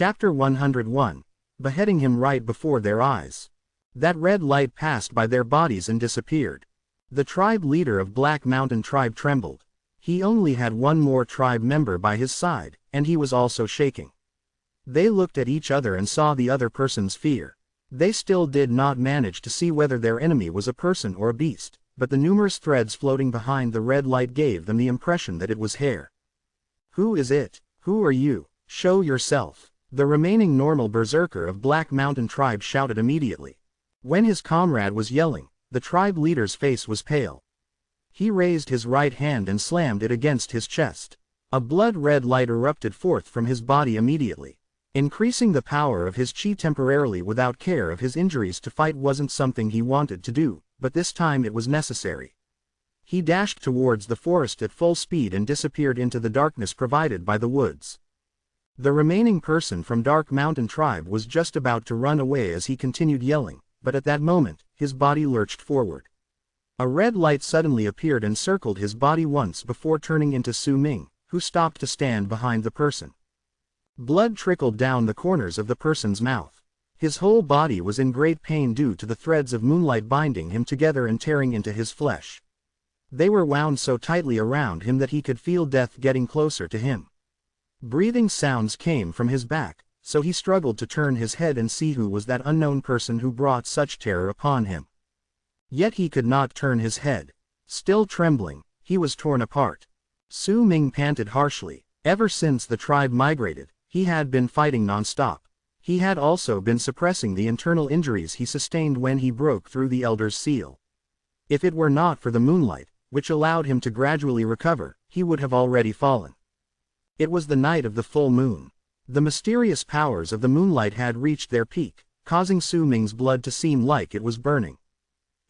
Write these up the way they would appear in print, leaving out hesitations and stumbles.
Chapter 101. Beheading him right before their eyes. That red light passed by their bodies and disappeared. The tribe leader of Black Mountain Tribe trembled. He only had one more tribe member by his side, and he was also shaking. They looked at each other and saw the other person's fear. They still did not manage to see whether their enemy was a person or a beast, but the numerous threads floating behind the red light gave them the impression that it was hair. "Who is it? Who are you? Show yourself!" The remaining normal berserker of Black Mountain Tribe shouted immediately. When his comrade was yelling, the tribe leader's face was pale. He raised his right hand and slammed it against his chest. A blood-red light erupted forth from his body immediately. Increasing the power of his chi temporarily without care of his injuries to fight wasn't something he wanted to do, but this time it was necessary. He dashed towards the forest at full speed and disappeared into the darkness provided by the woods. The remaining person from Dark Mountain Tribe was just about to run away as he continued yelling, but at that moment, his body lurched forward. A red light suddenly appeared and circled his body once before turning into Su Ming, who stopped to stand behind the person. Blood trickled down the corners of the person's mouth. His whole body was in great pain due to the threads of moonlight binding him together and tearing into his flesh. They were wound so tightly around him that he could feel death getting closer to him. Breathing sounds came from his back, so he struggled to turn his head and see who was that unknown person who brought such terror upon him. Yet he could not turn his head. Still trembling, he was torn apart. Su Ming panted harshly. Ever since the tribe migrated, he had been fighting non-stop. He had also been suppressing the internal injuries he sustained when he broke through the Elder's seal. If it were not for the moonlight, which allowed him to gradually recover, he would have already fallen. It was the night of the full moon. The mysterious powers of the moonlight had reached their peak, causing Su Ming's blood to seem like it was burning.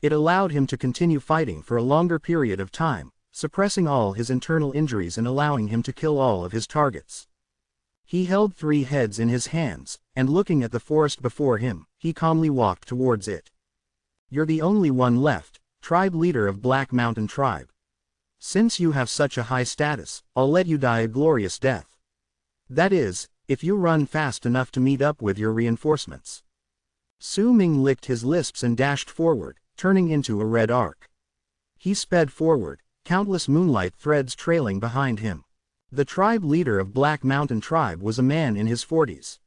It allowed him to continue fighting for a longer period of time, suppressing all his internal injuries and allowing him to kill all of his targets. He held 3 heads in his hands, and looking at the forest before him, he calmly walked towards it. "You're the only one left, tribe leader of Black Mountain Tribe. Since you have such a high status, I'll let you die a glorious death. That is, if you run fast enough to meet up with your reinforcements." Su Ming licked his lips and dashed forward, turning into a red arc. He sped forward, countless moonlight threads trailing behind him. The tribe leader of Black Mountain Tribe was a man in his 40s.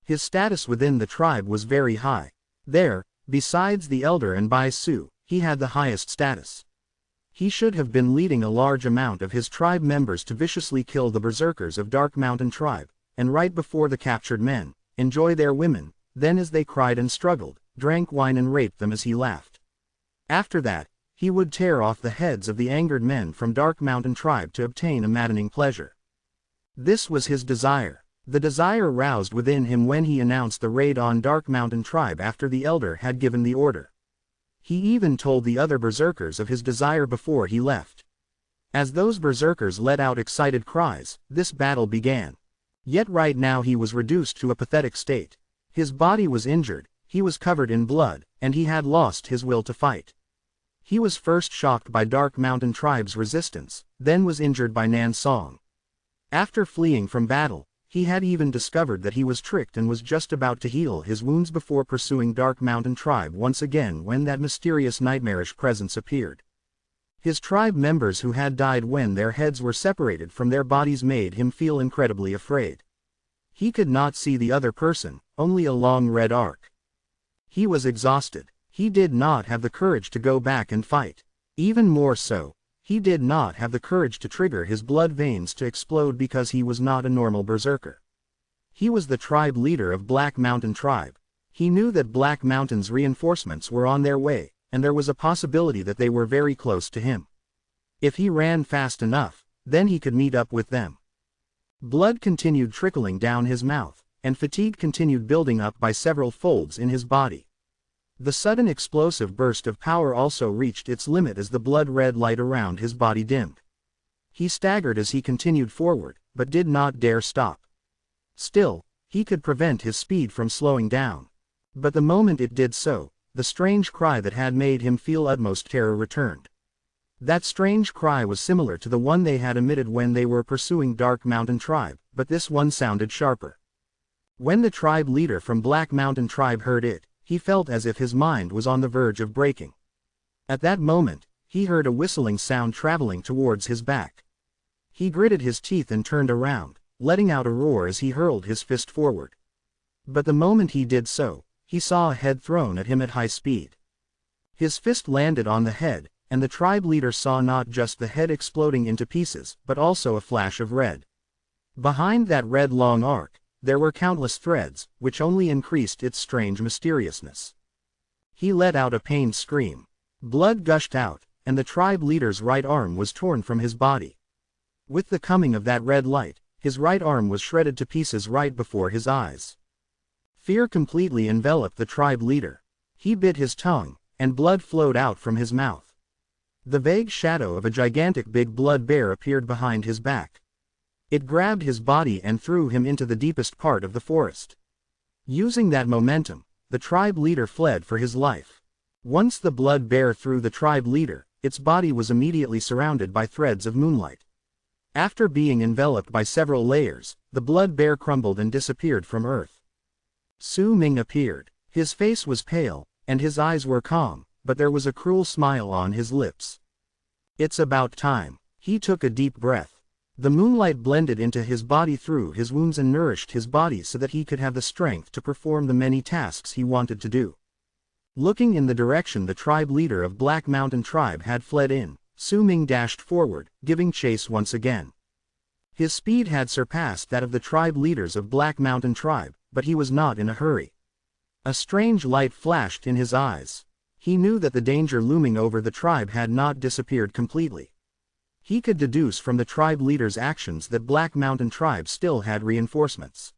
His status within the tribe was very high. There, besides the elder and Bai Su, he had the highest status. He should have been leading a large amount of his tribe members to viciously kill the berserkers of Dark Mountain Tribe, and right before the captured men, enjoy their women, then as they cried and struggled, drank wine and raped them as he laughed. After that, he would tear off the heads of the angered men from Dark Mountain Tribe to obtain a maddening pleasure. This was his desire. The desire roused within him when he announced the raid on Dark Mountain Tribe after the elder had given the order. He even told the other berserkers of his desire before he left. As those berserkers let out excited cries, this battle began. Yet right now he was reduced to a pathetic state. His body was injured, he was covered in blood, and he had lost his will to fight. He was first shocked by Dark Mountain Tribe's resistance, then was injured by Nan Song. After fleeing from battle, he had even discovered that he was tricked and was just about to heal his wounds before pursuing Dark Mountain Tribe once again when that mysterious nightmarish presence appeared. His tribe members who had died when their heads were separated from their bodies made him feel incredibly afraid. He could not see the other person, only a long red arc. He was exhausted. He did not have the courage to go back and fight. Even more so, he did not have the courage to trigger his blood veins to explode because he was not a normal berserker. He was the tribe leader of Black Mountain Tribe. He knew that Black Mountain's reinforcements were on their way, and there was a possibility that they were very close to him. If he ran fast enough, then he could meet up with them. Blood continued trickling down his mouth, and fatigue continued building up by several folds in his body. The sudden explosive burst of power also reached its limit as the blood-red light around his body dimmed. He staggered as he continued forward, but did not dare stop. Still, he could prevent his speed from slowing down. But the moment it did so, the strange cry that had made him feel utmost terror returned. That strange cry was similar to the one they had emitted when they were pursuing Dark Mountain Tribe, but this one sounded sharper. When the tribe leader from Black Mountain Tribe heard it, he felt as if his mind was on the verge of breaking. At that moment, he heard a whistling sound traveling towards his back. He gritted his teeth and turned around, letting out a roar as he hurled his fist forward. But the moment he did so, he saw a head thrown at him at high speed. His fist landed on the head, and the tribe leader saw not just the head exploding into pieces, but also a flash of red. Behind that red long arc, there were countless threads, which only increased its strange mysteriousness. He let out a pained scream. Blood gushed out, and the tribe leader's right arm was torn from his body. With the coming of that red light, his right arm was shredded to pieces right before his eyes. Fear completely enveloped the tribe leader. He bit his tongue, and blood flowed out from his mouth. The vague shadow of a gigantic big blood bear appeared behind his back. It grabbed his body and threw him into the deepest part of the forest. Using that momentum, the tribe leader fled for his life. Once the blood bear threw the tribe leader, its body was immediately surrounded by threads of moonlight. After being enveloped by several layers, the blood bear crumbled and disappeared from Earth. Su Ming appeared. His face was pale, and his eyes were calm, but there was a cruel smile on his lips. It's about time. He took a deep breath. The moonlight blended into his body through his wounds and nourished his body so that he could have the strength to perform the many tasks he wanted to do. Looking in the direction the tribe leader of Black Mountain Tribe had fled in, Su Ming dashed forward, giving chase once again. His speed had surpassed that of the tribe leaders of Black Mountain Tribe, but he was not in a hurry. A strange light flashed in his eyes. He knew that the danger looming over the tribe had not disappeared completely. He could deduce from the tribe leader's actions that Black Mountain Tribe still had reinforcements.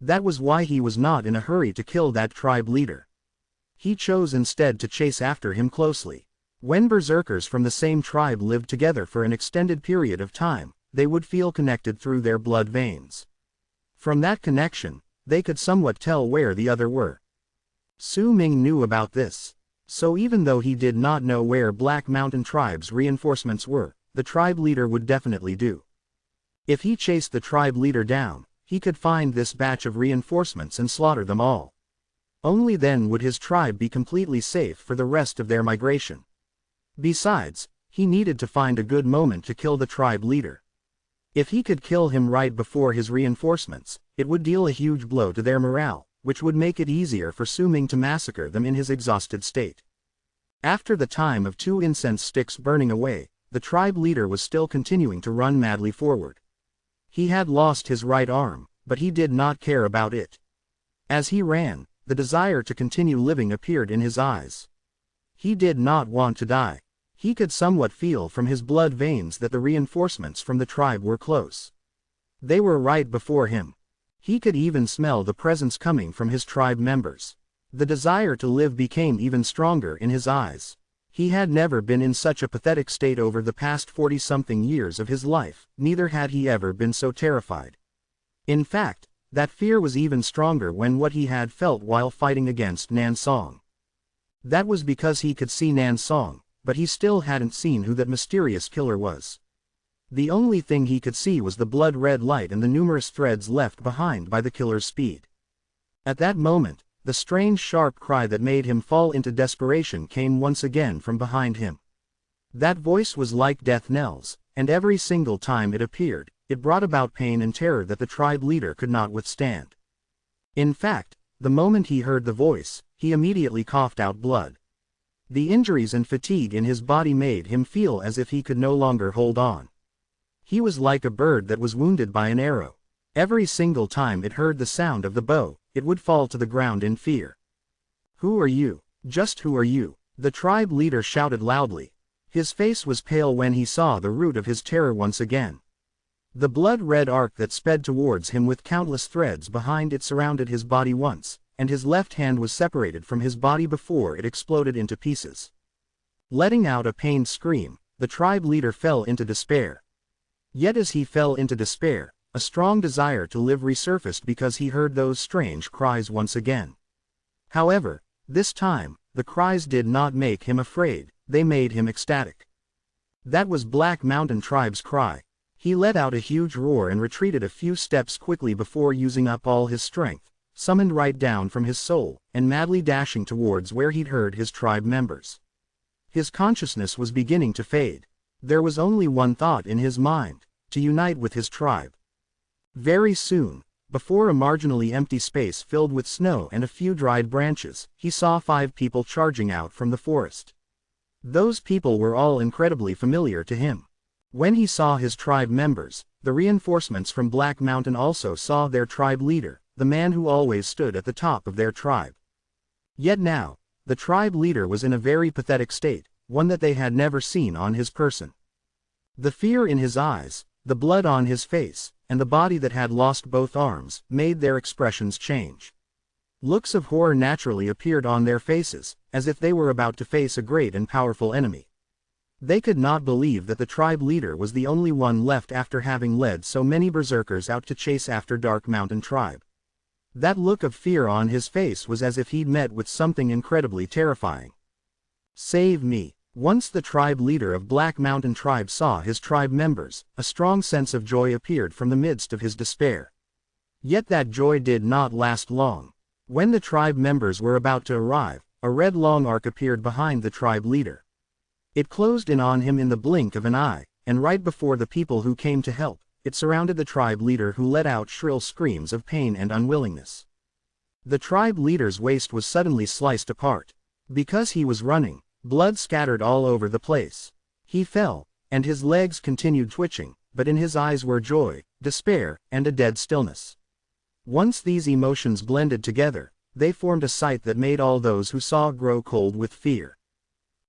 That was why he was not in a hurry to kill that tribe leader. He chose instead to chase after him closely. When berserkers from the same tribe lived together for an extended period of time, they would feel connected through their blood veins. From that connection, they could somewhat tell where the other were. Su Ming knew about this. So even though he did not know where Black Mountain Tribe's reinforcements were, the tribe leader would definitely do. If he chased the tribe leader down, he could find this batch of reinforcements and slaughter them all. Only then would his tribe be completely safe for the rest of their migration. Besides, he needed to find a good moment to kill the tribe leader. If he could kill him right before his reinforcements, it would deal a huge blow to their morale, which would make it easier for Su Ming to massacre them in his exhausted state. After the time of 2 incense sticks burning away, the tribe leader was still continuing to run madly forward. He had lost his right arm, but he did not care about it. As he ran, the desire to continue living appeared in his eyes. He did not want to die. He could somewhat feel from his blood veins that the reinforcements from the tribe were close. They were right before him. He could even smell the presence coming from his tribe members. The desire to live became even stronger in his eyes. He had never been in such a pathetic state over the past 40-something years of his life, neither had he ever been so terrified. In fact, that fear was even stronger when what he had felt while fighting against Nan Song. That was because he could see Nan Song, but he still hadn't seen who that mysterious killer was. The only thing he could see was the blood-red light and the numerous threads left behind by the killer's speed. At that moment, the strange sharp cry that made him fall into desperation came once again from behind him. That voice was like death knells, and every single time it appeared, it brought about pain and terror that the tribe leader could not withstand. In fact, the moment he heard the voice, he immediately coughed out blood. The injuries and fatigue in his body made him feel as if he could no longer hold on. He was like a bird that was wounded by an arrow. Every single time it heard the sound of the bow, it would fall to the ground in fear. "Who are you? Just who are you?" the tribe leader shouted loudly. His face was pale when he saw the root of his terror once again. The blood-red arc that sped towards him with countless threads behind it surrounded his body once, and his left hand was separated from his body before it exploded into pieces. Letting out a pained scream, the tribe leader fell into despair. Yet as he fell into despair, a strong desire to live resurfaced because he heard those strange cries once again. However, this time, the cries did not make him afraid, they made him ecstatic. That was Black Mountain Tribe's cry. He let out a huge roar and retreated a few steps quickly before using up all his strength, summoned right down from his soul, and madly dashing towards where he'd heard his tribe members. His consciousness was beginning to fade. There was only one thought in his mind: to unite with his tribe. Very soon, before a marginally empty space filled with snow and a few dried branches, he saw 5 people charging out from the forest. Those people were all incredibly familiar to him. When he saw his tribe members, the reinforcements from Black Mountain also saw their tribe leader, the man who always stood at the top of their tribe. Yet now, the tribe leader was in a very pathetic state, one that they had never seen on his person. The fear in his eyes, the blood on his face, and the body that had lost both arms, made their expressions change. Looks of horror naturally appeared on their faces, as if they were about to face a great and powerful enemy. They could not believe that the tribe leader was the only one left after having led so many berserkers out to chase after Dark Mountain tribe. That look of fear on his face was as if he'd met with something incredibly terrifying. "Save me." Once the tribe leader of Black Mountain tribe saw his tribe members, a strong sense of joy appeared from the midst of his despair. Yet that joy did not last long. When the tribe members were about to arrive, a red long arc appeared behind the tribe leader. It closed in on him in the blink of an eye, and right before the people who came to help, it surrounded the tribe leader, who let out shrill screams of pain and unwillingness. The tribe leader's waist was suddenly sliced apart. Because he was running, blood scattered all over the place. He fell, and his legs continued twitching, but in his eyes were joy, despair, and a dead stillness. Once these emotions blended together, they formed a sight that made all those who saw grow cold with fear.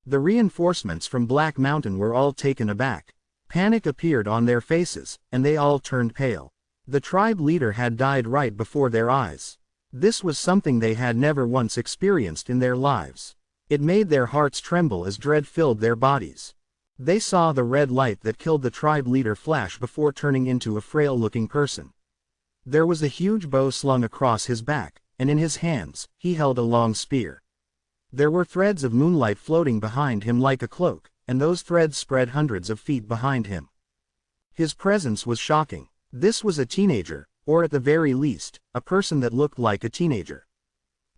The reinforcements from Black Mountain were all taken aback. Panic appeared on their faces, and they all turned pale. The tribe leader had died right before their eyes. This was something they had never once experienced in their lives. It made their hearts tremble as dread filled their bodies. They saw the red light that killed the tribe leader flash before turning into a frail-looking person. There was a huge bow slung across his back, and in his hands, he held a long spear. There were threads of moonlight floating behind him like a cloak, and those threads spread hundreds of feet behind him. His presence was shocking. This was a teenager, or at the very least, a person that looked like a teenager.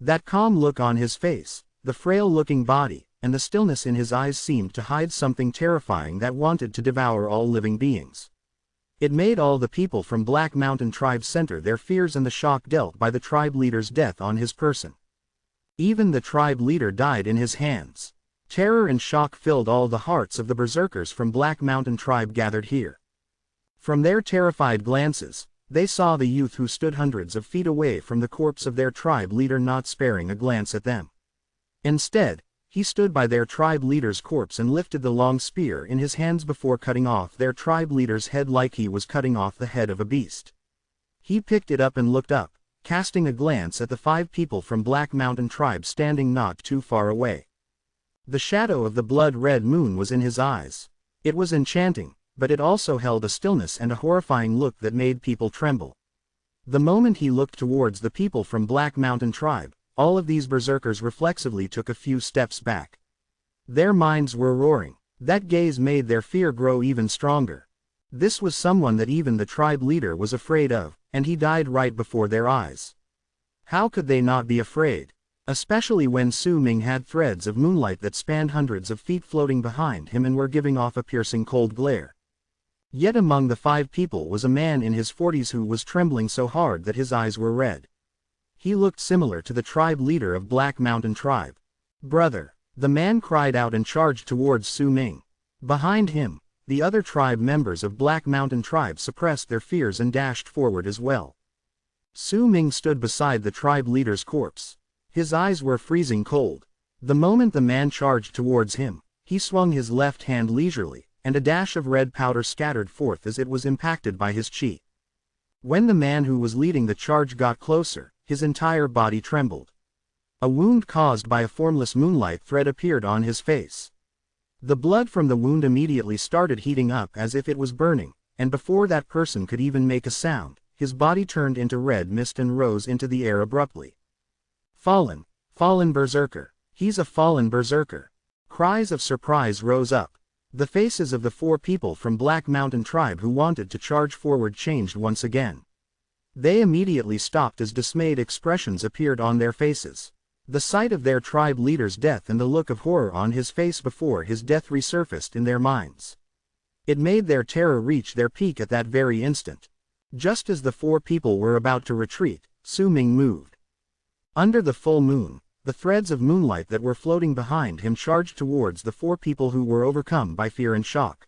That calm look on his face, the frail-looking body, and the stillness in his eyes seemed to hide something terrifying that wanted to devour all living beings. It made all the people from Black Mountain tribe center their fears and the shock dealt by the tribe leader's death on his person. Even the tribe leader died in his hands. Terror and shock filled all the hearts of the berserkers from Black Mountain tribe gathered here. From their terrified glances, they saw the youth who stood hundreds of feet away from the corpse of their tribe leader not sparing a glance at them. Instead, he stood by their tribe leader's corpse and lifted the long spear in his hands before cutting off their tribe leader's head like he was cutting off the head of a beast. He picked it up and looked up, casting a glance at the 5 people from Black Mountain tribe standing not too far away. The shadow of the blood-red moon was in his eyes. It was enchanting, but it also held a stillness and a horrifying look that made people tremble. The moment he looked towards the people from Black Mountain tribe, all of these berserkers reflexively took a few steps back. Their minds were roaring. That gaze made their fear grow even stronger. This was someone that even the tribe leader was afraid of, and he died right before their eyes. How could they not be afraid? Especially when Su Ming had threads of moonlight that spanned hundreds of feet floating behind him and were giving off a piercing cold glare. Yet among the 5 people was a man in his 40s who was trembling so hard that his eyes were red. He looked similar to the tribe leader of Black Mountain tribe. "Brother!" The man cried out and charged towards Su Ming. Behind him, the other tribe members of Black Mountain tribe suppressed their fears and dashed forward as well. Su Ming stood beside the tribe leader's corpse. His eyes were freezing cold. The moment the man charged towards him, he swung his left hand leisurely, and a dash of red powder scattered forth as it was impacted by his chi. When the man who was leading the charge got closer, his entire body trembled. A wound caused by a formless moonlight thread appeared on his face. The blood from the wound immediately started heating up as if it was burning, and before that person could even make a sound, his body turned into red mist and rose into the air abruptly. "Fallen! Fallen berserker! He's a fallen berserker!" Cries of surprise rose up. The faces of the 4 people from Black Mountain Tribe who wanted to charge forward changed once again. They immediately stopped as dismayed expressions appeared on their faces. The sight of their tribe leader's death and the look of horror on his face before his death resurfaced in their minds. It made their terror reach their peak at that very instant. Just as the 4 people were about to retreat, Su Ming moved. Under the full moon, the threads of moonlight that were floating behind him charged towards the 4 people who were overcome by fear and shock.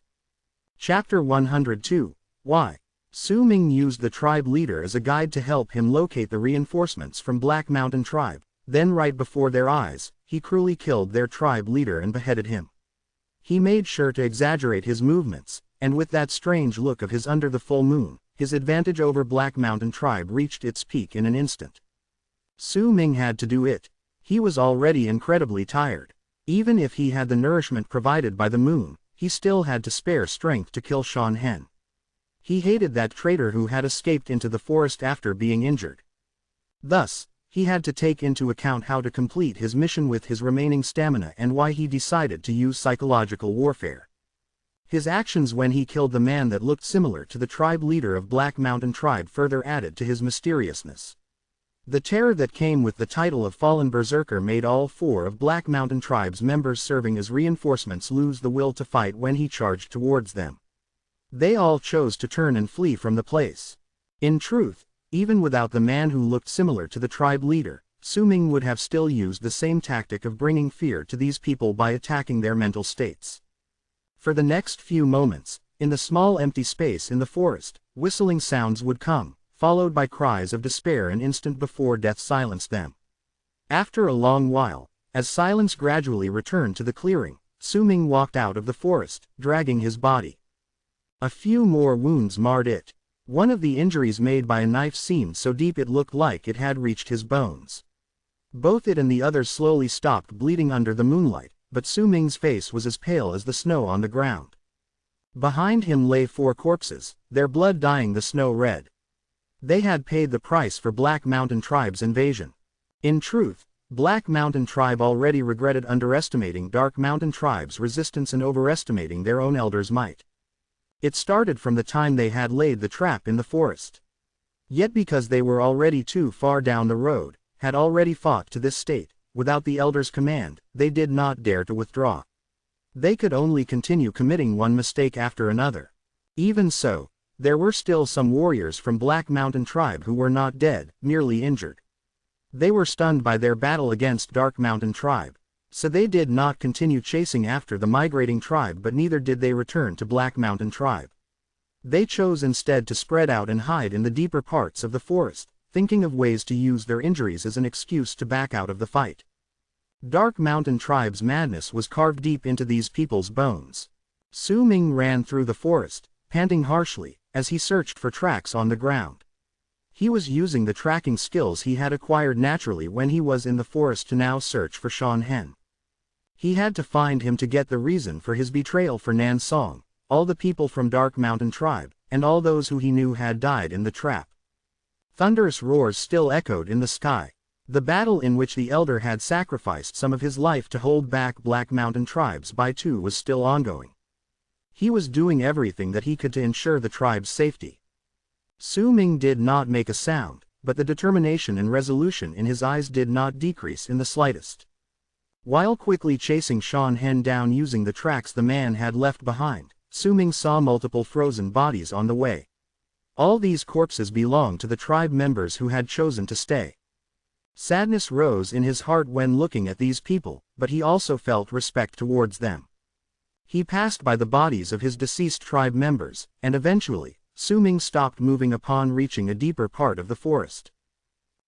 Chapter 102. Why? Su Ming used the tribe leader as a guide to help him locate the reinforcements from Black Mountain Tribe. Then right before their eyes, he cruelly killed their tribe leader and beheaded him. He made sure to exaggerate his movements, and with that strange look of his under the full moon, his advantage over Black Mountain Tribe reached its peak in an instant. Su Ming had to do it. He was already incredibly tired. Even if he had the nourishment provided by the moon, he still had to spare strength to kill Shan Hen. He hated that traitor who had escaped into the forest after being injured. Thus, he had to take into account how to complete his mission with his remaining stamina and why he decided to use psychological warfare. His actions when he killed the man that looked similar to the tribe leader of Black Mountain Tribe further added to his mysteriousness. The terror that came with the title of Fallen Berserker made all 4 of Black Mountain Tribe's members serving as reinforcements lose the will to fight when he charged towards them. They all chose to turn and flee from the place. In truth, even without the man who looked similar to the tribe leader, Su Ming would have still used the same tactic of bringing fear to these people by attacking their mental states. For the next few moments, in the small empty space in the forest, whistling sounds would come, followed by cries of despair an instant before death silenced them. After a long while, as silence gradually returned to the clearing, Su Ming walked out of the forest, dragging his body. A few more wounds marred it. One of the injuries made by a knife seemed so deep it looked like it had reached his bones. Both it and the other slowly stopped bleeding under the moonlight, but Su Ming's face was as pale as the snow on the ground. Behind him lay 4 corpses, their blood dyeing the snow red. They had paid the price for Black Mountain Tribe's invasion. In truth, Black Mountain Tribe already regretted underestimating Dark Mountain Tribe's resistance and overestimating their own elders' might. It started from the time they had laid the trap in the forest. Yet because they were already too far down the road, had already fought to this state, without the elders' command, they did not dare to withdraw. They could only continue committing one mistake after another. Even so, there were still some warriors from Black Mountain Tribe who were not dead, merely injured. They were stunned by their battle against Dark Mountain Tribe. So they did not continue chasing after the migrating tribe, but neither did they return to Black Mountain Tribe. They chose instead to spread out and hide in the deeper parts of the forest, thinking of ways to use their injuries as an excuse to back out of the fight. Dark Mountain Tribe's madness was carved deep into these people's bones. Su Ming ran through the forest, panting harshly, as he searched for tracks on the ground. He was using the tracking skills he had acquired naturally when he was in the forest to now search for Shan Hen. He had to find him to get the reason for his betrayal for Nan Song, all the people from Dark Mountain Tribe, and all those who he knew had died in the trap. Thunderous roars still echoed in the sky. The battle in which the elder had sacrificed some of his life to hold back Black Mountain Tribes by 2 was still ongoing. He was doing everything that he could to ensure the tribe's safety. Su Ming did not make a sound, but the determination and resolution in his eyes did not decrease in the slightest. While quickly chasing Shan Hen down using the tracks the man had left behind, Su Ming saw multiple frozen bodies on the way. All these corpses belonged to the tribe members who had chosen to stay. Sadness rose in his heart when looking at these people, but he also felt respect towards them. He passed by the bodies of his deceased tribe members, and eventually, Su Ming stopped moving upon reaching a deeper part of the forest.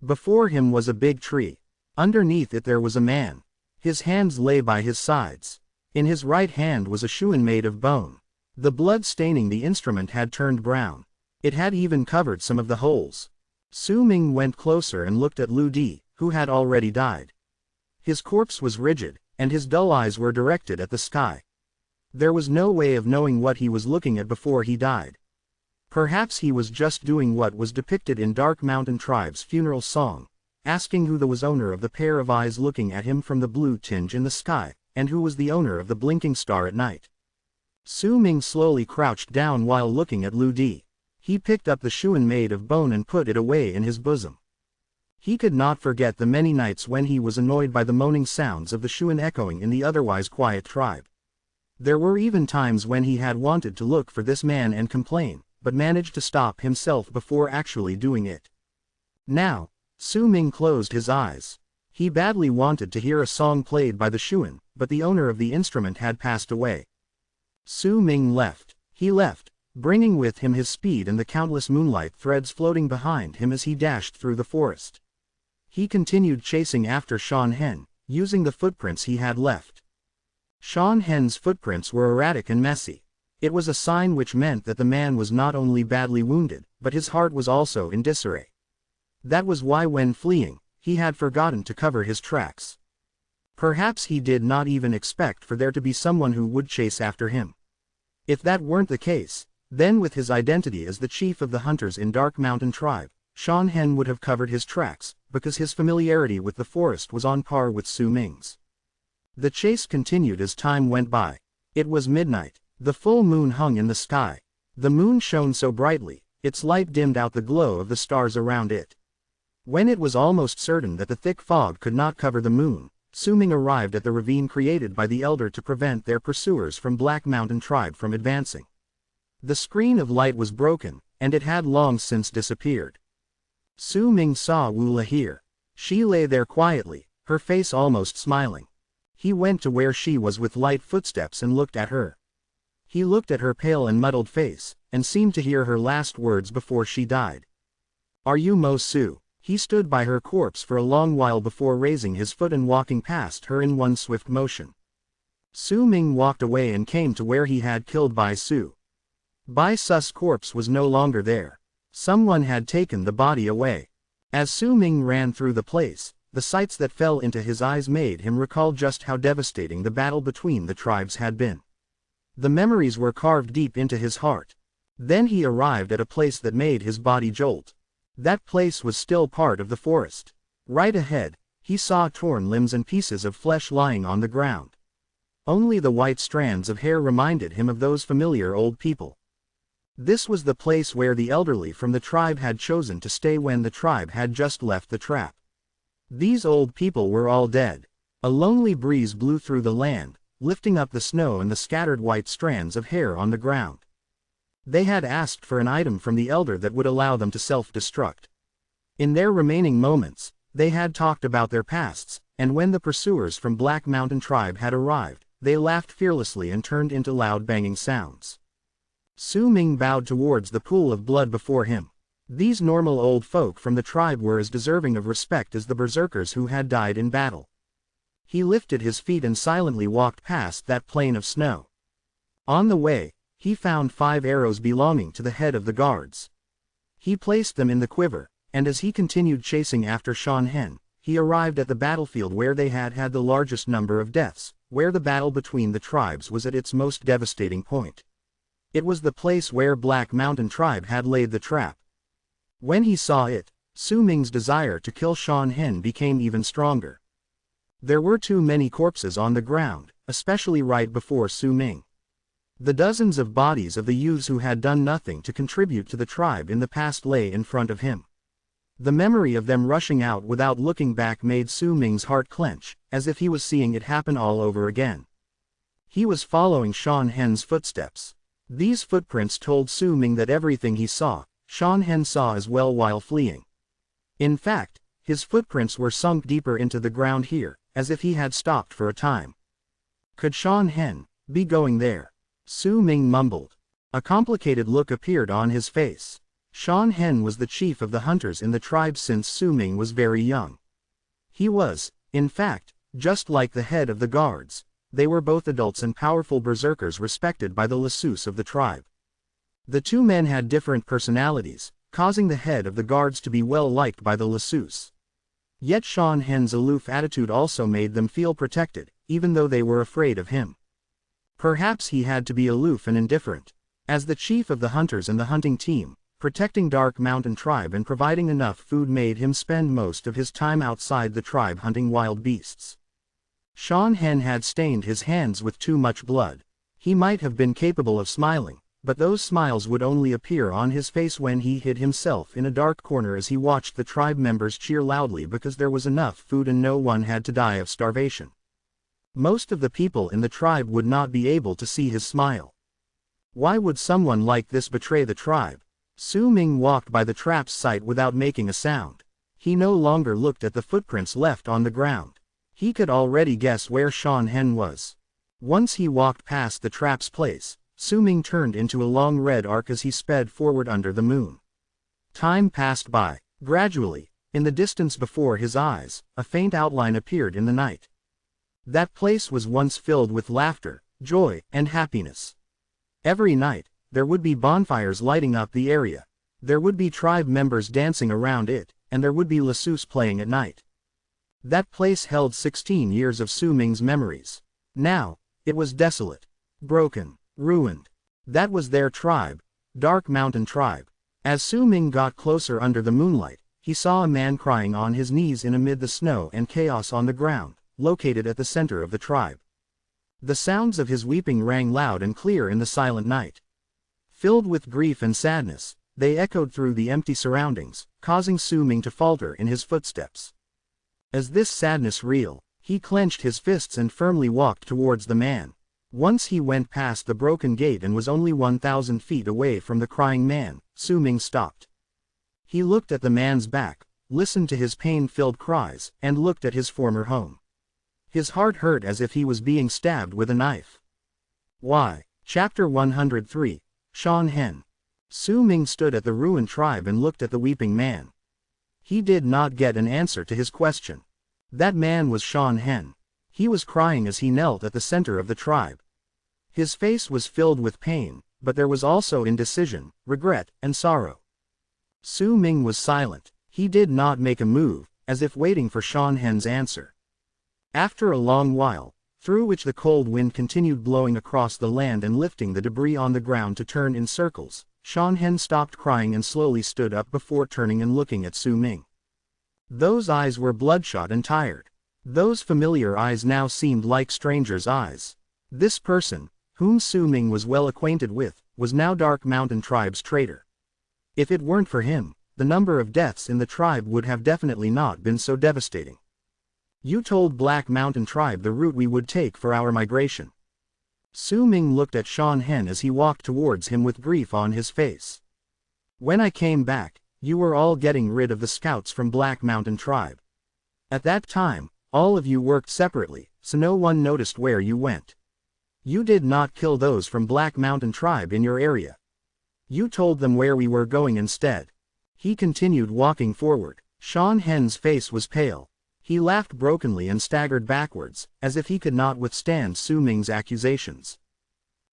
Before him was a big tree. Underneath it there was a man. His hands lay by his sides. In his right hand was a shoen made of bone. The blood staining the instrument had turned brown. It had even covered some of the holes. Su Ming went closer and looked at Lu Di, who had already died. His corpse was rigid, and his dull eyes were directed at the sky. There was no way of knowing what he was looking at before he died. Perhaps he was just doing what was depicted in Dark Mountain Tribe's funeral song, asking who was owner of the pair of eyes looking at him from the blue tinge in the sky, and who was the owner of the blinking star at night. Su Ming slowly crouched down while looking at Lu Di. He picked up the shuan made of bone and put it away in his bosom. He could not forget the many nights when he was annoyed by the moaning sounds of the shuan echoing in the otherwise quiet tribe. There were even times when he had wanted to look for this man and complain, but managed to stop himself before actually doing it. Now, Su Ming closed his eyes. He badly wanted to hear a song played by the shuan, but the owner of the instrument had passed away. Su Ming left. He left, bringing with him his speed and the countless moonlight threads floating behind him as he dashed through the forest. He continued chasing after Shan Hen, using the footprints he had left. Shan Hen's footprints were erratic and messy. It was a sign which meant that the man was not only badly wounded, but his heart was also in disarray. That was why when fleeing, he had forgotten to cover his tracks. Perhaps he did not even expect for there to be someone who would chase after him. If that weren't the case, then with his identity as the chief of the hunters in Dark Mountain Tribe, Shan Hen would have covered his tracks, because his familiarity with the forest was on par with Su Ming's. The chase continued as time went by. It was midnight. The full moon hung in the sky. The moon shone so brightly, its light dimmed out the glow of the stars around it. When it was almost certain that the thick fog could not cover the moon, Su Ming arrived at the ravine created by the elder to prevent their pursuers from Black Mountain Tribe from advancing. The screen of light was broken, and it had long since disappeared. Su Ming saw Wu La here. She lay there quietly, her face almost smiling. He went to where she was with light footsteps and looked at her. He looked at her pale and muddled face, and seemed to hear her last words before she died. Are you Mo Su? He stood by her corpse for a long while before raising his foot and walking past her in one swift motion. Su Ming walked away and came to where he had killed Bai Su. Bai Su's corpse was no longer there. Someone had taken the body away. As Su Ming ran through the place, the sights that fell into his eyes made him recall just how devastating the battle between the tribes had been. The memories were carved deep into his heart. Then he arrived at a place that made his body jolt. That place was still part of the forest. Right ahead, he saw torn limbs and pieces of flesh lying on the ground. Only the white strands of hair reminded him of those familiar old people. This was the place where the elderly from the tribe had chosen to stay when the tribe had just left the trap. These old people were all dead. A lonely breeze blew through the land, lifting up the snow and the scattered white strands of hair on the ground. They had asked for an item from the elder that would allow them to self-destruct. In their remaining moments, they had talked about their pasts, and when the pursuers from Black Mountain Tribe had arrived, they laughed fearlessly and turned into loud banging sounds. Su Ming bowed towards the pool of blood before him. These normal old folk from the tribe were as deserving of respect as the berserkers who had died in battle. He lifted his feet and silently walked past that plain of snow. On the way, he found 5 arrows belonging to the head of the guards. He placed them in the quiver, and as he continued chasing after Shan Hen, he arrived at the battlefield where they had had the largest number of deaths, where the battle between the tribes was at its most devastating point. It was the place where Black Mountain Tribe had laid the trap. When he saw it, Su Ming's desire to kill Shan Hen became even stronger. There were too many corpses on the ground, especially right before Su Ming. The dozens of bodies of the youths who had done nothing to contribute to the tribe in the past lay in front of him. The memory of them rushing out without looking back made Su Ming's heart clench, as if he was seeing it happen all over again. He was following Shan Hen's footsteps. These footprints told Su Ming that everything he saw, Shan Hen saw as well while fleeing. In fact, his footprints were sunk deeper into the ground here, as if he had stopped for a time. Could Shan Hen be going there? Su Ming mumbled. A complicated look appeared on his face. Shan Hen was the chief of the hunters in the tribe since Su Ming was very young. He was, in fact, just like the head of the guards. They were both adults and powerful berserkers respected by the Lasus of the tribe. The two men had different personalities, causing the head of the guards to be well liked by the Lasus. Yet Shan Hen's aloof attitude also made them feel protected, even though they were afraid of him. Perhaps he had to be aloof and indifferent. As the chief of the hunters and the hunting team, protecting Dark Mountain Tribe and providing enough food made him spend most of his time outside the tribe hunting wild beasts. Shan Hen had stained his hands with too much blood. He might have been capable of smiling, but those smiles would only appear on his face when he hid himself in a dark corner as he watched the tribe members cheer loudly because there was enough food and no one had to die of starvation. Most of the people in the tribe would not be able to see his smile. Why would someone like this betray the tribe? Su Ming walked by the trap's site without making a sound. He no longer looked at the footprints left on the ground. He could already guess where Shan Hen was. Once he walked past the trap's place, Su Ming turned into a long red arc as he sped forward under the moon. Time passed by. Gradually, in the distance before his eyes, a faint outline appeared in the night. That place was once filled with laughter, joy, and happiness. Every night, there would be bonfires lighting up the area. There would be tribe members dancing around it, and there would be lassos playing at night. That place held 16 years of Su Ming's memories. Now, it was desolate, broken, ruined. That was their tribe, Dark Mountain Tribe. As Su Ming got closer under the moonlight, he saw a man crying on his knees in amid the snow and chaos on the ground, located at the center of the tribe. The sounds of his weeping rang loud and clear in the silent night. Filled with grief and sadness, they echoed through the empty surroundings, causing Su Ming to falter in his footsteps. As this sadness reeled, he clenched his fists and firmly walked towards the man. Once he went past the broken gate and was only 1,000 feet away from the crying man, Su Ming stopped. He looked at the man's back, listened to his pain-filled cries, and looked at his former home. His heart hurt as if he was being stabbed with a knife. Why? Chapter 103, Shan Hen. Su Ming stood at the ruined tribe and looked at the weeping man. He did not get an answer to his question. That man was Shan Hen. He was crying as he knelt at the center of the tribe. His face was filled with pain, but there was also indecision, regret, and sorrow. Su Ming was silent. He did not make a move, as if waiting for Shan Hen's answer. After a long while, through which the cold wind continued blowing across the land and lifting the debris on the ground to turn in circles, Shan Hen stopped crying and slowly stood up before turning and looking at Su Ming. Those eyes were bloodshot and tired. Those familiar eyes now seemed like strangers' eyes. This person, whom Su Ming was well acquainted with, was now Dark Mountain Tribe's traitor. If it weren't for him, the number of deaths in the tribe would have definitely not been so devastating. You told Black Mountain Tribe the route we would take for our migration. Su Ming looked at Shan Hen as he walked towards him with grief on his face. When I came back, you were all getting rid of the scouts from Black Mountain Tribe. At that time, all of you worked separately, so no one noticed where you went. You did not kill those from Black Mountain Tribe in your area. You told them where we were going instead. He continued walking forward. Shan Hen's face was pale. He laughed brokenly and staggered backwards, as if he could not withstand Su Ming's accusations.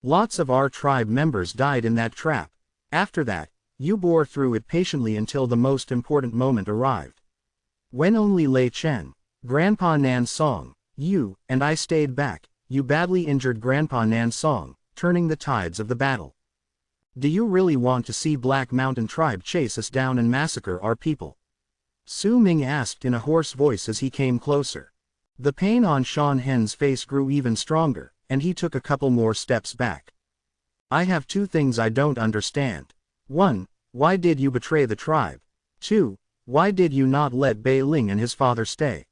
Lots of our tribe members died in that trap. After that, you bore through it patiently until the most important moment arrived. When only Lei Chen, Grandpa Nan Song, you, and I stayed back, you badly injured Grandpa Nan Song, turning the tides of the battle. Do you really want to see Black Mountain Tribe chase us down and massacre our people? Su Ming asked in a hoarse voice as he came closer. The pain on Shan Hen's face grew even stronger, and he took a couple more steps back. I have two things I don't understand. 1. Why did you betray the tribe? 2. Why did you not let Bai Ling and his father stay?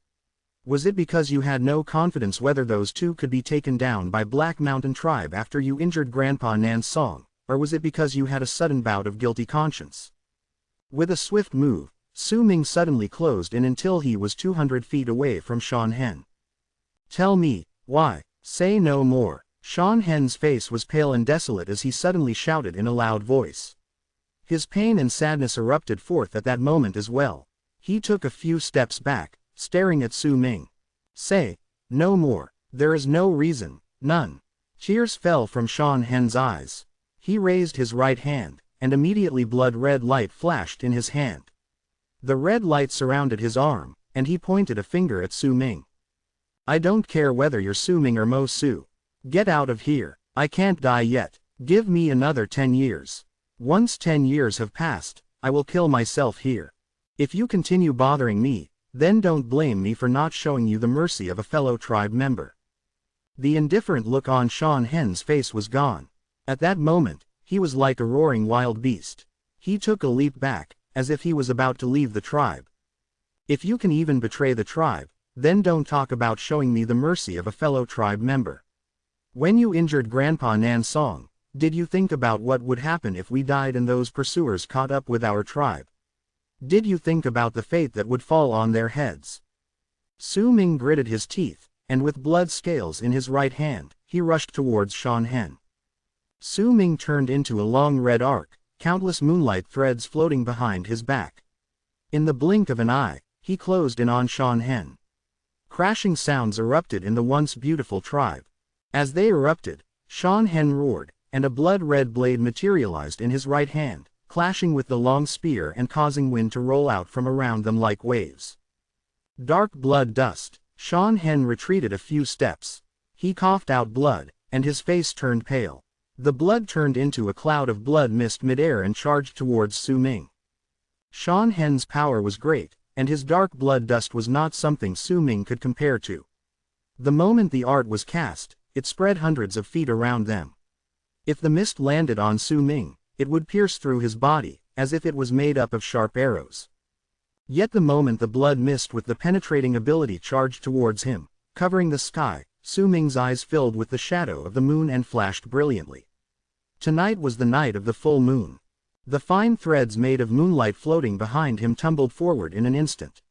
Was it because you had no confidence whether those two could be taken down by Black Mountain Tribe after you injured Grandpa Nan Song, or was it because you had a sudden bout of guilty conscience? With a swift move, Su Ming suddenly closed in until he was 200 feet away from Shan Hen. Tell me, why? Say no more. Shan Hen's face was pale and desolate as he suddenly shouted in a loud voice. His pain and sadness erupted forth at that moment as well. He took a few steps back, staring at Su Ming. Say no more. There is no reason, none. Tears fell from Shan Hen's eyes. He raised his right hand, and immediately blood-red light flashed in his hand. The red light surrounded his arm, and he pointed a finger at Su Ming. I don't care whether you're Su Ming or Mo Su. Get out of here. I can't die yet. Give me another 10 years. Once 10 years have passed, I will kill myself here. If you continue bothering me, then don't blame me for not showing you the mercy of a fellow tribe member. The indifferent look on Sean Hen's face was gone. At that moment, he was like a roaring wild beast. He took a leap back, as if he was about to leave the tribe. If you can even betray the tribe, then don't talk about showing me the mercy of a fellow tribe member. When you injured Grandpa Nansong, did you think about what would happen if we died and those pursuers caught up with our tribe? Did you think about the fate that would fall on their heads? Su Ming gritted his teeth, and with blood scales in his right hand, he rushed towards Sean Hen. Su Ming turned into a long red arc, countless moonlight threads floating behind his back. In the blink of an eye, he closed in on Sean Hen. Crashing sounds erupted in the once beautiful tribe. As they erupted, Sean Hen roared, and a blood-red blade materialized in his right hand, clashing with the long spear and causing wind to roll out from around them like waves. Dark blood dust. Sean Hen retreated a few steps. He coughed out blood, and his face turned pale. The blood turned into a cloud of blood mist midair and charged towards Su Ming. Sean Hen's power was great, and his dark blood dust was not something Su Ming could compare to. The moment the art was cast, it spread hundreds of feet around them. If the mist landed on Su Ming, it would pierce through his body, as if it was made up of sharp arrows. Yet the moment the blood mist with the penetrating ability charged towards him, covering the sky, Su Ming's eyes filled with the shadow of the moon and flashed brilliantly. Tonight was the night of the full moon. The fine threads made of moonlight floating behind him tumbled forward in an instant.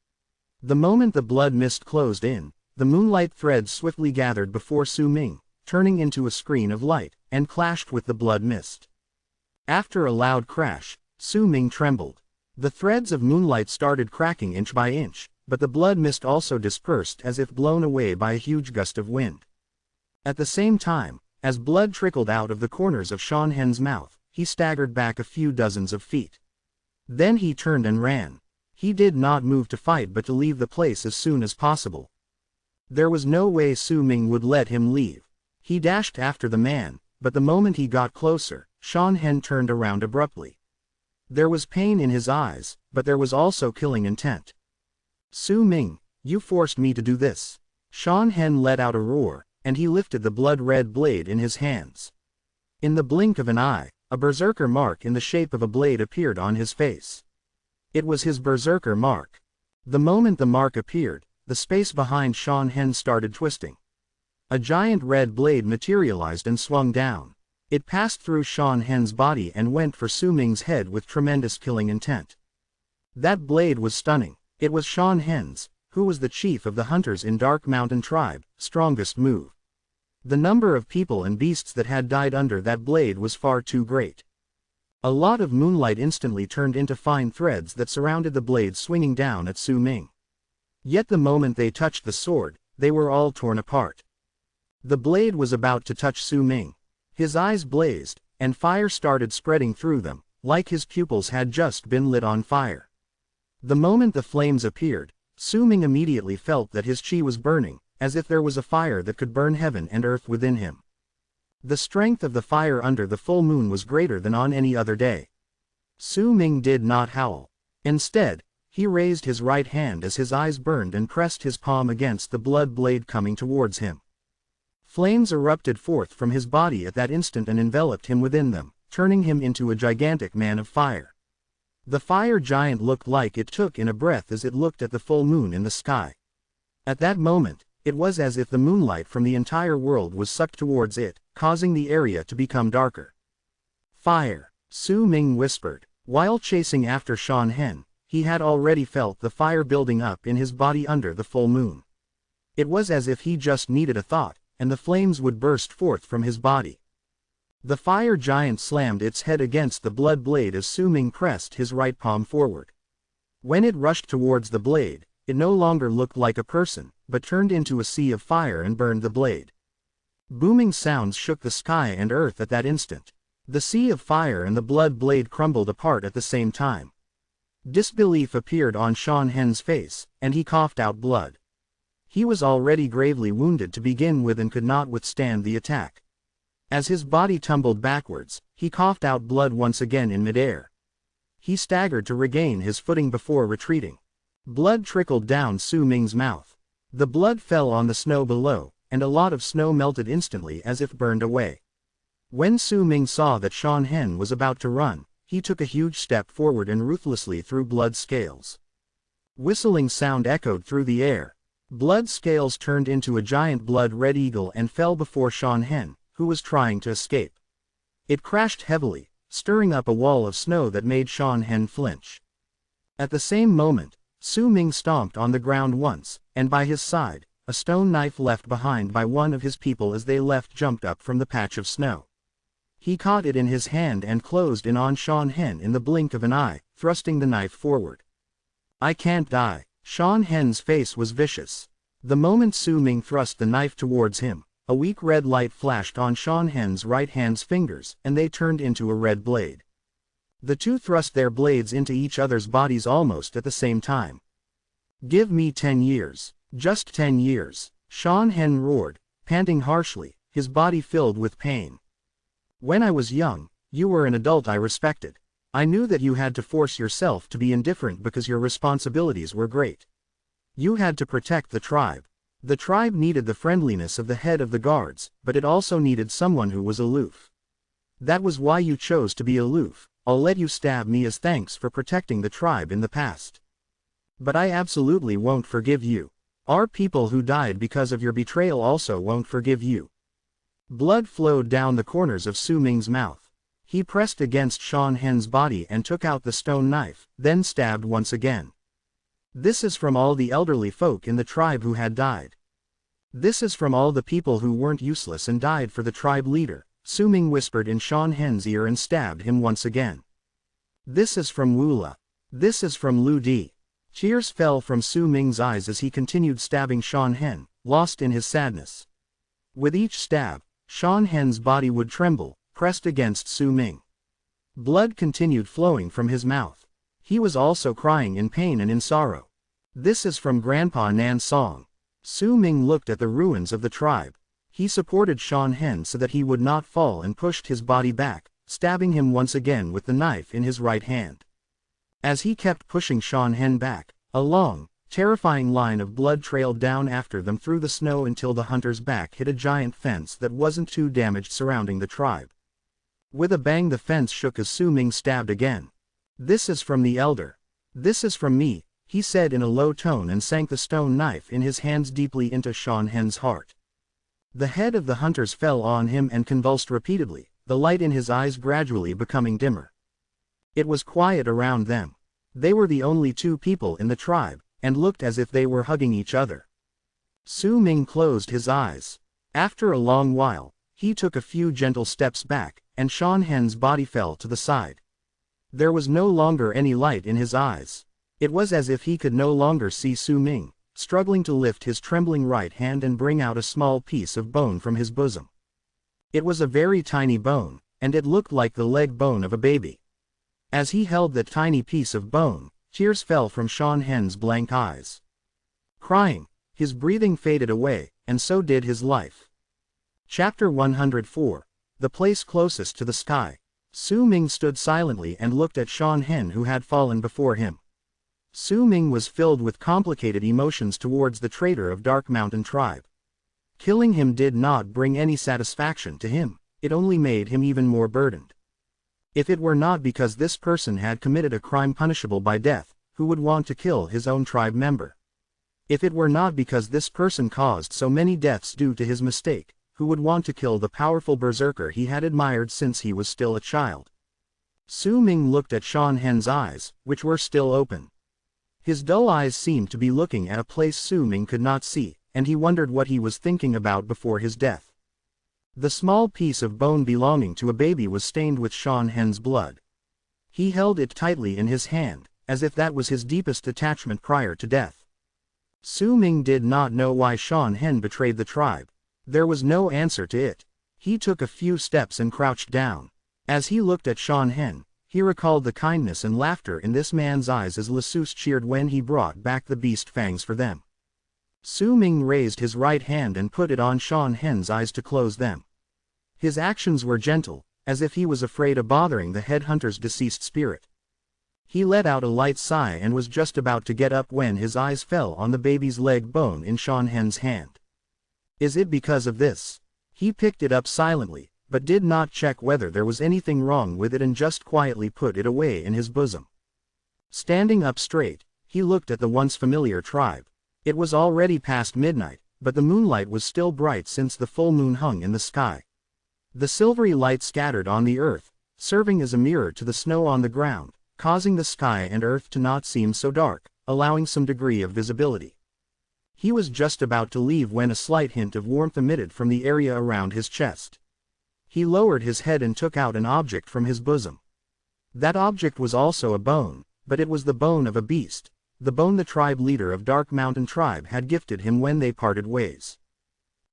The moment the blood mist closed in, the moonlight threads swiftly gathered before Su Ming, turning into a screen of light, and clashed with the blood mist. After a loud crash, Su Ming trembled. The threads of moonlight started cracking inch by inch, but the blood mist also dispersed as if blown away by a huge gust of wind. At the same time, as blood trickled out of the corners of Sean Hen's mouth, he staggered back a few dozens of feet. Then he turned and ran. He did not move to fight but to leave the place as soon as possible. There was no way Su Ming would let him leave. He dashed after the man, but the moment he got closer, Sean Hen turned around abruptly. There was pain in his eyes, but there was also killing intent. Su Ming, you forced me to do this. Sean Hen let out a roar, and he lifted the blood-red blade in his hands. In the blink of an eye, a berserker mark in the shape of a blade appeared on his face. It was his berserker mark. The moment the mark appeared, the space behind Sean Hen started twisting. A giant red blade materialized and swung down. It passed through Sean Hen's body and went for Su Ming's head with tremendous killing intent. That blade was stunning. It was Sean Hen's, who was the chief of the hunters in Dark Mountain Tribe, strongest move. The number of people and beasts that had died under that blade was far too great. A lot of moonlight instantly turned into fine threads that surrounded the blade swinging down at Su Ming. Yet the moment they touched the sword, they were all torn apart. The blade was about to touch Su Ming. His eyes blazed, and fire started spreading through them, like his pupils had just been lit on fire. The moment the flames appeared, Su Ming immediately felt that his chi was burning, as if there was a fire that could burn heaven and earth within him. The strength of the fire under the full moon was greater than on any other day. Su Ming did not howl. Instead, he raised his right hand as his eyes burned and pressed his palm against the blood blade coming towards him. Flames erupted forth from his body at that instant and enveloped him within them, turning him into a gigantic man of fire. The fire giant looked like it took in a breath as it looked at the full moon in the sky. At that moment, it was as if the moonlight from the entire world was sucked towards it, causing the area to become darker. Fire, Su Ming whispered. While chasing after Sean Hen, he had already felt the fire building up in his body under the full moon. It was as if he just needed a thought, and the flames would burst forth from his body. The fire giant slammed its head against the blood blade as Su Ming pressed his right palm forward. When it rushed towards the blade, it no longer looked like a person, but turned into a sea of fire and burned the blade. Booming sounds shook the sky and earth at that instant. The sea of fire and the blood blade crumbled apart at the same time. Disbelief appeared on Sean Hen's face, and he coughed out blood. He was already gravely wounded to begin with and could not withstand the attack. As his body tumbled backwards, he coughed out blood once again in midair. He staggered to regain his footing before retreating. Blood trickled down Su Ming's mouth. The blood fell on the snow below, and a lot of snow melted instantly as if burned away. When Su Ming saw that Shan Hen was about to run, he took a huge step forward and ruthlessly threw blood scales. Whistling sound echoed through the air. Blood scales turned into a giant blood-red eagle and fell before Shan Hen, who was trying to escape. It crashed heavily, stirring up a wall of snow that made Shan Hen flinch. At the same moment, Su Ming stomped on the ground once, and by his side, a stone knife left behind by one of his people as they left jumped up from the patch of snow. He caught it in his hand and closed in on Shan Hen in the blink of an eye, thrusting the knife forward. "I can't die." Shan Hen's face was vicious. The moment Su Ming thrust the knife towards him, a weak red light flashed on Shan Hen's right hand's fingers, and they turned into a red blade. The two thrust their blades into each other's bodies almost at the same time. "Give me 10 years. Just 10 years. Shan Hen roared, panting harshly, his body filled with pain. "When I was young, you were an adult I respected. I knew that you had to force yourself to be indifferent because your responsibilities were great. You had to protect the tribe. The tribe needed the friendliness of the head of the guards, but it also needed someone who was aloof. That was why you chose to be aloof. I'll let you stab me as thanks for protecting the tribe in the past. But I absolutely won't forgive you. Our people who died because of your betrayal also won't forgive you." Blood flowed down the corners of Su Ming's mouth. He pressed against Shan Hen's body and took out the stone knife, then stabbed once again. "This is from all the elderly folk in the tribe who had died. This is from all the people who weren't useless and died for the tribe leader," Su Ming whispered in Shan Hen's ear and stabbed him once again. "This is from Wula. This is from Lu Di." Tears fell from Su Ming's eyes as he continued stabbing Shan Hen, lost in his sadness. With each stab, Shan Hen's body would tremble, pressed against Su Ming. Blood continued flowing from his mouth. He was also crying in pain and in sorrow. "This is from Grandpa Nan's song." Su Ming looked at the ruins of the tribe. He supported Shan Hen so that he would not fall and pushed his body back, stabbing him once again with the knife in his right hand. As he kept pushing Shan Hen back, a long, terrifying line of blood trailed down after them through the snow until the hunter's back hit a giant fence that wasn't too damaged surrounding the tribe. With a bang the fence shook as Su Ming stabbed again. "This is from the elder. This is from me," he said in a low tone and sank the stone knife in his hands deeply into Shan Hen's heart. The head of the hunters fell on him and convulsed repeatedly, the light in his eyes gradually becoming dimmer. It was quiet around them. They were the only two people in the tribe, and looked as if they were hugging each other. Su Ming closed his eyes. After a long while, he took a few gentle steps back, and Shan Hen's body fell to the side. There was no longer any light in his eyes. It was as if he could no longer see Su Ming, struggling to lift his trembling right hand and bring out a small piece of bone from his bosom. It was a very tiny bone, and it looked like the leg bone of a baby. As he held that tiny piece of bone, tears fell from Shan Hen's blank eyes. Crying, his breathing faded away, and so did his life. Chapter 104. The place closest to the sky. Su Ming stood silently and looked at Shan Hen who had fallen before him. Su Ming was filled with complicated emotions towards the traitor of Dark Mountain tribe. Killing him did not bring any satisfaction to him, it only made him even more burdened. If it were not because this person had committed a crime punishable by death, who would want to kill his own tribe member? If it were not because this person caused so many deaths due to his mistake, who would want to kill the powerful berserker he had admired since he was still a child? Su Ming looked at Shan Hen's eyes, which were still open. His dull eyes seemed to be looking at a place Su Ming could not see, and he wondered what he was thinking about before his death. The small piece of bone belonging to a baby was stained with Shan Hen's blood. He held it tightly in his hand, as if that was his deepest attachment prior to death. Su Ming did not know why Shan Hen betrayed the tribe. There was no answer to it. He took a few steps and crouched down. As he looked at Shan Hen, he recalled the kindness and laughter in this man's eyes as Lassus cheered when he brought back the beast fangs for them. Su Ming raised his right hand and put it on Shan Hen's eyes to close them. His actions were gentle, as if he was afraid of bothering the headhunter's deceased spirit. He let out a light sigh and was just about to get up when his eyes fell on the baby's leg bone in Shan Hen's hand. Is it because of this? He picked it up silently, but did not check whether there was anything wrong with it and just quietly put it away in his bosom. Standing up straight, he looked at the once familiar tribe. It was already past midnight, but the moonlight was still bright since the full moon hung in the sky. The silvery light scattered on the earth, serving as a mirror to the snow on the ground, causing the sky and earth to not seem so dark, allowing some degree of visibility. He was just about to leave when a slight hint of warmth emitted from the area around his chest. He lowered his head and took out an object from his bosom. That object was also a bone, but it was the bone of a beast, the bone the tribe leader of Dark Mountain Tribe had gifted him when they parted ways.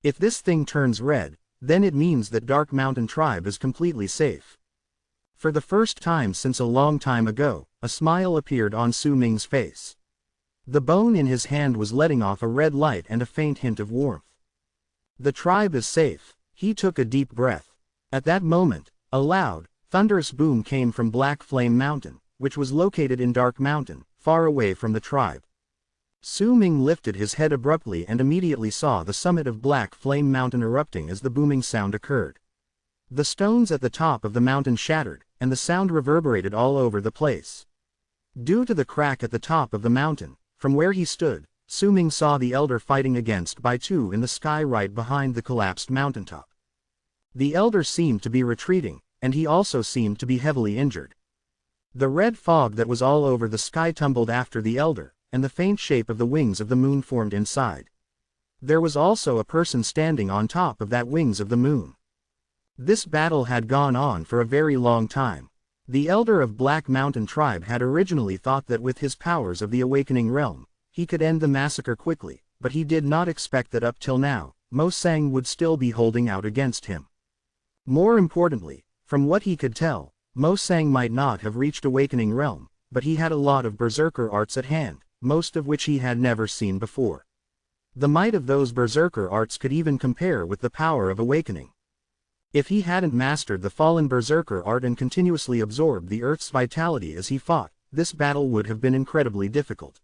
If this thing turns red, then it means that Dark Mountain Tribe is completely safe. For the first time since a long time ago, a smile appeared on Su Ming's face. The bone in his hand was letting off a red light and a faint hint of warmth. The tribe is safe. He took a deep breath. At that moment, a loud, thunderous boom came from Black Flame Mountain, which was located in Dark Mountain, far away from the tribe. Su Ming lifted his head abruptly and immediately saw the summit of Black Flame Mountain erupting as the booming sound occurred. The stones at the top of the mountain shattered, and the sound reverberated all over the place. Due to the crack at the top of the mountain, from where he stood, Su Ming saw the elder fighting against Baitu in the sky right behind the collapsed mountaintop. The elder seemed to be retreating, and he also seemed to be heavily injured. The red fog that was all over the sky tumbled after the elder, and the faint shape of the wings of the moon formed inside. There was also a person standing on top of that wings of the moon. This battle had gone on for a very long time. The elder of Black Mountain Tribe had originally thought that with his powers of the Awakening Realm, he could end the massacre quickly, but he did not expect that up till now, Mo Sang would still be holding out against him. More importantly, from what he could tell, Mo Sang might not have reached Awakening Realm, but he had a lot of berserker arts at hand, most of which he had never seen before. The might of those berserker arts could even compare with the power of awakening. If he hadn't mastered the fallen berserker art and continuously absorbed the earth's vitality as he fought, this battle would have been incredibly difficult.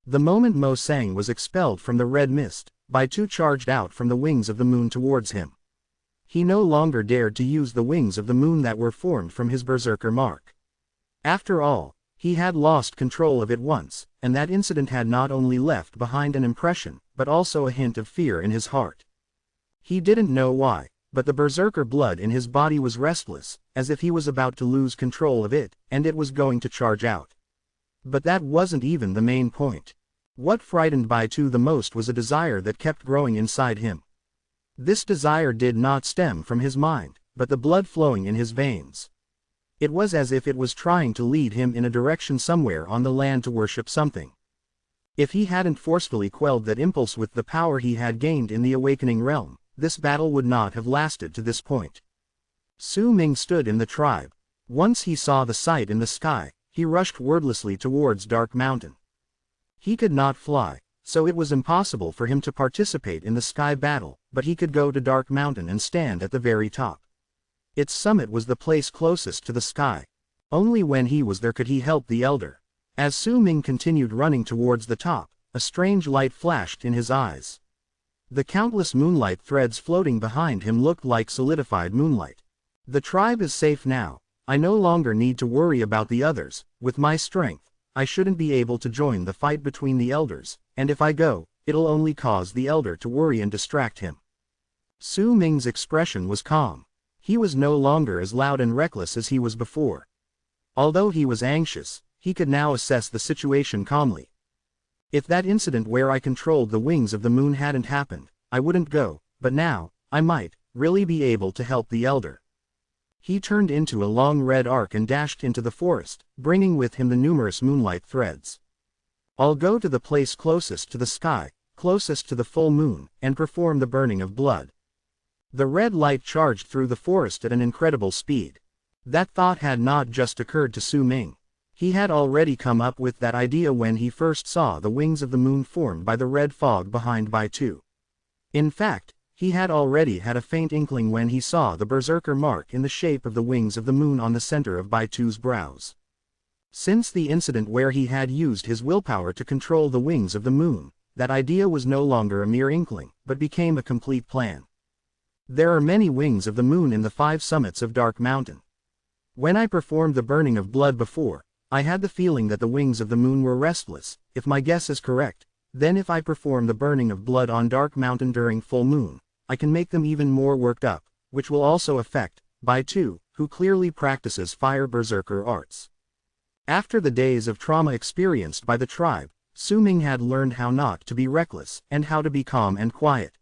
The moment Mo Sang was expelled from the red mist, Baitu charged out from the wings of the moon towards him. He no longer dared to use the wings of the moon that were formed from his berserker mark. After all, he had lost control of it once, and that incident had not only left behind an impression, but also a hint of fear in his heart. He didn't know why, but the berserker blood in his body was restless, as if he was about to lose control of it, and it was going to charge out. But that wasn't even the main point. What frightened Baitu the most was a desire that kept growing inside him. This desire did not stem from his mind, but the blood flowing in his veins. It was as if it was trying to lead him in a direction somewhere on the land to worship something. If he hadn't forcefully quelled that impulse with the power he had gained in the Awakening Realm, this battle would not have lasted to this point. Su Ming stood in the tribe. Once he saw the sight in the sky, he rushed wordlessly towards Dark Mountain. He could not fly, so it was impossible for him to participate in the sky battle, but he could go to Dark Mountain and stand at the very top. Its summit was the place closest to the sky. Only when he was there could he help the elder. As Su Ming continued running towards the top, a strange light flashed in his eyes. The countless moonlight threads floating behind him looked like solidified moonlight. The tribe is safe now. I no longer need to worry about the others. With my strength, I shouldn't be able to join the fight between the elders, and if I go, it'll only cause the elder to worry and distract him. Su Ming's expression was calm. He was no longer as loud and reckless as he was before. Although he was anxious, he could now assess the situation calmly. If that incident where I controlled the wings of the moon hadn't happened, I wouldn't go, but now, I might really be able to help the elder. He turned into a long red arc and dashed into the forest, bringing with him the numerous moonlight threads. I'll go to the place closest to the sky, closest to the full moon, and perform the burning of blood. The red light charged through the forest at an incredible speed. That thought had not just occurred to Su Ming. He had already come up with that idea when he first saw the wings of the moon formed by the red fog behind Baitu. In fact, he had already had a faint inkling when he saw the berserker mark in the shape of the wings of the moon on the center of Baitu's brows. Since the incident where he had used his willpower to control the wings of the moon, that idea was no longer a mere inkling, but but became a complete plan. There are many wings of the moon in the 5 summits of Dark Mountain. When I performed the burning of blood before, I had the feeling that the wings of the moon were restless. If my guess is correct, then if I perform the burning of blood on Dark Mountain during full moon, I can make them even more worked up, which will also affect Bai Tu, who clearly practices fire berserker arts. After the days of trauma experienced by the tribe, Su Ming had learned how not to be reckless and how to be calm and quiet.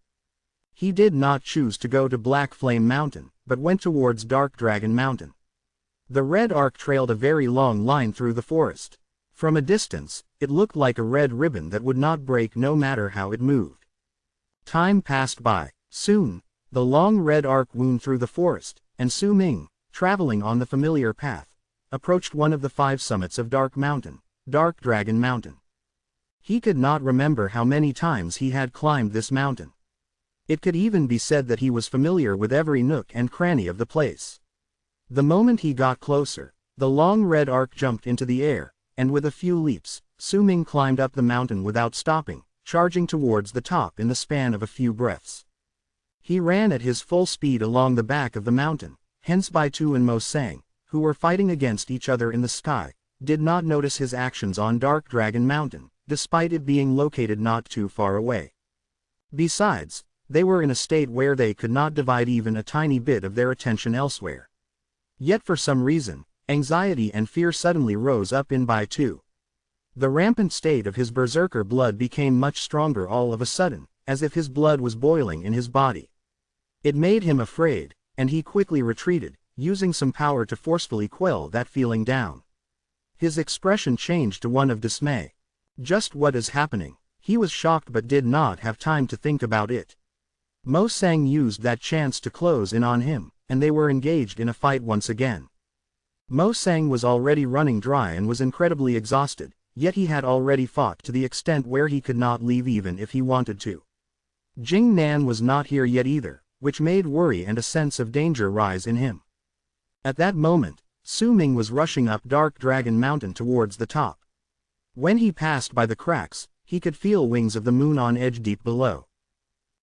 He did not choose to go to Black Flame Mountain, but went towards Dark Dragon Mountain. The red arc trailed a very long line through the forest. From a distance, it looked like a red ribbon that would not break no matter how it moved. Time passed by. Soon, the long red arc wound through the forest, and Su Ming, traveling on the familiar path, approached one of the 5 summits of Dark Mountain, Dark Dragon Mountain. He could not remember how many times he had climbed this mountain. It could even be said that he was familiar with every nook and cranny of the place. The moment he got closer, the long red arc jumped into the air, and with a few leaps, Su Ming climbed up the mountain without stopping, charging towards the top in the span of a few breaths. He ran at his full speed along the back of the mountain, hence Bai Tu and Mo Sang, who were fighting against each other in the sky, did not notice his actions on Dark Dragon Mountain, despite it being located not too far away. Besides, they were in a state where they could not divide even a tiny bit of their attention elsewhere. Yet for some reason, anxiety and fear suddenly rose up in Bai Tu. The rampant state of his berserker blood became much stronger all of a sudden, as if his blood was boiling in his body. It made him afraid, and he quickly retreated, using some power to forcefully quell that feeling down. His expression changed to one of dismay. Just what is happening? He was shocked but did not have time to think about it. Mo Sang used that chance to close in on him, and they were engaged in a fight once again. Mo Sang was already running dry and was incredibly exhausted, yet he had already fought to the extent where he could not leave even if he wanted to. Jing Nan was not here yet either, which made worry and a sense of danger rise in him. At that moment, Su Ming was rushing up Dark Dragon Mountain towards the top. When he passed by the cracks, he could feel wings of the moon on edge deep below.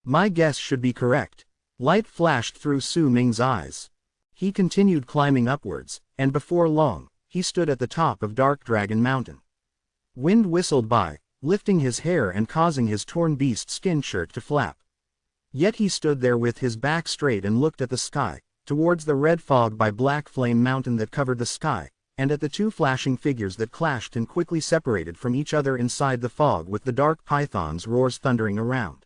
My guess should be correct. Light flashed through Su Ming's eyes. He continued climbing upwards, and before long, he stood at the top of Dark Dragon Mountain. Wind whistled by, lifting his hair and causing his torn beast skin shirt to flap. Yet he stood there with his back straight and looked at the sky, towards the red fog by Black Flame Mountain that covered the sky, and at the 2 flashing figures that clashed and quickly separated from each other inside the fog with the dark python's roars thundering around.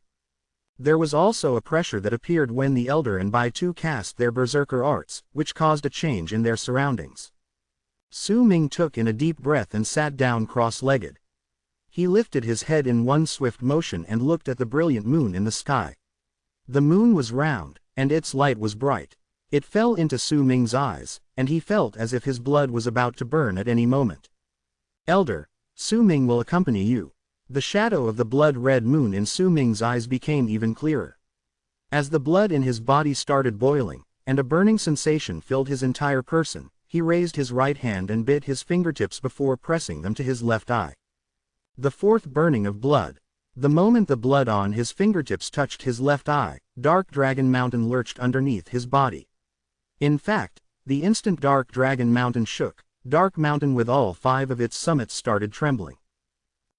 There was also a pressure that appeared when the Elder and Bai Tu cast their berserker arts, which caused a change in their surroundings. Su Ming took in a deep breath and sat down cross-legged. He lifted his head in one swift motion and looked at the brilliant moon in the sky. The moon was round, and its light was bright. It fell into Su Ming's eyes, and he felt as if his blood was about to burn at any moment. Elder, Su Ming will accompany you. The shadow of the blood-red moon in Su Ming's eyes became even clearer. As the blood in his body started boiling, and a burning sensation filled his entire person, he raised his right hand and bit his fingertips before pressing them to his left eye. The 4th burning of blood. The moment the blood on his fingertips touched his left eye, Dark Dragon Mountain lurched underneath his body. In fact, the instant Dark Dragon Mountain shook, Dark Mountain with all 5 of its summits started trembling.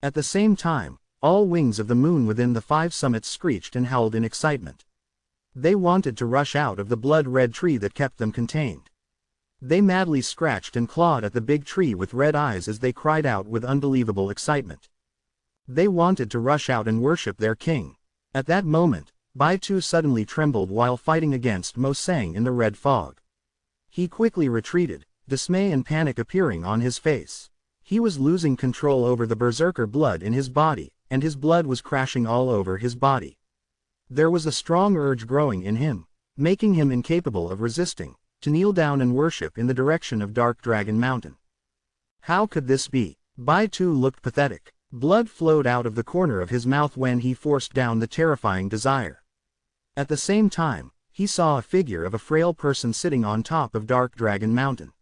At the same time, all wings of the moon within the 5 summits screeched and howled in excitement. They wanted to rush out of the blood-red tree that kept them contained. They madly scratched and clawed at the big tree with red eyes as they cried out with unbelievable excitement. They wanted to rush out and worship their king. At that moment, Bai Tu suddenly trembled while fighting against Mo Sang in the red fog. He quickly retreated, dismay and panic appearing on his face. He was losing control over the berserker blood in his body, and his blood was crashing all over his body. There was a strong urge growing in him, making him incapable of resisting, to kneel down and worship in the direction of Dark Dragon Mountain. How could this be? Bai Tu looked pathetic. Blood flowed out of the corner of his mouth when he forced down the terrifying desire. At the same time, he saw a figure of a frail person sitting on top of Dark Dragon Mountain.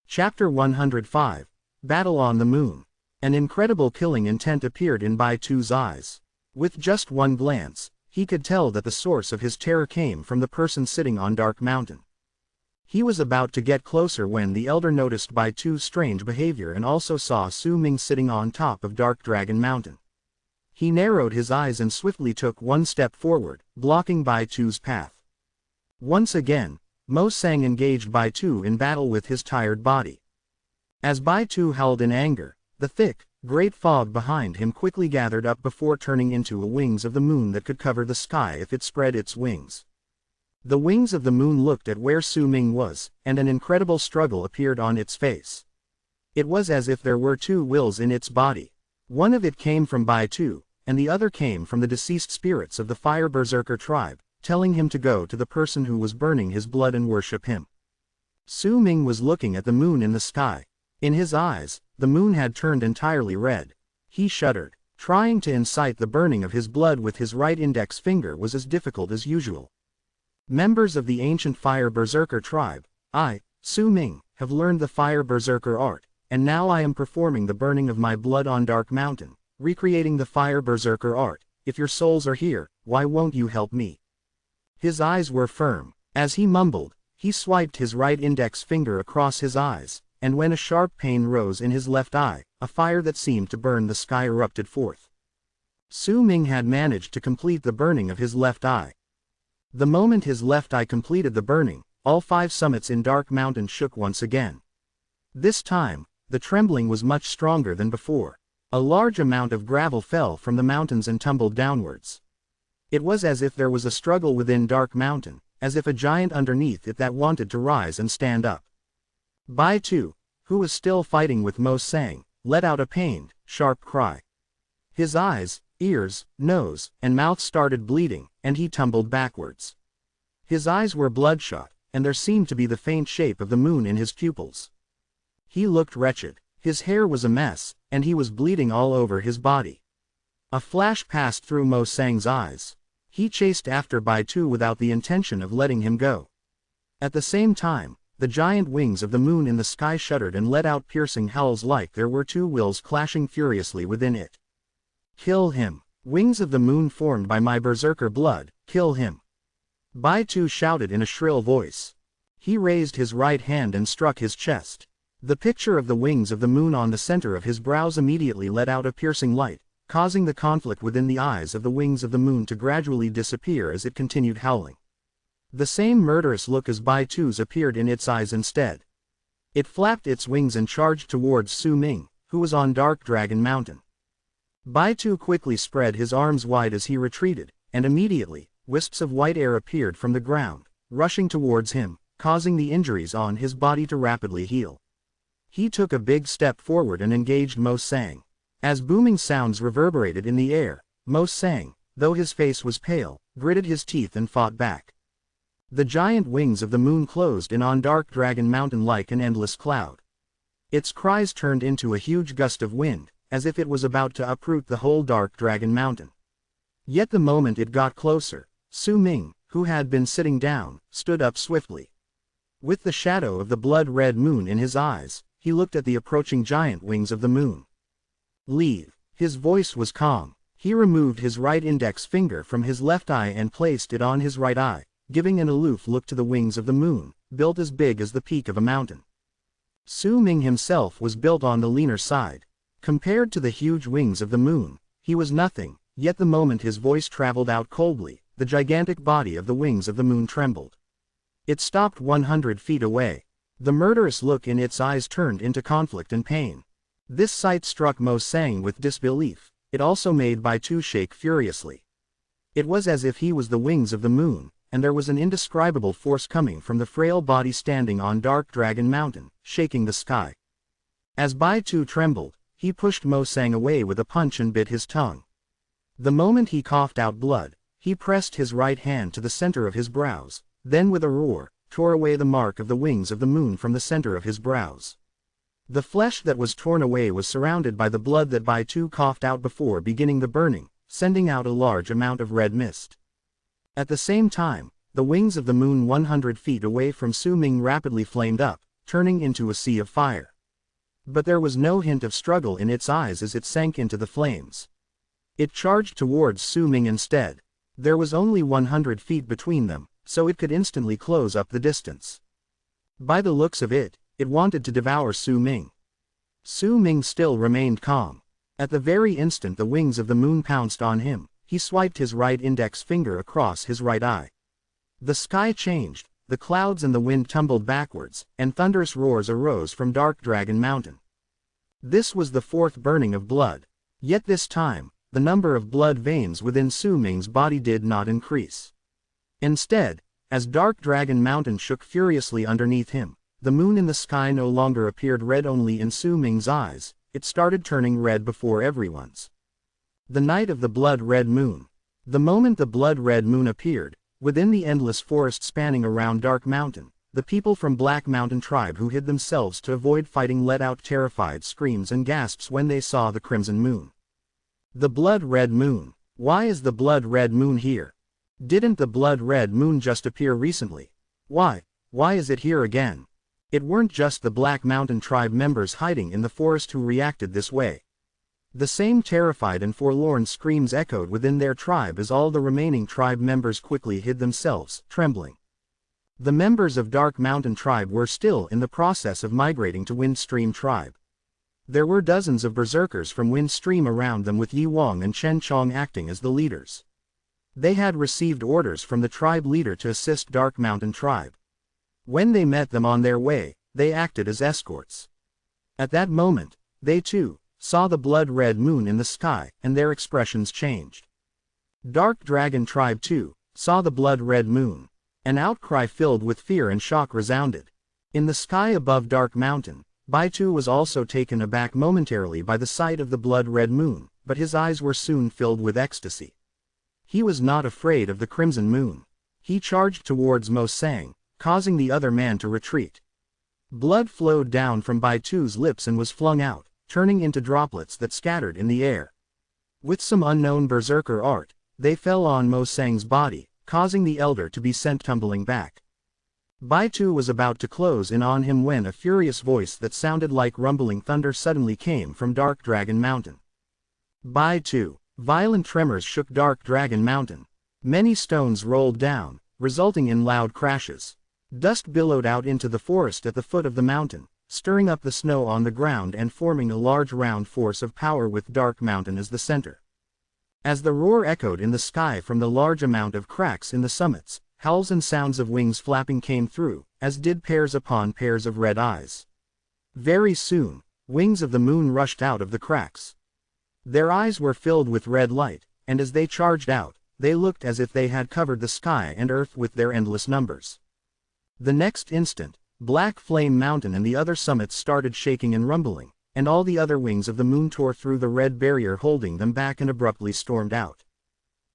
Chapter 105, Battle on the Moon. An incredible killing intent appeared in Bai Tu's eyes. With just one glance, he could tell that the source of his terror came from the person sitting on Dark Mountain. He was about to get closer when the elder noticed Baitu's strange behavior and also saw Su Ming sitting on top of Dark Dragon Mountain. He narrowed his eyes and swiftly took one step forward, blocking Baitu's path. Once again, Mo Sang engaged Baitu in battle with his tired body. As Baitu howled in anger, the thick, great fog behind him quickly gathered up before turning into wings of the moon that could cover the sky if it spread its wings. The wings of the moon looked at where Su Ming was, and an incredible struggle appeared on its face. It was as if there were two wills in its body. One of it came from Baitu, and the other came from the deceased spirits of the Fire Berserker tribe, telling him to go to the person who was burning his blood and worship him. Su Ming was looking at the moon in the sky. In his eyes, the moon had turned entirely red. He shuddered. Trying to incite the burning of his blood with his right index finger was as difficult as usual. Members of the ancient Fire Berserker tribe, I, Su Ming, have learned the Fire Berserker art, and now I am performing the burning of my blood on Dark Mountain, recreating the Fire Berserker art. If your souls are here, why won't you help me? His eyes were firm. As he mumbled, he swiped his right index finger across his eyes, and when a sharp pain rose in his left eye, a fire that seemed to burn the sky erupted forth. Su Ming had managed to complete the burning of his left eye. The moment his left eye completed the burning, all 5 summits in Dark Mountain shook once again. This time, the trembling was much stronger than before. A large amount of gravel fell from the mountains and tumbled downwards. It was as if there was a struggle within Dark Mountain, as if a giant underneath it that wanted to rise and stand up. Baitu, who was still fighting with Mo Sang, let out a pained, sharp cry. His eyes, ears, nose, and mouth started bleeding, and he tumbled backwards. His eyes were bloodshot, and there seemed to be the faint shape of the moon in his pupils. He looked wretched. His hair was a mess, and he was bleeding all over his body. A flash passed through Mo Sang's eyes. He chased after Baitu without the intention of letting him go. At the same time, the giant wings of the moon in the sky shuddered and let out piercing howls like there were 2 wills clashing furiously within it. Kill him! Wings of the moon formed by my berserker blood, kill him! Baitu shouted in a shrill voice. He raised his right hand and struck his chest. The picture of the wings of the moon on the center of his brows immediately let out a piercing light, causing the conflict within the eyes of the wings of the moon to gradually disappear as it continued howling. The same murderous look as Baitu's appeared in its eyes instead. It flapped its wings and charged towards Su Ming, who was on Dark Dragon Mountain. Baitu quickly spread his arms wide as he retreated, and immediately, wisps of white air appeared from the ground, rushing towards him, causing the injuries on his body to rapidly heal. He took a big step forward and engaged Mo Sang. As booming sounds reverberated in the air, Mo Sang, though his face was pale, gritted his teeth and fought back. The giant wings of the moon closed in on Dark Dragon Mountain like an endless cloud. Its cries turned into a huge gust of wind, as if it was about to uproot the whole Dark Dragon Mountain. Yet the moment it got closer, Su Ming, who had been sitting down, stood up swiftly. With the shadow of the blood-red moon in his eyes, he looked at the approaching giant wings of the moon. Leave. His voice was calm. He removed his right index finger from his left eye and placed it on his right eye, giving an aloof look to the wings of the moon, built as big as the peak of a mountain. Su Ming himself was built on the leaner side. Compared to the huge wings of the moon, he was nothing, yet the moment his voice traveled out coldly, the gigantic body of the wings of the moon trembled. It stopped 100 feet away. The murderous look in its eyes turned into conflict and pain. This sight struck Mo Sang with disbelief. It also made Baitu shake furiously. It was as if he was the wings of the moon, and there was an indescribable force coming from the frail body standing on Dark Dragon Mountain, shaking the sky. As Baitu trembled, he pushed Mo Sang away with a punch and bit his tongue. The moment he coughed out blood, he pressed his right hand to the center of his brows, then with a roar, tore away the mark of the wings of the moon from the center of his brows. The flesh that was torn away was surrounded by the blood that Baitu coughed out before beginning the burning, sending out a large amount of red mist. At the same time, the wings of the moon 100 feet away from Su Ming rapidly flamed up, turning into a sea of fire. But there was no hint of struggle in its eyes as it sank into the flames. It charged towards Su Ming instead. There was only 100 feet between them, so it could instantly close up the distance. By the looks of it, it wanted to devour Su Ming. Su Ming still remained calm. At the very instant the wings of the moon pounced on him, he swiped his right index finger across his right eye. The sky changed, the clouds and the wind tumbled backwards, and thunderous roars arose from Dark Dragon Mountain. This was the fourth burning of blood. Yet this time, the number of blood veins within Su Ming's body did not increase. Instead, as Dark Dragon Mountain shook furiously underneath him, the moon in the sky no longer appeared red only in Su Ming's eyes, it started turning red before everyone's. The night of the blood-red moon. The moment the blood-red moon appeared, within the endless forest spanning around Dark Mountain, the people from Black Mountain Tribe who hid themselves to avoid fighting let out terrified screams and gasps when they saw the crimson moon. The blood-red moon. Why is the blood-red moon here? Didn't the blood-red moon just appear recently? Why is it here again? It weren't just the Black Mountain Tribe members hiding in the forest who reacted this way. The same terrified and forlorn screams echoed within their tribe as all the remaining tribe members quickly hid themselves, trembling. The members of Dark Mountain Tribe were still in the process of migrating to Windstream Tribe. There were dozens of berserkers from Windstream around them with Yi Wang and Chen Chong acting as the leaders. They had received orders from the tribe leader to assist Dark Mountain Tribe. When they met them on their way, they acted as escorts. At that moment, they too saw the blood-red moon in the sky, and their expressions changed. Dark Dragon Tribe too saw the blood-red moon. An outcry filled with fear and shock resounded. In the sky above Dark Mountain, Baitu was also taken aback momentarily by the sight of the blood-red moon, but his eyes were soon filled with ecstasy. He was not afraid of the crimson moon. He charged towards Mo Sang, causing the other man to retreat. Blood flowed down from Baitu's lips and was flung out, turning into droplets that scattered in the air. With some unknown berserker art, they fell on Mo Sang's body, causing the elder to be sent tumbling back. Baitu was about to close in on him when a furious voice that sounded like rumbling thunder suddenly came from Dark Dragon Mountain. Baitu. Violent tremors shook Dark Dragon Mountain. Many stones rolled down, resulting in loud crashes. Dust billowed out into the forest at the foot of the mountain, stirring up the snow on the ground and forming a large round force of power with Dark Mountain as the center. As the roar echoed in the sky from the large amount of cracks in the summits, howls and sounds of wings flapping came through, as did pairs upon pairs of red eyes. Very soon, wings of the moon rushed out of the cracks. Their eyes were filled with red light, and as they charged out, they looked as if they had covered the sky and earth with their endless numbers. The next instant, Black Flame Mountain and the other summits started shaking and rumbling, and all the other wings of the moon tore through the red barrier holding them back and abruptly stormed out.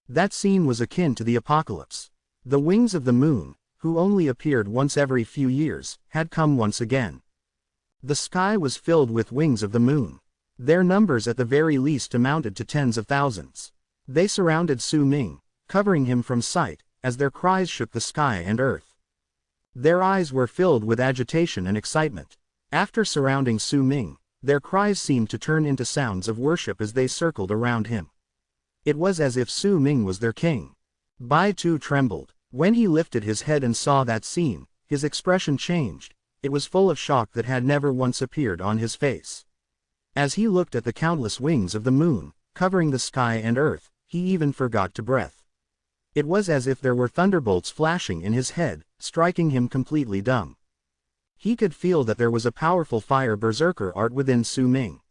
That scene was akin to the apocalypse. The wings of the moon, who only appeared once every few years, had come once again. The sky was filled with wings of the moon. Their numbers at the very least amounted to tens of thousands. They surrounded Su Ming, covering him from sight, as their cries shook the sky and earth. Their eyes were filled with agitation and excitement. After surrounding Su Ming, their cries seemed to turn into sounds of worship as they circled around him. It was as if Su Ming was their king. Baitu trembled. When he lifted his head and saw that scene, his expression changed. It was full of shock that had never once appeared on his face. As he looked at the countless wings of the moon, covering the sky and earth, he even forgot to breathe. It was as if there were thunderbolts flashing in his head, striking him completely dumb. He could feel that there was a powerful fire berserker art within Su Ming.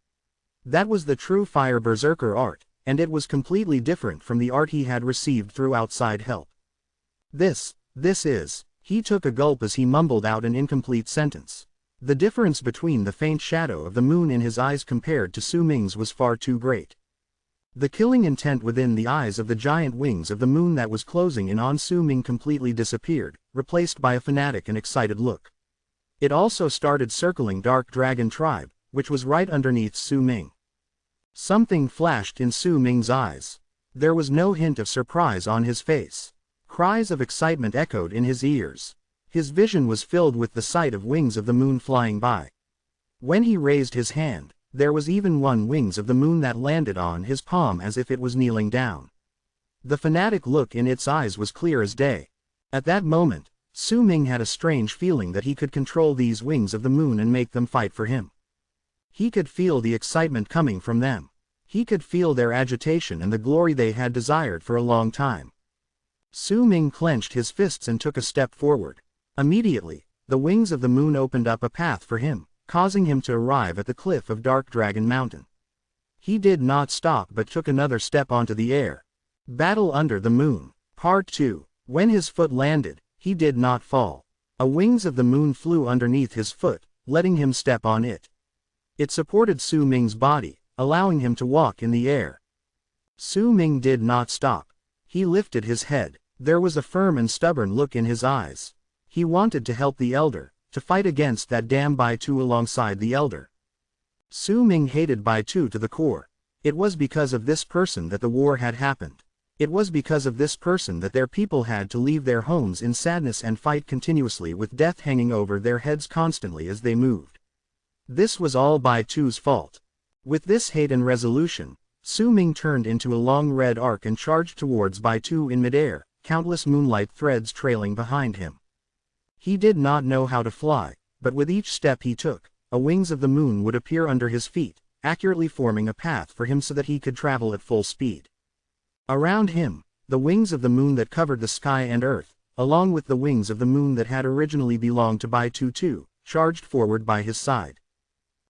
That was the true fire berserker art, and it was completely different from the art he had received through outside help. This is. He took a gulp as he mumbled out an incomplete sentence. The difference between the faint shadow of the moon in his eyes compared to Su Ming's was far too great. The killing intent within the eyes of the giant wings of the moon that was closing in on Su Ming completely disappeared, replaced by a fanatic and excited look. It also started circling Dark Dragon Tribe, which was right underneath Su Ming. Something flashed in Su Ming's eyes. There was no hint of surprise on his face. Cries of excitement echoed in his ears. His vision was filled with the sight of wings of the moon flying by. When he raised his hand, there was even one wings of the moon that landed on his palm as if it was kneeling down. The fanatic look in its eyes was clear as day. At that moment, Su Ming had a strange feeling that he could control these wings of the moon and make them fight for him. He could feel the excitement coming from them. He could feel their agitation and the glory they had desired for a long time. Su Ming clenched his fists and took a step forward. Immediately, the wings of the moon opened up a path for him, causing him to arrive at the cliff of Dark Dragon Mountain. He did not stop but took another step onto the air. Battle Under the Moon, Part 2. When his foot landed, he did not fall. A wings of the moon flew underneath his foot, letting him step on it. It supported Su Ming's body, allowing him to walk in the air. Su Ming did not stop. He lifted his head. There was a firm and stubborn look in his eyes. He wanted to help the elder, to fight against that damn Baitu alongside the elder. Su Ming hated Baitu to the core. It was because of this person that the war had happened. It was because of this person that their people had to leave their homes in sadness and fight continuously with death hanging over their heads constantly as they moved. This was all Baitu's fault. With this hate and resolution, Su Ming turned into a long red arc and charged towards Baitu in midair, countless moonlight threads trailing behind him. He did not know how to fly, but with each step he took, a wings of the moon would appear under his feet, accurately forming a path for him so that he could travel at full speed. Around him, the wings of the moon that covered the sky and earth, along with the wings of the moon that had originally belonged to Baitu too, charged forward by his side.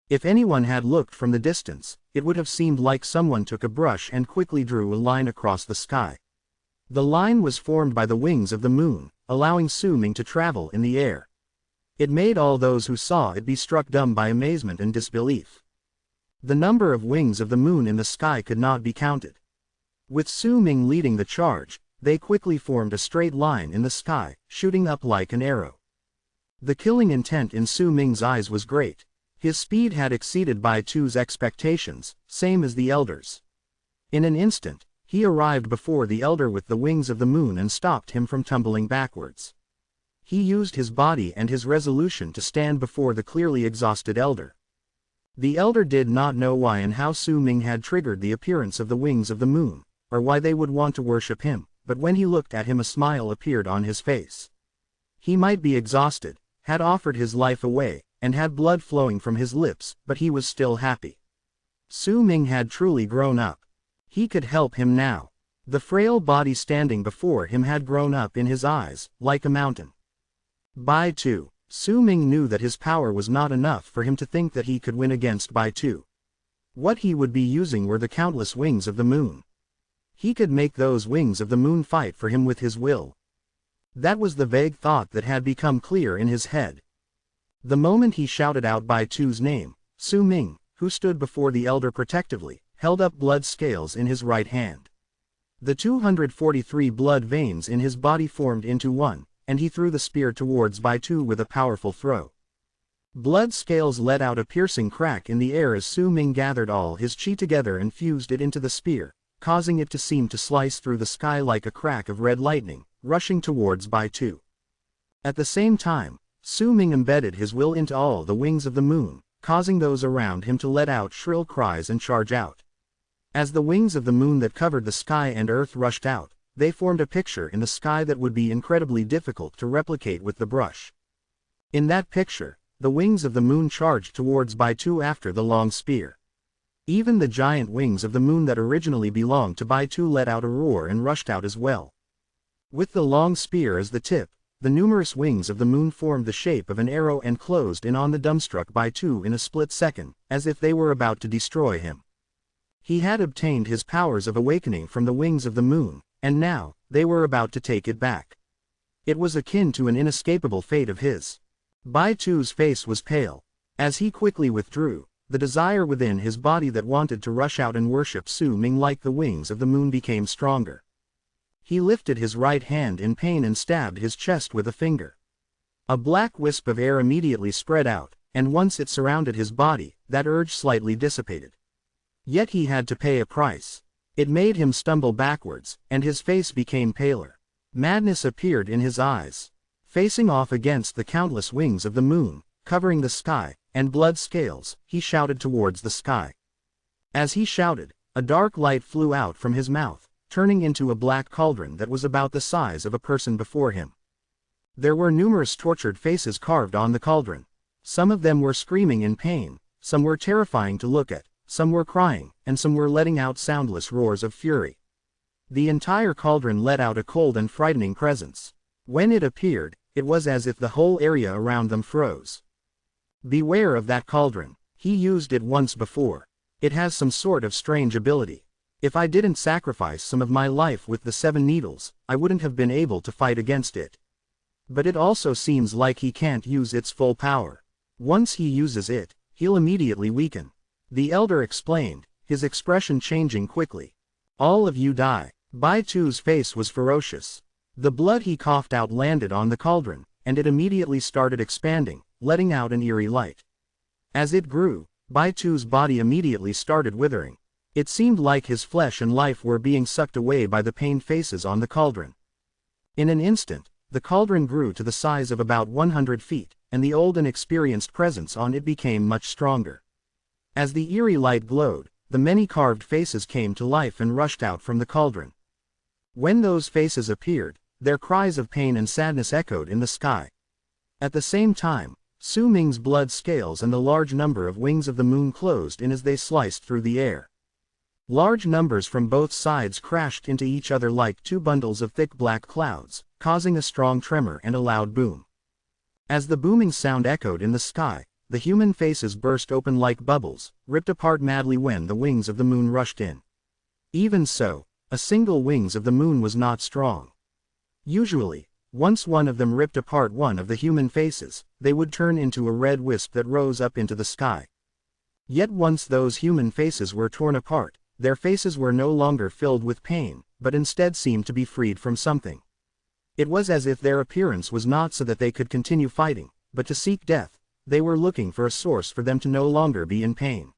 If anyone had looked from the distance, it would have seemed like someone took a brush and quickly drew a line across the sky. The line was formed by the wings of the moon, allowing Su Ming to travel in the air. It made all those who saw it be struck dumb by amazement and disbelief. The number of wings of the moon in the sky could not be counted. With Su Ming leading the charge, they quickly formed a straight line in the sky, shooting up like an arrow. The killing intent in Su Ming's eyes was great. His speed had exceeded Baitu's expectations, same as the elder's. In an instant, he arrived before the elder with the wings of the moon and stopped him from tumbling backwards. He used his body and his resolution to stand before the clearly exhausted elder. The elder did not know why and how Su Ming had triggered the appearance of the wings of the moon, or why they would want to worship him, but when he looked at him a smile appeared on his face. He might be exhausted, had offered his life away, and had blood flowing from his lips, but he was still happy. Su Ming had truly grown up. He could help him now. The frail body standing before him had grown up in his eyes, like a mountain. Baitu. Su Ming knew that his power was not enough for him to think that he could win against Baitu. What he would be using were the countless wings of the moon. He could make those wings of the moon fight for him with his will. That was the vague thought that had become clear in his head. The moment he shouted out Baitu's name, Su Ming, who stood before the elder protectively, held up blood scales in his right hand. The 243 blood veins in his body formed into one, and he threw the spear towards Baitu with a powerful throw. Blood scales let out a piercing crack in the air as Su Ming gathered all his chi together and fused it into the spear, causing it to seem to slice through the sky like a crack of red lightning, rushing towards Baitu. At the same time, Su Ming embedded his will into all the wings of the moon, causing those around him to let out shrill cries and charge out. As the wings of the moon that covered the sky and earth rushed out, they formed a picture in the sky that would be incredibly difficult to replicate with the brush. In that picture, the wings of the moon charged towards Baitu after the long spear. Even the giant wings of the moon that originally belonged to Baitu let out a roar and rushed out as well. With the long spear as the tip, the numerous wings of the moon formed the shape of an arrow and closed in on the dumbstruck Baitu in a split second, as if they were about to destroy him. He had obtained his powers of awakening from the wings of the moon, and now, they were about to take it back. It was akin to an inescapable fate of his. Baitu's face was pale. As he quickly withdrew, the desire within his body that wanted to rush out and worship Su Ming like the wings of the moon became stronger. He lifted his right hand in pain and stabbed his chest with a finger. A black wisp of air immediately spread out, and once it surrounded his body, that urge slightly dissipated. Yet he had to pay a price. It made him stumble backwards, and his face became paler. Madness appeared in his eyes. Facing off against the countless wings of the moon, covering the sky, and blood scales, he shouted towards the sky. As he shouted, a dark light flew out from his mouth, turning into a black cauldron that was about the size of a person before him. There were numerous tortured faces carved on the cauldron. Some of them were screaming in pain, some were terrifying to look at, some were crying, and some were letting out soundless roars of fury. The entire cauldron let out a cold and frightening presence. When it appeared, it was as if the whole area around them froze. Beware of that cauldron. He used it once before. It has some sort of strange ability. If I didn't sacrifice some of my life with the 7 needles, I wouldn't have been able to fight against it. But it also seems like he can't use its full power. Once he uses it, he'll immediately weaken. The elder explained, his expression changing quickly. All of you die. Baitu's face was ferocious. The blood he coughed out landed on the cauldron, and it immediately started expanding, letting out an eerie light. As it grew, Baitu's body immediately started withering. It seemed like his flesh and life were being sucked away by the pained faces on the cauldron. In an instant, the cauldron grew to the size of about 100 feet, and the old and experienced presence on it became much stronger. As the eerie light glowed, the many carved faces came to life and rushed out from the cauldron. When those faces appeared, their cries of pain and sadness echoed in the sky. At the same time, Su Ming's blood scales and the large number of wings of the moon closed in as they sliced through the air. Large numbers from both sides crashed into each other like 2 bundles of thick black clouds, causing a strong tremor and a loud boom. As the booming sound echoed in the sky, the human faces burst open like bubbles, ripped apart madly when the wings of the moon rushed in. Even so, a single wings of the moon was not strong. Usually, once one of them ripped apart one of the human faces, they would turn into a red wisp that rose up into the sky. Yet once those human faces were torn apart, their faces were no longer filled with pain, but instead seemed to be freed from something. It was as if their appearance was not so that they could continue fighting, but to seek death. They were looking for a source for them to no longer be in pain.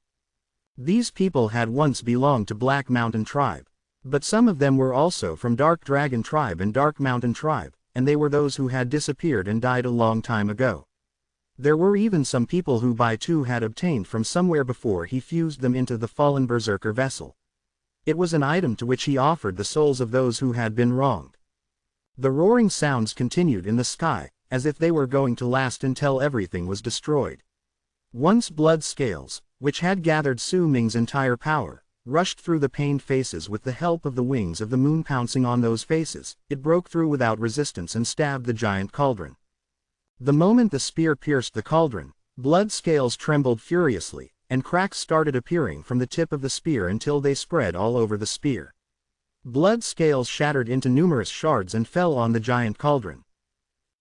These people had once belonged to Black Mountain Tribe. But some of them were also from Dark Dragon Tribe and Dark Mountain Tribe, and they were those who had disappeared and died a long time ago. There were even some people who Baitu had obtained from somewhere before he fused them into the fallen berserker vessel. It was an item to which he offered the souls of those who had been wronged. The roaring sounds continued in the sky, as if they were going to last until everything was destroyed. Once blood scales, which had gathered Su Ming's entire power, rushed through the pained faces with the help of the wings of the moon pouncing on those faces, it broke through without resistance and stabbed the giant cauldron. The moment the spear pierced the cauldron, blood scales trembled furiously, and cracks started appearing from the tip of the spear until they spread all over the spear. Blood scales shattered into numerous shards and fell on the giant cauldron.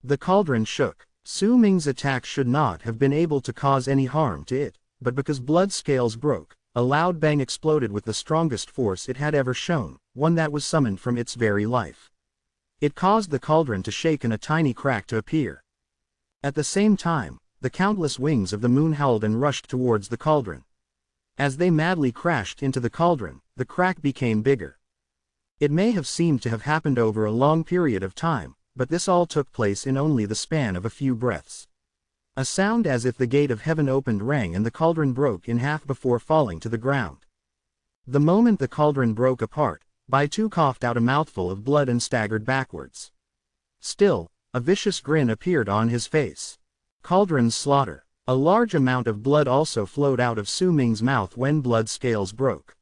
The cauldron shook. Su Ming's attack should not have been able to cause any harm to it, but because blood scales broke, a loud bang exploded with the strongest force it had ever shown, one that was summoned from its very life. It caused the cauldron to shake and a tiny crack to appear. At the same time, the countless wings of the moon howled and rushed towards the cauldron. As they madly crashed into the cauldron, the crack became bigger. It may have seemed to have happened over a long period of time, but this all took place in only the span of a few breaths. A sound as if the gate of heaven opened rang and the cauldron broke in half before falling to the ground. The moment the cauldron broke apart, Baitu coughed out a mouthful of blood and staggered backwards. Still, a vicious grin appeared on his face. Cauldron's slaughter. A large amount of blood also flowed out of Su Ming's mouth when blood scales broke.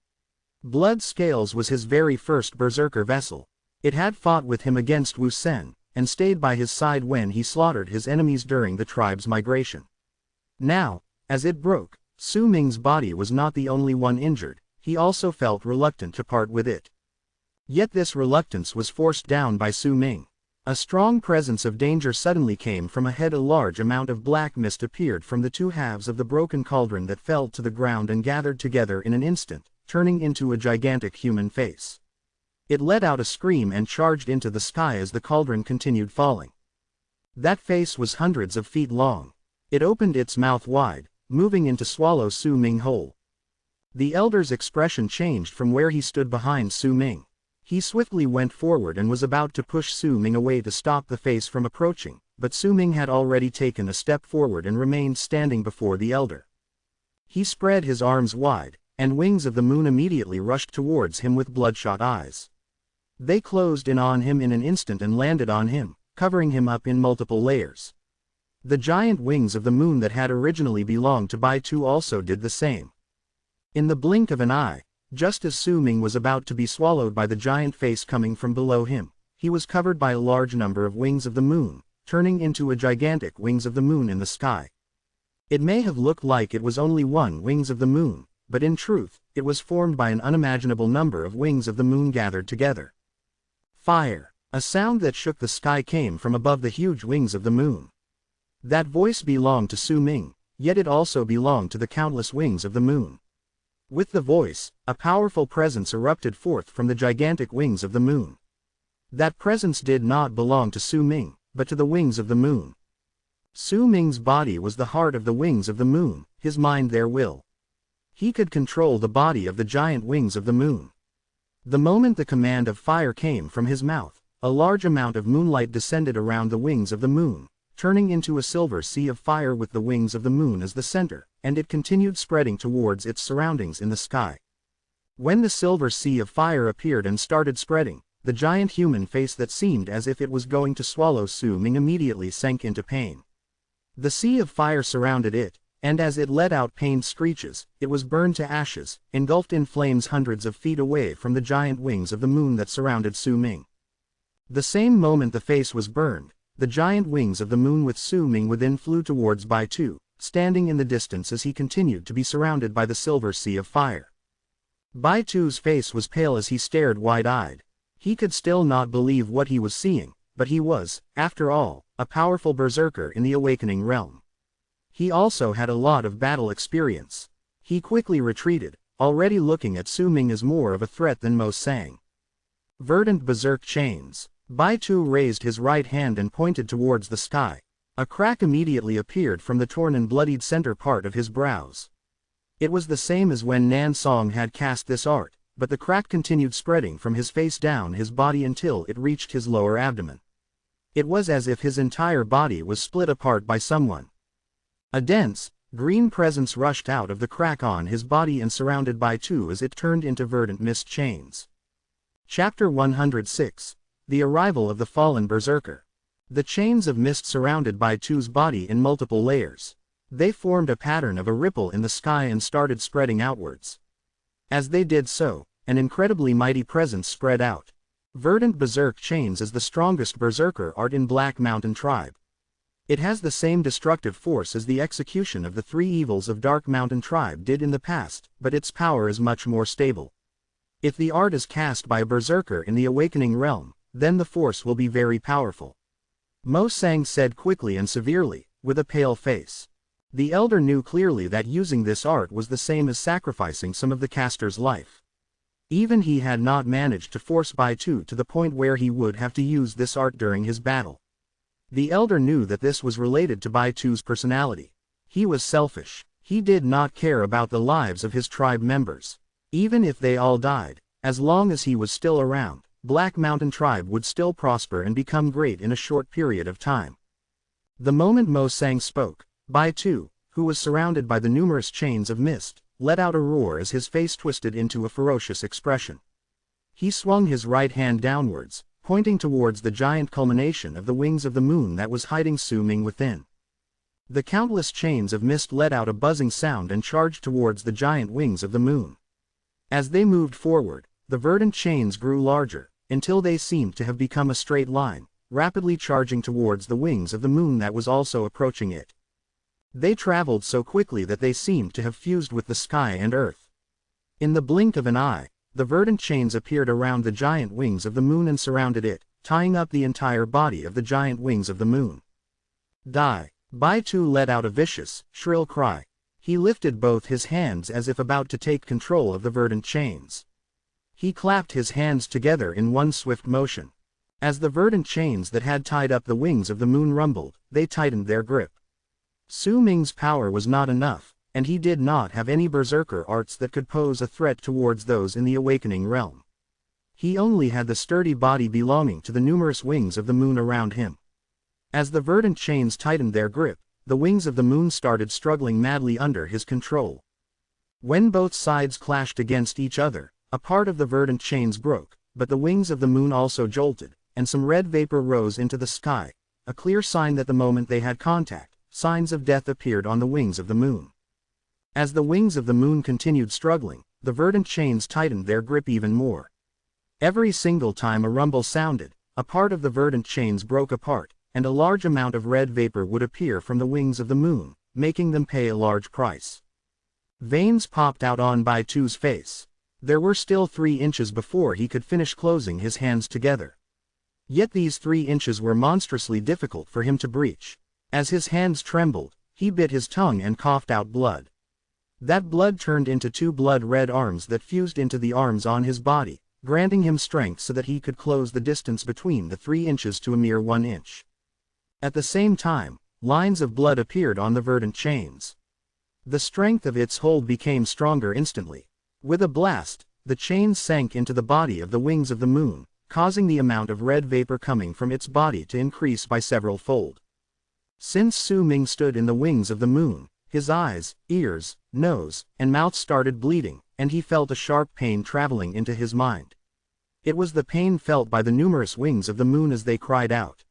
Blood scales was his very first berserker vessel. It had fought with him against Wu Sen, and stayed by his side when he slaughtered his enemies during the tribe's migration. Now, as it broke, Su Ming's body was not the only one injured, he also felt reluctant to part with it. Yet this reluctance was forced down by Su Ming. A strong presence of danger suddenly came from ahead. A large amount of black mist appeared from the 2 halves of the broken cauldron that fell to the ground and gathered together in an instant, turning into a gigantic human face. It let out a scream and charged into the sky as the cauldron continued falling. That face was hundreds of feet long. It opened its mouth wide, moving in to swallow Su Ming whole. The elder's expression changed from where he stood behind Su Ming. He swiftly went forward and was about to push Su Ming away to stop the face from approaching, but Su Ming had already taken a step forward and remained standing before the elder. He spread his arms wide, and wings of the moon immediately rushed towards him with bloodshot eyes. They closed in on him in an instant and landed on him, covering him up in multiple layers. The giant wings of the moon that had originally belonged to Bai-Tu also did the same. In the blink of an eye, just as Su Ming was about to be swallowed by the giant face coming from below him, he was covered by a large number of wings of the moon, turning into a gigantic wings of the moon in the sky. It may have looked like it was only one wings of the moon, but in truth, it was formed by an unimaginable number of wings of the moon gathered together. Fire! A sound that shook the sky came from above the huge wings of the moon. That voice belonged to Su Ming, yet it also belonged to the countless wings of the moon. With the voice, a powerful presence erupted forth from the gigantic wings of the moon. That presence did not belong to Su Ming, but to the wings of the moon. Su Ming's body was the heart of the wings of the moon, his mind their will. He could control the body of the giant wings of the moon. The moment the command of fire came from his mouth, a large amount of moonlight descended around the wings of the moon, turning into a silver sea of fire with the wings of the moon as the center, and it continued spreading towards its surroundings in the sky. When the silver sea of fire appeared and started spreading, the giant human face that seemed as if it was going to swallow Su Ming immediately sank into pain. The sea of fire surrounded it, and as it let out pained screeches, it was burned to ashes, engulfed in flames hundreds of feet away from the giant wings of the moon that surrounded Su Ming. The same moment the face was burned, the giant wings of the moon with Su Ming within flew towards Bai-Tu, standing in the distance as he continued to be surrounded by the silver sea of fire. Bai-Tu's face was pale as he stared wide-eyed. He could still not believe what he was seeing, but he was, after all, a powerful berserker in the awakening realm. He also had a lot of battle experience. He quickly retreated, already looking at Su Ming as more of a threat than Mo Sang. Verdant berserk chains. Bai-Tu raised his right hand and pointed towards the sky. A crack immediately appeared from the torn and bloodied center part of his brows. It was the same as when Nan Song had cast this art, but the crack continued spreading from his face down his body until it reached his lower abdomen. It was as if his entire body was split apart by someone. A dense, green presence rushed out of the crack on his body and surrounded Bai-Tu as it turned into verdant mist chains. Chapter 106. The Arrival of the Fallen Berserker. The chains of mist surrounded Bai-Tu's body in multiple layers. They formed a pattern of a ripple in the sky and started spreading outwards. As they did so, an incredibly mighty presence spread out. Verdant berserk chains is the strongest berserker art in Black Mountain Tribe. It has the same destructive force as the execution of the three evils of Dark Mountain Tribe did in the past, but its power is much more stable. If the art is cast by a berserker in the awakening realm, then the force will be very powerful. Mo Sang said quickly and severely, with a pale face. The elder knew clearly that using this art was the same as sacrificing some of the caster's life. Even he had not managed to force Bai-Tu to the point where he would have to use this art during his battle. The elder knew that this was related to Bai-Tu's personality. He was selfish. He did not care about the lives of his tribe members. Even if they all died, as long as he was still around, Black Mountain Tribe would still prosper and become great in a short period of time. The moment Mo Sang spoke, Bai-Tu, who was surrounded by the numerous chains of mist, let out a roar as his face twisted into a ferocious expression. He swung his right hand downwards, pointing towards the giant culmination of the wings of the moon that was hiding Su Ming within. The countless chains of mist let out a buzzing sound and charged towards the giant wings of the moon. As they moved forward, the verdant chains grew larger, until they seemed to have become a straight line, rapidly charging towards the wings of the moon that was also approaching it. They traveled so quickly that they seemed to have fused with the sky and earth. In the blink of an eye, the verdant chains appeared around the giant wings of the moon and surrounded it, tying up the entire body of the giant wings of the moon. Die! Bai-Tu let out a vicious, shrill cry. He lifted both his hands as if about to take control of the verdant chains. He clapped his hands together in one swift motion. As the verdant chains that had tied up the wings of the moon rumbled, they tightened their grip. Su Ming's power was not enough, and he did not have any berserker arts that could pose a threat towards those in the awakening realm. He only had the sturdy body belonging to the numerous wings of the moon around him. As the verdant chains tightened their grip, the wings of the moon started struggling madly under his control. When both sides clashed against each other, a part of the verdant chains broke, but the wings of the moon also jolted, and some red vapor rose into the sky, a clear sign that the moment they had contact, signs of death appeared on the wings of the moon. As the wings of the moon continued struggling, the verdant chains tightened their grip even more. Every single time a rumble sounded, a part of the verdant chains broke apart, and a large amount of red vapor would appear from the wings of the moon, making them pay a large price. Veins popped out on Baitu's face. There were still 3 inches before he could finish closing his hands together. Yet these 3 inches were monstrously difficult for him to breach. As his hands trembled, he bit his tongue and coughed out blood. That blood turned into 2 blood-red arms that fused into the arms on his body, granting him strength so that he could close the distance between the 3 inches to a mere 1 inch. At the same time, lines of blood appeared on the verdant chains. The strength of its hold became stronger instantly. With a blast, the chains sank into the body of the wings of the moon, causing the amount of red vapor coming from its body to increase by several fold. Since Su Ming stood in the wings of the moon, his eyes, ears, nose, and mouth started bleeding, and he felt a sharp pain traveling into his mind. It was the pain felt by the numerous wings of the moon as they cried out,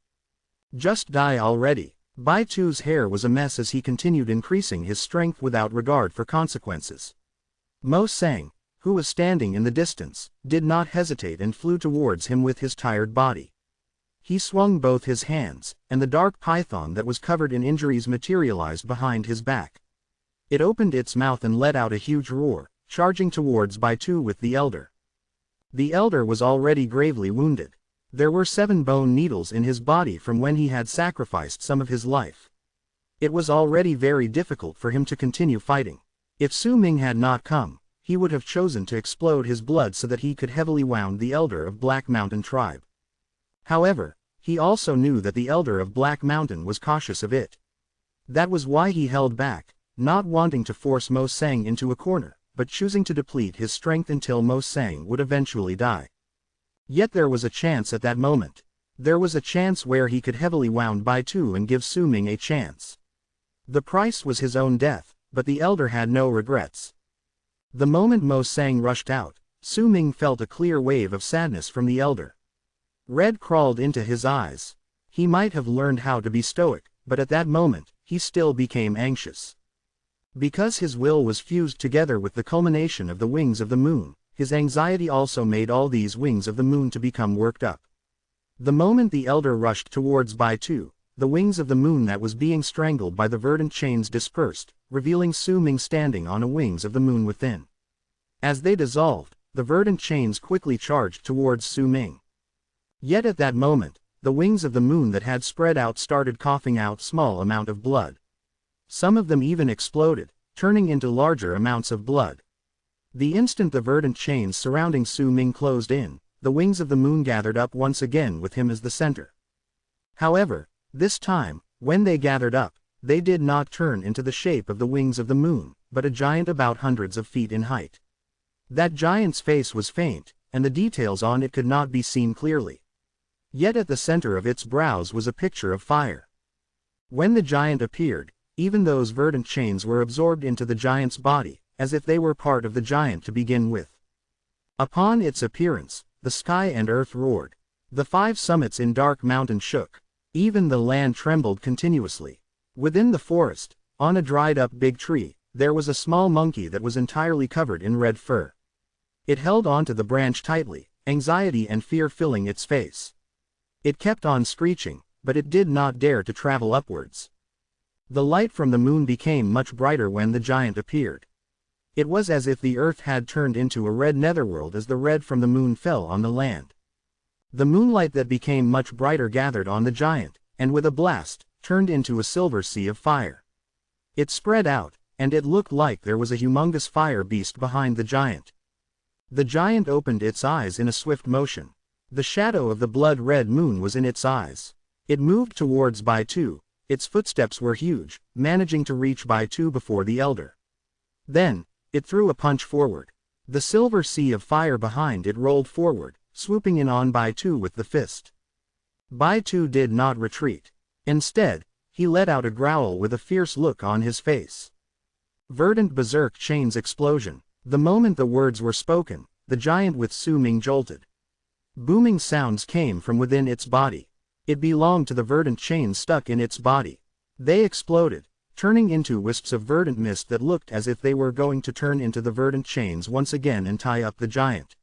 "Just die already!" Baitu's hair was a mess as he continued increasing his strength without regard for consequences. Mo Sang, who was standing in the distance, did not hesitate and flew towards him with his tired body. He swung both his hands, and the dark python that was covered in injuries materialized behind his back. It opened its mouth and let out a huge roar, charging towards Baitu with the elder. The elder was already gravely wounded. There were 7 bone needles in his body from when he had sacrificed some of his life. It was already very difficult for him to continue fighting. If Su Ming had not come, he would have chosen to explode his blood so that he could heavily wound the elder of Black Mountain tribe. However, he also knew that the elder of Black Mountain was cautious of it. That was why he held back, not wanting to force Mo Sang into a corner, but choosing to deplete his strength until Mo Sang would eventually die. Yet there was a chance at that moment. There was a chance where he could heavily wound Baitu and give Su Ming a chance. The price was his own death, but the elder had no regrets. The moment Mo Sang rushed out, Su Ming felt a clear wave of sadness from the elder. Red crawled into his eyes. He might have learned how to be stoic, but at that moment, he still became anxious. Because his will was fused together with the culmination of the wings of the moon, his anxiety also made all these wings of the moon to become worked up. The moment the elder rushed towards Baitu, the wings of the moon that was being strangled by the verdant chains dispersed, revealing Su Ming standing on the wings of the moon within. As they dissolved, the verdant chains quickly charged towards Su Ming. Yet at that moment, the wings of the moon that had spread out started coughing out small amount of blood. Some of them even exploded, turning into larger amounts of blood. The instant the verdant chains surrounding Su Ming closed in, the wings of the moon gathered up once again with him as the center. However, this time, when they gathered up, they did not turn into the shape of the wings of the moon, but a giant about hundreds of feet in height. That giant's face was faint, and the details on it could not be seen clearly. Yet at the center of its brows was a picture of fire. When the giant appeared, even those verdant chains were absorbed into the giant's body, as if they were part of the giant to begin with. Upon its appearance, the sky and earth roared. The 5 summits in Dark Mountain shook. Even the land trembled continuously. Within the forest, on a dried-up big tree, there was a small monkey that was entirely covered in red fur. It held onto the branch tightly, anxiety and fear filling its face. It kept on screeching, but it did not dare to travel upwards. The light from the moon became much brighter when the giant appeared. It was as if the earth had turned into a red netherworld as the red from the moon fell on the land. The moonlight that became much brighter gathered on the giant, and with a blast, turned into a silver sea of fire. It spread out, and it looked like there was a humongous fire beast behind the giant. The giant opened its eyes in a swift motion. The shadow of the blood-red moon was in its eyes. It moved towards Baitu. Its footsteps were huge, managing to reach Baitu before the elder. Then, it threw a punch forward. The silver sea of fire behind it rolled forward, swooping in on Baitu with the fist. Baitu did not retreat. Instead, he let out a growl with a fierce look on his face. Verdant berserk chains explosion. The moment the words were spoken, the giant with Su Ming jolted. Booming sounds came from within its body. It belonged to the verdant chains stuck in its body. They exploded, turning into wisps of verdant mist that looked as if they were going to turn into the verdant chains once again and tie up the giant.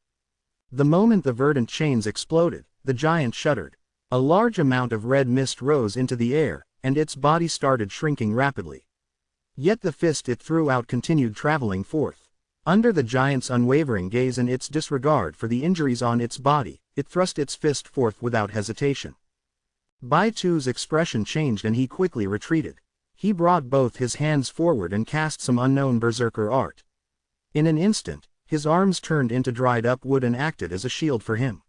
The moment the verdant chains exploded, the giant shuddered. A large amount of red mist rose into the air, and its body started shrinking rapidly. Yet the fist it threw out continued traveling forth. Under the giant's unwavering gaze and its disregard for the injuries on its body, it thrust its fist forth without hesitation. Baitu's expression changed and he quickly retreated. He brought both his hands forward and cast some unknown berserker art. In an instant, his arms turned into dried up wood and acted as a shield for him.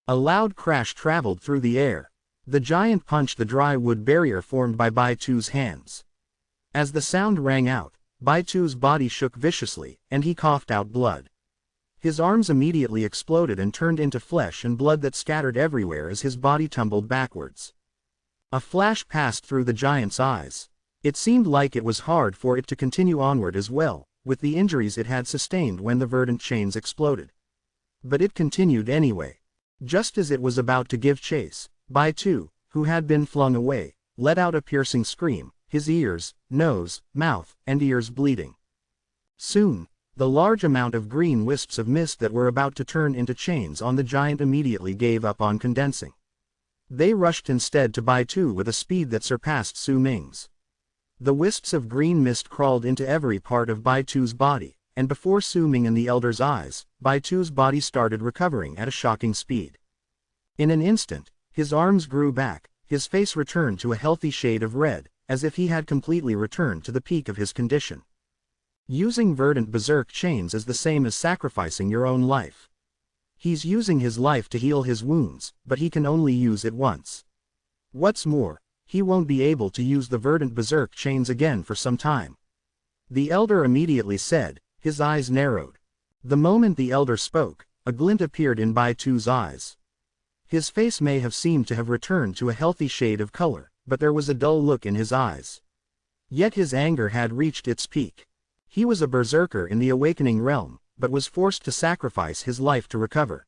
A loud crash traveled through the air. The giant punched the dry wood barrier formed by Baitu's hands. As the sound rang out, Baitu's body shook viciously, and he coughed out blood. His arms immediately exploded and turned into flesh and blood that scattered everywhere as his body tumbled backwards. A flash passed through the giant's eyes. It seemed like it was hard for it to continue onward as well, with the injuries it had sustained when the verdant chains exploded. But it continued anyway. Just as it was about to give chase, Baitu, who had been flung away, let out a piercing scream, his ears, nose, mouth, and ears bleeding. Soon, the large amount of green wisps of mist that were about to turn into chains on the giant immediately gave up on condensing. They rushed instead to Baitu with a speed that surpassed Su Ming's. The wisps of green mist crawled into every part of Baitu's body, and before Su Ming and the elder's eyes, Baitu's body started recovering at a shocking speed. In an instant, his arms grew back, his face returned to a healthy shade of red, as if he had completely returned to the peak of his condition. Using verdant berserk chains is the same as sacrificing your own life. He's using his life to heal his wounds, but he can only use it once. What's more, he won't be able to use the verdant berserk chains again for some time. The elder immediately said, his eyes narrowed. The moment the elder spoke, a glint appeared in Baitu's eyes. His face may have seemed to have returned to a healthy shade of color, but there was a dull look in his eyes. Yet his anger had reached its peak. He was a berserker in the awakening realm, but was forced to sacrifice his life to recover.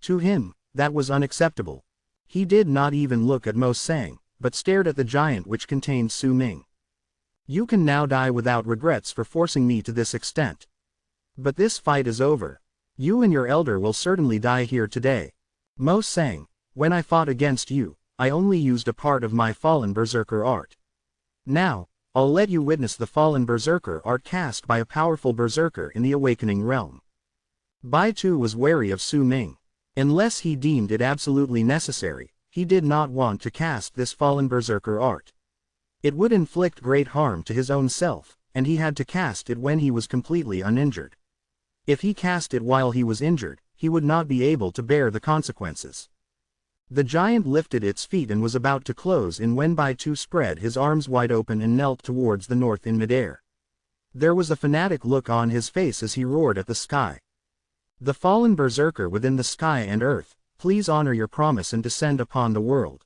To him, that was unacceptable. He did not even look at Mo Sang, but stared at the giant which contained Su Ming. You can now die without regrets for forcing me to this extent. But this fight is over. You and your elder will certainly die here today. Mo Sang, when I fought against you, I only used a part of my fallen berserker art. Now, I'll let you witness the fallen berserker art cast by a powerful berserker in the awakening realm. Baitu was wary of Su Ming. Unless he deemed it absolutely necessary, he did not want to cast this fallen berserker art. It would inflict great harm to his own self, and he had to cast it when he was completely uninjured. If he cast it while he was injured, he would not be able to bear the consequences. The giant lifted its feet and was about to close in when Baitu spread his arms wide open and knelt towards the north in midair. There was a fanatic look on his face as he roared at the sky. The fallen berserker within the sky and earth, please honor your promise and descend upon the world.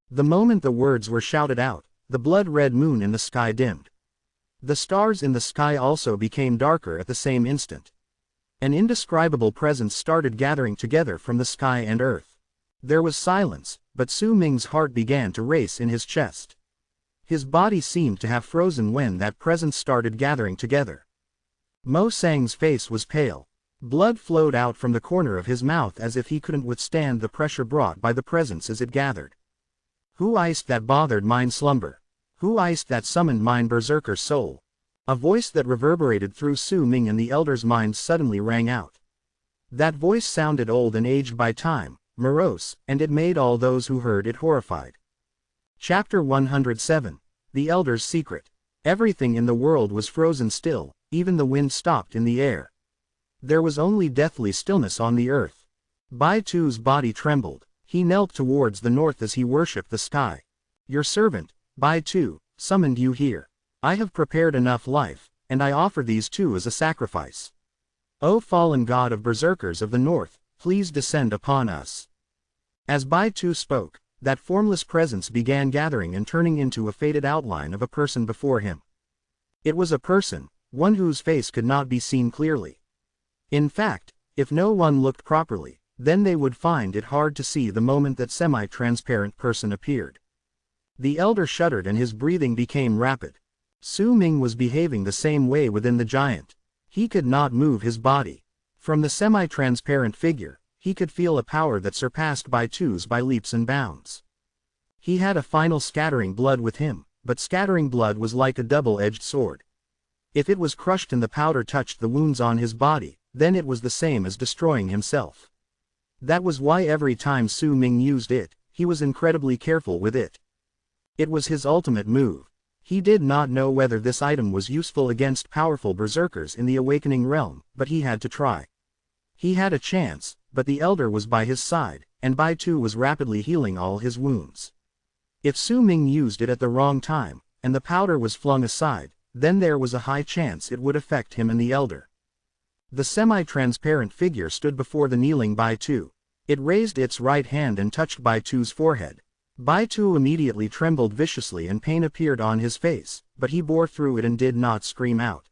The moment the words were shouted out, the blood-red moon in the sky dimmed. The stars in the sky also became darker at the same instant. An indescribable presence started gathering together from the sky and earth. There was silence, but Su Ming's heart began to race in his chest. His body seemed to have frozen when that presence started gathering together. Mo Sang's face was pale. Blood flowed out from the corner of his mouth as if he couldn't withstand the pressure brought by the presence as it gathered. Who iced that bothered mine slumber? Who iced that summoned mine berserker soul? A voice that reverberated through Su Ming and the elder's minds suddenly rang out. That voice sounded old and aged by time, morose, and it made all those who heard it horrified. Chapter 107. The Elder's Secret. Everything in the world was frozen still, even the wind stopped in the air. There was only deathly stillness on the earth. Baitu's body trembled. He knelt towards the north as he worshipped the sky. Your servant, Baitu, summoned you here. I have prepared enough life, and I offer these two as a sacrifice. O fallen god of berserkers of the north, please descend upon us. As Baitu spoke, that formless presence began gathering and turning into a faded outline of a person before him. It was a person, one whose face could not be seen clearly. In fact, if no one looked properly, Then they would find it hard to see the moment that semi-transparent person appeared. The elder shuddered and his breathing became rapid. Su Ming was behaving the same way within the giant. He could not move his body. From the semi-transparent figure, he could feel a power that surpassed Bai Tu's by leaps and bounds. He had a final scattering blood with him, but scattering blood was like a double-edged sword. If it was crushed and the powder touched the wounds on his body, then it was the same as destroying himself. That was why every time Su Ming used it, he was incredibly careful with it. It was his ultimate move. He did not know whether this item was useful against powerful berserkers in the awakening realm, but he had to try. He had a chance, but the elder was by his side, and Bai Tu was rapidly healing all his wounds. If Su Ming used it at the wrong time, and the powder was flung aside, then there was a high chance it would affect him and the elder. The semi-transparent figure stood before the kneeling Bai Tu. It raised its right hand and touched Bai Tu's forehead. Bai Tu immediately trembled viciously and pain appeared on his face, but he bore through it and did not scream out.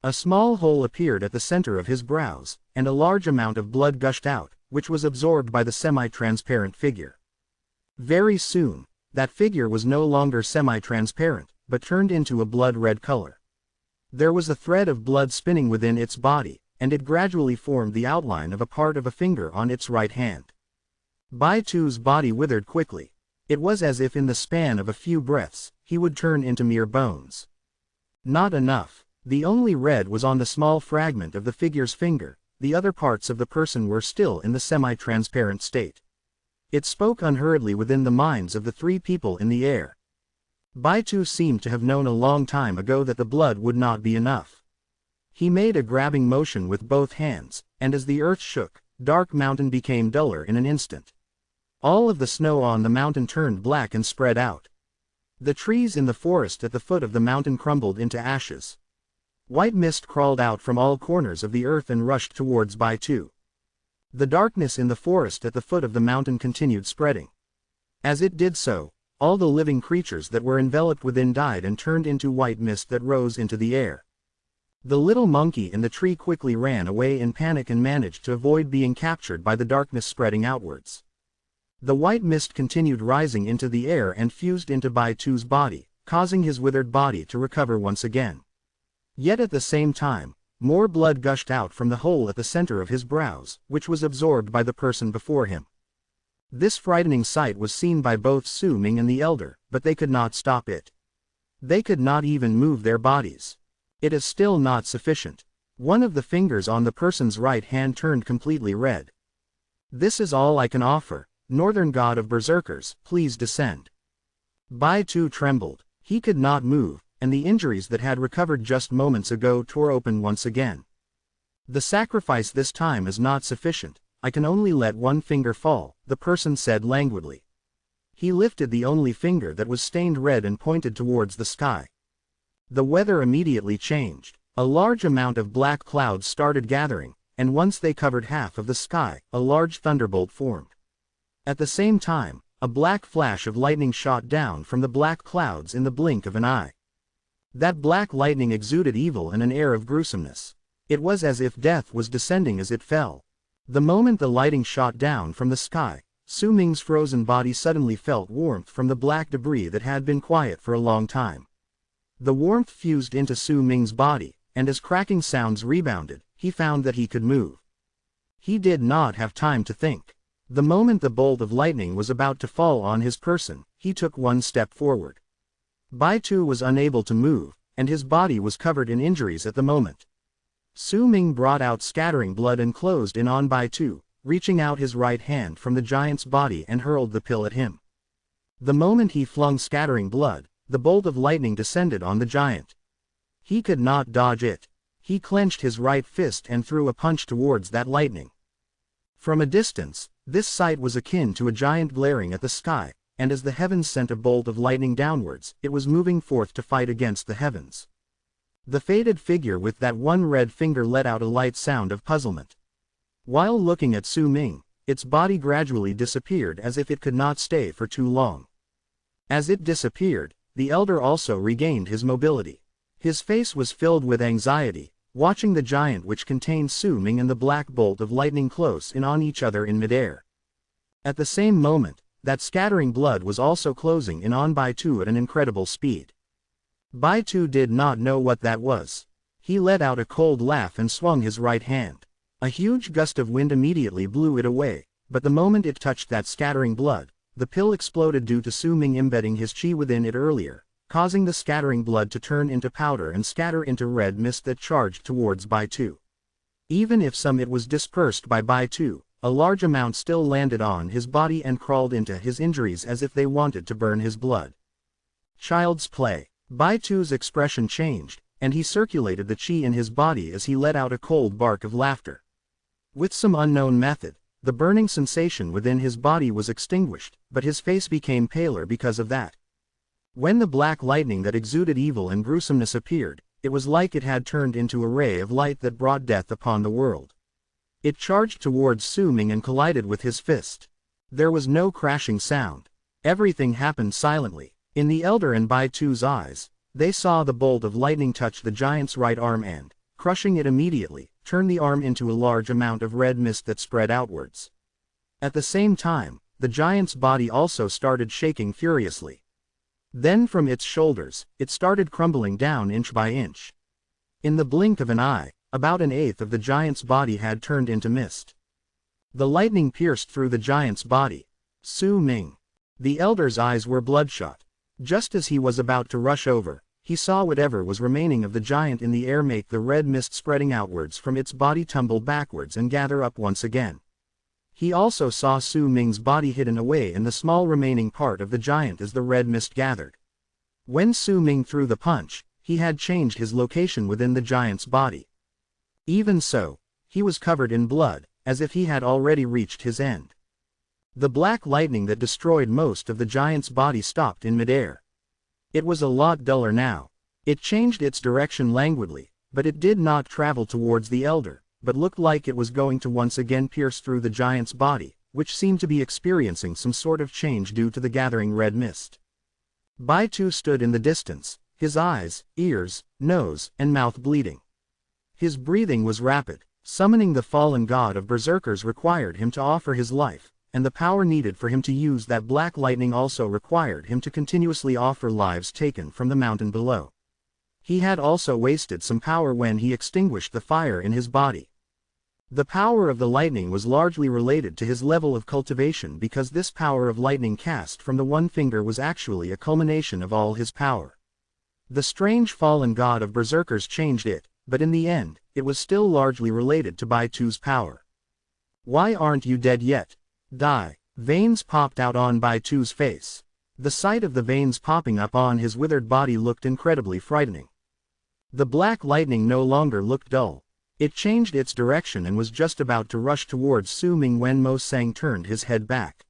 A small hole appeared at the center of his brows, and a large amount of blood gushed out, which was absorbed by the semi-transparent figure. Very soon, that figure was no longer semi-transparent, but turned into a blood-red color. There was a thread of blood spinning within its body, and it gradually formed the outline of a part of a finger on its right hand. Bai Tu's body withered quickly. It was as if in the span of a few breaths, he would turn into mere bones. Not enough. The only red was on the small fragment of the figure's finger, the other parts of the person were still in the semi-transparent state. It spoke unhurriedly within the minds of the three people in the air. Bai Tu seemed to have known a long time ago that the blood would not be enough. He made a grabbing motion with both hands, and as the earth shook, Dark Mountain became duller in an instant. All of the snow on the mountain turned black and spread out. The trees in the forest at the foot of the mountain crumbled into ashes. White mist crawled out from all corners of the earth and rushed towards Bai Tu. The darkness in the forest at the foot of the mountain continued spreading. As it did so, all the living creatures that were enveloped within died and turned into white mist that rose into the air. The little monkey in the tree quickly ran away in panic and managed to avoid being captured by the darkness spreading outwards. The white mist continued rising into the air and fused into Bai Tu's body, causing his withered body to recover once again. Yet at the same time, more blood gushed out from the hole at the center of his brows, which was absorbed by the person before him. This frightening sight was seen by both Su Ming and the elder, but they could not stop it. They could not even move their bodies. It is still not sufficient. One of the fingers on the person's right hand turned completely red. This is all I can offer. Northern god of berserkers, please descend. Bai Tu trembled. He could not move, and the injuries that had recovered just moments ago tore open once again. The sacrifice this time is not sufficient. I can only let one finger fall, the person said languidly. He lifted the only finger that was stained red and pointed towards the sky. The weather immediately changed. A large amount of black clouds started gathering, and once they covered half of the sky, a large thunderbolt formed. At the same time, a black flash of lightning shot down from the black clouds in the blink of an eye. That black lightning exuded evil and an air of gruesomeness. It was as if death was descending as it fell. The moment the lightning shot down from the sky, Su Ming's frozen body suddenly felt warmth from the black debris that had been quiet for a long time. The warmth fused into Su Ming's body, and as cracking sounds rebounded, he found that he could move. He did not have time to think. The moment the bolt of lightning was about to fall on his person, he took one step forward. Bai Tu was unable to move, and his body was covered in injuries at the moment. Su Ming brought out scattering blood and closed in on Bai Tu, reaching out his right hand from the giant's body and hurled the pill at him. The moment he flung scattering blood, the bolt of lightning descended on the giant. He could not dodge it. He clenched his right fist and threw a punch towards that lightning. From a distance, this sight was akin to a giant glaring at the sky, and as the heavens sent a bolt of lightning downwards, it was moving forth to fight against the heavens. The faded figure with that one red finger let out a light sound of puzzlement. While looking at Su Ming, its body gradually disappeared as if it could not stay for too long. As it disappeared, the elder also regained his mobility. His face was filled with anxiety, watching the giant which contained Su Ming and the black bolt of lightning close in on each other in midair. At the same moment, that scattering blood was also closing in on Bai Tu at an incredible speed. Bai Tu did not know what that was. He let out a cold laugh and swung his right hand. A huge gust of wind immediately blew it away, but the moment it touched that scattering blood, the pill exploded due to Su Ming embedding his chi within it earlier, causing the scattering blood to turn into powder and scatter into red mist that charged towards Bai Tu. Even if some it was dispersed by Bai Tu, a large amount still landed on his body and crawled into his injuries as if they wanted to burn his blood. Child's play. Bai Tu's expression changed, and he circulated the chi in his body as he let out a cold bark of laughter. With some unknown method, the burning sensation within his body was extinguished, but his face became paler because of that. When the black lightning that exuded evil and gruesomeness appeared, it was like it had turned into a ray of light that brought death upon the world. It charged towards Su Ming and collided with his fist. There was no crashing sound. Everything happened silently. In the elder and Bai Tu's eyes, they saw the bolt of lightning touch the giant's right arm and, crushing it immediately, turn the arm into a large amount of red mist that spread outwards. At the same time, the giant's body also started shaking furiously. Then from its shoulders, it started crumbling down inch by inch. In the blink of an eye, about an eighth of the giant's body had turned into mist. The lightning pierced through the giant's body. Su Ming. The elder's eyes were bloodshot. Just as he was about to rush over, he saw whatever was remaining of the giant in the air make the red mist spreading outwards from its body tumble backwards and gather up once again. He also saw Su Ming's body hidden away in the small remaining part of the giant as the red mist gathered. When Su Ming threw the punch, he had changed his location within the giant's body. Even so, he was covered in blood, as if he had already reached his end. The black lightning that destroyed most of the giant's body stopped in midair. It was a lot duller now. It changed its direction languidly, but it did not travel towards the elder, but looked like it was going to once again pierce through the giant's body, which seemed to be experiencing some sort of change due to the gathering red mist. Bai Tu stood in the distance, his eyes, ears, nose, and mouth bleeding. His breathing was rapid. Summoning the fallen god of berserkers required him to offer his life, and the power needed for him to use that black lightning also required him to continuously offer lives taken from the mountain below. He had also wasted some power when he extinguished the fire in his body. The power of the lightning was largely related to his level of cultivation because this power of lightning cast from the one finger was actually a culmination of all his power. The strange fallen god of berserkers changed it, but in the end, it was still largely related to Bai Tu's power. Why aren't you dead yet? Die. Veins popped out on Bai Tu's face. The sight of the veins popping up on his withered body looked incredibly frightening. The black lightning no longer looked dull. It changed its direction and was just about to rush towards Su Ming when Mo Sang turned his head back.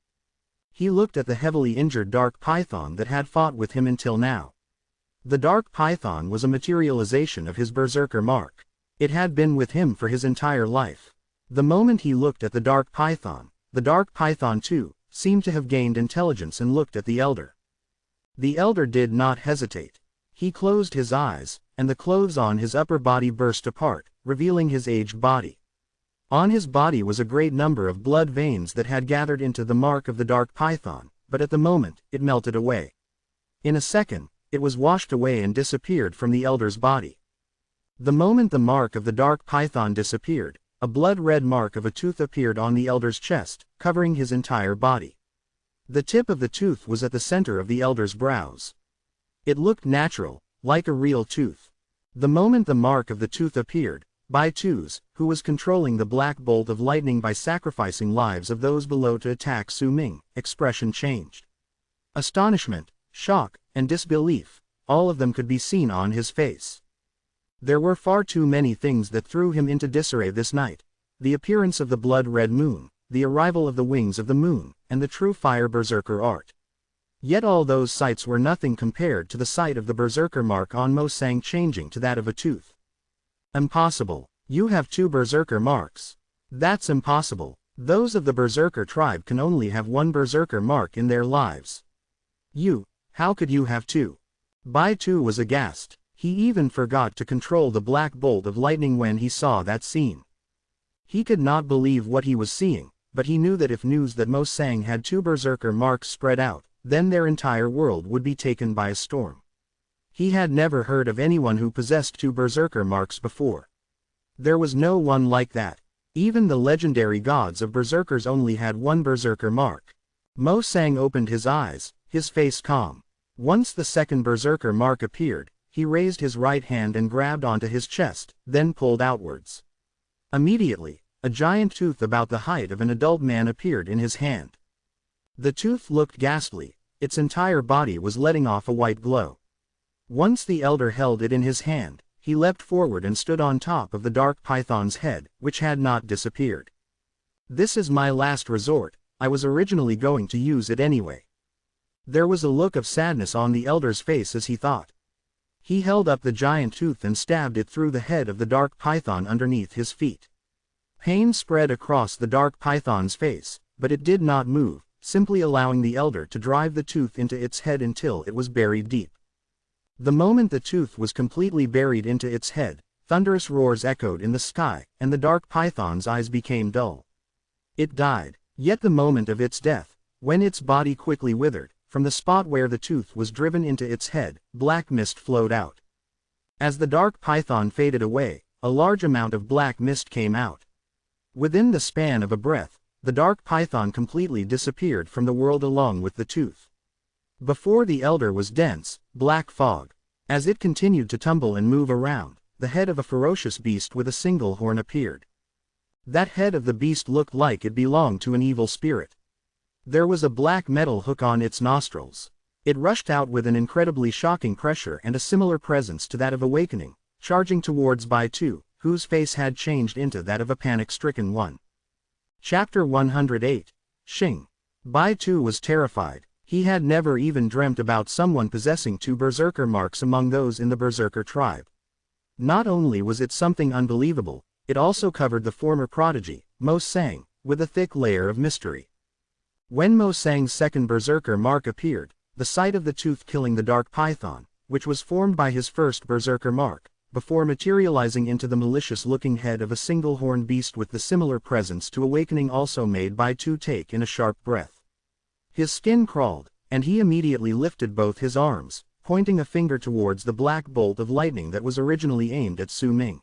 He looked at the heavily injured dark python that had fought with him until now. The dark python was a materialization of his berserker mark. It had been with him for his entire life. The moment he looked at the dark python too, seemed to have gained intelligence and looked at the elder. The elder did not hesitate. He closed his eyes, and the clothes on his upper body burst apart, revealing his aged body. On his body was a great number of blood veins that had gathered into the mark of the dark python, but at the moment, it melted away. In a second, it was washed away and disappeared from the elder's body. The moment the mark of the dark python disappeared, a blood-red mark of a tooth appeared on the elder's chest, covering his entire body. The tip of the tooth was at the center of the elder's brows. It looked natural, like a real tooth. The moment the mark of the tooth appeared, Bai Tu's, who was controlling the black bolt of lightning by sacrificing lives of those below to attack Su Ming, expression changed. Astonishment, shock, and disbelief, all of them could be seen on his face. There were far too many things that threw him into disarray this night. The appearance of the blood-red moon, the arrival of the wings of the moon, and the true fire berserker art. Yet all those sights were nothing compared to the sight of the berserker mark on Mo Sang changing to that of a tooth. Impossible. You have two berserker marks. That's impossible. Those of the berserker tribe can only have one berserker mark in their lives. How could you have two? Bai Tu was aghast. He even forgot to control the black bolt of lightning when he saw that scene. He could not believe what he was seeing, but he knew that if news that Mo Sang had 2 berserker marks spread out, then their entire world would be taken by a storm. He had never heard of anyone who possessed 2 berserker marks before. There was no one like that. Even the legendary gods of berserkers only had 1 berserker mark. Mo Sang opened his eyes, his face calm. Once the 2nd berserker mark appeared, he raised his right hand and grabbed onto his chest, then pulled outwards. Immediately, a giant tooth about the height of an adult man appeared in his hand. The tooth looked ghastly, its entire body was letting off a white glow. Once the elder held it in his hand, he leapt forward and stood on top of the dark python's head, which had not disappeared. "This is my last resort, I was originally going to use it anyway." There was a look of sadness on the elder's face as he thought. He held up the giant tooth and stabbed it through the head of the dark python underneath his feet. Pain spread across the dark python's face, but it did not move, simply allowing the elder to drive the tooth into its head until it was buried deep. The moment the tooth was completely buried into its head, thunderous roars echoed in the sky, and the dark python's eyes became dull. It died, yet the moment of its death, when its body quickly withered, from the spot where the tooth was driven into its head, black mist flowed out. As the dark python faded away, a large amount of black mist came out. Within the span of a breath, the dark python completely disappeared from the world along with the tooth. Before the elder was dense, black fog. As it continued to tumble and move around, the head of a ferocious beast with a single horn appeared. That head of the beast looked like it belonged to an evil spirit. There was a black metal hook on its nostrils. It rushed out with an incredibly shocking pressure and a similar presence to that of awakening, charging towards Bai-Tu, whose face had changed into that of a panic-stricken one. Chapter 108. Xing. Bai-Tu was terrified. He had never even dreamt about someone possessing 2 berserker marks among those in the berserker tribe. Not only was it something unbelievable, it also covered the former prodigy, Mo Sang, with a thick layer of mystery. When Mo Sang's 2nd berserker mark appeared, the sight of the tooth killing the dark python, which was formed by his 1st berserker mark, before materializing into the malicious-looking head of a single-horned beast with the similar presence to awakening, also made Bai-Tu take in a sharp breath. His skin crawled, and he immediately lifted both his arms, pointing a finger towards the black bolt of lightning that was originally aimed at Su Ming.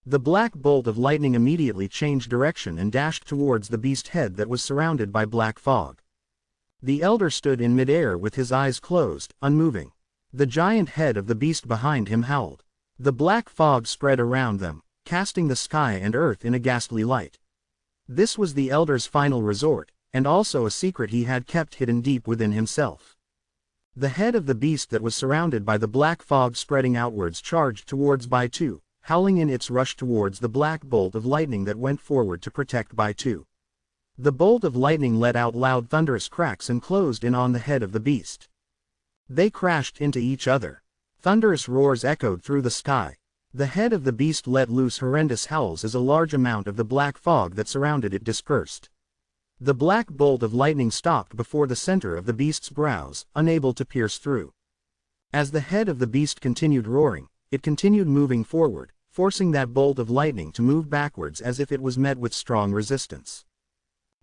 The black bolt of lightning immediately changed direction and dashed towards the beast head that was surrounded by black fog. The elder stood in midair with his eyes closed, unmoving. The giant head of the beast behind him howled. The black fog spread around them, casting the sky and earth in a ghastly light. This was the elder's final resort, and also a secret he had kept hidden deep within himself. The head of the beast that was surrounded by the black fog spreading outwards charged towards Bai-Tu, howling in its rush towards the black bolt of lightning that went forward to protect Bai-Tu. The bolt of lightning let out loud thunderous cracks and closed in on the head of the beast. They crashed into each other. Thunderous roars echoed through the sky. The head of the beast let loose horrendous howls as a large amount of the black fog that surrounded it dispersed. The black bolt of lightning stopped before the center of the beast's brows, unable to pierce through. As the head of the beast continued roaring, it continued moving forward, forcing that bolt of lightning to move backwards as if it was met with strong resistance.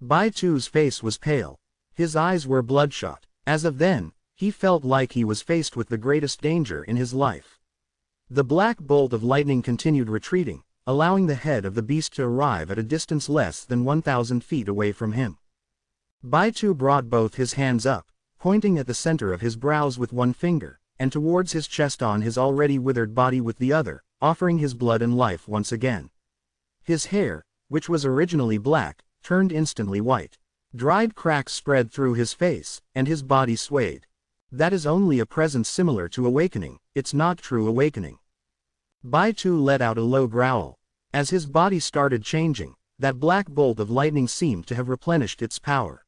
Bai-Tu's face was pale. His eyes were bloodshot. As of then, he felt like he was faced with the greatest danger in his life. The black bolt of lightning continued retreating, allowing the head of the beast to arrive at a distance less than 1,000 feet away from him. Bai-Tu brought both his hands up, pointing at the center of his brows with one finger, and towards his chest on his already withered body with the other, offering his blood and life once again. His hair, which was originally black, turned instantly white. Dried cracks spread through his face, and his body swayed. That is only a presence similar to awakening, it's not true awakening. Bai-Tu let out a low growl. As his body started changing, that black bolt of lightning seemed to have replenished its power.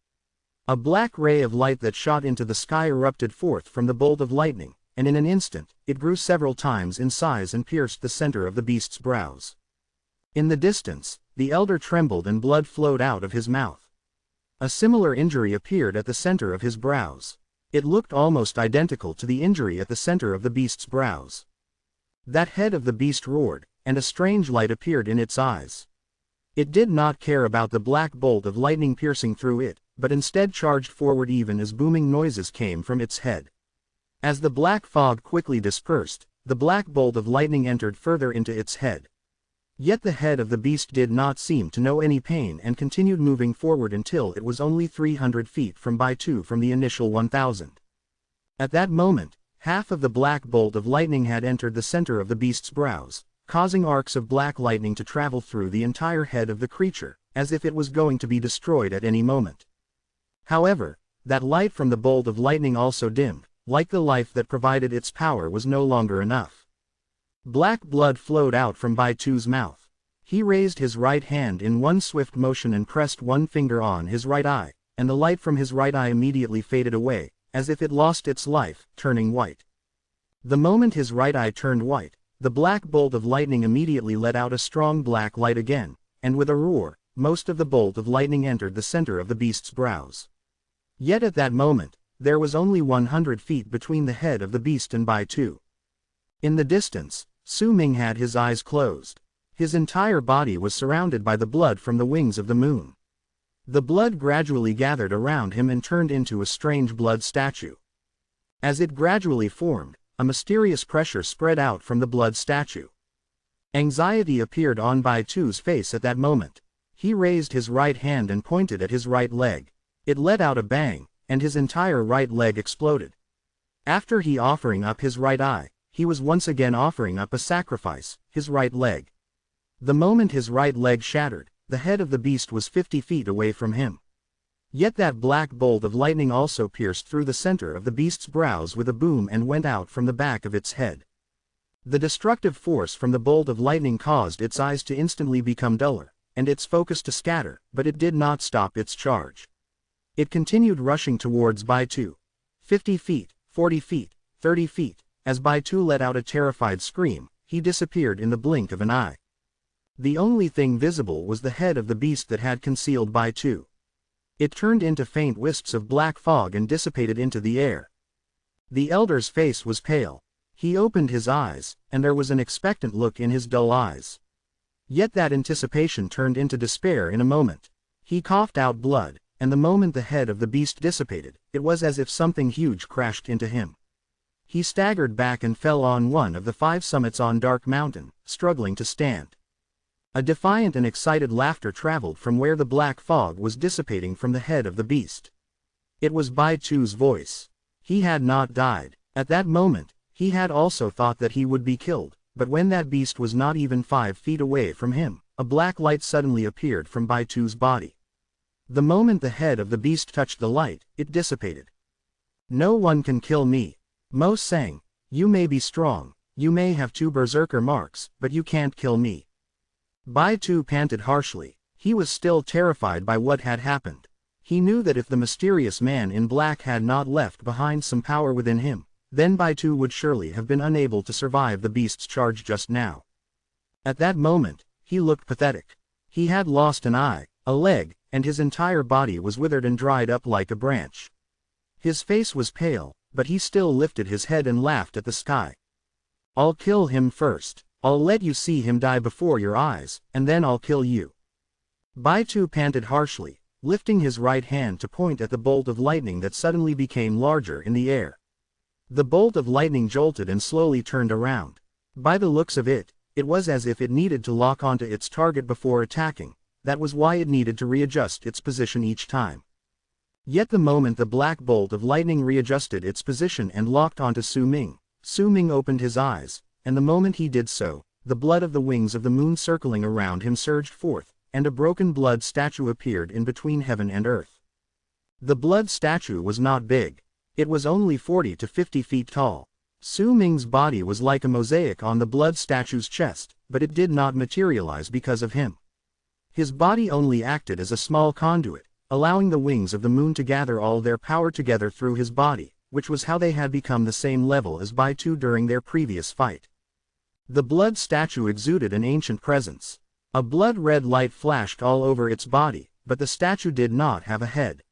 A black ray of light that shot into the sky erupted forth from the bolt of lightning, and in an instant, it grew several times in size and pierced the center of the beast's brows. In the distance, the elder trembled and blood flowed out of his mouth. A similar injury appeared at the center of his brows. It looked almost identical to the injury at the center of the beast's brows. That head of the beast roared, and a strange light appeared in its eyes. It did not care about the black bolt of lightning piercing through it, but instead charged forward even as booming noises came from its head. As the black fog quickly dispersed, the black bolt of lightning entered further into its head. Yet the head of the beast did not seem to know any pain and continued moving forward until it was only 300 feet from Baitu from the initial 1,000. At that moment, half of the black bolt of lightning had entered the center of the beast's brows, causing arcs of black lightning to travel through the entire head of the creature, as if it was going to be destroyed at any moment. However, that light from the bolt of lightning also dimmed, like the life that provided its power was no longer enough. Black blood flowed out from Baitu's mouth. He raised his right hand in one swift motion and pressed one finger on his right eye, and the light from his right eye immediately faded away, as if it lost its life, turning white. The moment his right eye turned white, the black bolt of lightning immediately let out a strong black light again, and with a roar, most of the bolt of lightning entered the center of the beast's brows. Yet at that moment, there was only 100 feet between the head of the beast and Baitu. In the distance, Su Ming had his eyes closed. His entire body was surrounded by the blood from the wings of the moon. The blood gradually gathered around him and turned into a strange blood statue. As it gradually formed, a mysterious pressure spread out from the blood statue. Anxiety appeared on Baitu's face at that moment. He raised his right hand and pointed at his right leg. It let out a bang, and his entire right leg exploded. After he offering up his right eye, he was once again offering up a sacrifice, his right leg. The moment his right leg shattered, the head of the beast was 50 feet away from him. Yet that black bolt of lightning also pierced through the center of the beast's brows with a boom and went out from the back of its head. The destructive force from the bolt of lightning caused its eyes to instantly become duller, and its focus to scatter, but it did not stop its charge. It continued rushing towards Baitu. 50 feet, 40 feet, 30 feet. As Baitu let out a terrified scream, he disappeared in the blink of an eye. The only thing visible was the head of the beast that had concealed Baitu. It turned into faint wisps of black fog and dissipated into the air. The elder's face was pale. He opened his eyes, and there was an expectant look in his dull eyes. Yet that anticipation turned into despair in a moment. He coughed out blood, and the moment the head of the beast dissipated, it was as if something huge crashed into him. He staggered back and fell on one of the 5 summits on Dark Mountain, struggling to stand. A defiant and excited laughter traveled from where the black fog was dissipating from the head of the beast. It was Baitu's voice. He had not died. At that moment, he had also thought that he would be killed, but when that beast was not even 5 feet away from him, a black light suddenly appeared from Baitu's body. The moment the head of the beast touched the light, it dissipated. "No one can kill me," Mo sang. "You may be strong, you may have 2 berserker marks, but you can't kill me." Baitu panted harshly. He was still terrified by what had happened. He knew that if the mysterious man in black had not left behind some power within him, then Baitu would surely have been unable to survive the beast's charge just now. At that moment, he looked pathetic. He had lost an eye, a leg, and his entire body was withered and dried up like a branch. His face was pale, but he still lifted his head and laughed at the sky. "I'll kill him first. I'll let you see him die before your eyes, and then I'll kill you." Baitu panted harshly, lifting his right hand to point at the bolt of lightning that suddenly became larger in the air. The bolt of lightning jolted and slowly turned around. By the looks of it, it was as if it needed to lock onto its target before attacking. That was why it needed to readjust its position each time. Yet the moment the black bolt of lightning readjusted its position and locked onto Su Ming opened his eyes, and the moment he did so, the blood of the wings of the moon circling around him surged forth, and a broken blood statue appeared in between heaven and earth. The blood statue was not big. It was only 40 to 50 feet tall. Su Ming's body was like a mosaic on the blood statue's chest, but it did not materialize because of him. His body only acted as a small conduit, allowing the wings of the moon to gather all their power together through his body, which was how they had become the same level as Baitu during their previous fight. The blood statue exuded an ancient presence. A blood-red light flashed all over its body, but the statue did not have a head.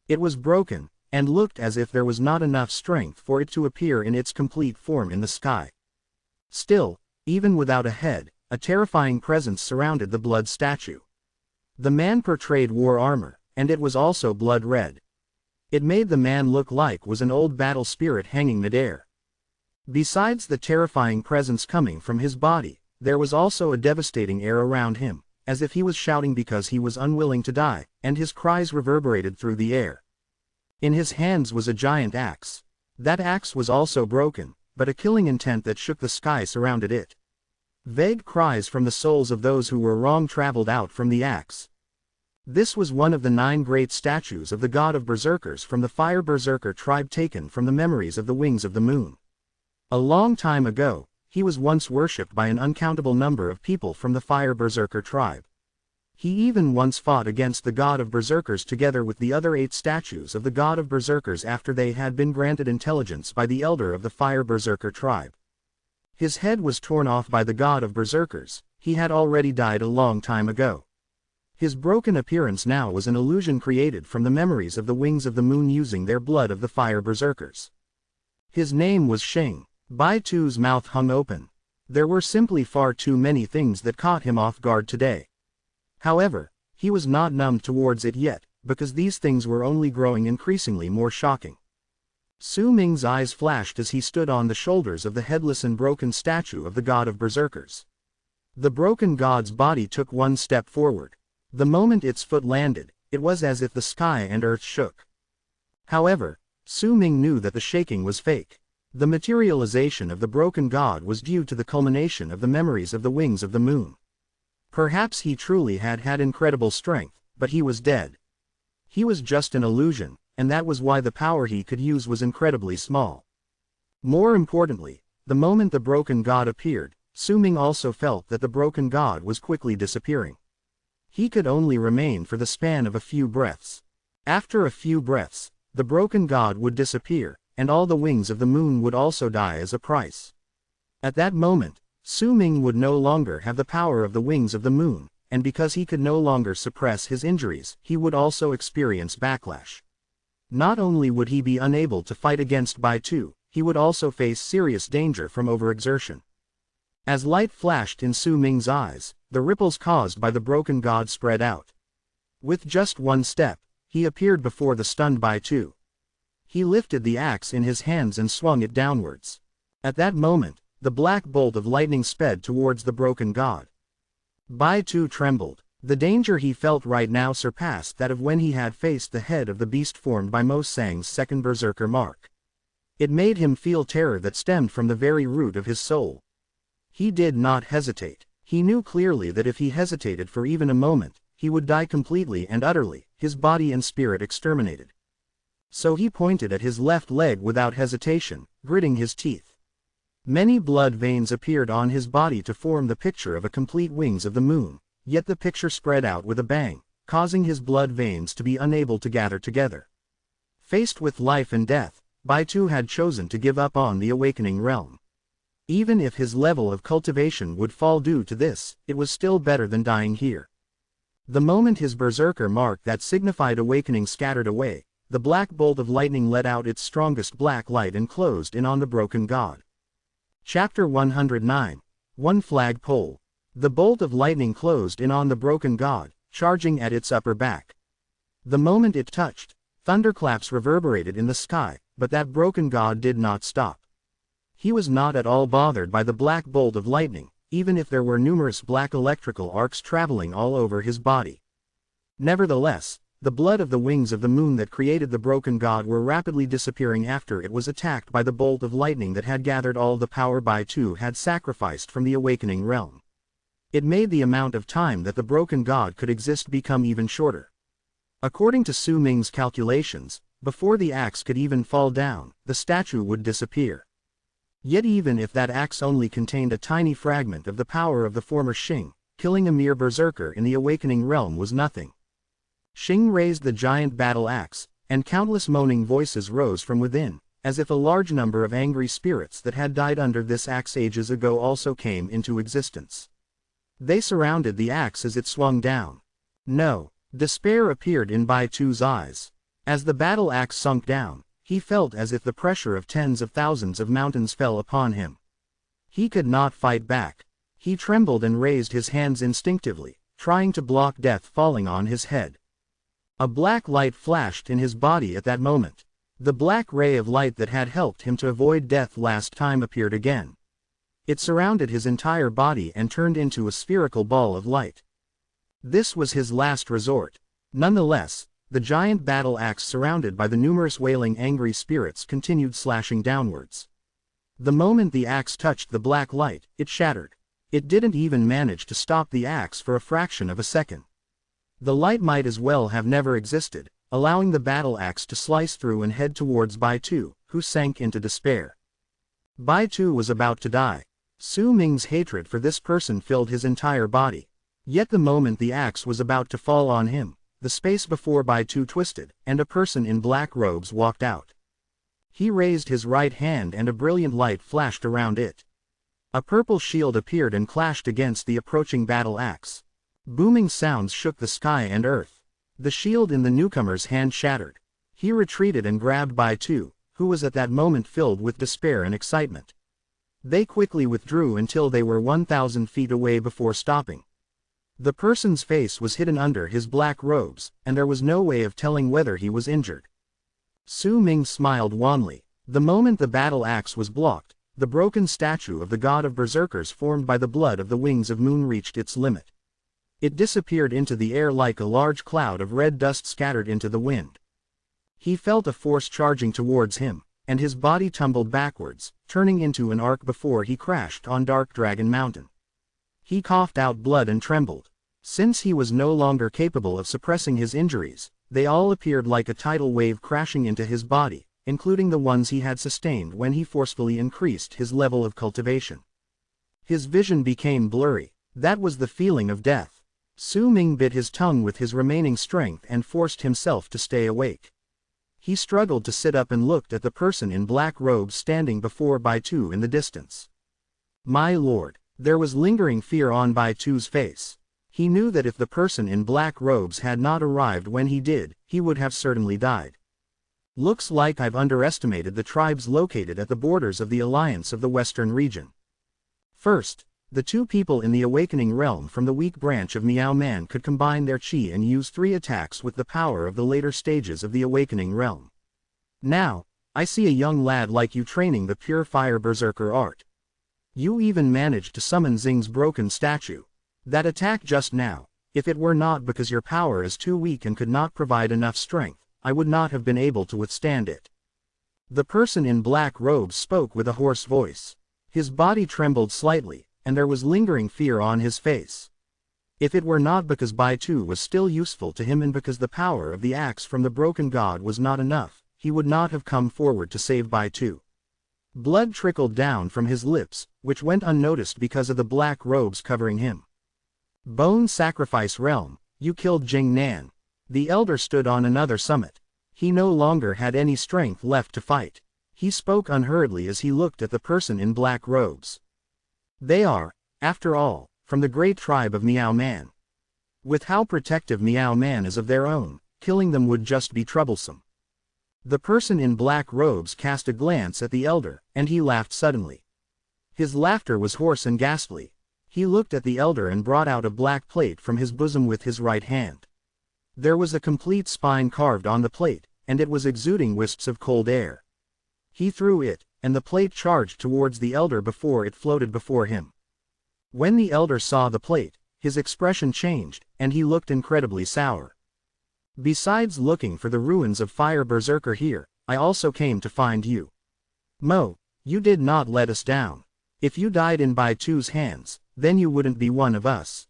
It was broken, and looked as if there was not enough strength for it to appear in its complete form in the sky. Still, even without a head, a terrifying presence surrounded the blood statue. The man portrayed wore armor, and it was also blood red. It made the man look like was an old battle spirit hanging midair. Besides the terrifying presence coming from his body, there was also a devastating air around him, as if he was shouting because he was unwilling to die, and his cries reverberated through the air. In his hands was a giant axe. That axe was also broken, but a killing intent that shook the sky surrounded it. Vague cries from the souls of those who were wrong traveled out from the axe. This was one of the 9 great statues of the god of berserkers from the Fire Berserker tribe, taken from the memories of the Wings of the Moon. A long time ago, he was once worshipped by an uncountable number of people from the Fire Berserker tribe. He even once fought against the god of berserkers together with the other 8 statues of the god of berserkers after they had been granted intelligence by the elder of the Fire Berserker tribe. His head was torn off by the god of berserkers. He had already died a long time ago. His broken appearance now was an illusion created from the memories of the Wings of the Moon using their blood of the Fire Berserkers. His name was Shing. Baitu's mouth hung open. There were simply far too many things that caught him off guard today. However, he was not numbed towards it yet, because these things were only growing increasingly more shocking. Su Ming's eyes flashed as he stood on the shoulders of the headless and broken statue of the god of berserkers. The broken god's body took one step forward. The moment its foot landed, it was as if the sky and earth shook. However, Su Ming knew that the shaking was fake. The materialization of the broken god was due to the culmination of the memories of the Wings of the Moon. Perhaps he truly had incredible strength, but he was dead. He was just an illusion, and that was why the power he could use was incredibly small. More importantly, the moment the broken god appeared, Su Ming also felt that the broken god was quickly disappearing. He could only remain for the span of a few breaths. After a few breaths, the broken god would disappear, and all the Wings of the Moon would also die as a price. At that moment, Su Ming would no longer have the power of the Wings of the Moon, and because he could no longer suppress his injuries, he would also experience backlash. Not only would he be unable to fight against Baitu, he would also face serious danger from overexertion. As light flashed in Su Ming's eyes, the ripples caused by the broken god spread out. With just one step, he appeared before the stunned Baitu. He lifted the axe in his hands and swung it downwards. At that moment, the black bolt of lightning sped towards the broken god. Baitu trembled. The danger he felt right now surpassed that of when he had faced the head of the beast formed by Mo Sang's second berserker mark. It made him feel terror that stemmed from the very root of his soul. He did not hesitate. He knew clearly that if he hesitated for even a moment, he would die completely and utterly, his body and spirit exterminated. So he pointed at his left leg without hesitation, gritting his teeth. Many blood veins appeared on his body to form the picture of a complete Wings of the Moon, yet the picture spread out with a bang, causing his blood veins to be unable to gather together. Faced with life and death, Baitu had chosen to give up on the awakening realm. Even if his level of cultivation would fall due to this, it was still better than dying here. The moment his berserker mark that signified awakening scattered away, the black bolt of lightning let out its strongest black light and closed in on the broken god. Chapter 109. One Flag Pole. The bolt of lightning closed in on the broken god, charging at its upper back. The moment it touched, thunderclaps reverberated in the sky, but that broken god did not stop. He was not at all bothered by the black bolt of lightning, even if there were numerous black electrical arcs traveling all over his body. Nevertheless, the blood of the Wings of the Moon that created the broken god were rapidly disappearing after it was attacked by the bolt of lightning that had gathered all the power Baitu had sacrificed from the awakening realm. It made the amount of time that the broken god could exist become even shorter. According to Su Ming's calculations, before the axe could even fall down, the statue would disappear. Yet even if that axe only contained a tiny fragment of the power of the former Shing, killing a mere berserker in the awakening realm was nothing. Shing raised the giant battle axe, and countless moaning voices rose from within, as if a large number of angry spirits that had died under this axe ages ago also came into existence. They surrounded the axe as it swung down. No, despair appeared in Baitu's eyes. As the battle axe sunk down, he felt as if the pressure of tens of thousands of mountains fell upon him. He could not fight back. He trembled and raised his hands instinctively, trying to block death falling on his head. A black light flashed in his body at that moment. The black ray of light that had helped him to avoid death last time appeared again. It surrounded his entire body and turned into a spherical ball of light. This was his last resort. Nonetheless, the giant battle axe surrounded by the numerous wailing angry spirits continued slashing downwards. The moment the axe touched the black light, it shattered. It didn't even manage to stop the axe for a fraction of a second. The light might as well have never existed, allowing the battle axe to slice through and head towards Baitu, who sank into despair. Baitu was about to die. Su Ming's hatred for this person filled his entire body. Yet the moment the axe was about to fall on him, the space before Baitu twisted, and a person in black robes walked out. He raised his right hand and a brilliant light flashed around it. A purple shield appeared and clashed against the approaching battle axe. Booming sounds shook the sky and earth. The shield in the newcomer's hand shattered. He retreated and grabbed Baitu, who was at that moment filled with despair and excitement. They quickly withdrew until they were 1,000 feet away before stopping. The person's face was hidden under his black robes, and there was no way of telling whether he was injured. Su Ming smiled wanly. The moment the battle axe was blocked, the broken statue of the god of berserkers formed by the blood of the wings of moon reached its limit. It disappeared into the air like a large cloud of red dust scattered into the wind. He felt a force charging towards him, and his body tumbled backwards, turning into an arc before he crashed on Dark Dragon Mountain. He coughed out blood and trembled. Since he was no longer capable of suppressing his injuries, they all appeared like a tidal wave crashing into his body, including the ones he had sustained when he forcefully increased his level of cultivation. His vision became blurry. That was the feeling of death. Su Ming bit his tongue with his remaining strength and forced himself to stay awake. He struggled to sit up and looked at the person in black robes standing before Baitu in the distance. My lord, there was lingering fear on Baitu's face. He knew that if the person in black robes had not arrived when he did, he would have certainly died. Looks like I've underestimated the tribes located at the borders of the Alliance of the Western region. First, the two people in the Awakening Realm from the weak branch of Meow Man could combine their chi and use 3 attacks with the power of the later stages of the Awakening Realm. Now, I see a young lad like you training the pure fire berserker art. You even managed to summon Xing's broken statue. That attack just now, if it were not because your power is too weak and could not provide enough strength, I would not have been able to withstand it. The person in black robes spoke with a hoarse voice. His body trembled slightly, and there was lingering fear on his face. If it were not because Baitu was still useful to him and because the power of the axe from the broken god was not enough, he would not have come forward to save Baitu. Blood trickled down from his lips, which went unnoticed because of the black robes covering him. Bone Sacrifice Realm, you killed Jing Nan. The elder stood on another summit. He no longer had any strength left to fight. He spoke unhurriedly as he looked at the person in black robes. They are, after all, from the great tribe of Meow Man. With how protective Meow Man is of their own, killing them would just be troublesome. The person in black robes cast a glance at the elder, and he laughed suddenly. His laughter was hoarse and ghastly. He looked at the elder and brought out a black plate from his bosom with his right hand. There was a complete spine carved on the plate, and it was exuding wisps of cold air. He threw it, and the plate charged towards the elder before it floated before him. When the elder saw the plate, his expression changed, and he looked incredibly sour. Besides looking for the ruins of Fire Berserker here, I also came to find you. Mo, you did not let us down. If you died in Baitu's hands, then you wouldn't be one of us.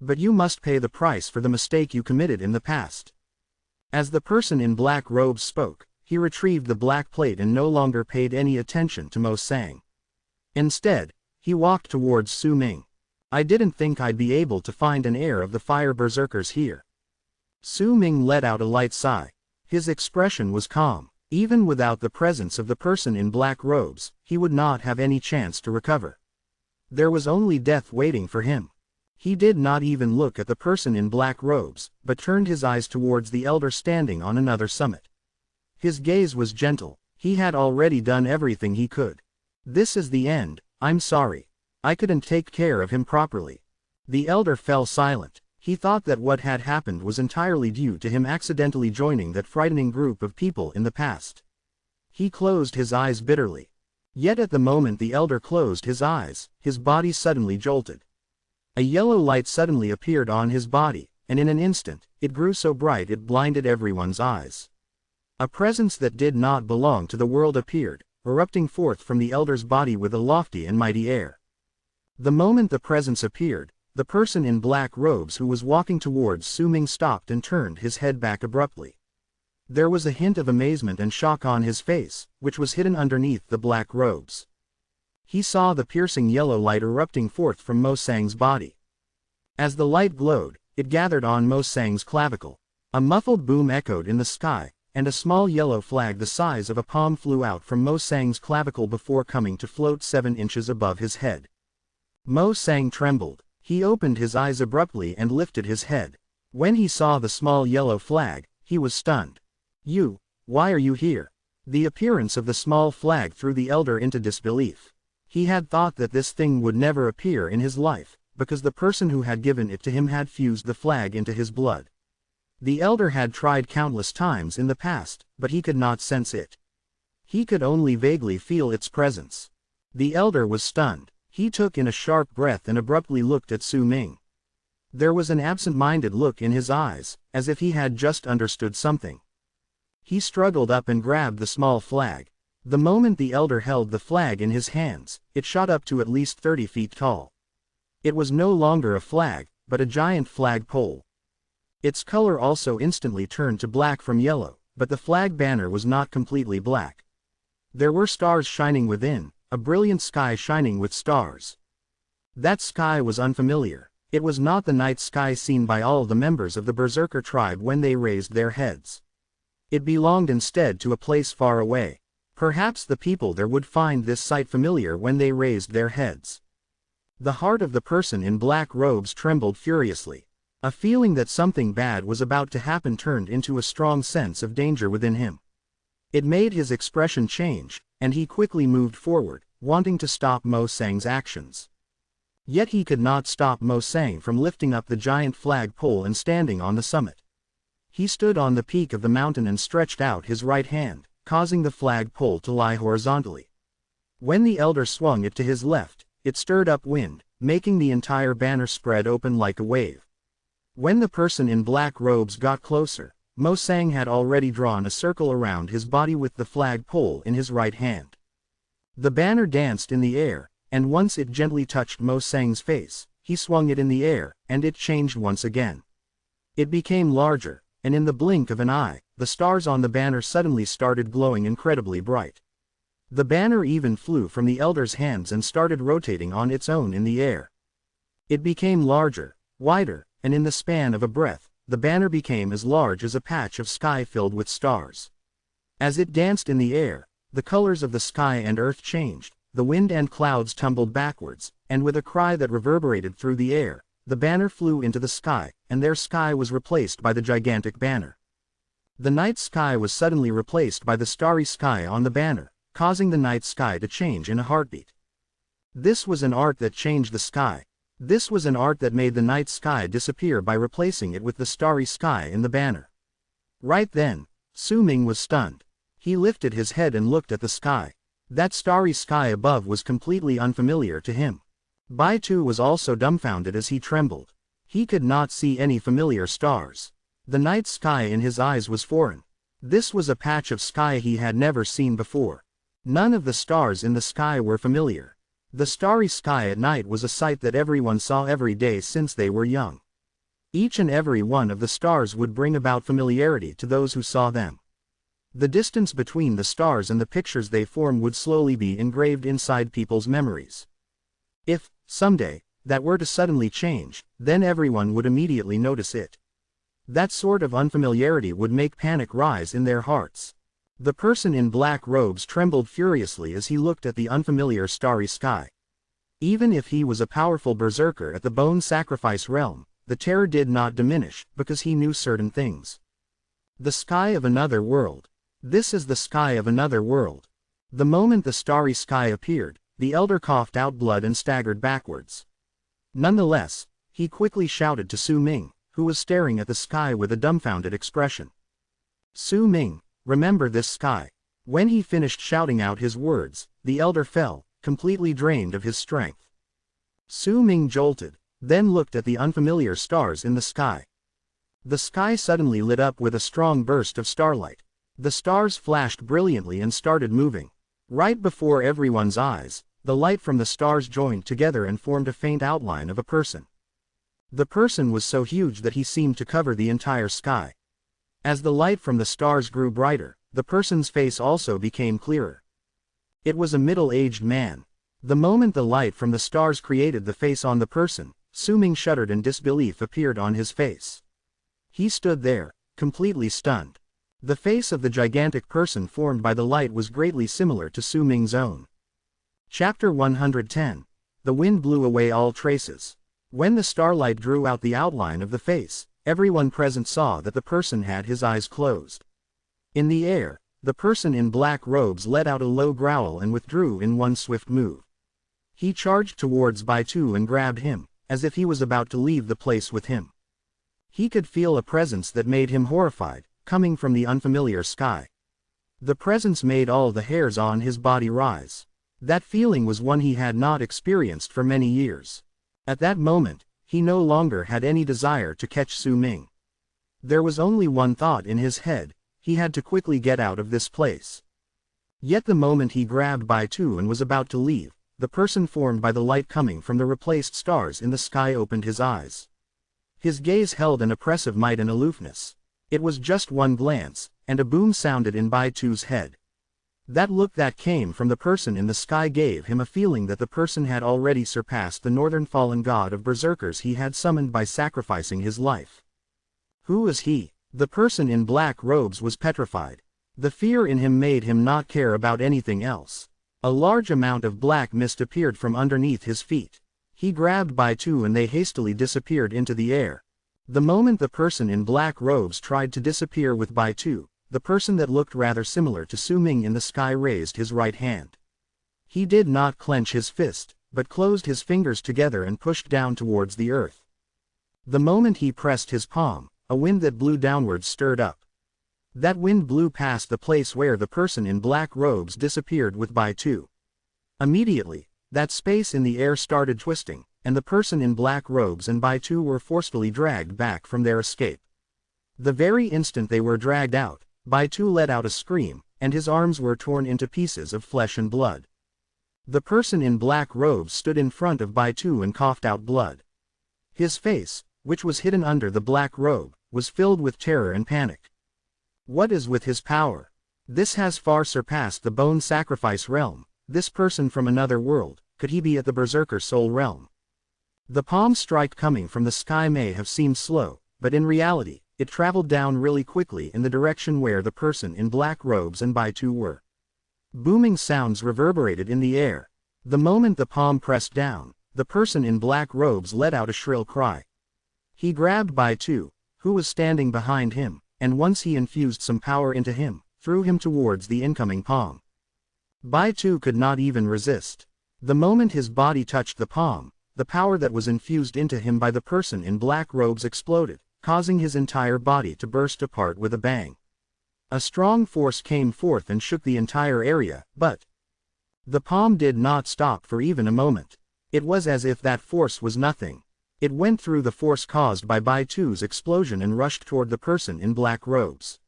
But you must pay the price for the mistake you committed in the past. As the person in black robes spoke, he retrieved the black plate and no longer paid any attention to Mo Sang. Instead, he walked towards Su Ming. I didn't think I'd be able to find an heir of the Fire Berserkers here. Su Ming let out a light sigh. His expression was calm. Even without the presence of the person in black robes, he would not have any chance to recover. There was only death waiting for him. He did not even look at the person in black robes, but turned his eyes towards the elder standing on another summit. His gaze was gentle. He had already done everything he could. This is the end, I'm sorry. I couldn't take care of him properly. The elder fell silent. He thought that what had happened was entirely due to him accidentally joining that frightening group of people in the past. He closed his eyes bitterly. Yet at the moment the elder closed his eyes, his body suddenly jolted. A yellow light suddenly appeared on his body, and in an instant, it grew so bright it blinded everyone's eyes. A presence that did not belong to the world appeared, erupting forth from the elder's body with a lofty and mighty air. The moment the presence appeared, the person in black robes who was walking towards Su Ming stopped and turned his head back abruptly. There was a hint of amazement and shock on his face, which was hidden underneath the black robes. He saw the piercing yellow light erupting forth from Mo Sang's body. As the light glowed, it gathered on Mo Sang's clavicle. A muffled boom echoed in the sky, and a small yellow flag the size of a palm flew out from Mo Sang's clavicle before coming to float 7 inches above his head. Mo Sang trembled. He opened his eyes abruptly and lifted his head. When he saw the small yellow flag, he was stunned. Why are you here? The appearance of the small flag threw the elder into disbelief. He had thought that this thing would never appear in his life, because the person who had given it to him had fused the flag into his blood. The elder had tried countless times in the past, but he could not sense it. He could only vaguely feel its presence. The elder was stunned. He took in a sharp breath and abruptly looked at Su Ming. There was an absent-minded look in his eyes, as if he had just understood something. He struggled up and grabbed the small flag. The moment the elder held the flag in his hands, it shot up to at least 30 feet tall. It was no longer a flag, but a giant flag pole. Its color also instantly turned to black from yellow, but the flag banner was not completely black. There were stars shining within, a brilliant sky shining with stars. That sky was unfamiliar. It was not the night sky seen by all the members of the Berserker tribe when they raised their heads. It belonged instead to a place far away. Perhaps the people there would find this sight familiar when they raised their heads. The heart of the person in black robes trembled furiously. A feeling that something bad was about to happen turned into a strong sense of danger within him. It made his expression change, and he quickly moved forward, wanting to stop Mo Sang's actions. Yet he could not stop Mo Sang from lifting up the giant flag pole and standing on the summit. He stood on the peak of the mountain and stretched out his right hand, causing the flag pole to lie horizontally. When the elder swung it to his left, it stirred up wind, making the entire banner spread open like a wave. When the person in black robes got closer, Mo Sang had already drawn a circle around his body with the flag pole in his right hand. The banner danced in the air, and once it gently touched Mo Sang's face, he swung it in the air, and it changed once again. It became larger, and in the blink of an eye, the stars on the banner suddenly started glowing incredibly bright. The banner even flew from the elder's hands and started rotating on its own in the air. It became larger, wider, and in the span of a breath, the banner became as large as a patch of sky filled with stars. As it danced in the air, the colors of the sky and earth changed, the wind and clouds tumbled backwards, and with a cry that reverberated through the air, the banner flew into the sky, and their sky was replaced by the gigantic banner. The night sky was suddenly replaced by the starry sky on the banner, causing the night sky to change in a heartbeat. This was an art that changed the sky. This was an art that made the night sky disappear by replacing it with the starry sky in the banner. Right then, Su Ming was stunned. He lifted his head and looked at the sky. That starry sky above was completely unfamiliar to him. Bai Tu was also dumbfounded as he trembled. He could not see any familiar stars. The night sky in his eyes was foreign. This was a patch of sky he had never seen before. None of the stars in the sky were familiar. The starry sky at night was a sight that everyone saw every day since they were young. Each and every one of the stars would bring about familiarity to those who saw them. The distance between the stars and the pictures they form would slowly be engraved inside people's memories. If, someday, that were to suddenly change, then everyone would immediately notice it. That sort of unfamiliarity would make panic rise in their hearts. The person in black robes trembled furiously as he looked at the unfamiliar starry sky. Even if he was a powerful berserker at the bone sacrifice realm, the terror did not diminish, because he knew certain things. The sky of another world. This is the sky of another world. The moment the starry sky appeared, the elder coughed out blood and staggered backwards. Nonetheless, he quickly shouted to Su Ming, who was staring at the sky with a dumbfounded expression. "Su Ming, remember this sky." When he finished shouting out his words, the elder fell, completely drained of his strength. Su Ming jolted, then looked at the unfamiliar stars in the sky. The sky suddenly lit up with a strong burst of starlight. The stars flashed brilliantly and started moving. Right before everyone's eyes, the light from the stars joined together and formed a faint outline of a person. The person was so huge that he seemed to cover the entire sky. As the light from the stars grew brighter, the person's face also became clearer. It was a middle-aged man. The moment the light from the stars created the face on the person, Su Ming shuddered and disbelief appeared on his face. He stood there, completely stunned. The face of the gigantic person formed by the light was greatly similar to Su Ming's own. Chapter 110. The wind blew away all traces. When the starlight drew out the outline of the face, everyone present saw that the person had his eyes closed. In the air, the person in black robes let out a low growl and withdrew in one swift move. He charged towards Baitu and grabbed him, as if he was about to leave the place with him. He could feel a presence that made him horrified, coming from the unfamiliar sky. The presence made all the hairs on his body rise. That feeling was one he had not experienced for many years. At that moment, he no longer had any desire to catch Su Ming. There was only one thought in his head: he had to quickly get out of this place. Yet the moment he grabbed Baitu and was about to leave, the person formed by the light coming from the replaced stars in the sky opened his eyes. His gaze held an oppressive might and aloofness. It was just one glance, and a boom sounded in Baitu's head. That look that came from the person in the sky gave him a feeling that the person had already surpassed the northern fallen god of berserkers he had summoned by sacrificing his life. Who was he? The person in black robes was petrified. The fear in him made him not care about anything else. A large amount of black mist appeared from underneath his feet. He grabbed Baitu and they hastily disappeared into the air. The moment the person in black robes tried to disappear with Baitu, the person that looked rather similar to Su Ming in the sky raised his right hand. He did not clench his fist, but closed his fingers together and pushed down towards the earth. The moment he pressed his palm, a wind that blew downwards stirred up. That wind blew past the place where the person in black robes disappeared with Baitu. Immediately, that space in the air started twisting, and the person in black robes and Baitu were forcefully dragged back from their escape. The very instant they were dragged out, Baitu let out a scream, and his arms were torn into pieces of flesh and blood. The person in black robes stood in front of Baitu and coughed out blood. His face, which was hidden under the black robe, was filled with terror and panic. What is with his power? This has far surpassed the bone sacrifice realm. This person from another world, could he be at the berserker soul realm? The palm strike coming from the sky may have seemed slow, but in reality, it traveled down really quickly in the direction where the person in black robes and Baitu were. Booming sounds reverberated in the air. The moment the palm pressed down, the person in black robes let out a shrill cry. He grabbed Baitu, who was standing behind him, and once he infused some power into him, threw him towards the incoming palm. Baitu could not even resist. The moment his body touched the palm, the power that was infused into him by the person in black robes exploded, causing his entire body to burst apart with a bang. A strong force came forth and shook the entire area, but the palm did not stop for even a moment. It was as if that force was nothing. It went through the force caused by Baitu's explosion and rushed toward the person in black robes.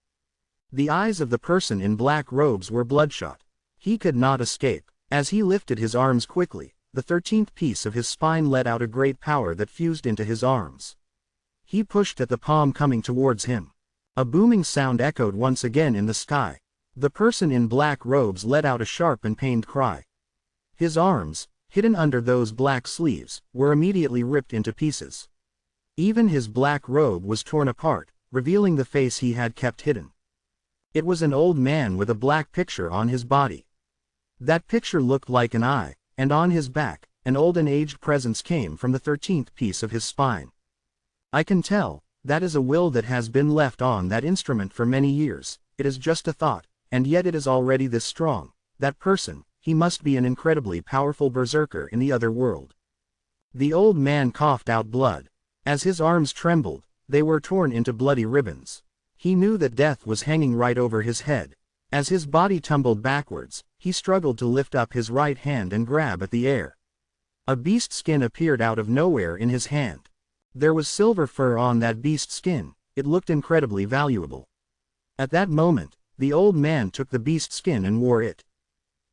The eyes of the person in black robes were bloodshot. He could not escape. As he lifted his arms quickly, the 13th piece of his spine let out a great power that fused into his arms. He pushed at the palm coming towards him. A booming sound echoed once again in the sky. The person in black robes let out a sharp and pained cry. His arms, hidden under those black sleeves, were immediately ripped into pieces. Even his black robe was torn apart, revealing the face he had kept hidden. It was an old man with a black picture on his body. That picture looked like an eye, and on his back, an old and aged presence came from the 13th piece of his spine. I can tell, that is a will that has been left on that instrument for many years. It is just a thought, and yet it is already this strong. That person, he must be an incredibly powerful berserker in the other world. The old man coughed out blood. As his arms trembled, they were torn into bloody ribbons. He knew that death was hanging right over his head. As his body tumbled backwards, he struggled to lift up his right hand and grab at the air. A beast skin appeared out of nowhere in his hand. There was silver fur on that beast skin. It looked incredibly valuable. At that moment, the old man took the beast skin and wore it.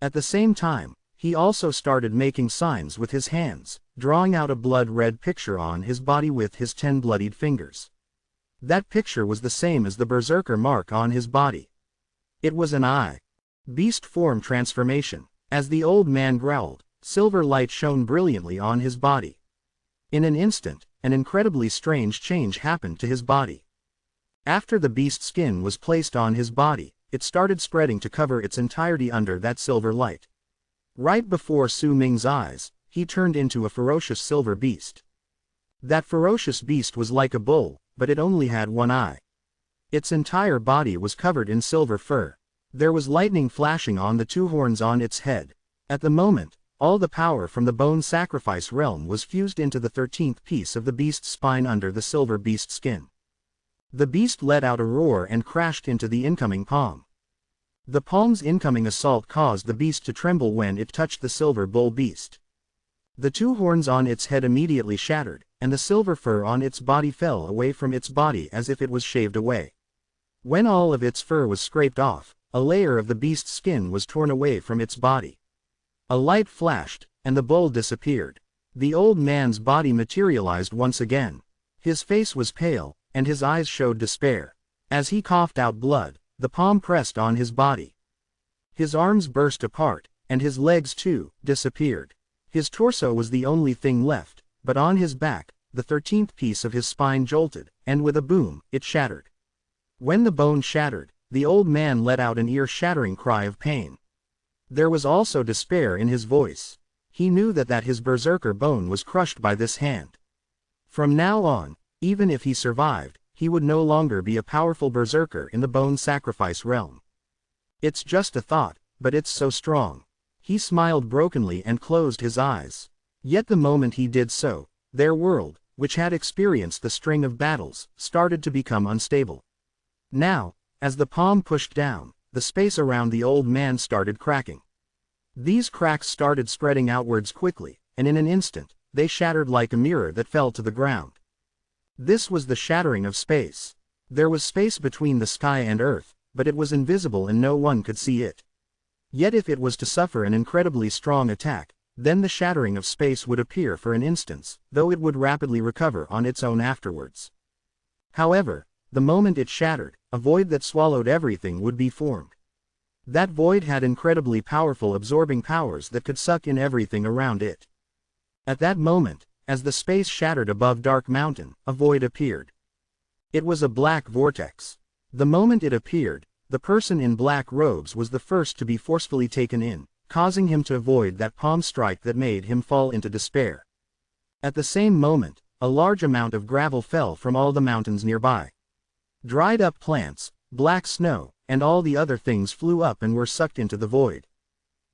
At the same time, he also started making signs with his hands, drawing out a blood-red picture on his body with his 10 bloodied fingers. That picture was the same as the berserker mark on his body. It was an eye. Beast form transformation. As the old man growled, silver light shone brilliantly on his body. In an instant, an incredibly strange change happened to his body. After the beast skin was placed on his body, it started spreading to cover its entirety under that silver light. Right before Su Ming's eyes, he turned into a ferocious silver beast. That ferocious beast was like a bull, but it only had one eye. Its entire body was covered in silver fur. There was lightning flashing on the 2 horns on its head. At the moment, all the power from the bone sacrifice realm was fused into the 13th piece of the beast's spine under the silver beast skin. The beast let out a roar and crashed into the incoming palm. The palm's incoming assault caused the beast to tremble when it touched the silver bull beast. The 2 horns on its head immediately shattered, and the silver fur on its body fell away from its body as if it was shaved away. When all of its fur was scraped off, a layer of the beast's skin was torn away from its body. A light flashed, and the bull disappeared. The old man's body materialized once again. His face was pale, and his eyes showed despair. As he coughed out blood, the palm pressed on his body. His arms burst apart, and his legs too, disappeared. His torso was the only thing left, but on his back, the 13th piece of his spine jolted, and with a boom, it shattered. When the bone shattered, the old man let out an ear-shattering cry of pain. There was also despair in his voice. He knew that his berserker bone was crushed by this hand. From now on, even if he survived, he would no longer be a powerful berserker in the bone sacrifice realm. It's just a thought, but it's so strong. He smiled brokenly and closed his eyes. Yet the moment he did so, their world, which had experienced the string of battles, started to become unstable. Now, as the palm pushed down, the space around the old man started cracking. These cracks started spreading outwards quickly, and in an instant, they shattered like a mirror that fell to the ground. This was the shattering of space. There was space between the sky and earth, but it was invisible and no one could see it. Yet if it was to suffer an incredibly strong attack, then the shattering of space would appear for an instant, though it would rapidly recover on its own afterwards. However, the moment it shattered, a void that swallowed everything would be formed. That void had incredibly powerful absorbing powers that could suck in everything around it. At that moment, as the space shattered above Dark Mountain, a void appeared. It was a black vortex. The moment it appeared, the person in black robes was the first to be forcefully taken in, causing him to avoid that palm strike that made him fall into despair. At the same moment, a large amount of gravel fell from all the mountains nearby. Dried up plants, black snow, and all the other things flew up and were sucked into the void.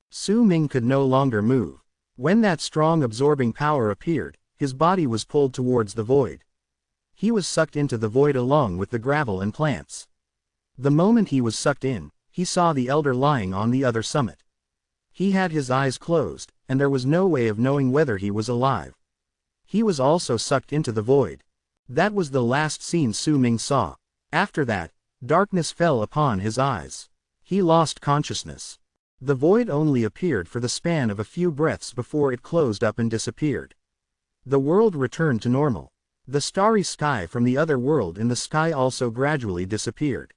Su Ming could no longer move. When that strong absorbing power appeared, his body was pulled towards the void. He was sucked into the void along with the gravel and plants. The moment he was sucked in, he saw the elder lying on the other summit. He had his eyes closed, and there was no way of knowing whether he was alive. He was also sucked into the void. That was the last scene Su Ming saw. After that, darkness fell upon his eyes. He lost consciousness. The void only appeared for the span of a few breaths before it closed up and disappeared. The world returned to normal. The starry sky from the other world in the sky also gradually disappeared.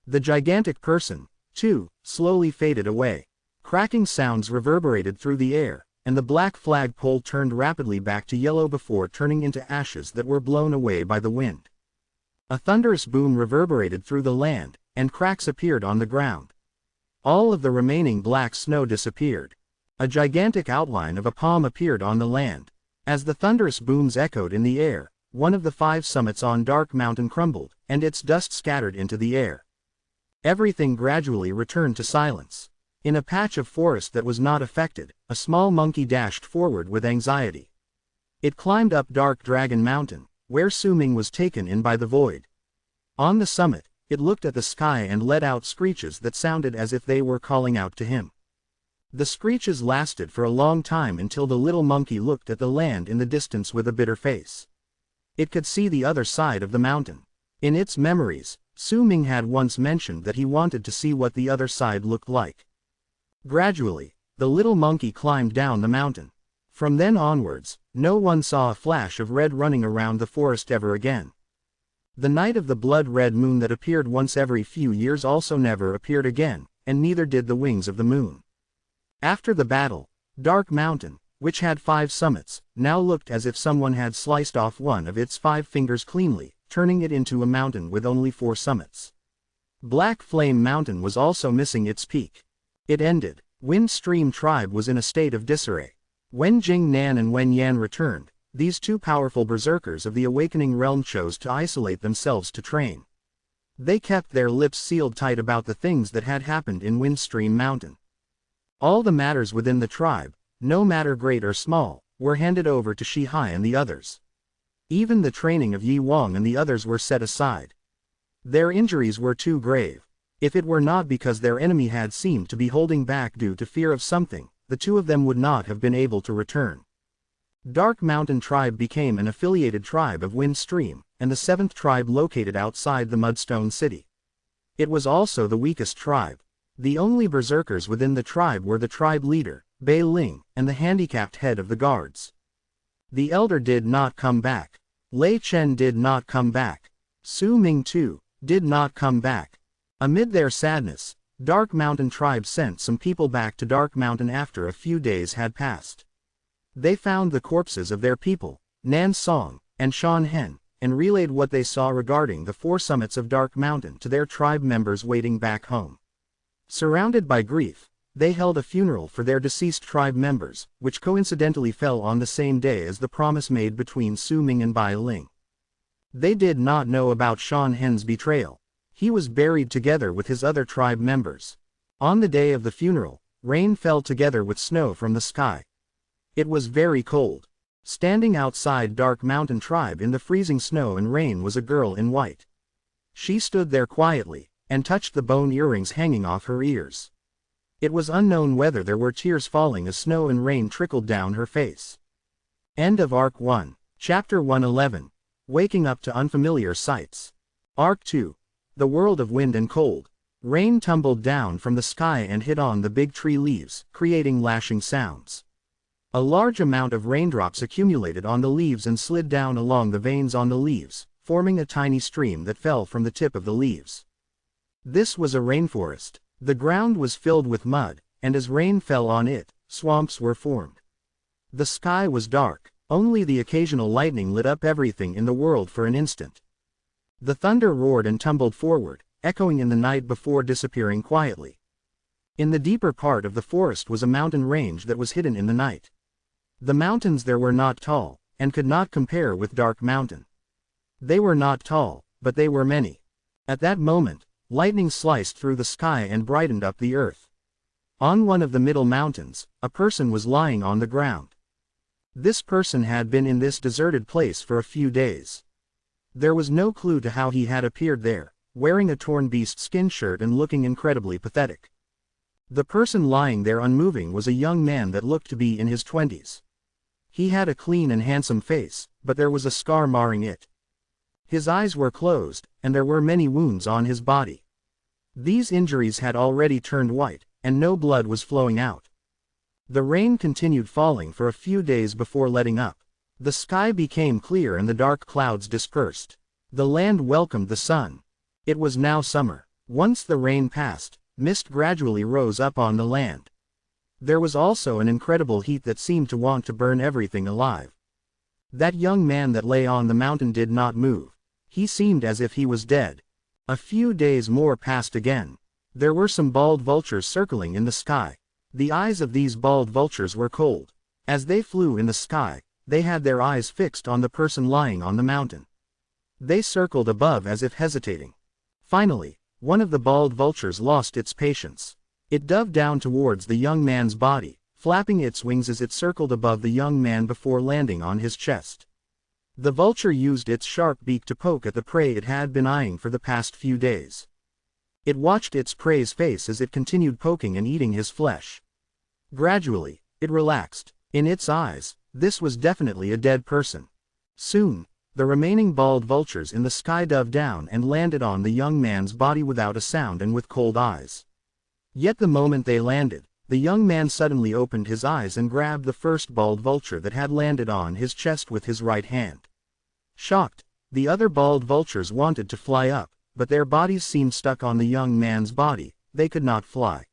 The gigantic person, too, slowly faded away. Cracking sounds reverberated through the air, and the black flagpole turned rapidly back to yellow before turning into ashes that were blown away by the wind. A thunderous boom reverberated through the land, and cracks appeared on the ground. All of the remaining black snow disappeared. A gigantic outline of a palm appeared on the land. As the thunderous booms echoed in the air, one of the 5 summits on Dark Mountain crumbled, and its dust scattered into the air. Everything gradually returned to silence. In a patch of forest that was not affected, a small monkey dashed forward with anxiety. It climbed up Dark Dragon Mountain, where Su-Ming was taken in by the void. On the summit, it looked at the sky and let out screeches that sounded as if they were calling out to him. The screeches lasted for a long time until the little monkey looked at the land in the distance with a bitter face. It could see the other side of the mountain. In its memories, Su-Ming had once mentioned that he wanted to see what the other side looked like. Gradually, the little monkey climbed down the mountain. From then onwards, no one saw a flash of red running around the forest ever again. The night of the blood-red moon that appeared once every few years also never appeared again, and neither did the wings of the moon. After the battle, Dark Mountain, which had 5 summits, now looked as if someone had sliced off one of its 5 fingers cleanly, turning it into a mountain with only 4 summits. Black Flame Mountain was also missing its peak. It ended. Wind Stream Tribe was in a state of disarray. When Jing Nan and Wen Yan returned, these 2 powerful berserkers of the awakening realm chose to isolate themselves to train. They kept their lips sealed tight about the things that had happened in Windstream Mountain. All the matters within the tribe, no matter great or small, were handed over to Shi Hai and the others. Even the training of Yi Wang and the others were set aside. Their injuries were too grave. If it were not because their enemy had seemed to be holding back due to fear of something, the 2 of them would not have been able to return. Dark Mountain Tribe became an affiliated tribe of Windstream, and the 7th tribe located outside the Mudstone City. It was also the weakest tribe. The only berserkers within the tribe were the tribe leader, Bei Ling, and the handicapped head of the guards. The elder did not come back. Lei Chen did not come back. Su-Ming too, did not come back. Amid their sadness, Dark Mountain Tribe sent some people back to Dark Mountain after a few days had passed. They found the corpses of their people, Nan Song, and Shan Hen, and relayed what they saw regarding the 4 summits of Dark Mountain to their tribe members waiting back home. Surrounded by grief, they held a funeral for their deceased tribe members, which coincidentally fell on the same day as the promise made between Su-Ming and Bai Ling. They did not know about Shan Hen's betrayal. He was buried together with his other tribe members. On the day of the funeral, rain fell together with snow from the sky. It was very cold. Standing outside Dark Mountain Tribe in the freezing snow and rain was a girl in white. She stood there quietly, and touched the bone earrings hanging off her ears. It was unknown whether there were tears falling as snow and rain trickled down her face. End of Arc 1. Chapter 111. Waking Up to Unfamiliar Sights. Arc 2. The World of Wind and Cold. Rain tumbled down from the sky and hit on the big tree leaves, creating lashing sounds. A large amount of raindrops accumulated on the leaves and slid down along the veins on the leaves, forming a tiny stream that fell from the tip of the leaves. This was a rainforest. The ground was filled with mud, and as rain fell on it, swamps were formed. The sky was dark. Only the occasional lightning lit up everything in the world for an instant. The thunder roared and tumbled forward, echoing in the night before disappearing quietly. In the deeper part of the forest was a mountain range that was hidden in the night. The mountains there were not tall, and could not compare with Dark Mountain. They were not tall, but they were many. At that moment, lightning sliced through the sky and brightened up the earth. On one of the middle mountains, a person was lying on the ground. This person had been in this deserted place for a few days. There was no clue to how he had appeared there, wearing a torn beast skin shirt and looking incredibly pathetic. The person lying there unmoving was a young man that looked to be in his 20s. He had a clean and handsome face, but there was a scar marring it. His eyes were closed, and there were many wounds on his body. These injuries had already turned white, and no blood was flowing out. The rain continued falling for a few days before letting up. The sky became clear and the dark clouds dispersed. The land welcomed the sun. It was now summer. Once the rain passed, mist gradually rose up on the land. There was also an incredible heat that seemed to want to burn everything alive. That young man that lay on the mountain did not move. He seemed as if he was dead. A few days more passed again. There were some bald vultures circling in the sky. The eyes of these bald vultures were cold. As they flew in the sky, they had their eyes fixed on the person lying on the mountain. They circled above as if hesitating. Finally, one of the bald vultures lost its patience. It dove down towards the young man's body, flapping its wings as it circled above the young man before landing on his chest. The vulture used its sharp beak to poke at the prey it had been eyeing for the past few days. It watched its prey's face as it continued poking and eating his flesh. Gradually, it relaxed. In its eyes, this was definitely a dead person. Soon, the remaining bald vultures in the sky dove down and landed on the young man's body without a sound and with cold eyes. Yet the moment they landed, the young man suddenly opened his eyes and grabbed the first bald vulture that had landed on his chest with his right hand. Shocked, the other bald vultures wanted to fly up, but their bodies seemed stuck on the young man's body. They could not fly.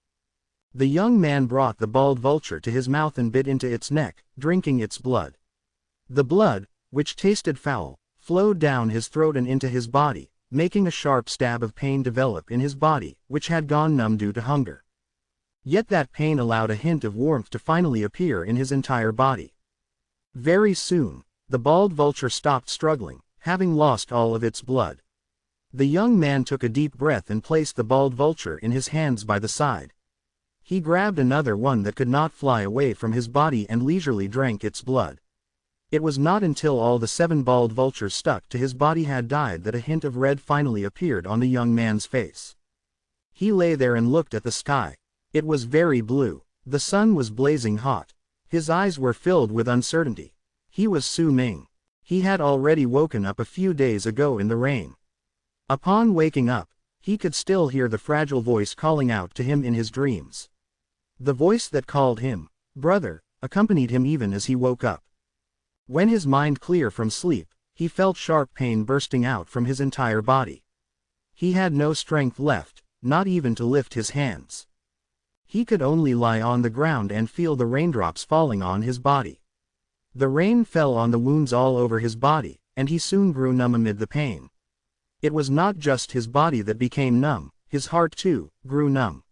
The young man brought the bald vulture to his mouth and bit into its neck, drinking its blood. The blood, which tasted foul, flowed down his throat and into his body, making a sharp stab of pain develop in his body, which had gone numb due to hunger. Yet that pain allowed a hint of warmth to finally appear in his entire body. Very soon, the bald vulture stopped struggling, having lost all of its blood. The young man took a deep breath and placed the bald vulture in his hands by the side. He grabbed another one that could not fly away from his body and leisurely drank its blood. It was not until all the 7 bald vultures stuck to his body had died that a hint of red finally appeared on the young man's face. He lay there and looked at the sky. It was very blue. The sun was blazing hot. His eyes were filled with uncertainty. He was Su Ming. He had already woken up a few days ago in the rain. Upon waking up, he could still hear the fragile voice calling out to him in his dreams. The voice that called him, "Brother," accompanied him even as he woke up. When his mind cleared from sleep, he felt sharp pain bursting out from his entire body. He had no strength left, not even to lift his hands. He could only lie on the ground and feel the raindrops falling on his body. The rain fell on the wounds all over his body, and he soon grew numb amid the pain. It was not just his body that became numb, his heart too grew numb.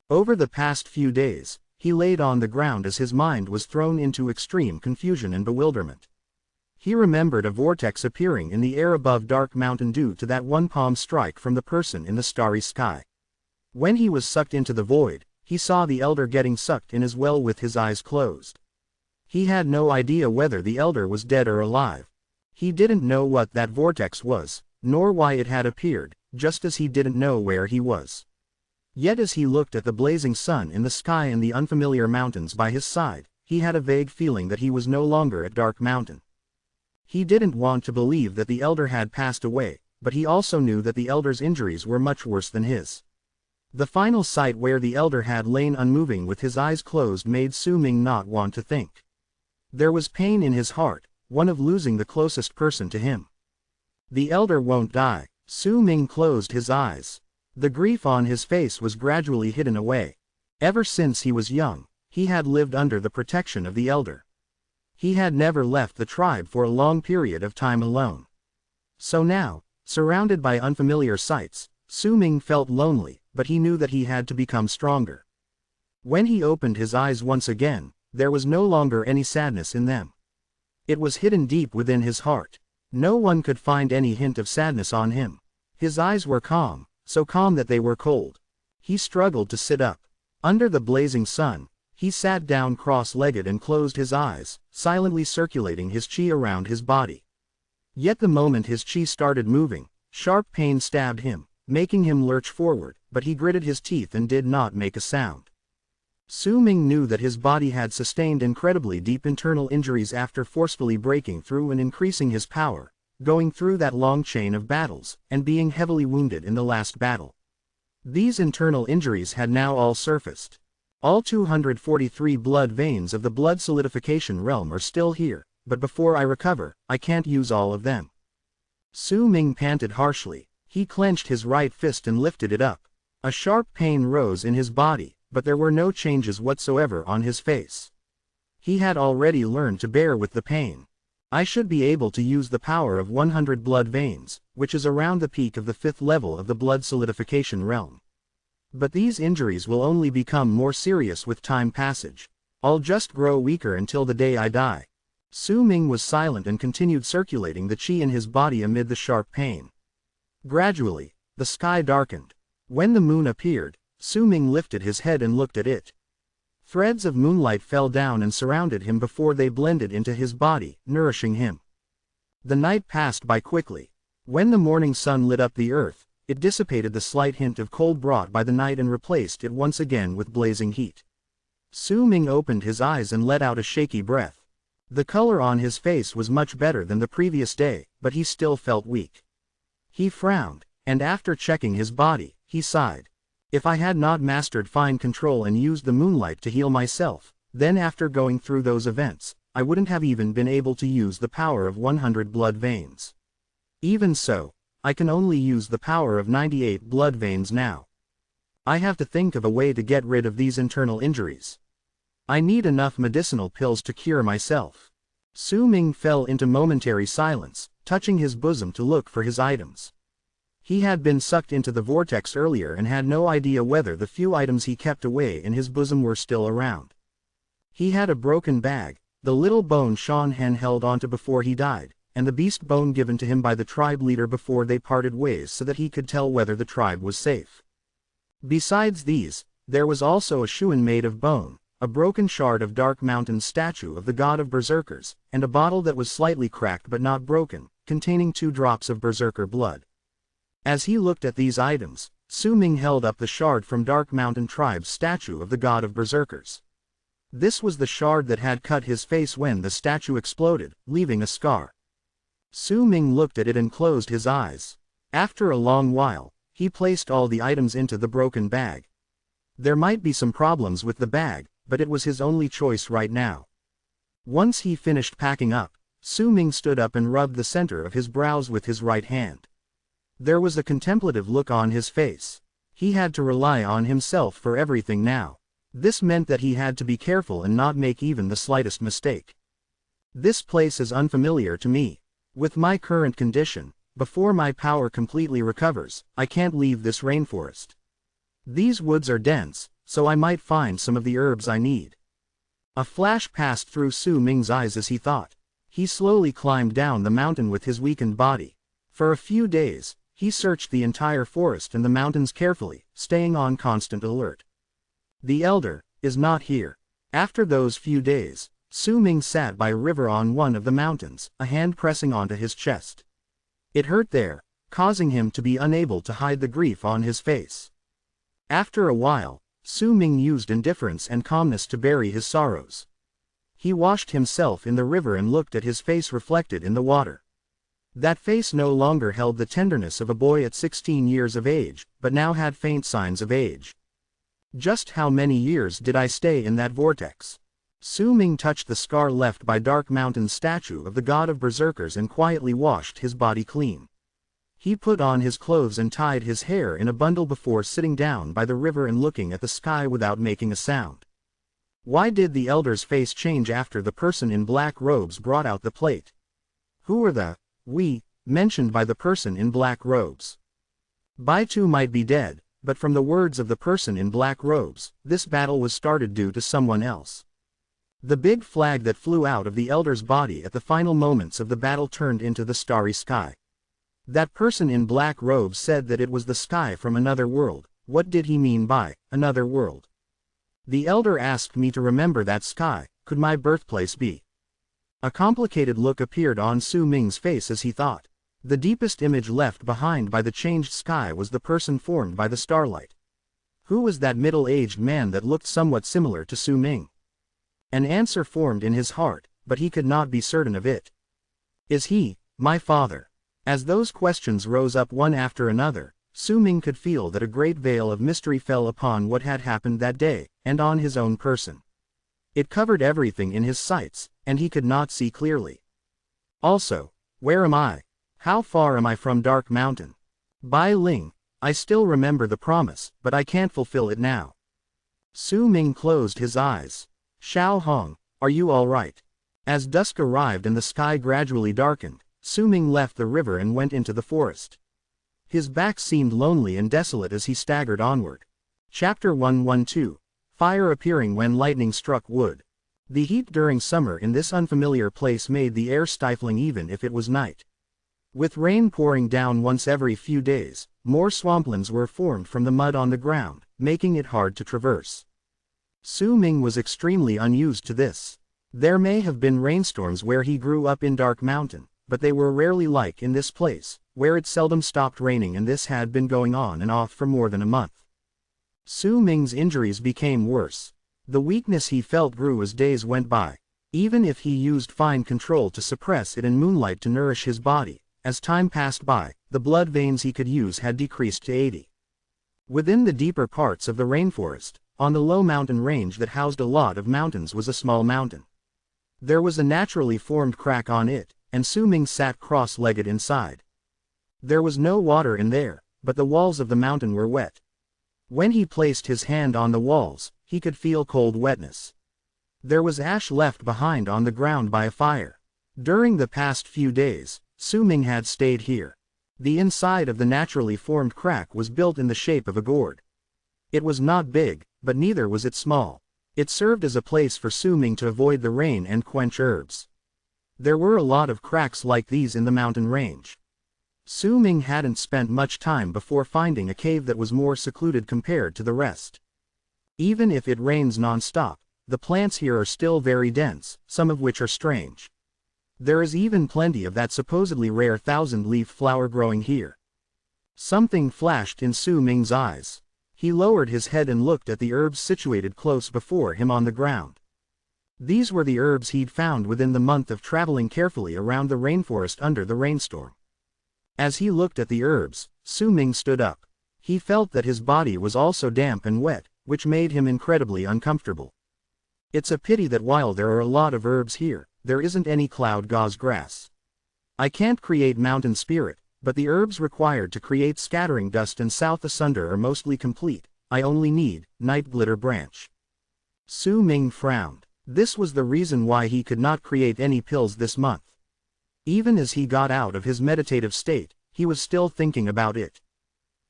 Over the past few days, he laid on the ground as his mind was thrown into extreme confusion and bewilderment. He remembered a vortex appearing in the air above Dark Mountain due to that one palm strike from the person in the starry sky. When he was sucked into the void, he saw the elder getting sucked in as well with his eyes closed. He had no idea whether the elder was dead or alive. He didn't know what that vortex was, nor why it had appeared, just as he didn't know where he was. Yet as he looked at the blazing sun in the sky and the unfamiliar mountains by his side, he had a vague feeling that he was no longer at Dark Mountain. He didn't want to believe that the elder had passed away, but he also knew that the elder's injuries were much worse than his. The final sight where the elder had lain unmoving with his eyes closed made Su Ming not want to think. There was pain in his heart, one of losing the closest person to him. The elder won't die. Su Ming closed his eyes. The grief on his face was gradually hidden away. Ever since he was young, he had lived under the protection of the elder. He had never left the tribe for a long period of time alone. So now, surrounded by unfamiliar sights, Su Ming felt lonely, but he knew that he had to become stronger. When he opened his eyes once again, there was no longer any sadness in them. It was hidden deep within his heart. No one could find any hint of sadness on him. His eyes were calm, so calm that they were cold. He struggled to sit up. Under the blazing sun, he sat down cross-legged and closed his eyes, silently circulating his chi around his body. Yet the moment his chi started moving, sharp pain stabbed him, making him lurch forward, but he gritted his teeth and did not make a sound. Su Ming knew that his body had sustained incredibly deep internal injuries after forcefully breaking through and increasing his power, going through that long chain of battles, and being heavily wounded in the last battle. These internal injuries had now all surfaced. All 243 blood veins of the blood solidification realm are still here, but before I recover, I can't use all of them. Su Ming panted harshly. He clenched his right fist and lifted it up. A sharp pain rose in his body, but there were no changes whatsoever on his face. He had already learned to bear with the pain. I should be able to use the power of 100 blood veins, which is around the peak of the 5th level of the blood solidification realm. But these injuries will only become more serious with time passage. I'll just grow weaker until the day I die. Su Ming was silent and continued circulating the chi in his body amid the sharp pain. Gradually, the sky darkened. When the moon appeared, Su Ming lifted his head and looked at it. Threads of moonlight fell down and surrounded him before they blended into his body, nourishing him. The night passed by quickly. When the morning sun lit up the earth, it dissipated the slight hint of cold brought by the night and replaced it once again with blazing heat. Su Ming opened his eyes and let out a shaky breath. The color on his face was much better than the previous day, but he still felt weak. He frowned, and after checking his body, he sighed. If I had not mastered fine control and used the moonlight to heal myself, then after going through those events, I wouldn't have even been able to use the power of 100 blood veins. Even so, I can only use the power of 98 blood veins now. I have to think of a way to get rid of these internal injuries. I need enough medicinal pills to cure myself. Su Ming fell into momentary silence, touching his bosom to look for his items. He had been sucked into the vortex earlier and had no idea whether the few items he kept away in his bosom were still around. He had a broken bag, the little bone Shan Hen held onto before he died, and the beast bone given to him by the tribe leader before they parted ways so that he could tell whether the tribe was safe. Besides these, there was also a shuan made of bone, a broken shard of Dark Mountain's statue of the god of berserkers, and a bottle that was slightly cracked but not broken, containing 2 drops of berserker blood. As he looked at these items, Su Ming held up the shard from Dark Mountain tribe's statue of the god of berserkers. This was the shard that had cut his face when the statue exploded, leaving a scar. Su Ming looked at it and closed his eyes. After a long while, he placed all the items into the broken bag. There might be some problems with the bag, but it was his only choice right now. Once he finished packing up, Su Ming stood up and rubbed the center of his brows with his right hand. There was a contemplative look on his face. He had to rely on himself for everything now. This meant that he had to be careful and not make even the slightest mistake. This place is unfamiliar to me. With my current condition, before my power completely recovers, I can't leave this rainforest. These woods are dense, so I might find some of the herbs I need. A flash passed through Su Ming's eyes as he thought. He slowly climbed down the mountain with his weakened body. For a few days, he searched the entire forest and the mountains carefully, staying on constant alert. The elder is not here. After those few days, Su Ming sat by a river on one of the mountains, a hand pressing onto his chest. It hurt there, causing him to be unable to hide the grief on his face. After a while, Su Ming used indifference and calmness to bury his sorrows. He washed himself in the river and looked at his face reflected in the water. That face no longer held the tenderness of a boy at 16 years of age, but now had faint signs of age. Just how many years did I stay in that vortex? Su Ming touched the scar left by Dark Mountain's statue of the god of berserkers and quietly washed his body clean. He put on his clothes and tied his hair in a bundle before sitting down by the river and looking at the sky without making a sound. Why did the elder's face change after the person in black robes brought out the plate? Who were the "we" mentioned by the person in black robes? Baitu might be dead, but from the words of the person in black robes, this battle was started due to someone else. The big flag that flew out of the elder's body at the final moments of the battle turned into the starry sky. That person in black robes said that it was the sky from another world. What did he mean by another world? The elder asked me to remember that sky. Could my birthplace be? A complicated look appeared on Su Ming's face as he thought. The deepest image left behind by the changed sky was the person formed by the starlight. Who was that middle-aged man that looked somewhat similar to Su Ming? An answer formed in his heart, but he could not be certain of it. Is he my father? As those questions rose up one after another, Su Ming could feel that a great veil of mystery fell upon what had happened that day, and on his own person. It covered everything in his sights, and he could not see clearly. Also, where am I? How far am I from Dark Mountain? Bai Ling, I still remember the promise, but I can't fulfill it now. Su Ming closed his eyes. Xiao Hong, are you all right? As dusk arrived and the sky gradually darkened, Su Ming left the river and went into the forest. His back seemed lonely and desolate as he staggered onward. Chapter 112. Fire appearing when lightning struck wood. The heat during summer in this unfamiliar place made the air stifling even if it was night. With rain pouring down once every few days, more swamplands were formed from the mud on the ground, making it hard to traverse. Su Ming was extremely unused to this. There may have been rainstorms where he grew up in Dark Mountain, but they were rarely like in this place, where it seldom stopped raining, and this had been going on and off for more than a month. Su Ming's injuries became worse. The weakness he felt grew as days went by. Even if he used fine control to suppress it and moonlight to nourish his body, as time passed by, the blood veins he could use had decreased to 80. Within the deeper parts of the rainforest, on the low mountain range that housed a lot of mountains, was a small mountain. There was a naturally formed crack on it, and Su Ming sat cross-legged inside. There was no water in there, but the walls of the mountain were wet. When he placed his hand on the walls, he could feel cold wetness. There was ash left behind on the ground by a fire. During the past few days, Su Ming had stayed here. The inside of the naturally formed crack was built in the shape of a gourd. It was not big, but neither was it small. It served as a place for Su Ming to avoid the rain and quench herbs. There were a lot of cracks like these in the mountain range. Su Ming hadn't spent much time before finding a cave that was more secluded compared to the rest. Even if it rains non-stop, the plants here are still very dense, some of which are strange. There is even plenty of that supposedly rare thousand-leaf flower growing here. Something flashed in Su Ming's eyes. He lowered his head and looked at the herbs situated close before him on the ground. These were the herbs he'd found within the month of traveling carefully around the rainforest under the rainstorm. As he looked at the herbs, Su Ming stood up. He felt that his body was also damp and wet, which made him incredibly uncomfortable. It's a pity that while there are a lot of herbs here, there isn't any cloud gauze grass. I can't create mountain spirit, but the herbs required to create scattering dust and south asunder are mostly complete. I only need night glitter branch. Su Ming frowned. This was the reason why he could not create any pills this month. Even as he got out of his meditative state, he was still thinking about it.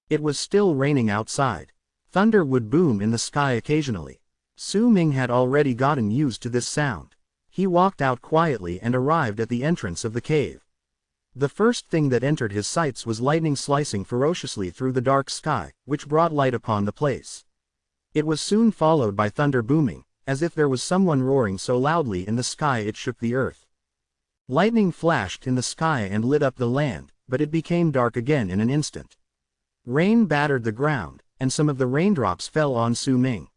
It was still raining outside. Thunder would boom in the sky occasionally. Su Ming had already gotten used to this sound. He walked out quietly and arrived at the entrance of the cave. The first thing that entered his sights was lightning slicing ferociously through the dark sky, which brought light upon the place. It was soon followed by thunder booming, as if there was someone roaring so loudly in the sky it shook the earth. Lightning flashed in the sky and lit up the land, but it became dark again in an instant. Rain battered the ground, and some of the raindrops fell on Su Ming.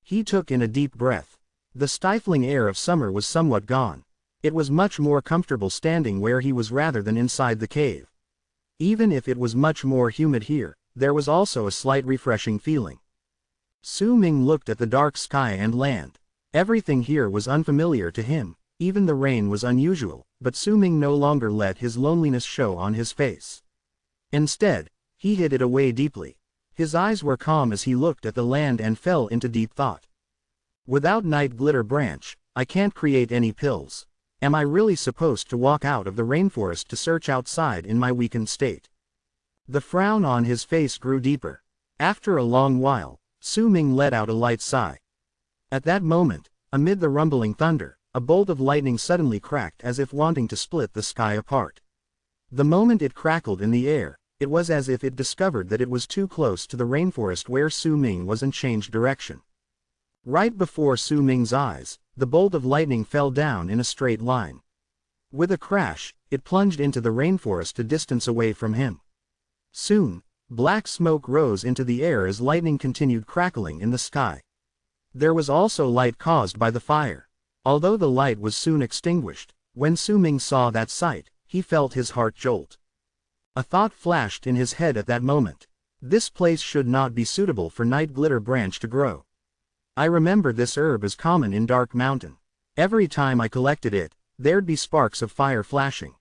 He took in a deep breath. The stifling air of summer was somewhat gone. It was much more comfortable standing where he was rather than inside the cave. Even if it was much more humid here, there was also a slight refreshing feeling. Su Ming looked at the dark sky and land. Everything here was unfamiliar to him, even the rain was unusual, but Su Ming no longer let his loneliness show on his face. Instead, he hid it away deeply. His eyes were calm as he looked at the land and fell into deep thought. Without night glitter branch, I can't create any pills. Am I really supposed to walk out of the rainforest to search outside in my weakened state? The frown on his face grew deeper. After a long while, Su Ming let out a light sigh. At that moment, amid the rumbling thunder, a bolt of lightning suddenly cracked as if wanting to split the sky apart. The moment it crackled in the air, it was as if it discovered that it was too close to the rainforest where Su Ming was and changed direction. Right before Su Ming's eyes, the bolt of lightning fell down in a straight line. With a crash, it plunged into the rainforest a distance away from him. Soon, black smoke rose into the air as lightning continued crackling in the sky. There was also light caused by the fire. Although the light was soon extinguished, when Su Ming saw that sight, he felt his heart jolt. A thought flashed in his head at that moment. This place should not be suitable for night glitter branch to grow. I remember this herb is common in Dark Mountain. Every time I collected it, there'd be sparks of fire flashing.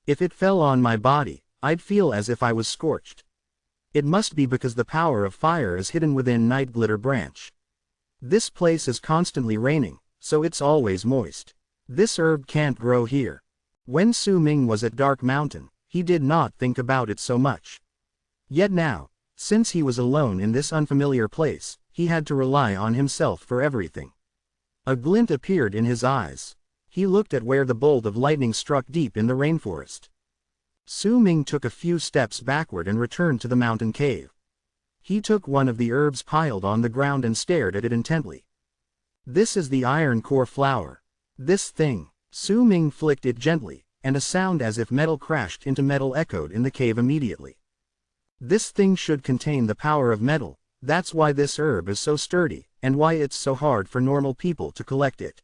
If it fell on my body, I'd feel as if I was scorched. It must be because the power of fire is hidden within night glitter branch. This place is constantly raining, so it's always moist. This herb can't grow here. When Su Ming was at Dark Mountain, he did not think about it so much. Yet now, since he was alone in this unfamiliar place, he had to rely on himself for everything. A glint appeared in his eyes. He looked at where the bolt of lightning struck deep in the rainforest. Su Ming took a few steps backward and returned to the mountain cave. He took one of the herbs piled on the ground and stared at it intently. This is the iron core flower. This thing. Su Ming flicked it gently, and a sound as if metal crashed into metal echoed in the cave immediately. This thing should contain the power of metal, that's why this herb is so sturdy, and why it's so hard for normal people to collect it.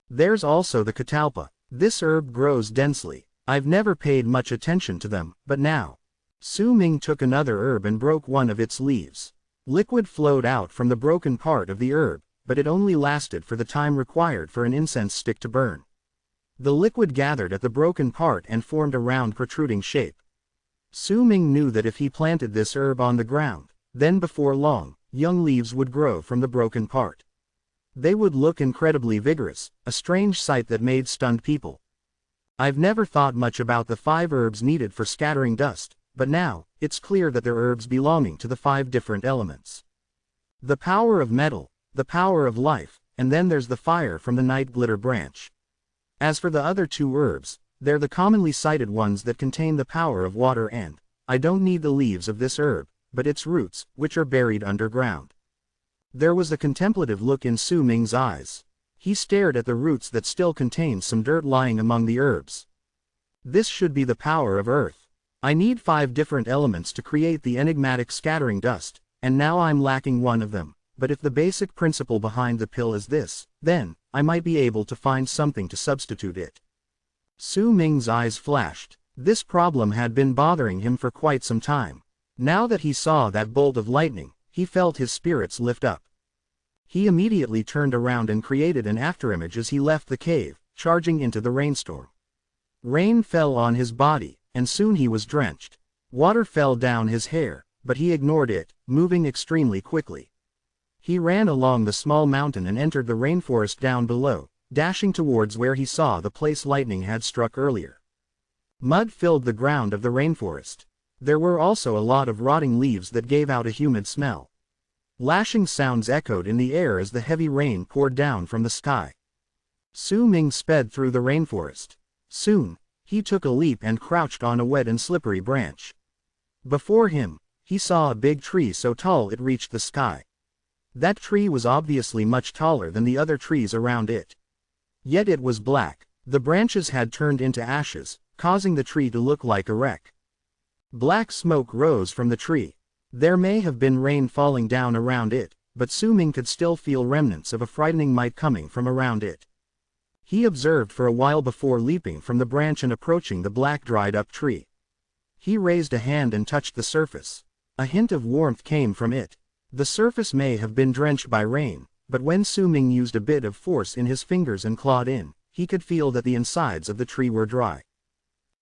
There's also the catalpa. This herb grows densely. I've never paid much attention to them, but now. Su Ming took another herb and broke one of its leaves. Liquid flowed out from the broken part of the herb, but it only lasted for the time required for an incense stick to burn. The liquid gathered at the broken part and formed a round protruding shape. Su Ming knew that if he planted this herb on the ground, then before long, young leaves would grow from the broken part. They would look incredibly vigorous, a strange sight that made stunned people. I've never thought much about the 5 herbs needed for scattering dust, but now, it's clear that they're herbs belonging to the 5 different elements. The power of metal, the power of life, and then there's the fire from the night glitter branch. As for the other 2 herbs, they're the commonly cited ones that contain the power of water and, I don't need the leaves of this herb, but its roots, which are buried underground. There was a contemplative look in Su Ming's eyes. He stared at the roots that still contained some dirt lying among the herbs. This should be the power of earth. I need 5 different elements to create the enigmatic scattering dust, and now I'm lacking one of them, but if the basic principle behind the pill is this, then, I might be able to find something to substitute it. Su Ming's eyes flashed. This problem had been bothering him for quite some time. Now that he saw that bolt of lightning, he felt his spirits lift up. He immediately turned around and created an afterimage as he left the cave, charging into the rainstorm. Rain fell on his body, and soon he was drenched. Water fell down his hair, but he ignored it, moving extremely quickly. He ran along the small mountain and entered the rainforest down below, dashing towards where he saw the place lightning had struck earlier. Mud filled the ground of the rainforest. There were also a lot of rotting leaves that gave out a humid smell. Lashing sounds echoed in the air as the heavy rain poured down from the sky. Su Ming sped through the rainforest. Soon, he took a leap and crouched on a wet and slippery branch. Before him, he saw a big tree so tall it reached the sky. That tree was obviously much taller than the other trees around it. Yet it was black. The branches had turned into ashes, causing the tree to look like a wreck. Black smoke rose from the tree. There may have been rain falling down around it, but Su Ming could still feel remnants of a frightening might coming from around it. He observed for a while before leaping from the branch and approaching the black dried-up tree. He raised a hand and touched the surface. A hint of warmth came from it. The surface may have been drenched by rain, but when Su Ming used a bit of force in his fingers and clawed in, he could feel that the insides of the tree were dry.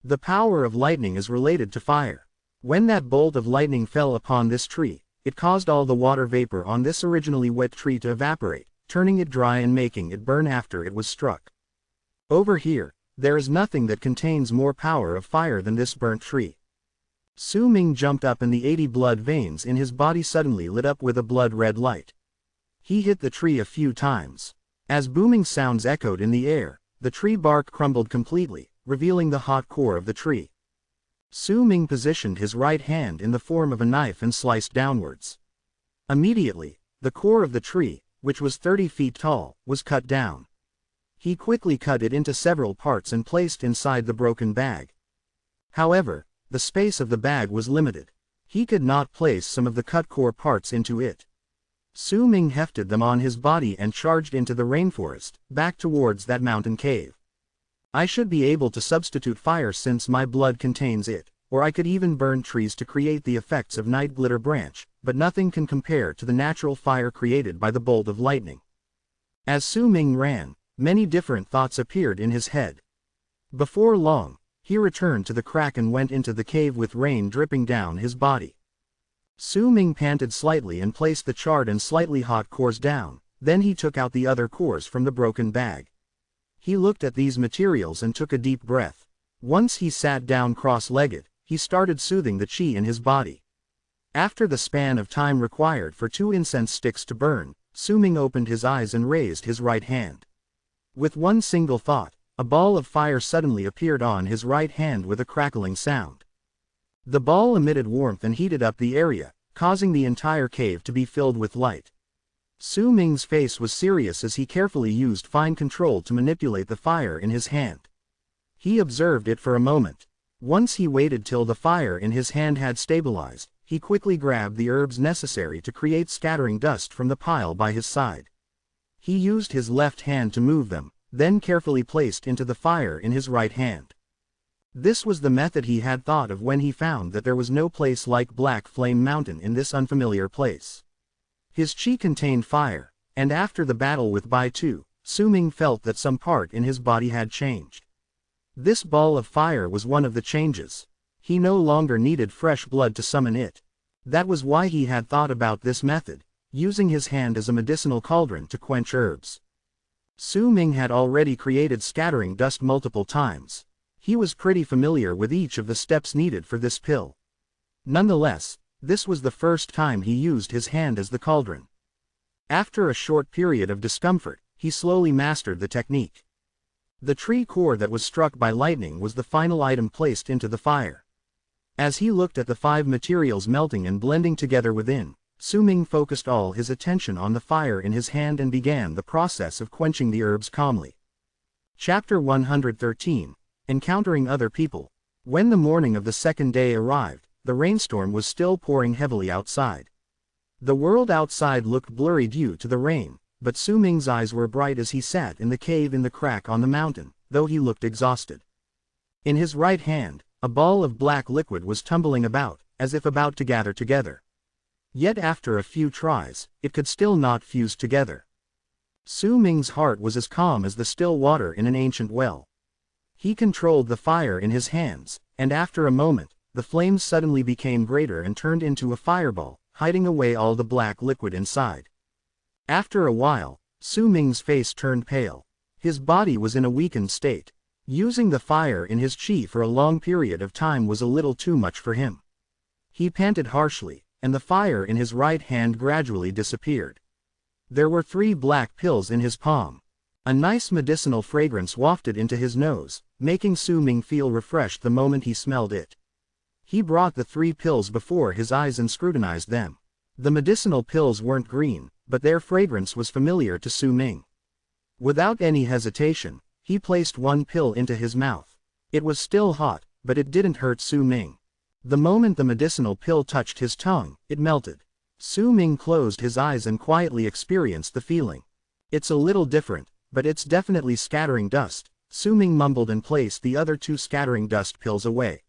The power of lightning is related to fire. When that bolt of lightning fell upon this tree, it caused all the water vapor on this originally wet tree to evaporate, turning it dry and making it burn after it was struck. Over here, there is nothing that contains more power of fire than this burnt tree. Su Ming jumped up and the 80 blood veins in his body suddenly lit up with a blood-red light. He hit the tree a few times. As booming sounds echoed in the air, the tree bark crumbled completely, revealing the hot core of the tree. Su Ming positioned his right hand in the form of a knife and sliced downwards. Immediately, the core of the tree, which was 30 feet tall, was cut down. He quickly cut it into several parts and placed inside the broken bag. However, the space of the bag was limited. He could not place some of the cut core parts into it. Su Ming hefted them on his body and charged into the rainforest, back towards that mountain cave. I should be able to substitute fire since my blood contains it, or I could even burn trees to create the effects of night glitter branch, but nothing can compare to the natural fire created by the bolt of lightning. As Su Ming ran, many different thoughts appeared in his head. Before long, he returned to the crack and went into the cave with rain dripping down his body. Su Ming panted slightly and placed the charred and slightly hot cores down, then he took out the other cores from the broken bag. He looked at these materials and took a deep breath. Once he sat down cross-legged, he started soothing the chi in his body. After the span of time required for 2 incense sticks to burn, Su Ming opened his eyes and raised his right hand. With one single thought, a ball of fire suddenly appeared on his right hand with a crackling sound. The ball emitted warmth and heated up the area, causing the entire cave to be filled with light. Su Ming's face was serious as he carefully used fine control to manipulate the fire in his hand. He observed it for a moment. Once he waited till the fire in his hand had stabilized, he quickly grabbed the herbs necessary to create scattering dust from the pile by his side. He used his left hand to move them, then carefully placed into the fire in his right hand. This was the method he had thought of when he found that there was no place like Black Flame Mountain in this unfamiliar place. His chi contained fire, and after the battle with Bai Tu, Su Ming felt that some part in his body had changed. This ball of fire was one of the changes. He no longer needed fresh blood to summon it. That was why he had thought about this method, using his hand as a medicinal cauldron to quench herbs. Su Ming had already created scattering dust multiple times. He was pretty familiar with each of the steps needed for this pill. Nonetheless, this was the first time he used his hand as the cauldron. After a short period of discomfort, he slowly mastered the technique. The tree core that was struck by lightning was the final item placed into the fire. As he looked at the 5 materials melting and blending together within, Su Ming focused all his attention on the fire in his hand and began the process of quenching the herbs calmly. Chapter 113. Encountering Other People. When the morning of the second day arrived, the rainstorm was still pouring heavily outside. The world outside looked blurry due to the rain, but Su Ming's eyes were bright as he sat in the cave in the crack on the mountain, though he looked exhausted. In his right hand, a ball of black liquid was tumbling about, as if about to gather together. Yet after a few tries, it could still not fuse together. Su Ming's heart was as calm as the still water in an ancient well. He controlled the fire in his hands, and after a moment, the flames suddenly became greater and turned into a fireball, hiding away all the black liquid inside. After a while, Su Ming's face turned pale. His body was in a weakened state. Using the fire in his chi for a long period of time was a little too much for him. He panted harshly, and the fire in his right hand gradually disappeared. There were 3 black pills in his palm. A nice medicinal fragrance wafted into his nose, making Su Ming feel refreshed the moment he smelled it. He brought the 3 pills before his eyes and scrutinized them. The medicinal pills weren't green, but their fragrance was familiar to Su Ming. Without any hesitation, he placed 1 pill into his mouth. It was still hot, but it didn't hurt Su Ming. The moment the medicinal pill touched his tongue, it melted. Su Ming closed his eyes and quietly experienced the feeling. It's a little different, but it's definitely scattering dust, Su Ming mumbled and placed the other 2 scattering dust pills away.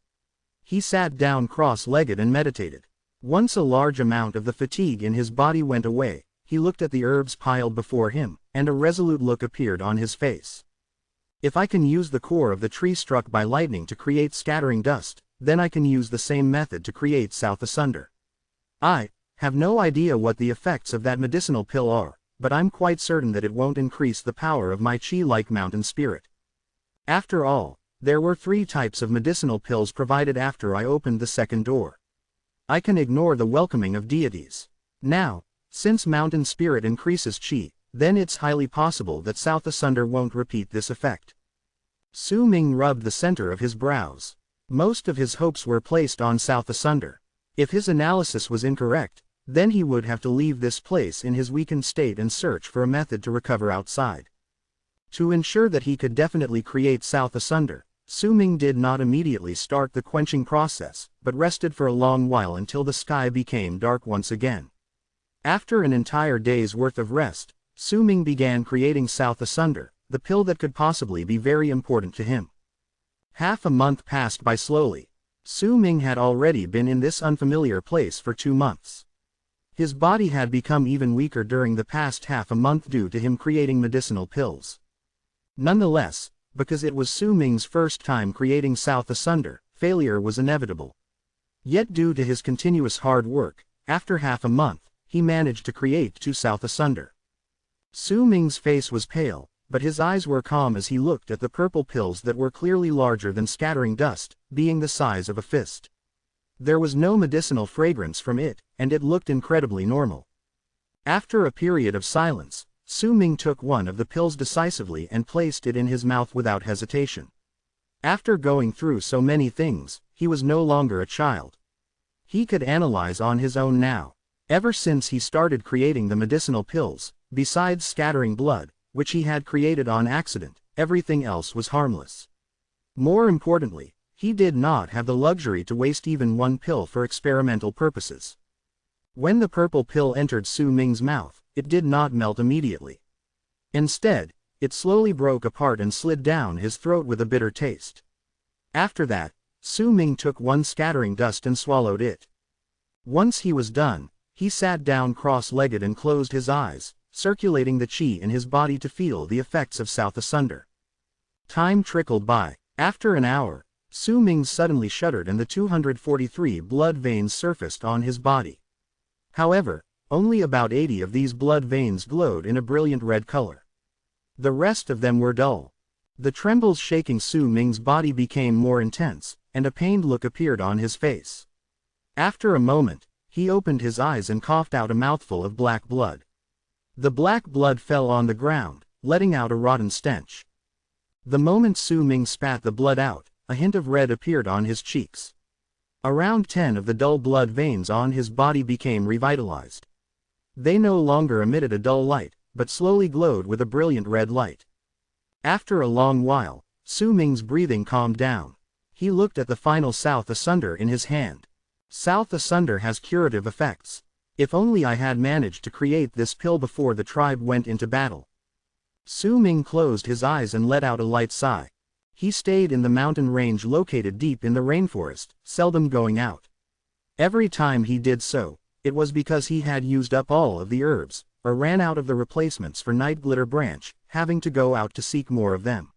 He sat down cross-legged and meditated. Once a large amount of the fatigue in his body went away, he looked at the herbs piled before him, and a resolute look appeared on his face. If I can use the core of the tree struck by lightning to create scattering dust, then I can use the same method to create South Asunder. I have no idea what the effects of that medicinal pill are, but I'm quite certain that it won't increase the power of my chi like mountain spirit. After all, there were 3 types of medicinal pills provided after I opened the second door. I can ignore the welcoming of deities. Now, since mountain spirit increases chi, then it's highly possible that South Asunder won't repeat this effect. Su Ming rubbed the center of his brows. Most of his hopes were placed on South Asunder. If his analysis was incorrect, then he would have to leave this place in his weakened state and search for a method to recover outside. To ensure that he could definitely create South Asunder, Su Ming did not immediately start the quenching process, but rested for a long while until the sky became dark once again. After an entire day's worth of rest, Su Ming began creating South Asunder, the pill that could possibly be very important to him. Half a month passed by slowly. Su Ming had already been in this unfamiliar place for 2 months. His body had become even weaker during the past half a month due to him creating medicinal pills. Nonetheless, because it was Su Ming's first time creating South Asunder, failure was inevitable. Yet due to his continuous hard work, after half a month, he managed to create 2 South Asunder. Su Ming's face was pale, but his eyes were calm as he looked at the purple pills that were clearly larger than scattering dust, being the size of a fist. There was no medicinal fragrance from it, and it looked incredibly normal. After a period of silence, Su Ming took one of the pills decisively and placed it in his mouth without hesitation. After going through so many things, he was no longer a child. He could analyze on his own now. Ever since he started creating the medicinal pills, besides scattering blood, which he had created on accident, everything else was harmless. More importantly, he did not have the luxury to waste even one pill for experimental purposes. When the purple pill entered Su Ming's mouth, it did not melt immediately. Instead, it slowly broke apart and slid down his throat with a bitter taste. After that, Su Ming took one scattering dust and swallowed it. Once he was done, he sat down cross-legged and closed his eyes, circulating the qi in his body to feel the effects of South Asunder. Time trickled by. After an hour, Su Ming suddenly shuddered and the 243 blood veins surfaced on his body. However, only about 80 of these blood veins glowed in a brilliant red color. The rest of them were dull. The trembles shaking Su Ming's body became more intense, and a pained look appeared on his face. After a moment, he opened his eyes and coughed out a mouthful of black blood. The black blood fell on the ground, letting out a rotten stench. The moment Su Ming spat the blood out, a hint of red appeared on his cheeks. Around 10 of the dull blood veins on his body became revitalized. They no longer emitted a dull light, but slowly glowed with a brilliant red light. After a long while, Su Ming's breathing calmed down. He looked at the final South Asunder in his hand. South Asunder has curative effects. If only I had managed to create this pill before the tribe went into battle. Su Ming closed his eyes and let out a light sigh. He stayed in the mountain range located deep in the rainforest, seldom going out. Every time he did so, it was because he had used up all of the herbs, or ran out of the replacements for Night Glitter Branch, having to go out to seek more of them.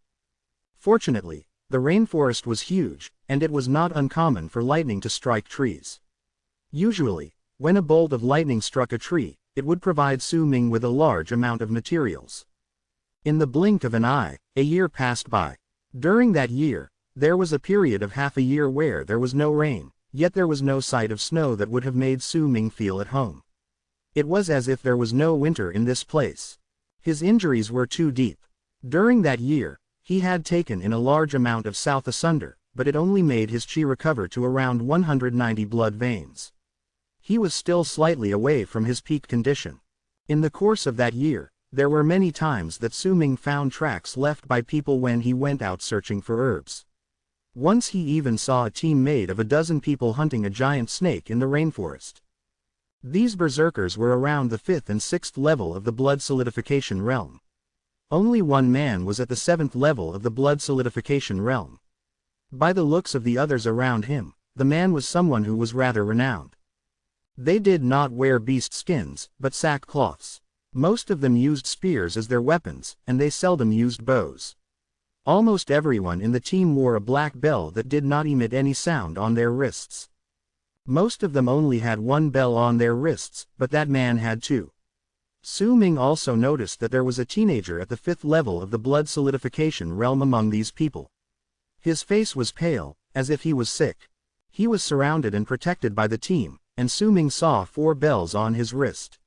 Fortunately, the rainforest was huge, and it was not uncommon for lightning to strike trees. Usually, when a bolt of lightning struck a tree, it would provide Su Ming with a large amount of materials. In the blink of an eye, a year passed by. During that year, there was a period of half a year where there was no rain, yet there was no sight of snow that would have made Su Ming feel at home. It was as if there was no winter in this place. His injuries were too deep. During that year, he had taken in a large amount of South Asunder, but it only made his chi recover to around 190 blood veins. He was still slightly away from his peak condition. In the course of that year, there were many times that Su Ming found tracks left by people when he went out searching for herbs. Once he even saw a team made of a dozen people hunting a giant snake in the rainforest. These berserkers were around the 5th and 6th level of the blood solidification realm. Only one man was at the 7th level of the blood solidification realm. By the looks of the others around him, the man was someone who was rather renowned. They did not wear beast skins, but sackcloths. Most of them used spears as their weapons, and they seldom used bows. Almost everyone in the team wore a black bell that did not emit any sound on their wrists. Most of them only had one bell on their wrists, but that man had two. Su Ming also noticed that there was a teenager at the 5th level of the blood solidification realm among these people. His face was pale, as if he was sick. He was surrounded and protected by the team, and Su Ming saw 4 bells on his wrist.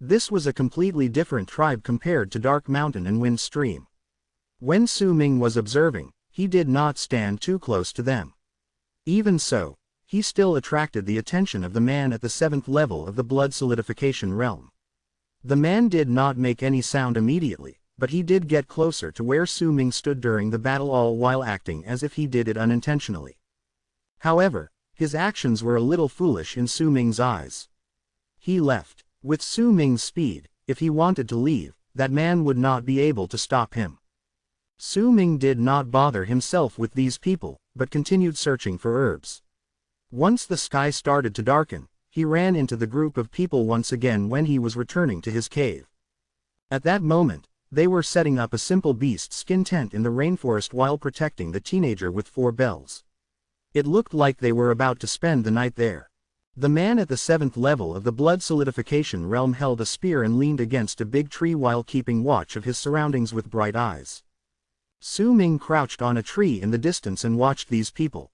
This was a completely different tribe compared to Dark Mountain and Wind Stream. When Su Ming was observing, he did not stand too close to them. Even so, he still attracted the attention of the man at the 7th level of the blood solidification realm. The man did not make any sound immediately, but he did get closer to where Su Ming stood during the battle, all while acting as if he did it unintentionally. However, his actions were a little foolish in Su Ming's eyes. He left. With Su Ming's speed, if he wanted to leave, that man would not be able to stop him. Su Ming did not bother himself with these people, but continued searching for herbs. Once the sky started to darken, he ran into the group of people once again when he was returning to his cave. At that moment, they were setting up a simple beast skin tent in the rainforest while protecting the teenager with 4 bells. It looked like they were about to spend the night there. The man at the 7th level of the blood solidification realm held a spear and leaned against a big tree while keeping watch of his surroundings with bright eyes. Su Ming crouched on a tree in the distance and watched these people.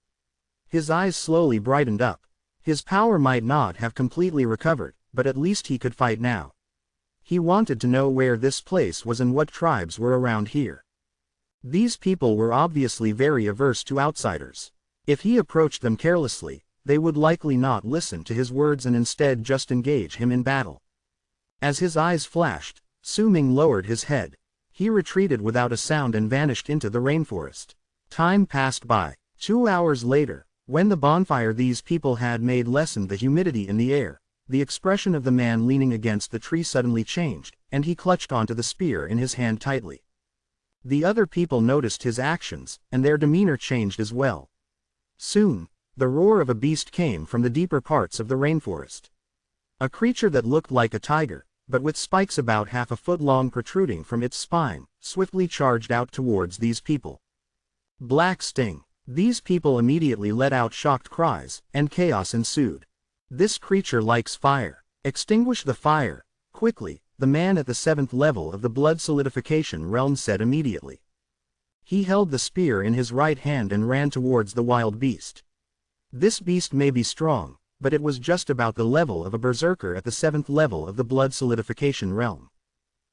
His eyes slowly brightened up. His power might not have completely recovered, but at least he could fight now. He wanted to know where this place was and what tribes were around here. These people were obviously very averse to outsiders. If he approached them carelessly, they would likely not listen to his words and instead just engage him in battle. As his eyes flashed, Su Ming lowered his head. He retreated without a sound and vanished into the rainforest. Time passed by. 2 hours later, when the bonfire these people had made lessened the humidity in the air, the expression of the man leaning against the tree suddenly changed, and he clutched onto the spear in his hand tightly. The other people noticed his actions, and their demeanor changed as well. Soon, the roar of a beast came from the deeper parts of the rainforest. A creature that looked like a tiger, but with spikes about half a foot long protruding from its spine, swiftly charged out towards these people. Black Sting. These people immediately let out shocked cries, and chaos ensued. This creature likes fire. Extinguish the fire, quickly, the man at the 7th level of the blood solidification realm said immediately. He held the spear in his right hand and ran towards the wild beast. This beast may be strong, but it was just about the level of a berserker at the 7th level of the blood solidification realm.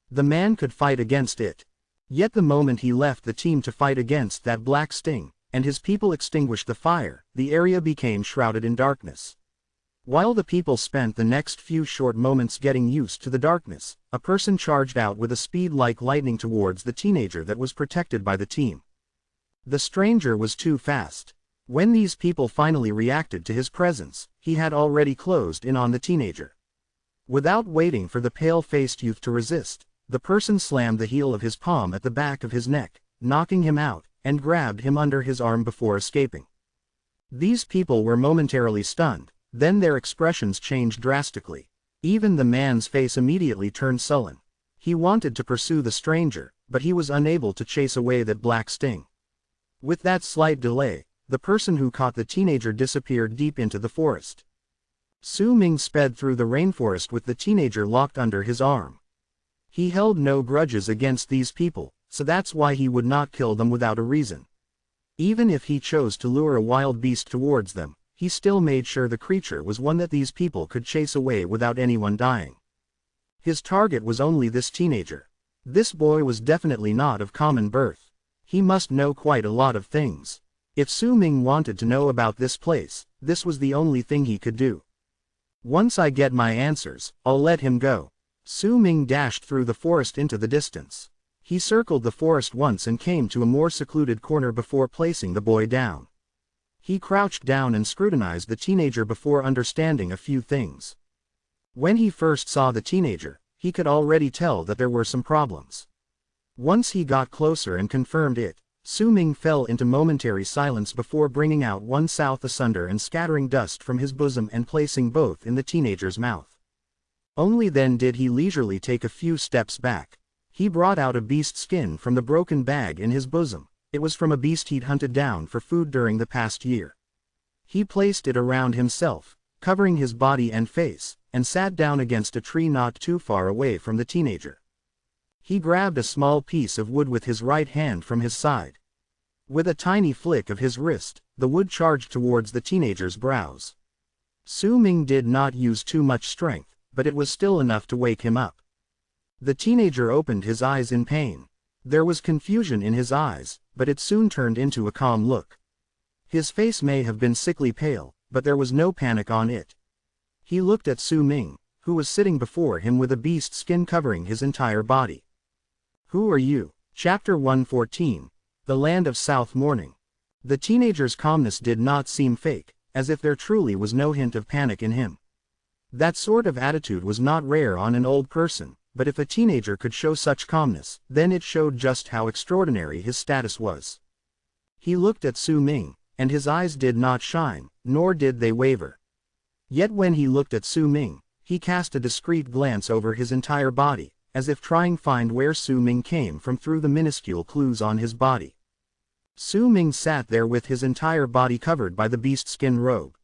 The man could fight against it. Yet the moment he left the team to fight against that Black Sting, and his people extinguished the fire, the area became shrouded in darkness. While the people spent the next few short moments getting used to the darkness, a person charged out with a speed like lightning towards the teenager that was protected by the team. The stranger was too fast. When these people finally reacted to his presence, he had already closed in on the teenager. Without waiting for the pale-faced youth to resist, the person slammed the heel of his palm at the back of his neck, knocking him out, and grabbed him under his arm before escaping. These people were momentarily stunned, then their expressions changed drastically. Even the man's face immediately turned sullen. He wanted to pursue the stranger, but he was unable to chase away that Black Sting. With that slight delay, the person who caught the teenager disappeared deep into the forest. Su Ming sped through the rainforest with the teenager locked under his arm. He held no grudges against these people, so that's why he would not kill them without a reason. Even if he chose to lure a wild beast towards them, he still made sure the creature was one that these people could chase away without anyone dying. His target was only this teenager. This boy was definitely not of common birth. He must know quite a lot of things. If Su Ming wanted to know about this place, this was the only thing he could do. Once I get my answers, I'll let him go. Su Ming dashed through the forest into the distance. He circled the forest once and came to a more secluded corner before placing the boy down. He crouched down and scrutinized the teenager before understanding a few things. When he first saw the teenager, he could already tell that there were some problems. Once he got closer and confirmed it, Su Ming fell into momentary silence before bringing out one south asunder and scattering dust from his bosom and placing both in the teenager's mouth. Only then did he leisurely take a few steps back. He brought out a beast skin from the broken bag in his bosom. It was from a beast he'd hunted down for food during the past year. He placed it around himself, covering his body and face, and sat down against a tree not too far away from the teenager. He grabbed a small piece of wood with his right hand from his side. With a tiny flick of his wrist, the wood charged towards the teenager's brows. Su Ming did not use too much strength, but it was still enough to wake him up. The teenager opened his eyes in pain. There was confusion in his eyes, but it soon turned into a calm look. His face may have been sickly pale, but there was no panic on it. He looked at Su Ming, who was sitting before him with a beast skin covering his entire body. Who are you? Chapter 114. The Land of South Morning. The teenager's calmness did not seem fake, as if there truly was no hint of panic in him. That sort of attitude was not rare on an old person, but if a teenager could show such calmness, then it showed just how extraordinary his status was. He looked at Su Ming, and his eyes did not shine, nor did they waver. Yet when he looked at Su Ming, he cast a discreet glance over his entire body, as if trying to find where Su Ming came from through the minuscule clues on his body. Su Ming sat there with his entire body covered by the beast skin robe.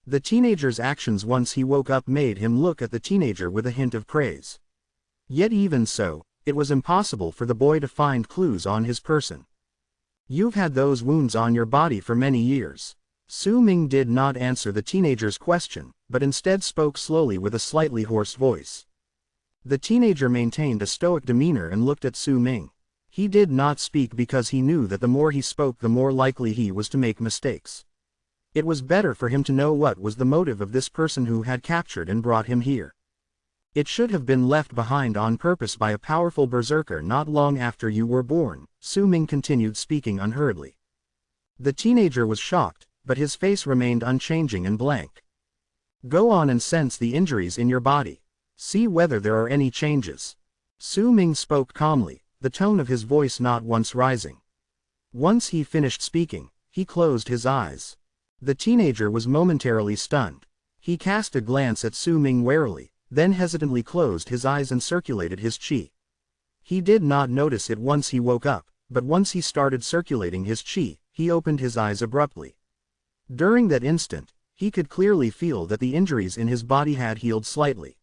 The teenager's actions once he woke up made him look at the teenager with a hint of praise. Yet even so, it was impossible for the boy to find clues on his person. You've had those wounds on your body for many years. Su Ming did not answer the teenager's question, but instead spoke slowly with a slightly hoarse voice. The teenager maintained a stoic demeanor and looked at Su Ming. He did not speak because he knew that the more he spoke the more likely he was to make mistakes. It was better for him to know what was the motive of this person who had captured and brought him here. It should have been left behind on purpose by a powerful berserker not long after you were born, Su Ming continued speaking unhurriedly. The teenager was shocked, but his face remained unchanging and blank. Go on and sense the injuries in your body. See whether there are any changes. Su Ming spoke calmly, the tone of his voice not once rising. Once he finished speaking, he closed his eyes. The teenager was momentarily stunned. He cast a glance at Su Ming warily, then hesitantly closed his eyes and circulated his qi. He did not notice it once he woke up, but once he started circulating his qi, he opened his eyes abruptly. During that instant, he could clearly feel that the injuries in his body had healed slightly.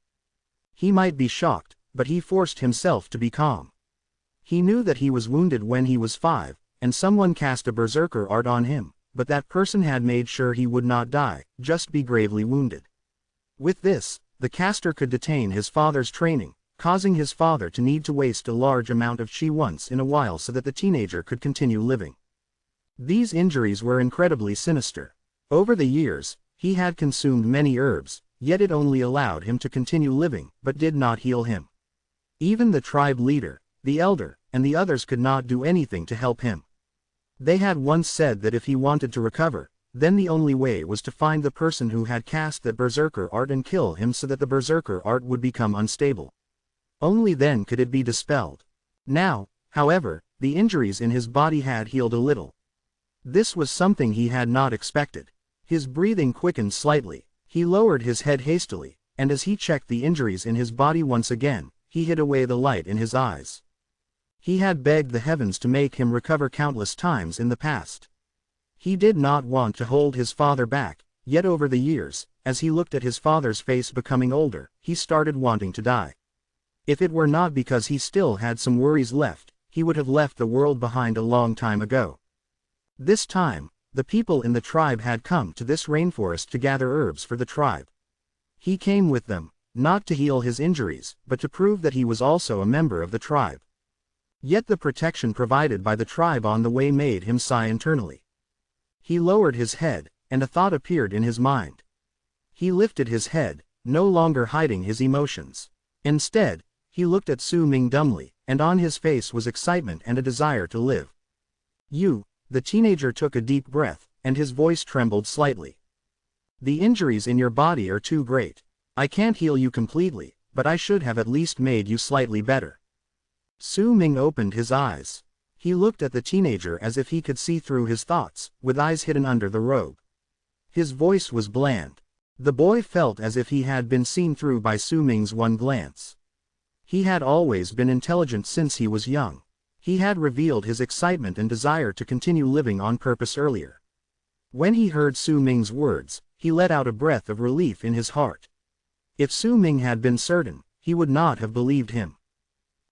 He might be shocked, but he forced himself to be calm. He knew that he was wounded when he was 5, and someone cast a berserker art on him, but that person had made sure he would not die, just be gravely wounded. With this, the caster could detain his father's training, causing his father to need to waste a large amount of qi once in a while so that the teenager could continue living. These injuries were incredibly sinister. Over the years, he had consumed many herbs, yet it only allowed him to continue living, but did not heal him. Even the tribe leader, the elder, and the others could not do anything to help him. They had once said that if he wanted to recover, then the only way was to find the person who had cast that berserker art and kill him so that the berserker art would become unstable. Only then could it be dispelled. Now, however, the injuries in his body had healed a little. This was something he had not expected. His breathing quickened slightly, he lowered his head hastily, and as he checked the injuries in his body once again, he hid away the light in his eyes. He had begged the heavens to make him recover countless times in the past. He did not want to hold his father back, yet over the years, as he looked at his father's face becoming older, he started wanting to die. If it were not because he still had some worries left, he would have left the world behind a long time ago. This time, the people in the tribe had come to this rainforest to gather herbs for the tribe. He came with them, not to heal his injuries, but to prove that he was also a member of the tribe. Yet the protection provided by the tribe on the way made him sigh internally. He lowered his head, and a thought appeared in his mind. He lifted his head, no longer hiding his emotions. Instead, he looked at Su Ming dumbly, and on his face was excitement and a desire to live. The teenager took a deep breath, and his voice trembled slightly. The injuries in your body are too great. I can't heal you completely, but I should have at least made you slightly better. Su Ming opened his eyes. He looked at the teenager as if he could see through his thoughts, with eyes hidden under the robe. His voice was bland. The boy felt as if he had been seen through by Su Ming's one glance. He had always been intelligent since he was young. He had revealed his excitement and desire to continue living on purpose earlier. When he heard Su Ming's words, he let out a breath of relief in his heart. If Su Ming had been certain, he would not have believed him.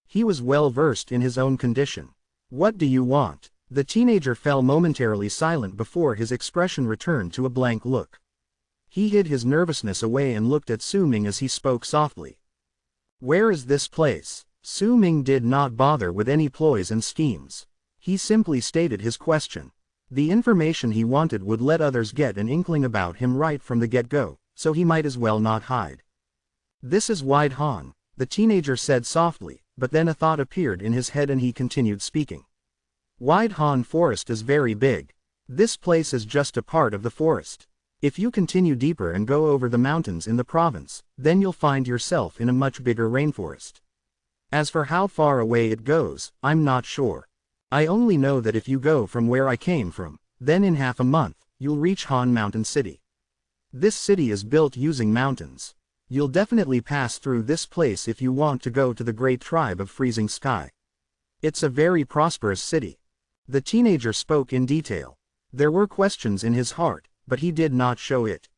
He was well versed in his own condition. What do you want? The teenager fell momentarily silent before his expression returned to a blank look. He hid his nervousness away and looked at Su Ming as he spoke softly. Where is this place? Su Ming did not bother with any ploys and schemes. He simply stated his question. The information he wanted would let others get an inkling about him right from the get-go, so he might as well not hide. This is Wide Han, the teenager said softly, but then a thought appeared in his head and he continued speaking. Wide Han Forest is very big. This place is just a part of the forest. If you continue deeper and go over the mountains in the province, then you'll find yourself in a much bigger rainforest. As for how far away it goes, I'm not sure. I only know that if you go from where I came from, then in half a month, you'll reach Han Mountain City. This city is built using mountains. You'll definitely pass through this place if you want to go to the great tribe of Freezing Sky. It's a very prosperous city. The teenager spoke in detail. There were questions in his heart, but he did not show it.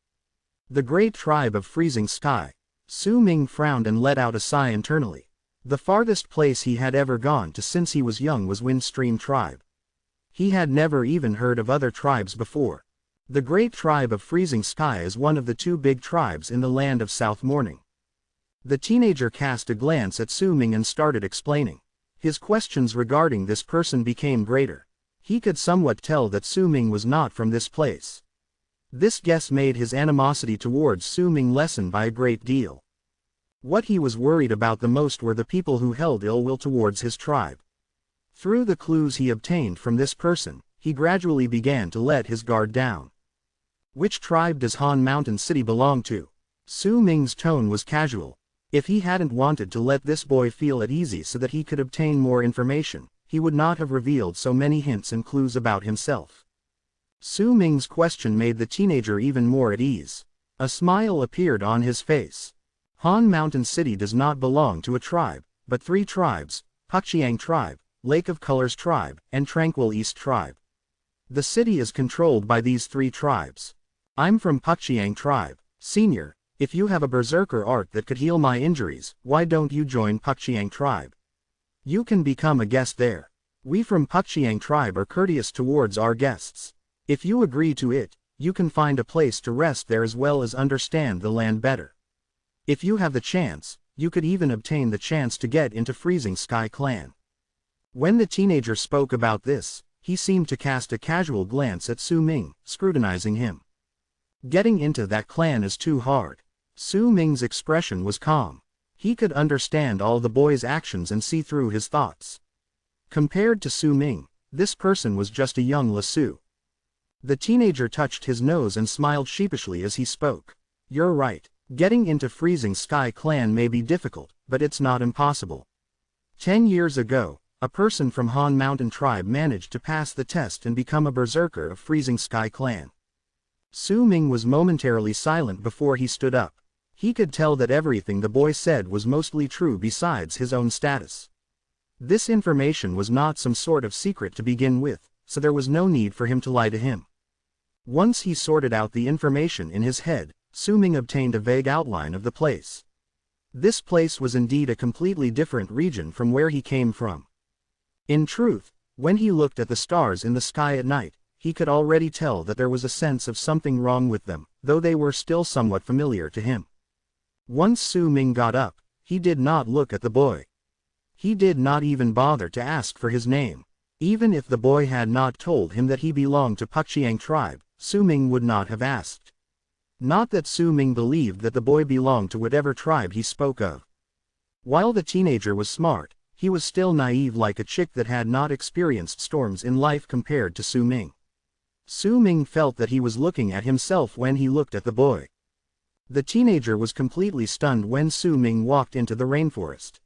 The great tribe of Freezing Sky. Su Ming frowned and let out a sigh internally. The farthest place he had ever gone to since he was young was Windstream Tribe. He had never even heard of other tribes before. The great tribe of Freezing Sky is one of the 2 big tribes in the land of South Morning. The teenager cast a glance at Su Ming and started explaining. His questions regarding this person became greater. He could somewhat tell that Su Ming was not from this place. This guess made his animosity towards Su Ming lessen by a great deal. What he was worried about the most were the people who held ill will towards his tribe. Through the clues he obtained from this person, he gradually began to let his guard down. Which tribe does Han Mountain City belong to? Su Ming's tone was casual. If he hadn't wanted to let this boy feel at ease so that he could obtain more information, he would not have revealed so many hints and clues about himself. Su Ming's question made the teenager even more at ease. A smile appeared on his face. Han Mountain City does not belong to a tribe, but 3 tribes, Puxiang Tribe, Lake of Colors Tribe, and Tranquil East Tribe. The city is controlled by these 3 tribes. I'm from Puxiang Tribe. Senior, if you have a berserker art that could heal my injuries, why don't you join Puxiang Tribe? You can become a guest there. We from Puxiang Tribe are courteous towards our guests. If you agree to it, you can find a place to rest there as well as understand the land better. If you have the chance, you could even obtain the chance to get into Freezing Sky Clan. When the teenager spoke about this, he seemed to cast a casual glance at Su Ming, scrutinizing him. Getting into that clan is too hard. Su Ming's expression was calm. He could understand all the boy's actions and see through his thoughts. Compared to Su Ming, this person was just a young Lasu. The teenager touched his nose and smiled sheepishly as he spoke. You're right. Getting into Freezing Sky Clan may be difficult, but it's not impossible. 10 years ago, a person from Han Mountain Tribe managed to pass the test and become a berserker of Freezing Sky Clan. Su Ming was momentarily silent before he stood up. He could tell that everything the boy said was mostly true besides his own status. This information was not some sort of secret to begin with, so there was no need for him to lie to him. Once he sorted out the information in his head, Su Ming obtained a vague outline of the place. This place was indeed a completely different region from where he came from. In truth, when he looked at the stars in the sky at night, he could already tell that there was a sense of something wrong with them, though they were still somewhat familiar to him. Once Su Ming got up, he did not look at the boy. He did not even bother to ask for his name. Even if the boy had not told him that he belonged to Puxiang Tribe, Su Ming would not have asked. Not that Su Ming believed that the boy belonged to whatever tribe he spoke of. While the teenager was smart, he was still naive like a chick that had not experienced storms in life compared to Su Ming. Su Ming felt that he was looking at himself when he looked at the boy. The teenager was completely stunned when Su Ming walked into the rainforest.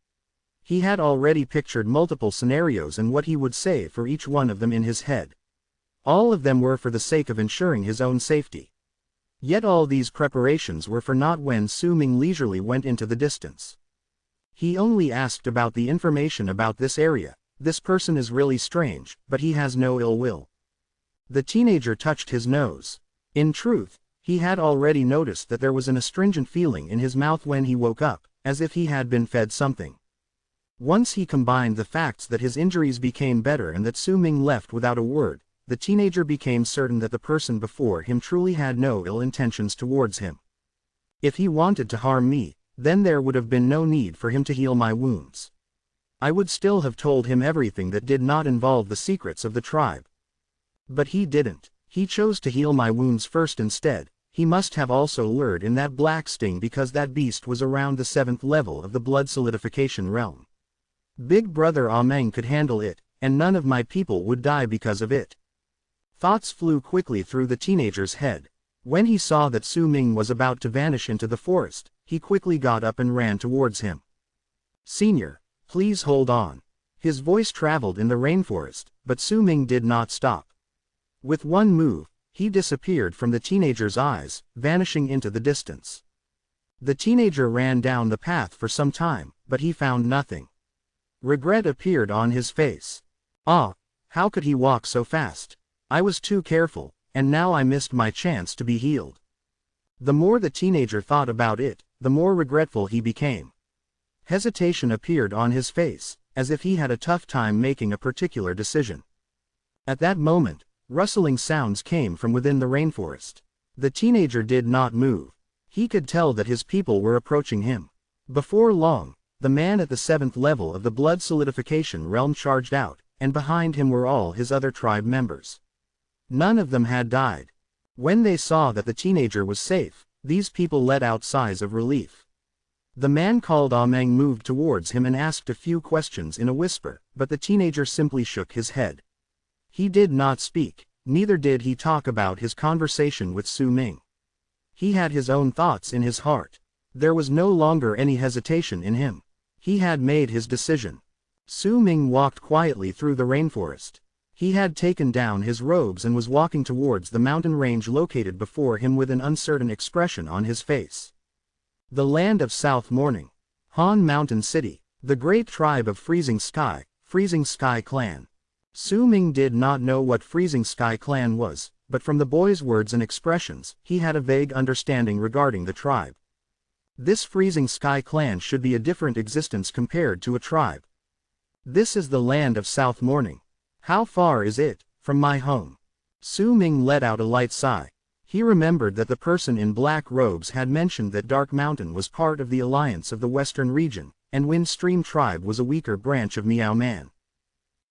He had already pictured multiple scenarios and what he would say for each one of them in his head. All of them were for the sake of ensuring his own safety. Yet all these preparations were for naught when Su Ming leisurely went into the distance. He only asked about the information about this area. This person is really strange, but he has no ill will. The teenager touched his nose. In truth, he had already noticed that there was an astringent feeling in his mouth when he woke up, as if he had been fed something. Once he combined the facts that his injuries became better and that Su Ming left without a word, the teenager became certain that the person before him truly had no ill intentions towards him. If he wanted to harm me, then there would have been no need for him to heal my wounds. I would still have told him everything that did not involve the secrets of the tribe. But he didn't. He chose to heal my wounds first instead. He must have also lured in that black sting because that beast was around the 7th level of the blood solidification realm. Big Brother Ameng could handle it, and none of my people would die because of it. Thoughts flew quickly through the teenager's head. When he saw that Su Ming was about to vanish into the forest, he quickly got up and ran towards him. Senior, please hold on. His voice traveled in the rainforest, but Su Ming did not stop. With one move, he disappeared from the teenager's eyes, vanishing into the distance. The teenager ran down the path for some time, but he found nothing. Regret appeared on his face. Ah, how could he walk so fast? I was too careful, and now I missed my chance to be healed. The more the teenager thought about it, the more regretful he became. Hesitation appeared on his face, as if he had a tough time making a particular decision. At that moment, rustling sounds came from within the rainforest. The teenager did not move. He could tell that his people were approaching him. Before long, the man at the 7th level of the blood solidification realm charged out, and behind him were all his other tribe members. None of them had died. When they saw that the teenager was safe, these people let out sighs of relief. The man called Ameng moved towards him and asked a few questions in a whisper, but the teenager simply shook his head. He did not speak, neither did he talk about his conversation with Su Ming. He had his own thoughts in his heart. There was no longer any hesitation in him. He had made his decision. Su Ming walked quietly through the rainforest. He had taken down his robes and was walking towards the mountain range located before him with an uncertain expression on his face. The land of South Morning. Han Mountain City. The great tribe of Freezing Sky clan. Su Ming did not know what Freezing Sky clan was, but from the boy's words and expressions, he had a vague understanding regarding the tribe. This Freezing Sky clan should be a different existence compared to a tribe. This is the land of South Morning. How far is it from my home? Su Ming let out a light sigh. He remembered that the person in black robes had mentioned that Dark Mountain was part of the alliance of the Western region, and Wind Stream tribe was a weaker branch of Meow Man.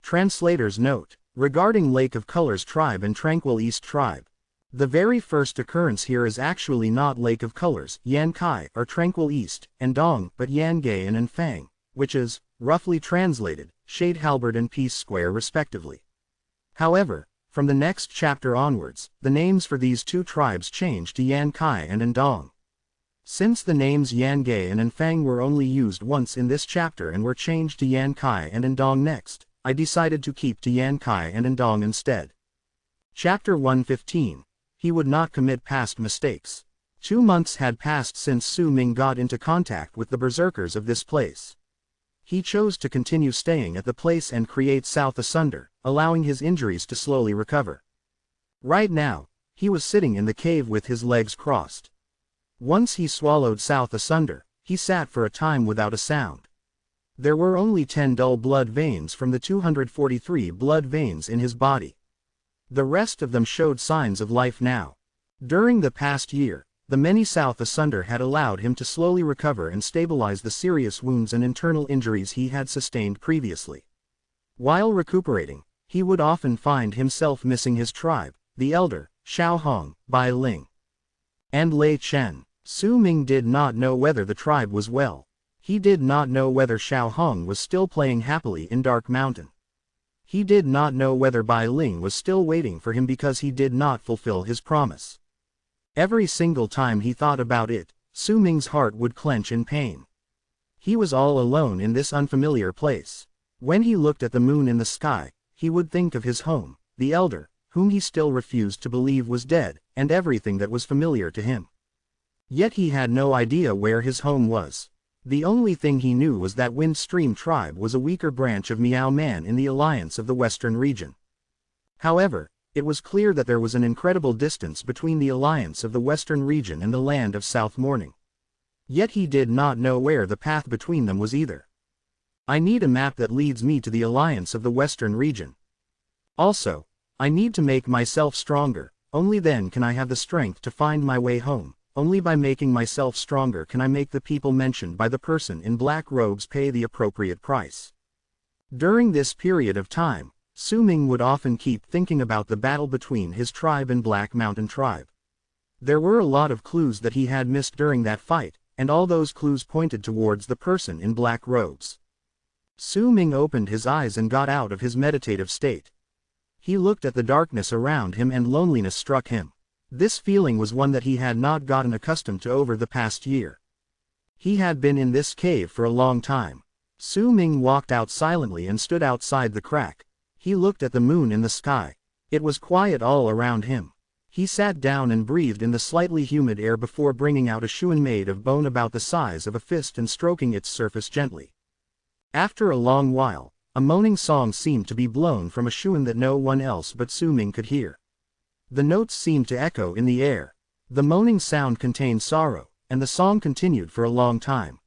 Translator's note. Regarding Lake of Colors tribe and Tranquil East tribe. The very first occurrence here is actually not Lake of Colors, Yan Kai, or Tranquil East, and Dong, but Yan Gayan and Fang, which is, roughly translated, Shade Halberd and Peace Square respectively. However, from the next chapter onwards, the names for these two tribes changed to Yan Kai and Ndong. Since the names Yan Gayan and Fang were only used once in this chapter and were changed to Yan Kai and Ndong next, I decided to keep to Yan Kai and Ndong instead. Chapter 115. He would not commit past mistakes. 2 months had passed since Su Ming got into contact with the berserkers of this place. He chose to continue staying at the place and create South Asunder, allowing his injuries to slowly recover. Right now, he was sitting in the cave with his legs crossed. Once he swallowed South Asunder, he sat for a time without a sound. There were only 10 dull blood veins from the 243 blood veins in his body. The rest of them showed signs of life now. During the past year, the many South Asunder had allowed him to slowly recover and stabilize the serious wounds and internal injuries he had sustained previously. While recuperating, he would often find himself missing his tribe, the elder, Xiao Hong, Bai Ling, and Lei Chen. Su Ming did not know whether the tribe was well. He did not know whether Xiao Hong was still playing happily in Dark Mountain. He did not know whether Bai Ling was still waiting for him because he did not fulfill his promise. Every single time he thought about it, Su Ming's heart would clench in pain. He was all alone in this unfamiliar place. When he looked at the moon in the sky, he would think of his home, the elder, whom he still refused to believe was dead, and everything that was familiar to him. Yet he had no idea where his home was. The only thing he knew was that Wind Stream tribe was a weaker branch of Meow Man in the alliance of the Western region. However, it was clear that there was an incredible distance between the alliance of the Western region and the land of South Morning. Yet he did not know where the path between them was either. I need a map that leads me to the alliance of the Western region. Also, I need to make myself stronger, only then can I have the strength to find my way home. Only by making myself stronger can I make the people mentioned by the person in black robes pay the appropriate price. During this period of time, Su Ming would often keep thinking about the battle between his tribe and Black Mountain tribe. There were a lot of clues that he had missed during that fight, and all those clues pointed towards the person in black robes. Su Ming opened his eyes and got out of his meditative state. He looked at the darkness around him and loneliness struck him. This feeling was one that he had not gotten accustomed to over the past year. He had been in this cave for a long time. Su Ming walked out silently and stood outside the crack. He looked at the moon in the sky. It was quiet all around him. He sat down and breathed in the slightly humid air before bringing out a shoen made of bone about the size of a fist and stroking its surface gently. After a long while, a moaning song seemed to be blown from a shoen that no one else but Su Ming could hear. The notes seemed to echo in the air. The moaning sound contained sorrow, and the song continued for a long time.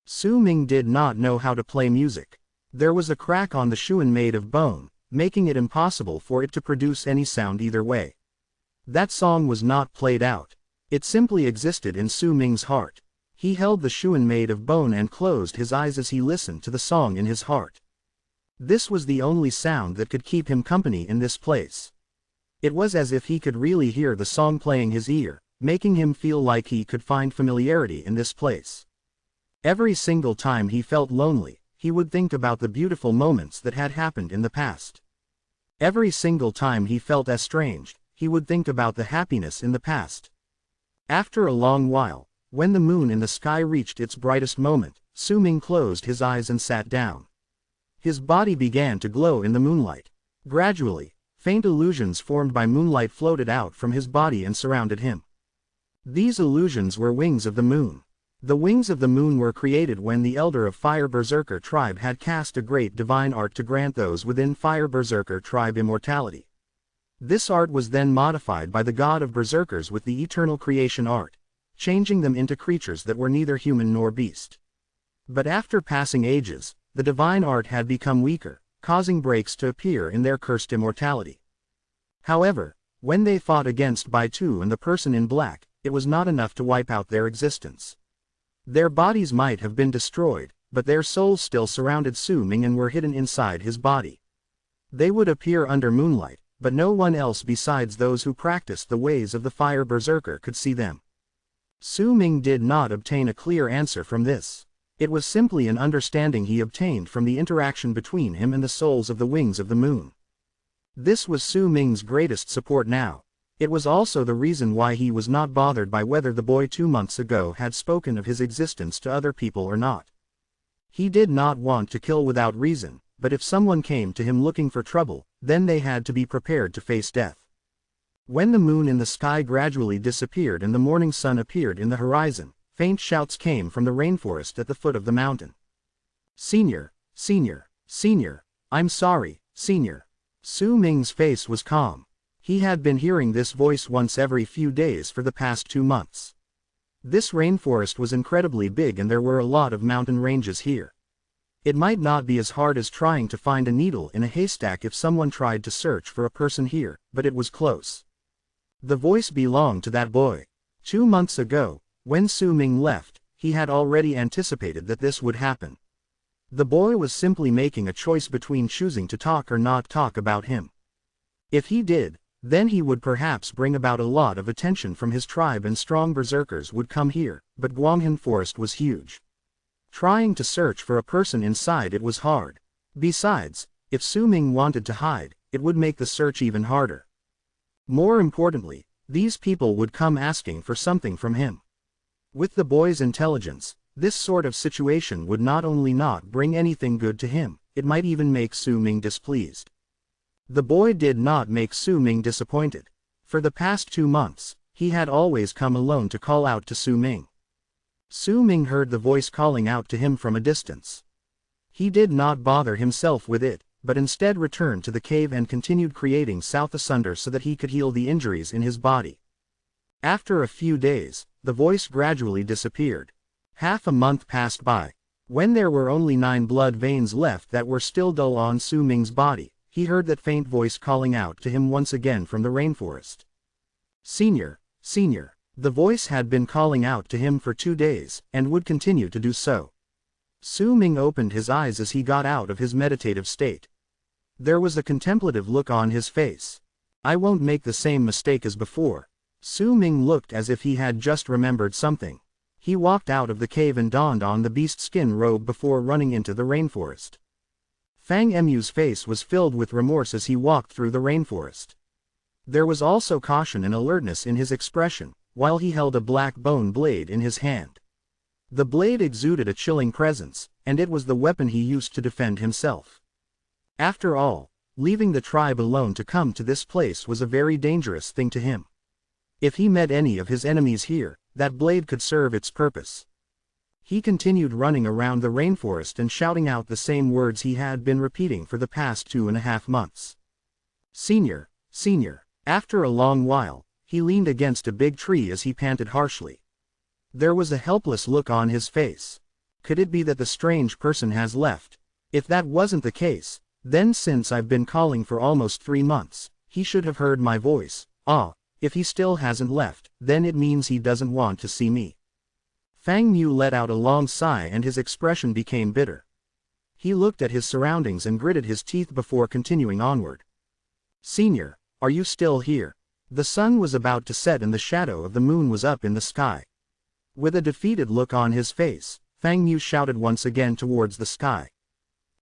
Su Ming did not know how to play music. There was a crack on the shoen made of bone, making it impossible for it to produce any sound either way. That song was not played out. It simply existed in Su Ming's heart. He held the shoen made of bone and closed his eyes as he listened to the song in his heart. This was the only sound that could keep him company in this place. It was as if he could really hear the song playing his ear, making him feel like he could find familiarity in this place. Every single time he felt lonely, he would think about the beautiful moments that had happened in the past. Every single time he felt estranged, he would think about the happiness in the past. After a long while, when the moon in the sky reached its brightest moment, Su-ming closed his eyes and sat down. His body began to glow in the moonlight. Gradually, faint illusions formed by moonlight floated out from his body and surrounded him. These illusions were wings of the moon. The wings of the moon were created when the elder of Fire Berserker tribe had cast a great divine art to grant those within Fire Berserker tribe immortality. This art was then modified by the god of berserkers with the eternal creation art, changing them into creatures that were neither human nor beast. But after passing ages, the divine art had become weaker, causing breaks to appear in their cursed immortality. However, when they fought against Baitu and the person in black, it was not enough to wipe out their existence. Their bodies might have been destroyed, but their souls still surrounded Su-ming and were hidden inside his body. They would appear under moonlight, but no one else besides those who practiced the ways of the Fire Berserker could see them. Su-ming did not obtain a clear answer from this. It was simply an understanding he obtained from the interaction between him and the souls of the wings of the moon. This was Su-ming's greatest support now. It was also the reason why he was not bothered by whether the boy 2 months ago had spoken of his existence to other people or not. He did not want to kill without reason, but if someone came to him looking for trouble, then they had to be prepared to face death. When the moon in the sky gradually disappeared and the morning sun appeared in the horizon, faint shouts came from the rainforest at the foot of the mountain. "Senior, Senior, Senior, I'm sorry, Senior." Su-ming's face was calm. He had been hearing this voice once every few days for the past 2 months. This rainforest was incredibly big and there were a lot of mountain ranges here. It might not be as hard as trying to find a needle in a haystack if someone tried to search for a person here, but it was close. The voice belonged to that boy. 2 months ago, when Su-ming left, he had already anticipated that this would happen. The boy was simply making a choice between choosing to talk or not talk about him. If he did, then he would perhaps bring about a lot of attention from his tribe and strong berserkers would come here, but Guanghan Forest was huge. Trying to search for a person inside it was hard. Besides, if Su-ming wanted to hide, it would make the search even harder. More importantly, these people would come asking for something from him. With the boy's intelligence, this sort of situation would not only not bring anything good to him, it might even make Su-ming displeased. The boy did not make Su-ming disappointed. For the past 2 months, he had always come alone to call out to Su-ming. Su-ming heard the voice calling out to him from a distance. He did not bother himself with it, but instead returned to the cave and continued creating South Asunder so that he could heal the injuries in his body. After a few days, the voice gradually disappeared. Half a month passed by. When there were only 9 blood veins left that were still dull on Su-ming's body, he heard that faint voice calling out to him once again from the rainforest. "Senior, Senior." The voice had been calling out to him for 2 days, and would continue to do so. Su-ming opened his eyes as he got out of his meditative state. There was a contemplative look on his face. "I won't make the same mistake as before." Su-ming looked as if he had just remembered something. He walked out of the cave and donned on the beast skin robe before running into the rainforest. Fang Emu's face was filled with remorse as he walked through the rainforest. There was also caution and alertness in his expression, while he held a black bone blade in his hand. The blade exuded a chilling presence, and it was the weapon he used to defend himself. After all, leaving the tribe alone to come to this place was a very dangerous thing to him. If he met any of his enemies here, that blade could serve its purpose. He continued running around the rainforest and shouting out the same words he had been repeating for the past 2.5 months. "Senior, Senior." After a long while, he leaned against a big tree as he panted harshly. There was a helpless look on his face. Could it be that the strange person has left? If that wasn't the case, then since I've been calling for almost 3 months, he should have heard my voice. If he still hasn't left, then it means he doesn't want to see me. Fang Mu let out a long sigh and his expression became bitter. He looked at his surroundings and gritted his teeth before continuing onward. Senior, are you still here? The sun was about to set and the shadow of the moon was up in the sky. With a defeated look on his face, Fang Mu shouted once again towards the sky.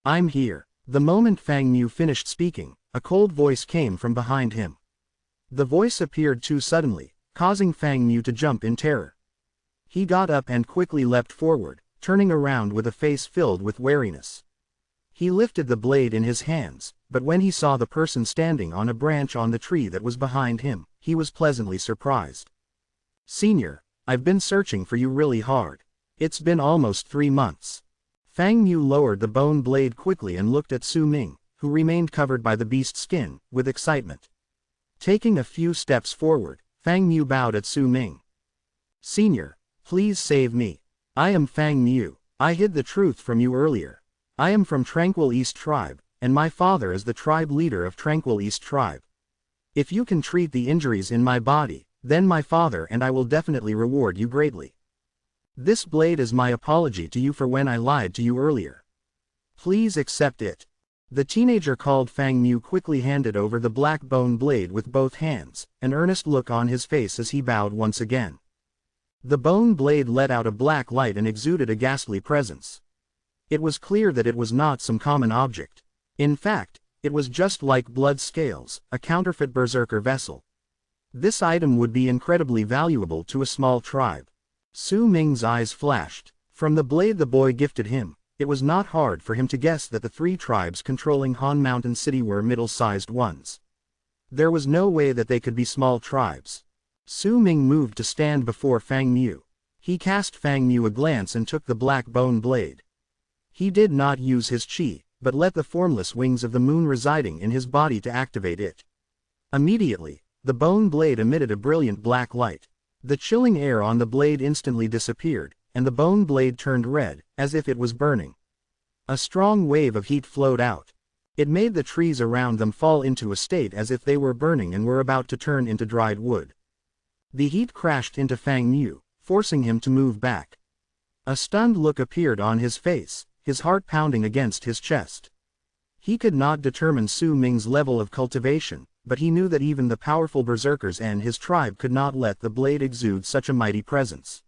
I'm here. The moment Fang Mu finished speaking, a cold voice came from behind him. The voice appeared too suddenly, causing Fang Mu to jump in terror. He got up and quickly leapt forward, turning around with a face filled with wariness. He lifted the blade in his hands, but when he saw the person standing on a branch on the tree that was behind him, he was pleasantly surprised. Senior, I've been searching for you really hard. It's been almost 3 months. Fang Mu lowered the bone blade quickly and looked at Su Ming, who remained covered by the beast's skin, with excitement. Taking a few steps forward, Fang Mu bowed at Su Ming. Senior, please save me. I am Fang Mu. I hid the truth from you earlier. I am from Tranquil East Tribe, and my father is the tribe leader of Tranquil East Tribe. If you can treat the injuries in my body, then my father and I will definitely reward you greatly. This blade is my apology to you for when I lied to you earlier. Please accept it. The teenager called Fang Mu quickly handed over the black bone blade with both hands, an earnest look on his face as he bowed once again. The bone blade let out a black light and exuded a ghastly presence. It was clear that it was not some common object. In fact, it was just like blood scales, a counterfeit berserker vessel. This item would be incredibly valuable to a small tribe. Su Ming's eyes flashed. From the blade the boy gifted him, it was not hard for him to guess that the 3 tribes controlling Han Mountain City were middle-sized ones. There was no way that they could be small tribes. Su Ming moved to stand before Fang Mu. He cast Fang Mu a glance and took the black bone blade. He did not use his chi, but let the formless wings of the moon residing in his body to activate it. Immediately, the bone blade emitted a brilliant black light. The chilling air on the blade instantly disappeared, and the bone blade turned red, as if it was burning. A strong wave of heat flowed out. It made the trees around them fall into a state as if they were burning and were about to turn into dried wood. The heat crashed into Fang Mu, forcing him to move back. A stunned look appeared on his face, his heart pounding against his chest. He could not determine Su Ming's level of cultivation, but he knew that even the powerful berserkers and his tribe could not let the blade exude such a mighty presence.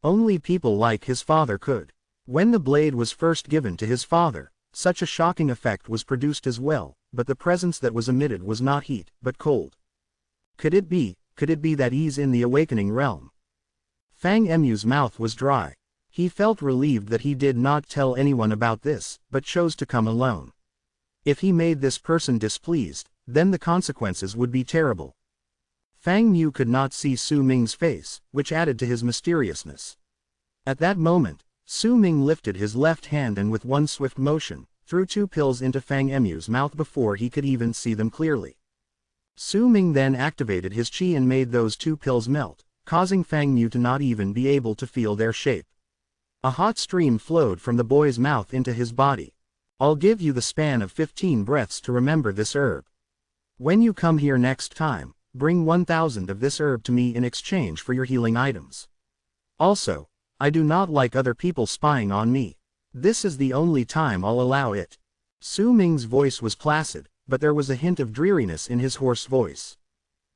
Only people like his father could. When the blade was first given to his father, such a shocking effect was produced as well, but the presence that was emitted was not heat, but cold. Could it be that he's in the awakening realm? Fang Mu's mouth was dry. He felt relieved that he did not tell anyone about this, but chose to come alone. If he made this person displeased, then the consequences would be terrible. Fang Mu could not see Su Ming's face, which added to his mysteriousness. At that moment, Su Ming lifted his left hand and with one swift motion, threw 2 pills into Fang Mu's mouth before he could even see them clearly. Su Ming then activated his chi and made those 2 pills melt, causing Fang Mu to not even be able to feel their shape. A hot stream flowed from the boy's mouth into his body. I'll give you the span of 15 breaths to remember this herb. When you come here next time, bring 1,000 of this herb to me in exchange for your healing items. Also, I do not like other people spying on me. This is the only time I'll allow it. Su Ming's voice was placid, but there was a hint of dreariness in his hoarse voice.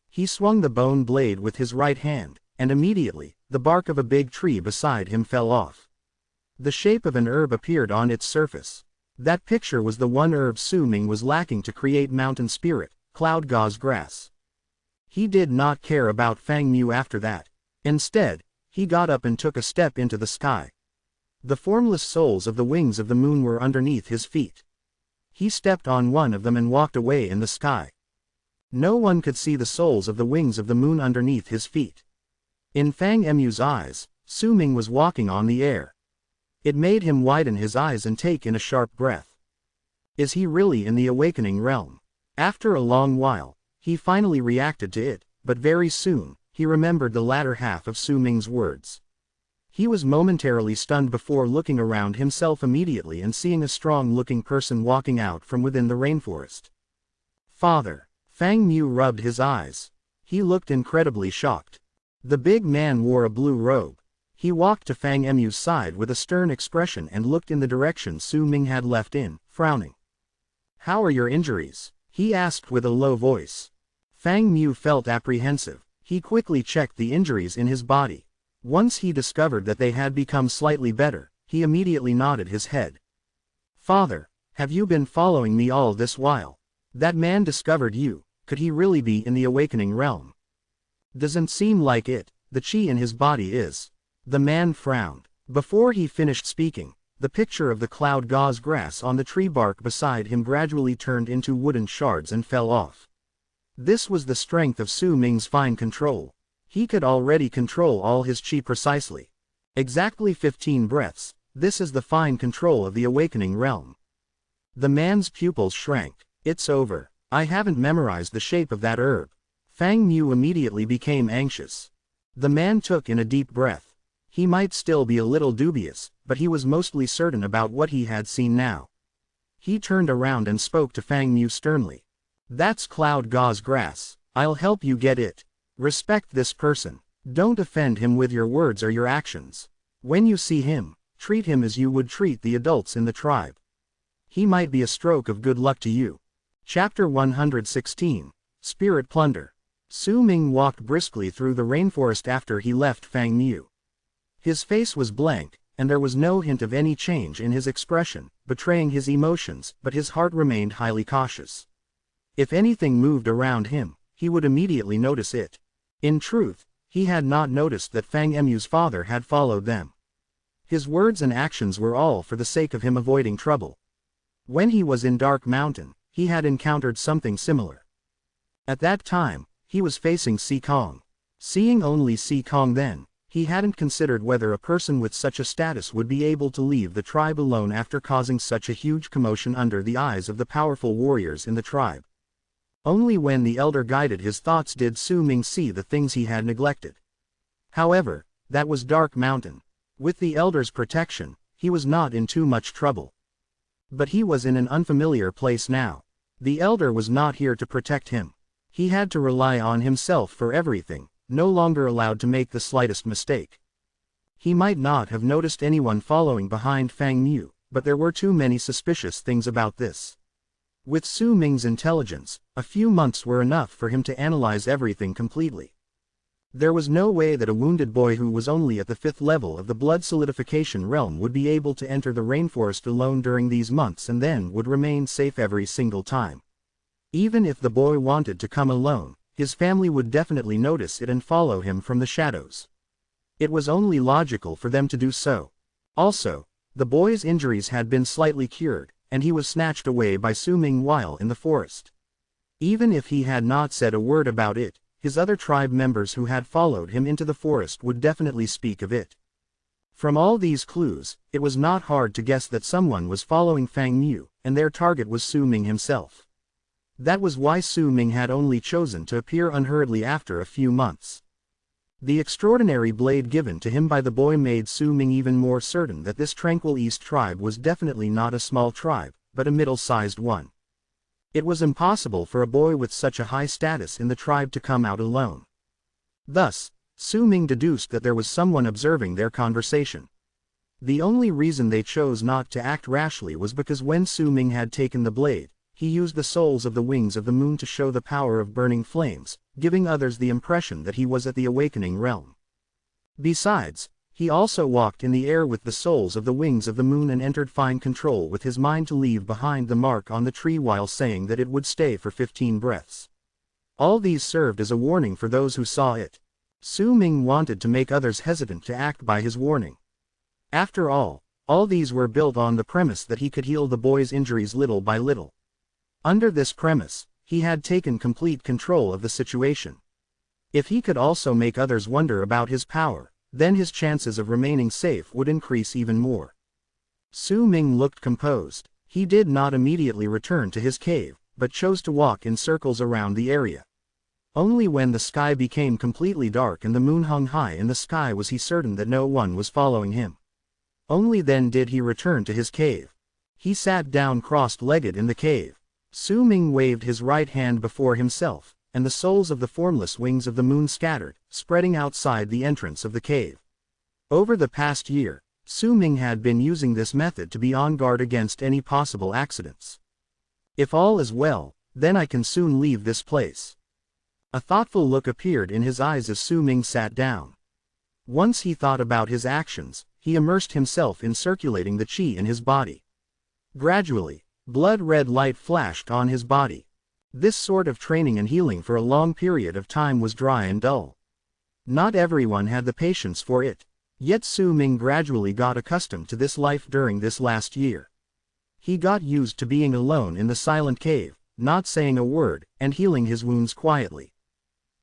He swung the bone blade with his right hand, and immediately, the bark of a big tree beside him fell off. The shape of an herb appeared on its surface. That picture was the one herb Su Ming was lacking to create mountain spirit, cloud gauze grass. He did not care about Fang Mu after that. Instead, he got up and took a step into the sky. The formless soles of the wings of the moon were underneath his feet. He stepped on one of them and walked away in the sky. No one could see the soles of the wings of the moon underneath his feet. In Fang Mu's eyes, Su Ming was walking on the air. It made him widen his eyes and take in a sharp breath. Is he really in the awakening realm? After a long while, he finally reacted to it, but very soon, he remembered the latter half of Su Ming's words. He was momentarily stunned before looking around himself immediately and seeing a strong-looking person walking out from within the rainforest. Father. Fang Mu rubbed his eyes. He looked incredibly shocked. The big man wore a blue robe. He walked to Fang Emu's side with a stern expression and looked in the direction Su Ming had left in, frowning. "How are your injuries?" he asked with a low voice. Fang Mu felt apprehensive. He quickly checked the injuries in his body. Once he discovered that they had become slightly better, he immediately nodded his head. "Father, have you been following me all this while? That man discovered you. Could he really be in the awakening realm?" "Doesn't seem like it. The chi in his body is." The man frowned. Before he finished speaking, the picture of the cloud gauze grass on the tree bark beside him gradually turned into wooden shards and fell off. This was the strength of Su Ming's fine control. He could already control all his chi precisely. Exactly 15 breaths, this is the fine control of the awakening realm. The man's pupils shrank. "It's over. I haven't memorized the shape of that herb." Fang Mu immediately became anxious. The man took in a deep breath. He might still be a little dubious, but he was mostly certain about what he had seen now. He turned around and spoke to Fang Mu sternly. "That's cloud gauze grass. I'll help you get it. Respect this person. Don't offend him with your words or your actions. When you see him, treat him as you would treat the adults in the tribe. He might be a stroke of good luck to you." Chapter 116, Spirit Plunder. Su Ming walked briskly through the rainforest after he left Fang Mu. His face was blank, and there was no hint of any change in his expression, betraying his emotions, but his heart remained highly cautious. If anything moved around him, he would immediately notice it. In truth, he had not noticed that Fang Emu's father had followed them. His words and actions were all for the sake of him avoiding trouble. When he was in Dark Mountain, he had encountered something similar. At that time, he was facing Si Kong. Seeing only Si Kong then, he hadn't considered whether a person with such a status would be able to leave the tribe alone after causing such a huge commotion under the eyes of the powerful warriors in the tribe. Only when the elder guided his thoughts did Su Ming see the things he had neglected. However, that was Dark Mountain. With the elder's protection, he was not in too much trouble. But he was in an unfamiliar place now. The elder was not here to protect him. He had to rely on himself for everything, no longer allowed to make the slightest mistake. He might not have noticed anyone following behind Fang Mu, but there were too many suspicious things about this. With Su Ming's intelligence, a few months were enough for him to analyze everything completely. There was no way that a wounded boy who was only at the 5th level of the blood solidification realm would be able to enter the rainforest alone during these months and then would remain safe every single time. Even if the boy wanted to come alone, his family would definitely notice it and follow him from the shadows. It was only logical for them to do so. Also, the boy's injuries had been slightly cured, and he was snatched away by Su Ming while in the forest. Even if he had not said a word about it, his other tribe members who had followed him into the forest would definitely speak of it. From all these clues, it was not hard to guess that someone was following Fang Mu, and their target was Su Ming himself. That was why Su Ming had only chosen to appear unhurriedly after a few months. The extraordinary blade given to him by the boy made Su Ming even more certain that this Tranquil East tribe was definitely not a small tribe, but a middle-sized one. It was impossible for a boy with such a high status in the tribe to come out alone. Thus, Su Ming deduced that there was someone observing their conversation. The only reason they chose not to act rashly was because when Su Ming had taken the blade, he used the souls of the wings of the moon to show the power of burning flames, giving others the impression that he was at the awakening realm. Besides, he also walked in the air with the souls of the wings of the moon and entered fine control with his mind to leave behind the mark on the tree while saying that it would stay for 15 breaths. All these served as a warning for those who saw it. Su Ming wanted to make others hesitant to act by his warning. After all these were built on the premise that he could heal the boy's injuries little by little. Under this premise, he had taken complete control of the situation. If he could also make others wonder about his power, then his chances of remaining safe would increase even more. Su Ming looked composed. He did not immediately return to his cave, but chose to walk in circles around the area. Only when the sky became completely dark and the moon hung high in the sky was he certain that no one was following him. Only then did he return to his cave. He sat down crossed-legged in the cave. Su Ming waved his right hand before himself, and the souls of the formless wings of the moon scattered, spreading outside the entrance of the cave. Over the past year, Su Ming had been using this method to be on guard against any possible accidents. If all is well, then I can soon leave this place. A thoughtful look appeared in his eyes as Su Ming sat down. Once he thought about his actions, he immersed himself in circulating the qi in his body. Gradually, blood-red light flashed on his body. This sort of training and healing for a long period of time was dry and dull. Not everyone had the patience for it, yet Su Ming gradually got accustomed to this life during this last year. He got used to being alone in the silent cave, not saying a word, and healing his wounds quietly.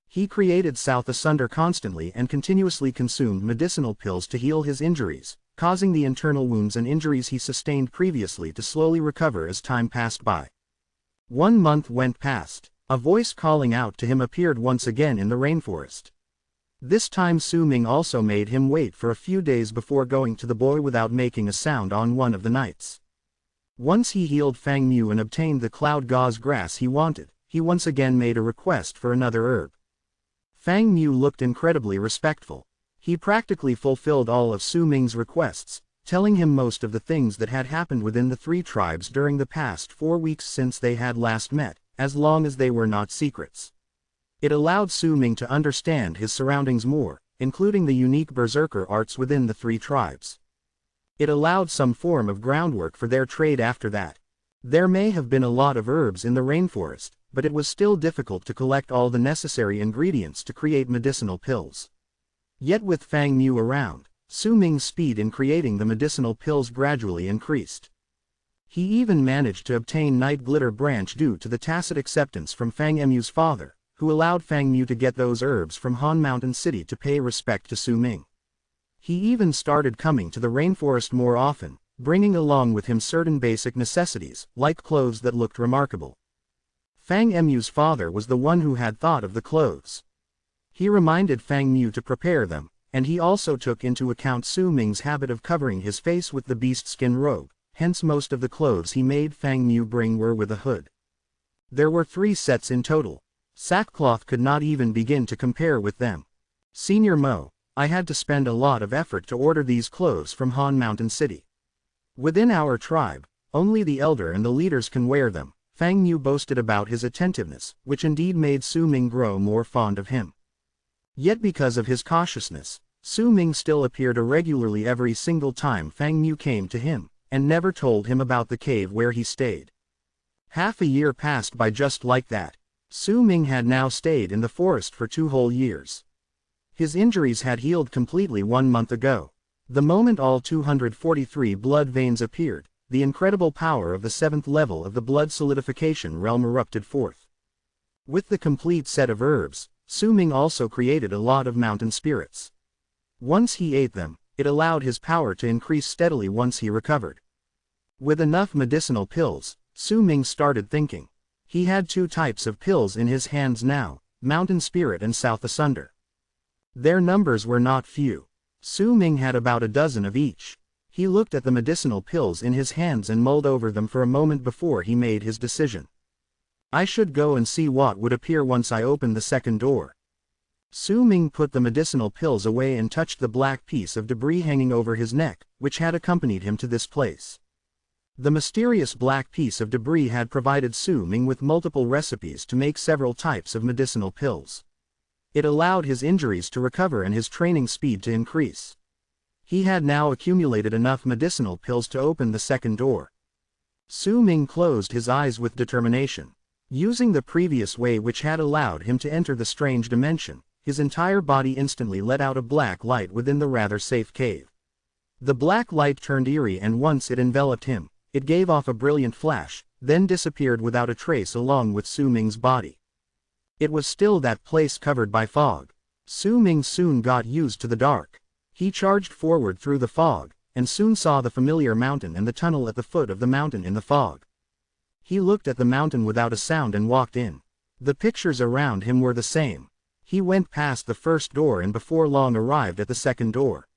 He created South Asunder constantly and continuously consumed medicinal pills to heal his injuries, causing the internal wounds and injuries he sustained previously to slowly recover as time passed by. 1 month went past. A voice calling out to him appeared once again in the rainforest. This time Su Ming also made him wait for a few days before going to the boy without making a sound on one of the nights. Once he healed Fang Mu and obtained the cloud gauze grass he wanted, he once again made a request for another herb. Fang Mu looked incredibly respectful. He practically fulfilled all of Su Ming's requests, telling him most of the things that had happened within the 3 tribes during the past 4 weeks since they had last met, as long as they were not secrets. It allowed Su Ming to understand his surroundings more, including the unique berserker arts within the 3 tribes. It allowed some form of groundwork for their trade after that. There may have been a lot of herbs in the rainforest, but it was still difficult to collect all the necessary ingredients to create medicinal pills. Yet with Fang Mu around, Su Ming's speed in creating the medicinal pills gradually increased. He even managed to obtain Night Glitter Branch due to the tacit acceptance from Fang Mu's father, who allowed Fang Mu to get those herbs from Han Mountain City to pay respect to Su Ming. He even started coming to the rainforest more often, bringing along with him certain basic necessities, like clothes that looked remarkable. Fang Mu's father was the one who had thought of the clothes. He reminded Fang Mu to prepare them, and he also took into account Su Ming's habit of covering his face with the beast skin robe, hence most of the clothes he made Fang Mu bring were with a hood. There were 3 sets in total. Sackcloth could not even begin to compare with them. Senior Mo, I had to spend a lot of effort to order these clothes from Han Mountain City. Within our tribe, only the elder and the leaders can wear them. Fang Mu boasted about his attentiveness, which indeed made Su Ming grow more fond of him. Yet because of his cautiousness, Su Ming still appeared irregularly every single time Fang Mu came to him, and never told him about the cave where he stayed. Half a year passed by just like that. Su Ming had now stayed in the forest for 2 whole years. His injuries had healed completely 1 month ago. The moment all 243 blood veins appeared, the incredible power of the 7th level of the blood solidification realm erupted forth. With the complete set of herbs, Su Ming also created a lot of mountain spirits. Once he ate them, it allowed his power to increase steadily once he recovered. With enough medicinal pills, Su Ming started thinking. He had 2 types of pills in his hands now, Mountain Spirit and South Asunder. Their numbers were not few. Su Ming had about a dozen of each. He looked at the medicinal pills in his hands and mulled over them for a moment before he made his decision. I should go and see what would appear once I opened the second door. Su Ming put the medicinal pills away and touched the black piece of debris hanging over his neck, which had accompanied him to this place. The mysterious black piece of debris had provided Su Ming with multiple recipes to make several types of medicinal pills. It allowed his injuries to recover and his training speed to increase. He had now accumulated enough medicinal pills to open the second door. Su Ming closed his eyes with determination. Using the previous way which had allowed him to enter the strange dimension, his entire body instantly let out a black light within the rather safe cave. The black light turned eerie, and once it enveloped him, it gave off a brilliant flash, then disappeared without a trace along with Su Ming's body. It was still that place covered by fog. Su Ming soon got used to the dark. He charged forward through the fog, and soon saw the familiar mountain and the tunnel at the foot of the mountain in the fog. He looked at the mountain without a sound and walked in. The pictures around him were the same. He went past the first door and before long arrived at the second door.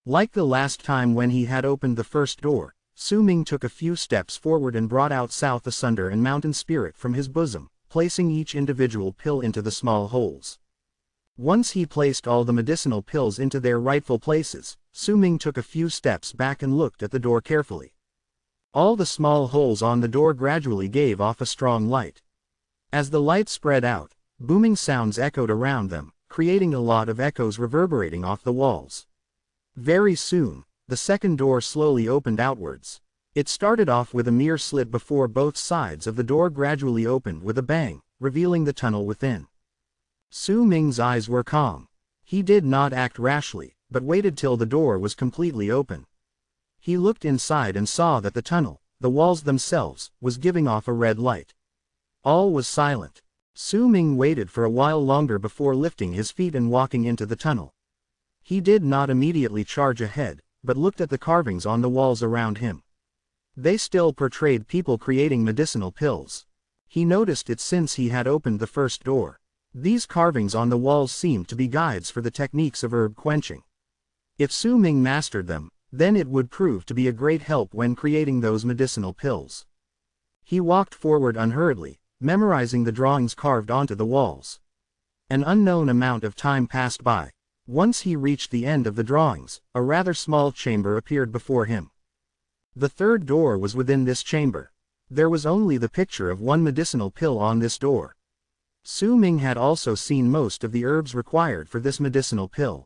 Like the last time when he had opened the first door, Su Ming took a few steps forward and brought out South Asunder and Mountain Spirit from his bosom, placing each individual pill into the small holes. Once he placed all the medicinal pills into their rightful places, Su Ming took a few steps back and looked at the door carefully. All the small holes on the door gradually gave off a strong light. As the light spread out, booming sounds echoed around them, creating a lot of echoes reverberating off the walls. Very soon, the second door slowly opened outwards. It started off with a mere slit before both sides of the door gradually opened with a bang, revealing the tunnel within. Su Ming's eyes were calm. He did not act rashly, but waited till the door was completely open. He looked inside and saw that the tunnel, the walls themselves, was giving off a red light. All was silent. Su Ming waited for a while longer before lifting his feet and walking into the tunnel. He did not immediately charge ahead, but looked at the carvings on the walls around him. They still portrayed people creating medicinal pills. He noticed it since he had opened the first door. These carvings on the walls seemed to be guides for the techniques of herb quenching. If Su Ming mastered them, then it would prove to be a great help when creating those medicinal pills. He walked forward unhurriedly, memorizing the drawings carved onto the walls. An unknown amount of time passed by. Once he reached the end of the drawings, a rather small chamber appeared before him. The third door was within this chamber. There was only the picture of one medicinal pill on this door. Su Ming had also seen most of the herbs required for this medicinal pill.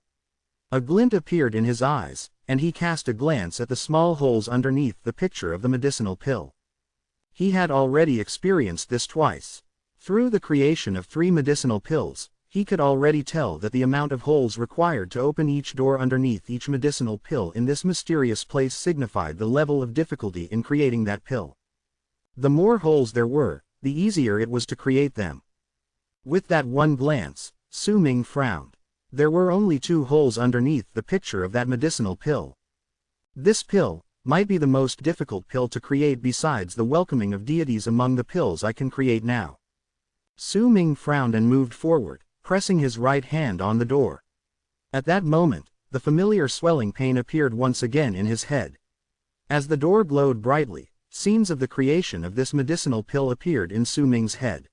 A glint appeared in his eyes, and he cast a glance at the small holes underneath the picture of the medicinal pill. He had already experienced this twice. Through the creation of 3 medicinal pills, he could already tell that the amount of holes required to open each door underneath each medicinal pill in this mysterious place signified the level of difficulty in creating that pill. The more holes there were, the easier it was to create them. With that one glance, Su Ming frowned. There were only 2 holes underneath the picture of that medicinal pill. This pill might be the most difficult pill to create besides the welcoming of deities among the pills I can create now. Su Ming frowned and moved forward, pressing his right hand on the door. At that moment, the familiar swelling pain appeared once again in his head. As the door glowed brightly, scenes of the creation of this medicinal pill appeared in Su Ming's head.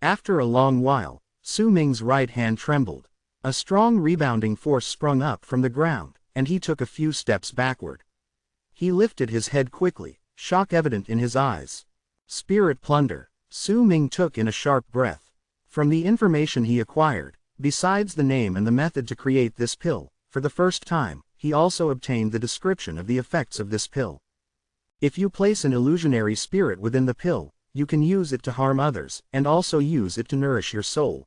After a long while, Su Ming's right hand trembled. A strong rebounding force sprung up from the ground, and he took a few steps backward. He lifted his head quickly, shock evident in his eyes. Spirit plunder. Su Ming took in a sharp breath. From the information he acquired, besides the name and the method to create this pill, for the first time, he also obtained the description of the effects of this pill. If you place an illusionary spirit within the pill, you can use it to harm others, and also use it to nourish your soul.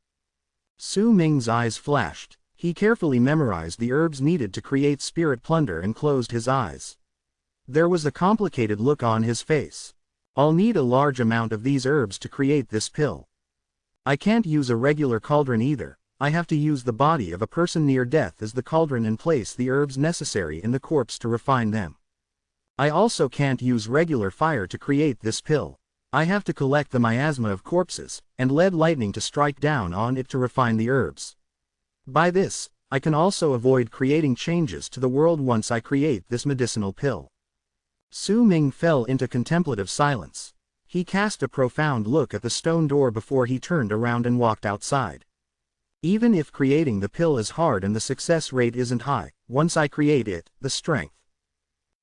Su Ming's eyes flashed. He carefully memorized the herbs needed to create spirit plunder and closed his eyes. There was a complicated look on his face. I'll need a large amount of these herbs to create this pill. I can't use a regular cauldron either. I have to use the body of a person near death as the cauldron and place the herbs necessary in the corpse to refine them. I also can't use regular fire to create this pill. I have to collect the miasma of corpses, and let lightning to strike down on it to refine the herbs. By this, I can also avoid creating changes to the world once I create this medicinal pill. Su Ming fell into contemplative silence. He cast a profound look at the stone door before he turned around and walked outside. Even if creating the pill is hard and the success rate isn't high, once I create it, the strength.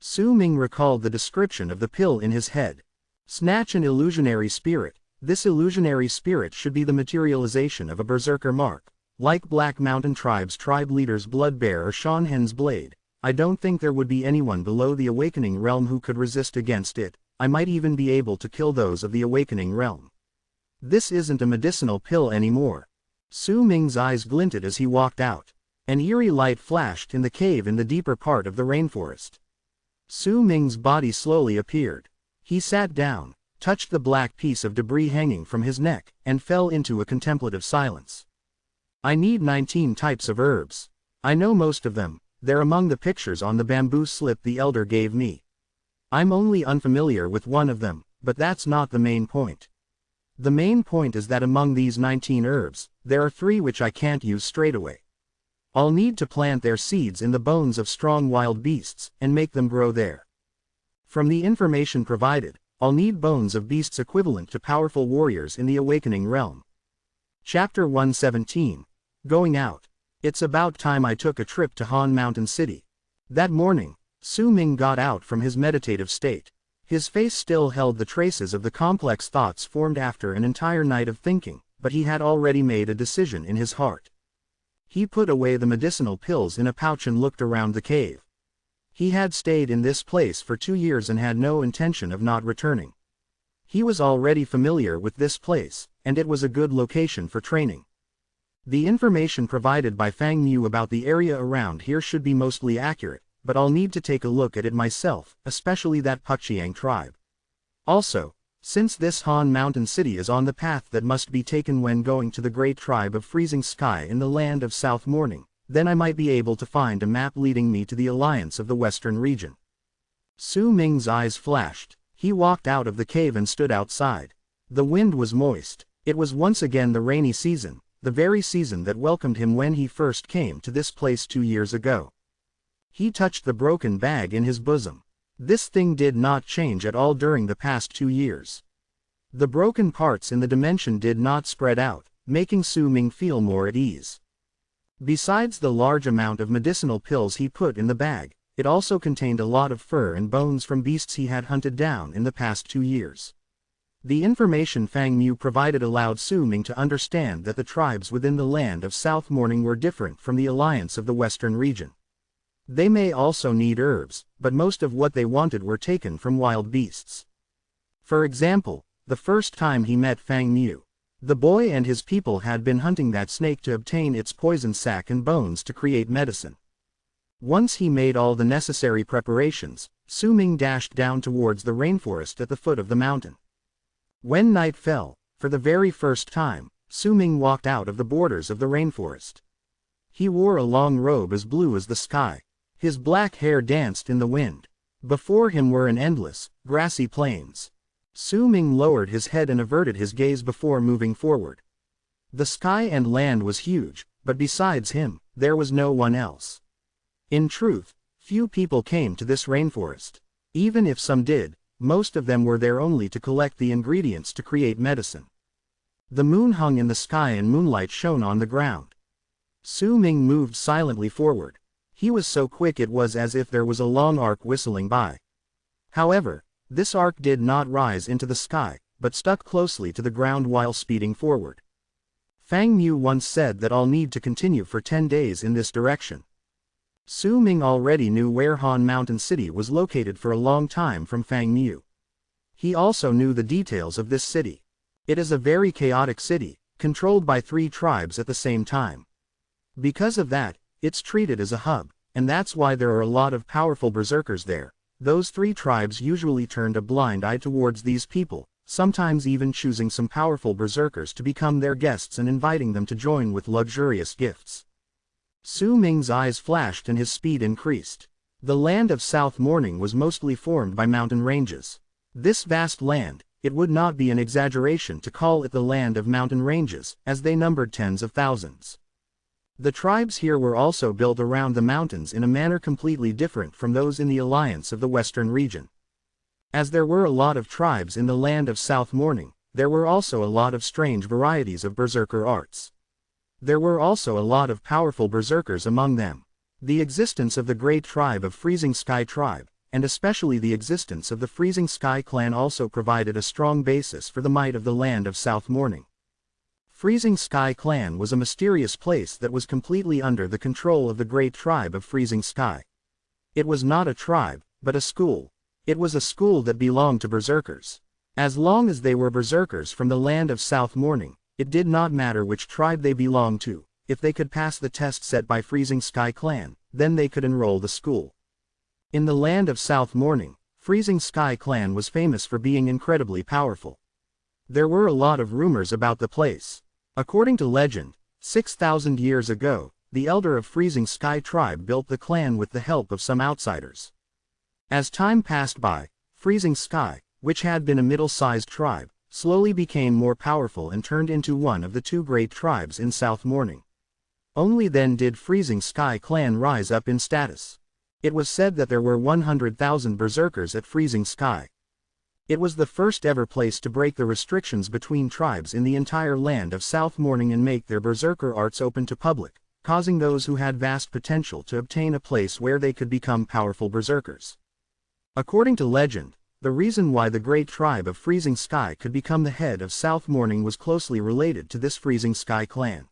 Su Ming recalled the description of the pill in his head. Snatch an illusionary spirit. This illusionary spirit should be the materialization of a berserker mark, like Black Mountain Tribe's tribe leader's blood bear or Shanhen's blade. I don't think there would be anyone below the awakening realm who could resist against it. I might even be able to kill those of the awakening realm. This isn't a medicinal pill anymore. Su Ming's eyes glinted as he walked out. An eerie light flashed in the cave in the deeper part of the rainforest. Su Ming's body slowly appeared. He sat down, touched the black piece of debris hanging from his neck, and fell into a contemplative silence. I need 19 types of herbs. I know most of them. They're among the pictures on the bamboo slip the elder gave me. I'm only unfamiliar with one of them, but that's not the main point. The main point is that among these 19 herbs, there are 3 which I can't use straight away. I'll need to plant their seeds in the bones of strong wild beasts, and make them grow there. From the information provided, I'll need bones of beasts equivalent to powerful warriors in the awakening realm. Chapter 117. Going out. It's about time I took a trip to Han Mountain City. That morning, Su Ming got out from his meditative state. His face still held the traces of the complex thoughts formed after an entire night of thinking, but he had already made a decision in his heart. He put away the medicinal pills in a pouch and looked around the cave. He had stayed in this place for 2 years and had no intention of not returning. He was already familiar with this place, and it was a good location for training. The information provided by Fang Mu about the area around here should be mostly accurate, but I'll need to take a look at it myself, especially that Puxiang tribe. Also, since this Han Mountain City is on the path that must be taken when going to the great tribe of Freezing Sky in the land of South Morning, then I might be able to find a map leading me to the alliance of the Western region. Su Ming's eyes flashed. He walked out of the cave and stood outside. The wind was moist. It was once again the rainy season, the very season that welcomed him when he first came to this place 2 years ago. He touched the broken bag in his bosom. This thing did not change at all during the past 2 years. The broken parts in the dimension did not spread out, making Su Ming feel more at ease. Besides the large amount of medicinal pills he put in the bag, it also contained a lot of fur and bones from beasts he had hunted down in the past 2 years. The information Fang Mu provided allowed Su Ming to understand that the tribes within the land of South Morning were different from the alliance of the Western region. They may also need herbs, but most of what they wanted were taken from wild beasts. For example, the first time he met Fang Mu, the boy and his people had been hunting that snake to obtain its poison sac and bones to create medicine. Once he made all the necessary preparations, Su Ming dashed down towards the rainforest at the foot of the mountain. When night fell, for the very first time, Su Ming walked out of the borders of the rainforest. He wore a long robe as blue as the sky. His black hair danced in the wind. Before him were an endless, grassy plains. Su Ming lowered his head and averted his gaze before moving forward. The sky and land was huge, but besides him, there was no one else. In truth, few people came to this rainforest. Even if some did, most of them were there only to collect the ingredients to create medicine. The moon hung in the sky and moonlight shone on the ground. Su Ming moved silently forward. He was so quick it was as if there was a long arc whistling by. However, this arc did not rise into the sky, but stuck closely to the ground while speeding forward. Fang Mu once said that I'll need to continue for 10 days in this direction. Su Ming already knew where Han Mountain City was located for a long time from Fang Mu. He also knew the details of this city. It is a very chaotic city, controlled by 3 tribes at the same time. Because of that, it's treated as a hub, and that's why there are a lot of powerful berserkers there. Those 3 tribes usually turned a blind eye towards these people, sometimes even choosing some powerful berserkers to become their guests and inviting them to join with luxurious gifts. Su Ming's eyes flashed and his speed increased. The land of South Morning was mostly formed by mountain ranges. This vast land, it would not be an exaggeration to call it the land of mountain ranges, as they numbered tens of thousands. The tribes here were also built around the mountains in a manner completely different from those in the alliance of the Western region. As there were a lot of tribes in the land of South Morning, there were also a lot of strange varieties of berserker arts. There were also a lot of powerful berserkers among them. The existence of the great tribe of Freezing Sky tribe, and especially the existence of the Freezing Sky clan also provided a strong basis for the might of the land of South Morning. Freezing Sky clan was a mysterious place that was completely under the control of the great tribe of Freezing Sky. It was not a tribe, but a school. It was a school that belonged to berserkers. As long as they were berserkers from the land of South Morning, it did not matter which tribe they belonged to. If they could pass the test set by Freezing Sky clan, then they could enroll the school. In the land of South Morning, Freezing Sky clan was famous for being incredibly powerful. There were a lot of rumors about the place. According to legend, 6,000 years ago, the elder of Freezing Sky tribe built the clan with the help of some outsiders. As time passed by, Freezing Sky, which had been a middle-sized tribe, slowly became more powerful and turned into one of the 2 great tribes in South Morning. Only then did Freezing Sky clan rise up in status. It was said that there were 100,000 berserkers at Freezing Sky. It was the first ever place to break the restrictions between tribes in the entire land of South Morning and make their berserker arts open to public, causing those who had vast potential to obtain a place where they could become powerful berserkers. According to legend, the reason why the great tribe of Freezing Sky could become the head of South Morning was closely related to this Freezing Sky clan.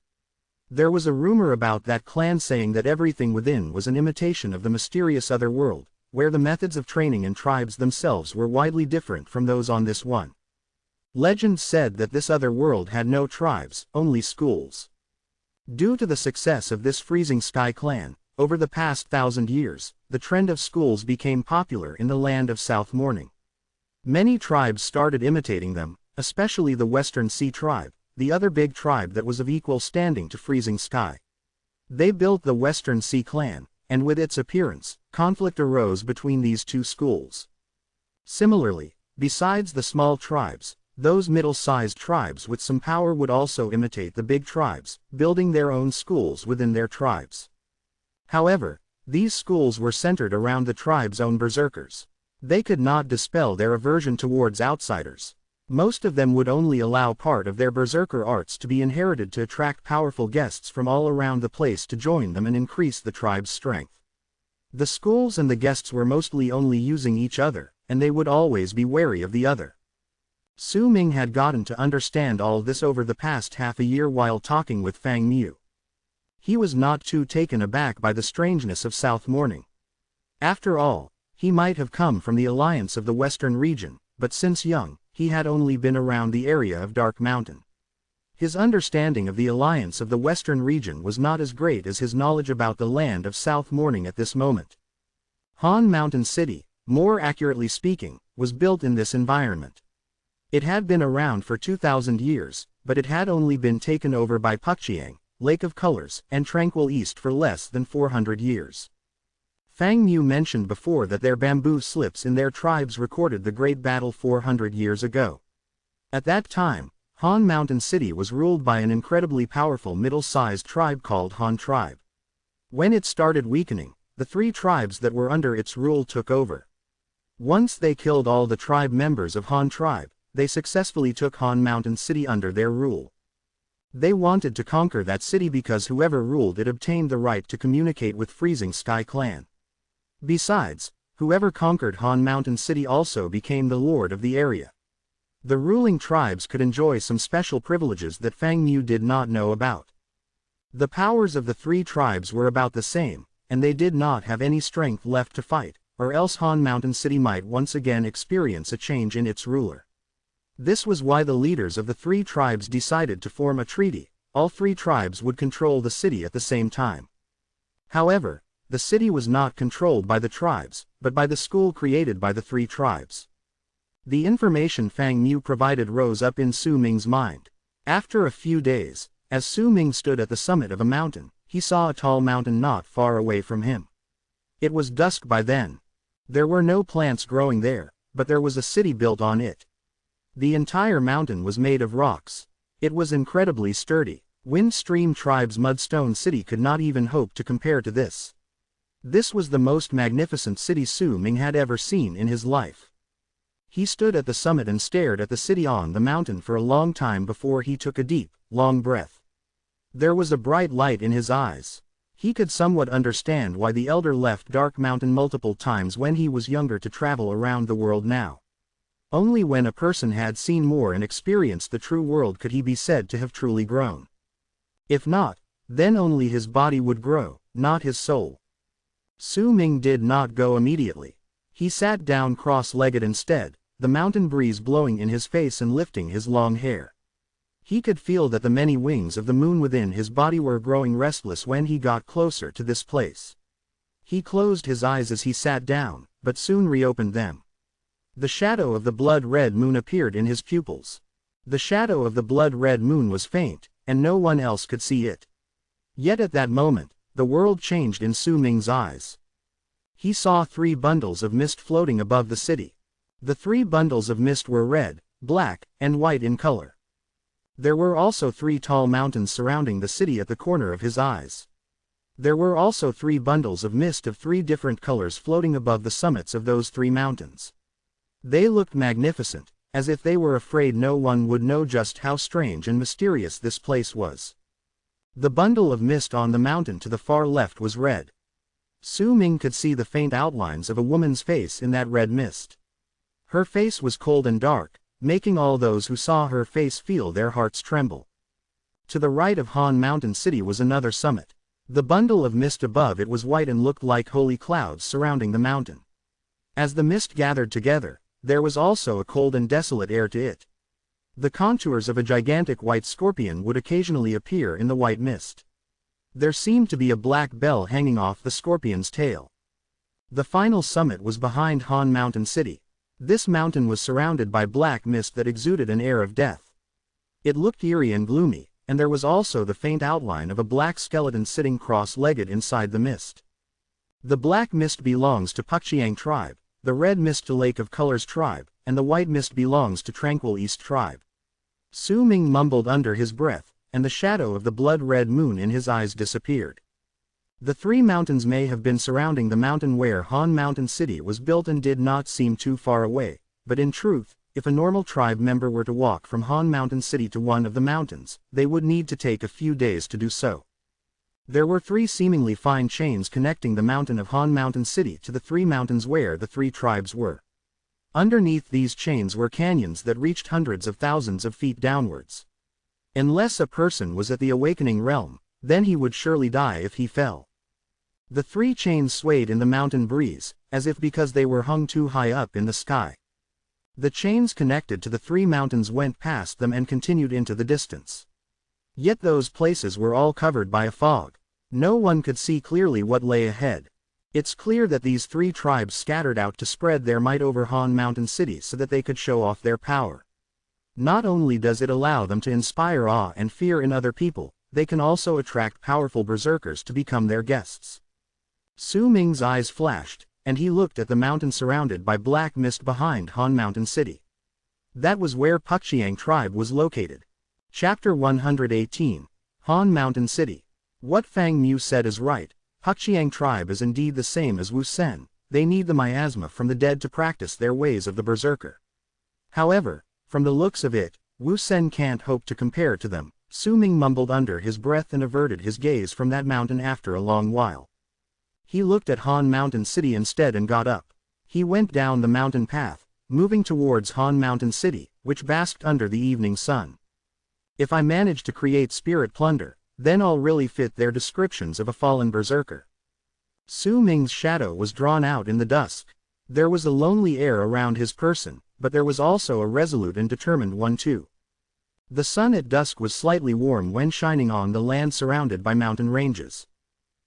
There was a rumor about that clan saying that everything within was an imitation of the mysterious other world, where the methods of training and tribes themselves were widely different from those on this one. Legend said that this other world had no tribes, only schools. Due to the success of this Freezing Sky clan, over the past 1,000 years, the trend of schools became popular in the land of South Morning. Many tribes started imitating them, especially the Western Sea tribe, the other big tribe that was of equal standing to Freezing Sky. They built the Western Sea clan, and with its appearance, conflict arose between these two schools. Similarly, besides the small tribes, those middle-sized tribes with some power would also imitate the big tribes, building their own schools within their tribes. However, these schools were centered around the tribe's own berserkers. They could not dispel their aversion towards outsiders. Most of them would only allow part of their berserker arts to be inherited to attract powerful guests from all around the place to join them and increase the tribe's strength. The schools and the guests were mostly only using each other, and they would always be wary of the other. Su Ming had gotten to understand all this over the past half a year while talking with Fang Mu. He was not too taken aback by the strangeness of South Morning. After all, he might have come from the alliance of the Western region, but since young, he had only been around the area of Dark Mountain. His understanding of the alliance of the Western region was not as great as his knowledge about the land of South Morning at this moment. Han Mountain City, more accurately speaking, was built in this environment. It had been around for 2,000 years, but it had only been taken over by Pukchiang, Lake of Colors, and Tranquil East for less than 400 years. Fang Mu mentioned before that their bamboo slips in their tribes recorded the Great Battle 400 years ago. At that time, Han Mountain City was ruled by an incredibly powerful middle-sized tribe called Han Tribe. When it started weakening, the three tribes that were under its rule took over. Once they killed all the tribe members of Han Tribe, they successfully took Han Mountain City under their rule. They wanted to conquer that city because whoever ruled it obtained the right to communicate with Freezing Sky Clan. Besides, whoever conquered Han Mountain City also became the lord of the area. The ruling tribes could enjoy some special privileges that Fang Mu did not know about. The powers of the three tribes were about the same, and they did not have any strength left to fight, or else Han Mountain City might once again experience a change in its ruler. This was why the leaders of the three tribes decided to form a treaty. All three tribes would control the city at the same time. However, the city was not controlled by the tribes, but by the school created by the three tribes. The information Fang Mu provided rose up in Su Ming's mind. After a few days, as Su Ming stood at the summit of a mountain, he saw a tall mountain not far away from him. It was dusk by then. There were no plants growing there, but there was a city built on it. The entire mountain was made of rocks. It was incredibly sturdy. Windstream Tribe's mudstone city could not even hope to compare to this. This was the most magnificent city Su Ming had ever seen in his life. He stood at the summit and stared at the city on the mountain for a long time before he took a deep, long breath. There was a bright light in his eyes. He could somewhat understand why the elder left Dark Mountain multiple times when he was younger to travel around the world now. Only when a person had seen more and experienced the true world could he be said to have truly grown. If not, then only his body would grow, not his soul. Su Ming did not go immediately. He sat down cross-legged instead, the mountain breeze blowing in his face and lifting his long hair. He could feel that the many wings of the moon within his body were growing restless when he got closer to this place. He closed his eyes as he sat down, but soon reopened them. The shadow of the blood-red moon appeared in his pupils. The shadow of the blood-red moon was faint, and no one else could see it. Yet at that moment, the world changed in Su Ming's eyes. He saw 3 bundles of mist floating above the city. The 3 bundles of mist were red, black, and white in color. There were also 3 tall mountains surrounding the city at the corner of his eyes. There were also 3 bundles of mist of 3 different colors floating above the summits of those 3 mountains. They looked magnificent, as if they were afraid no one would know just how strange and mysterious this place was. The bundle of mist on the mountain to the far left was red. Su Ming could see the faint outlines of a woman's face in that red mist. Her face was cold and dark, making all those who saw her face feel their hearts tremble. To the right of Han Mountain City was another summit. The bundle of mist above it was white and looked like holy clouds surrounding the mountain. As the mist gathered together, there was also a cold and desolate air to it. The contours of a gigantic white scorpion would occasionally appear in the white mist. There seemed to be a black bell hanging off the scorpion's tail. The final summit was behind Han Mountain City. This mountain was surrounded by black mist that exuded an air of death. It looked eerie and gloomy, and there was also the faint outline of a black skeleton sitting cross-legged inside the mist. The black mist belongs to Pukchiang tribe, the red mist to Lake of Colors tribe, and the white mist belongs to Tranquil East tribe. Su Ming mumbled under his breath, and the shadow of the blood-red moon in his eyes disappeared. The three mountains may have been surrounding the mountain where Han Mountain City was built and did not seem too far away, but in truth, if a normal tribe member were to walk from Han Mountain City to one of the mountains, they would need to take a few days to do so. There were three seemingly fine chains connecting the mountain of Han Mountain City to the three mountains where the three tribes were. Underneath these chains were canyons that reached hundreds of thousands of feet downwards. Unless a person was at the awakening realm, then he would surely die if he fell. The three chains swayed in the mountain breeze, as if because they were hung too high up in the sky. The chains connected to the three mountains went past them and continued into the distance. Yet those places were all covered by a fog. No one could see clearly what lay ahead. It's clear that these three tribes scattered out to spread their might over Han Mountain City so that they could show off their power. Not only does it allow them to inspire awe and fear in other people, they can also attract powerful berserkers to become their guests. Su Ming's eyes flashed, and he looked at the mountain surrounded by black mist behind Han Mountain City. That was where Pukchiang tribe was located. Chapter 118, Han Mountain City. What Fang Mu said is right. Pukchiang tribe is indeed the same as Wu Sen. They need the miasma from the dead to practice their ways of the berserker. However, from the looks of it, Wu Sen can't hope to compare to them. Su Ming mumbled under his breath and averted his gaze from that mountain after a long while. He looked at Han Mountain City instead and got up. He went down the mountain path, moving towards Han Mountain City, which basked under the evening sun. If I manage to create spirit plunder, then I'll really fit their descriptions of a fallen berserker. Su Ming's shadow was drawn out in the dusk. There was a lonely air around his person, but there was also a resolute and determined one too. The sun at dusk was slightly warm when shining on the land surrounded by mountain ranges.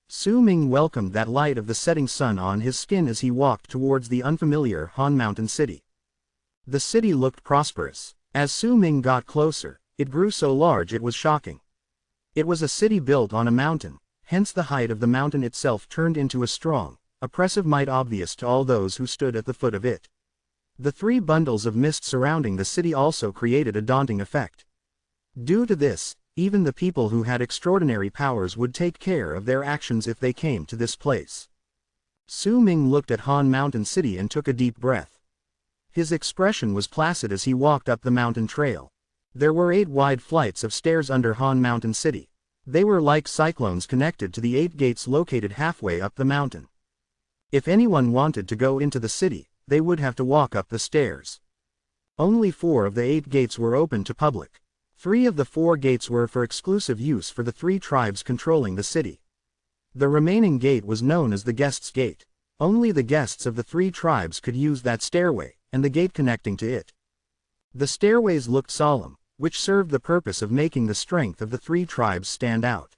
Su Ming welcomed that light of the setting sun on his skin as he walked towards the unfamiliar Han Mountain City. The city looked prosperous. As Su Ming got closer, it grew so large it was shocking. It was a city built on a mountain, hence the height of the mountain itself turned into a strong, oppressive might obvious to all those who stood at the foot of it. The three bundles of mist surrounding the city also created a daunting effect. Due to this, even the people who had extraordinary powers would take care of their actions if they came to this place. Su Ming looked at Han Mountain City and took a deep breath. His expression was placid as he walked up the mountain trail. There were 8 wide flights of stairs under Han Mountain City. They were like cyclones connected to the 8 gates located halfway up the mountain. If anyone wanted to go into the city, they would have to walk up the stairs. Only 4 of the 8 gates were open to public. 3 of the 4 gates were for exclusive use for the 3 tribes controlling the city. The remaining gate was known as the Guests' Gate. Only the guests of the 3 tribes could use that stairway, and the gate connecting to it. The stairways looked solemn, which served the purpose of making the strength of the 3 tribes stand out.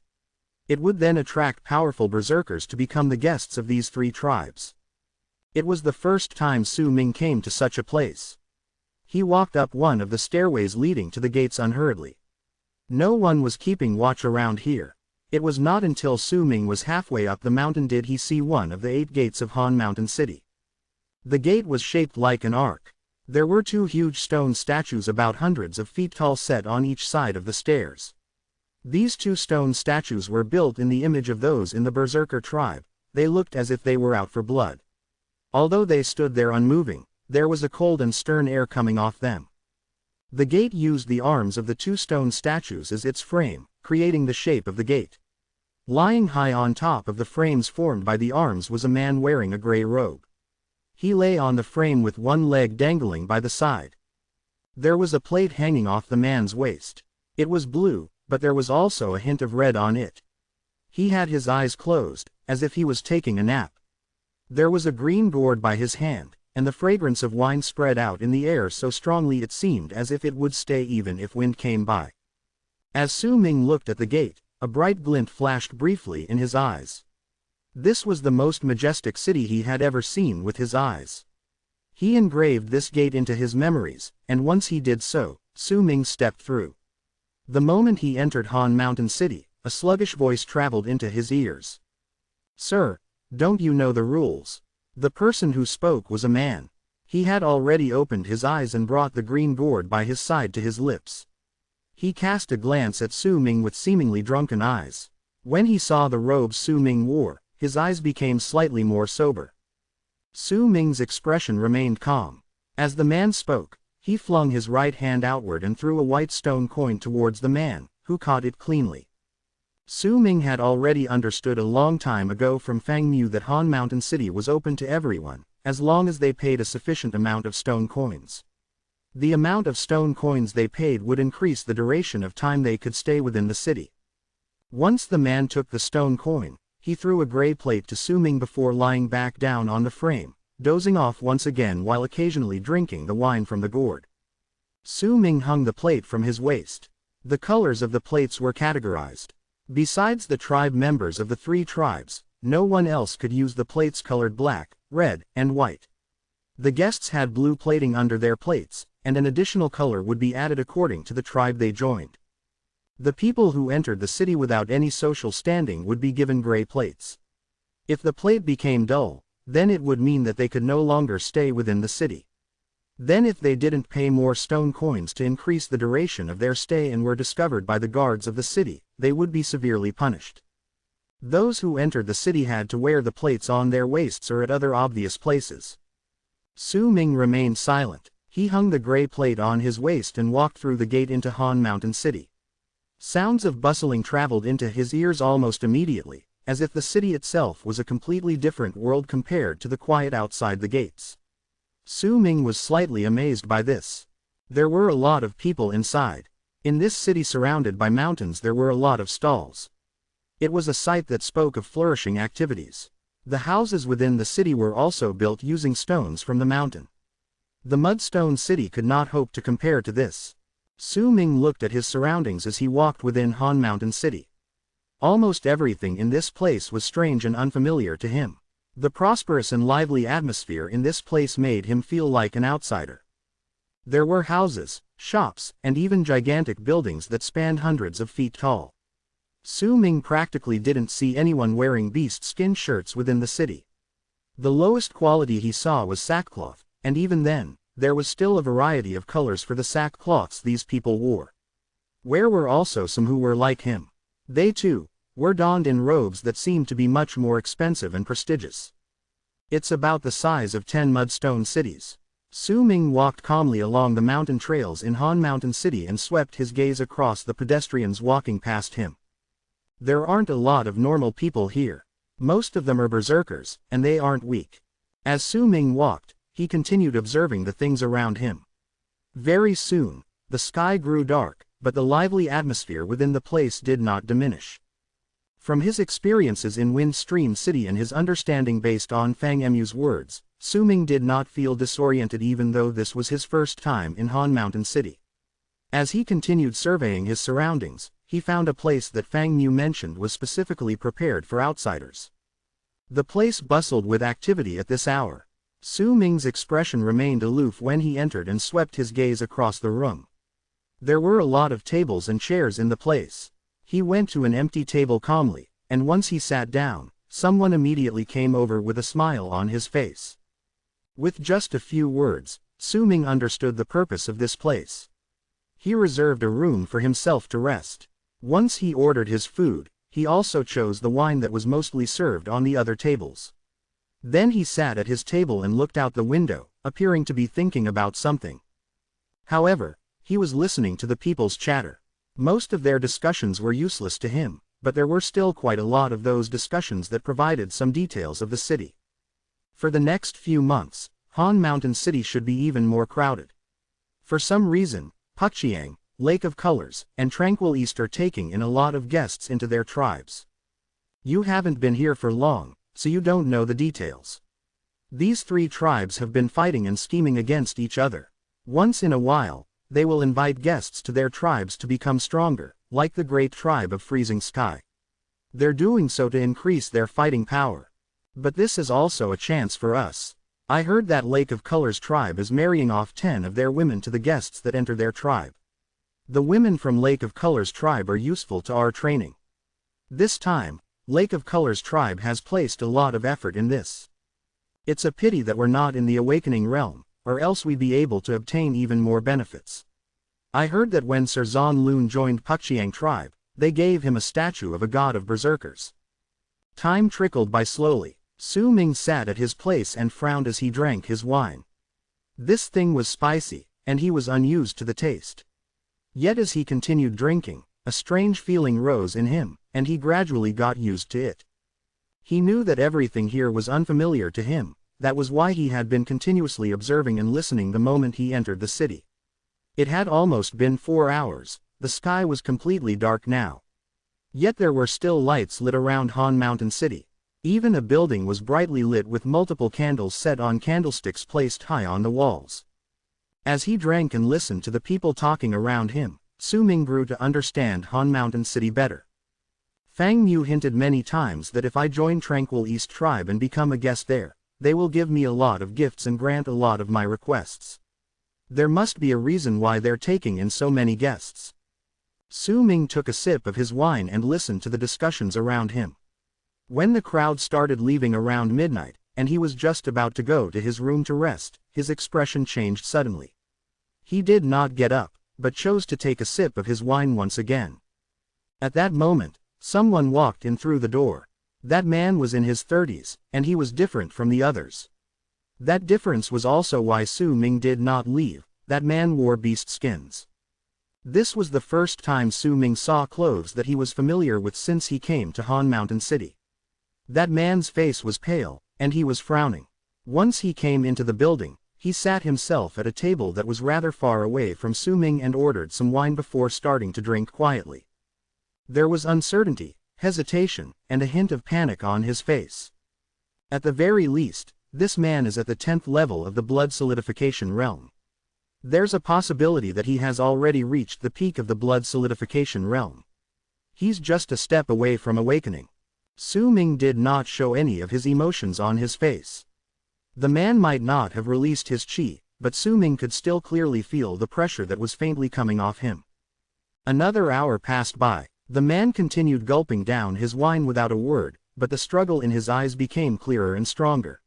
It would then attract powerful berserkers to become the guests of these 3 tribes. It was the first time Su Ming came to such a place. He walked up one of the stairways leading to the gates unhurriedly. No one was keeping watch around here. It was not until Su Ming was halfway up the mountain did he see one of the 8 gates of Han Mountain City. The gate was shaped like an arc. There were 2 huge stone statues about hundreds of feet tall set on each side of the stairs. These 2 stone statues were built in the image of those in the Berserker tribe. They looked as if they were out for blood. Although they stood there unmoving, there was a cold and stern air coming off them. The gate used the arms of the two stone statues as its frame, creating the shape of the gate. Lying high on top of the frames formed by the arms was a man wearing a gray robe. He lay on the frame with one leg dangling by the side. There was a plate hanging off the man's waist. It was blue, but there was also a hint of red on it. He had his eyes closed, as if he was taking a nap. There was a green gourd by his hand, and the fragrance of wine spread out in the air so strongly it seemed as if it would stay even if wind came by. As Su Ming looked at the gate, a bright glint flashed briefly in his eyes. This was the most majestic city he had ever seen with his eyes. He engraved this gate into his memories, and once he did so, Su Ming stepped through. The moment he entered Han Mountain City, a sluggish voice traveled into his ears. "Sir, don't you know the rules?" The person who spoke was a man. He had already opened his eyes and brought the green gourd by his side to his lips. He cast a glance at Su Ming with seemingly drunken eyes. When he saw the robes Su Ming wore, his eyes became slightly more sober. Su Ming's expression remained calm. As the man spoke, he flung his right hand outward and threw a white stone coin towards the man, who caught it cleanly. Su Ming had already understood a long time ago from Fang Mu that Han Mountain City was open to everyone, as long as they paid a sufficient amount of stone coins. The amount of stone coins they paid would increase the duration of time they could stay within the city. Once the man took the stone coin, he threw a gray plate to Su Ming before lying back down on the frame, dozing off once again while occasionally drinking the wine from the gourd. Su Ming hung the plate from his waist. The colors of the plates were categorized. Besides the tribe members of the three tribes, no one else could use the plates colored black, red, and white. The guests had blue plating under their plates, and an additional color would be added according to the tribe they joined. The people who entered the city without any social standing would be given gray plates. If the plate became dull, then it would mean that they could no longer stay within the city. Then if they didn't pay more stone coins to increase the duration of their stay and were discovered by the guards of the city, they would be severely punished. Those who entered the city had to wear the plates on their waists or at other obvious places. Su Ming remained silent. He hung the gray plate on his waist and walked through the gate into Han Mountain City. Sounds of bustling traveled into his ears almost immediately, as if the city itself was a completely different world compared to the quiet outside the gates. Su Ming was slightly amazed by this. There were a lot of people inside. In this city surrounded by mountains there were a lot of stalls. It was a sight that spoke of flourishing activities. The houses within the city were also built using stones from the mountain. The mudstone city could not hope to compare to this. Su Ming looked at his surroundings as he walked within Han Mountain City. Almost everything in this place was strange and unfamiliar to him. The prosperous and lively atmosphere in this place made him feel like an outsider. There were houses, shops, and even gigantic buildings that spanned hundreds of feet tall. Su Ming practically didn't see anyone wearing beast skin shirts within the city. The lowest quality he saw was sackcloth, and even then, there was still a variety of colors for the sackcloths these people wore. There were also some who were like him. They too were donned in robes that seemed to be much more expensive and prestigious. It's about the size of 10 mudstone cities. Su Ming walked calmly along the mountain trails in Han Mountain City and swept his gaze across the pedestrians walking past him. There aren't a lot of normal people here. Most of them are berserkers, and they aren't weak. As Su Ming walked, he continued observing the things around him. Very soon, the sky grew dark, but the lively atmosphere within the place did not diminish. From his experiences in Windstream City and his understanding based on Fang Mu's words, Su Ming did not feel disoriented even though this was his first time in Han Mountain City. As he continued surveying his surroundings, he found a place that Fang Mu mentioned was specifically prepared for outsiders. The place bustled with activity at this hour. Su Ming's expression remained aloof when he entered and swept his gaze across the room. There were a lot of tables and chairs in the place. He went to an empty table calmly, and once he sat down, someone immediately came over with a smile on his face. With just a few words, Su Ming understood the purpose of this place. He reserved a room for himself to rest. Once he ordered his food, he also chose the wine that was mostly served on the other tables. Then he sat at his table and looked out the window, appearing to be thinking about something. However, he was listening to the people's chatter. Most of their discussions were useless to him, but there were still quite a lot of those discussions that provided some details of the city. For the next few months, Han Mountain City should be even more crowded. For some reason, Puxiang, Lake of Colors, and Tranquil East are taking in a lot of guests into their tribes. You haven't been here for long, so you don't know the details. These three tribes have been fighting and scheming against each other. Once in a while, they will invite guests to their tribes to become stronger, like the great tribe of Freezing Sky. They're doing so to increase their fighting power. But this is also a chance for us. I heard that Lake of Colors tribe is marrying off 10 of their women to the guests that enter their tribe. The women from Lake of Colors tribe are useful to our training. This time, Lake of Colors tribe has placed a lot of effort in this. It's a pity that we're not in the Awakening realm, or else we'd be able to obtain even more benefits. I heard that when Sir Zan Lun joined Puxiang tribe, they gave him a statue of a god of berserkers. Time trickled by slowly. Su Ming sat at his place and frowned as he drank his wine. This thing was spicy, and he was unused to the taste. Yet as he continued drinking, a strange feeling rose in him, and he gradually got used to it. He knew that everything here was unfamiliar to him. That was why he had been continuously observing and listening the moment he entered the city. It had almost been 4 hours, the sky was completely dark now. Yet there were still lights lit around Han Mountain City. Even a building was brightly lit with multiple candles set on candlesticks placed high on the walls. As he drank and listened to the people talking around him, Su Ming grew to understand Han Mountain City better. Fang Mu hinted many times that if I join Tranquil East tribe and become a guest there, they will give me a lot of gifts and grant a lot of my requests. There must be a reason why they're taking in so many guests. Su Ming took a sip of his wine and listened to the discussions around him. When the crowd started leaving around midnight, and he was just about to go to his room to rest, his expression changed suddenly. He did not get up, but chose to take a sip of his wine once again. At that moment, someone walked in through the door. That man was in his 30s, and he was different from the others. That difference was also why Su Ming did not leave. That man wore beast skins. This was the first time Su Ming saw clothes that he was familiar with since he came to Han Mountain City. That man's face was pale, and he was frowning. Once he came into the building, he sat himself at a table that was rather far away from Su Ming and ordered some wine before starting to drink quietly. There was uncertainty, hesitation, and a hint of panic on his face. At the very least, this man is at the 10th level of the blood solidification realm. There's a possibility that he has already reached the peak of the blood solidification realm. He's just a step away from awakening. Su Ming did not show any of his emotions on his face. The man might not have released his qi, but Su Ming could still clearly feel the pressure that was faintly coming off him. Another hour passed by. The man continued gulping down his wine without a word, but the struggle in his eyes became clearer and stronger.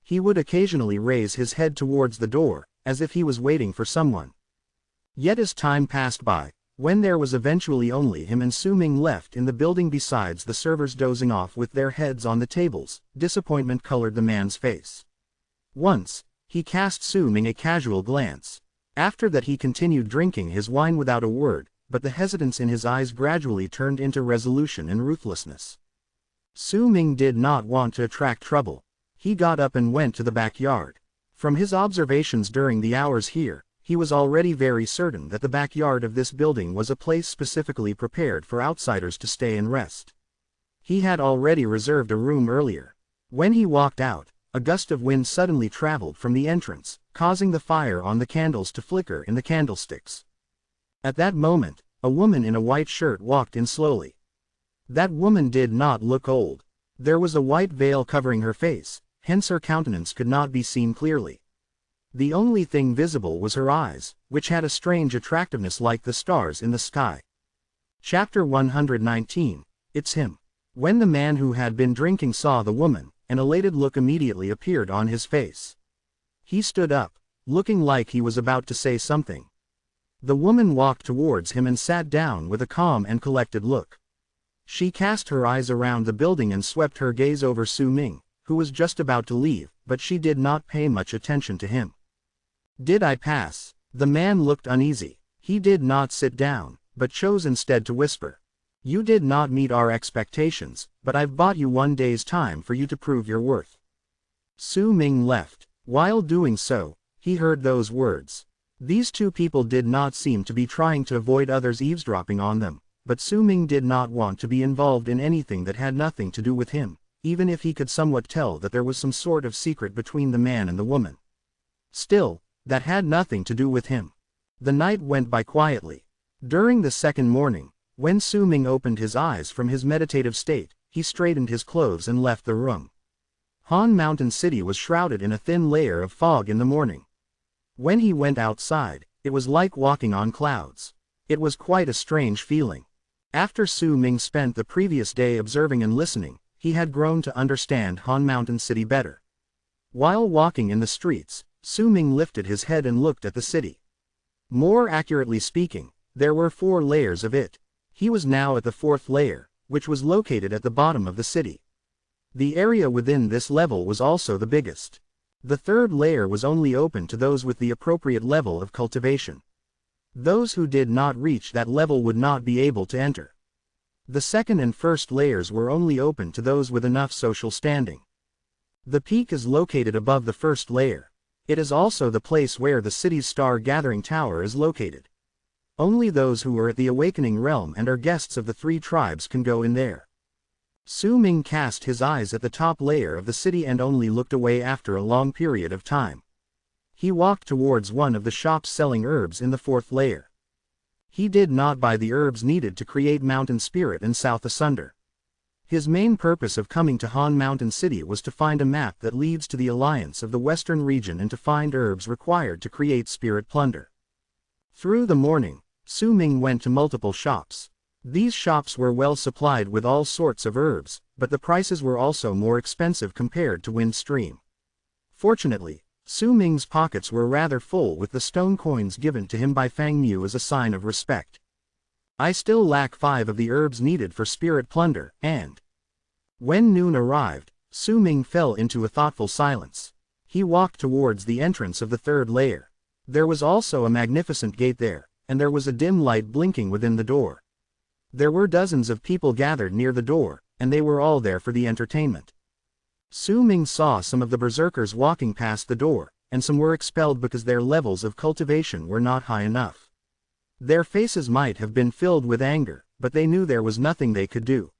He would occasionally raise his head towards the door, as if he was waiting for someone. Yet as time passed by, when there was eventually only him and Su Ming left in the building besides the servers dozing off with their heads on the tables, disappointment colored the man's face. Once, he cast Su Ming a casual glance. After that he continued drinking his wine without a word, but the hesitance in his eyes gradually turned into resolution and ruthlessness. Su Ming did not want to attract trouble. He got up and went to the backyard. From his observations during the hours here, he was already very certain that the backyard of this building was a place specifically prepared for outsiders to stay and rest. He had already reserved a room earlier. When he walked out, a gust of wind suddenly traveled from the entrance, causing the fire on the candles to flicker in the candlesticks. At that moment, a woman in a white shirt walked in slowly. That woman did not look old. There was a white veil covering her face, hence her countenance could not be seen clearly. The only thing visible was her eyes, which had a strange attractiveness like the stars in the sky. Chapter 119, It's Him. When the man who had been drinking saw the woman, an elated look immediately appeared on his face. He stood up, looking like he was about to say something. The woman walked towards him and sat down with a calm and collected look. She cast her eyes around the building and swept her gaze over Su Ming, who was just about to leave, but she did not pay much attention to him. "Did I pass?" The man looked uneasy. He did not sit down, but chose instead to whisper. "You did not meet our expectations, but I've bought you 1 day's time for you to prove your worth." Su Ming left. While doing so, he heard those words. These two people did not seem to be trying to avoid others eavesdropping on them, but Su Ming did not want to be involved in anything that had nothing to do with him, even if he could somewhat tell that there was some sort of secret between the man and the woman. Still, that had nothing to do with him. The night went by quietly. During the second morning, when Su Ming opened his eyes from his meditative state, he straightened his clothes and left the room. Han Mountain City was shrouded in a thin layer of fog in the morning. When he went outside, it was like walking on clouds. It was quite a strange feeling. After Su Ming spent the previous day observing and listening, he had grown to understand Han Mountain City better. While walking in the streets, Su Ming lifted his head and looked at the city. More accurately speaking, there were 4 layers of it. He was now at the 4th layer, which was located at the bottom of the city. The area within this level was also the biggest. The 3rd layer was only open to those with the appropriate level of cultivation. Those who did not reach that level would not be able to enter. The 2nd and 1st layers were only open to those with enough social standing. The peak is located above the 1st layer. It is also the place where the city's star gathering tower is located. Only those who are at the awakening realm and are guests of the 3 tribes can go in there. Su Ming cast his eyes at the top layer of the city and only looked away after a long period of time. He walked towards one of the shops selling herbs in the 4th layer. He did not buy the herbs needed to create Mountain Spirit and South Asunder. His main purpose of coming to Han Mountain City was to find a map that leads to the alliance of the western region and to find herbs required to create Spirit Plunder. Through the morning, Su Ming went to multiple shops. These shops were well supplied with all sorts of herbs, but the prices were also more expensive compared to Windstream. Fortunately, Su Ming's pockets were rather full with the stone coins given to him by Fang Mu as a sign of respect. "I still lack 5 of the herbs needed for Spirit Plunder, and..." When noon arrived, Su Ming fell into a thoughtful silence. He walked towards the entrance of the 3rd layer. There was also a magnificent gate there, and there was a dim light blinking within the door. There were dozens of people gathered near the door, and they were all there for the entertainment. Su Ming saw some of the berserkers walking past the door, and some were expelled because their levels of cultivation were not high enough. Their faces might have been filled with anger, but they knew there was nothing they could do.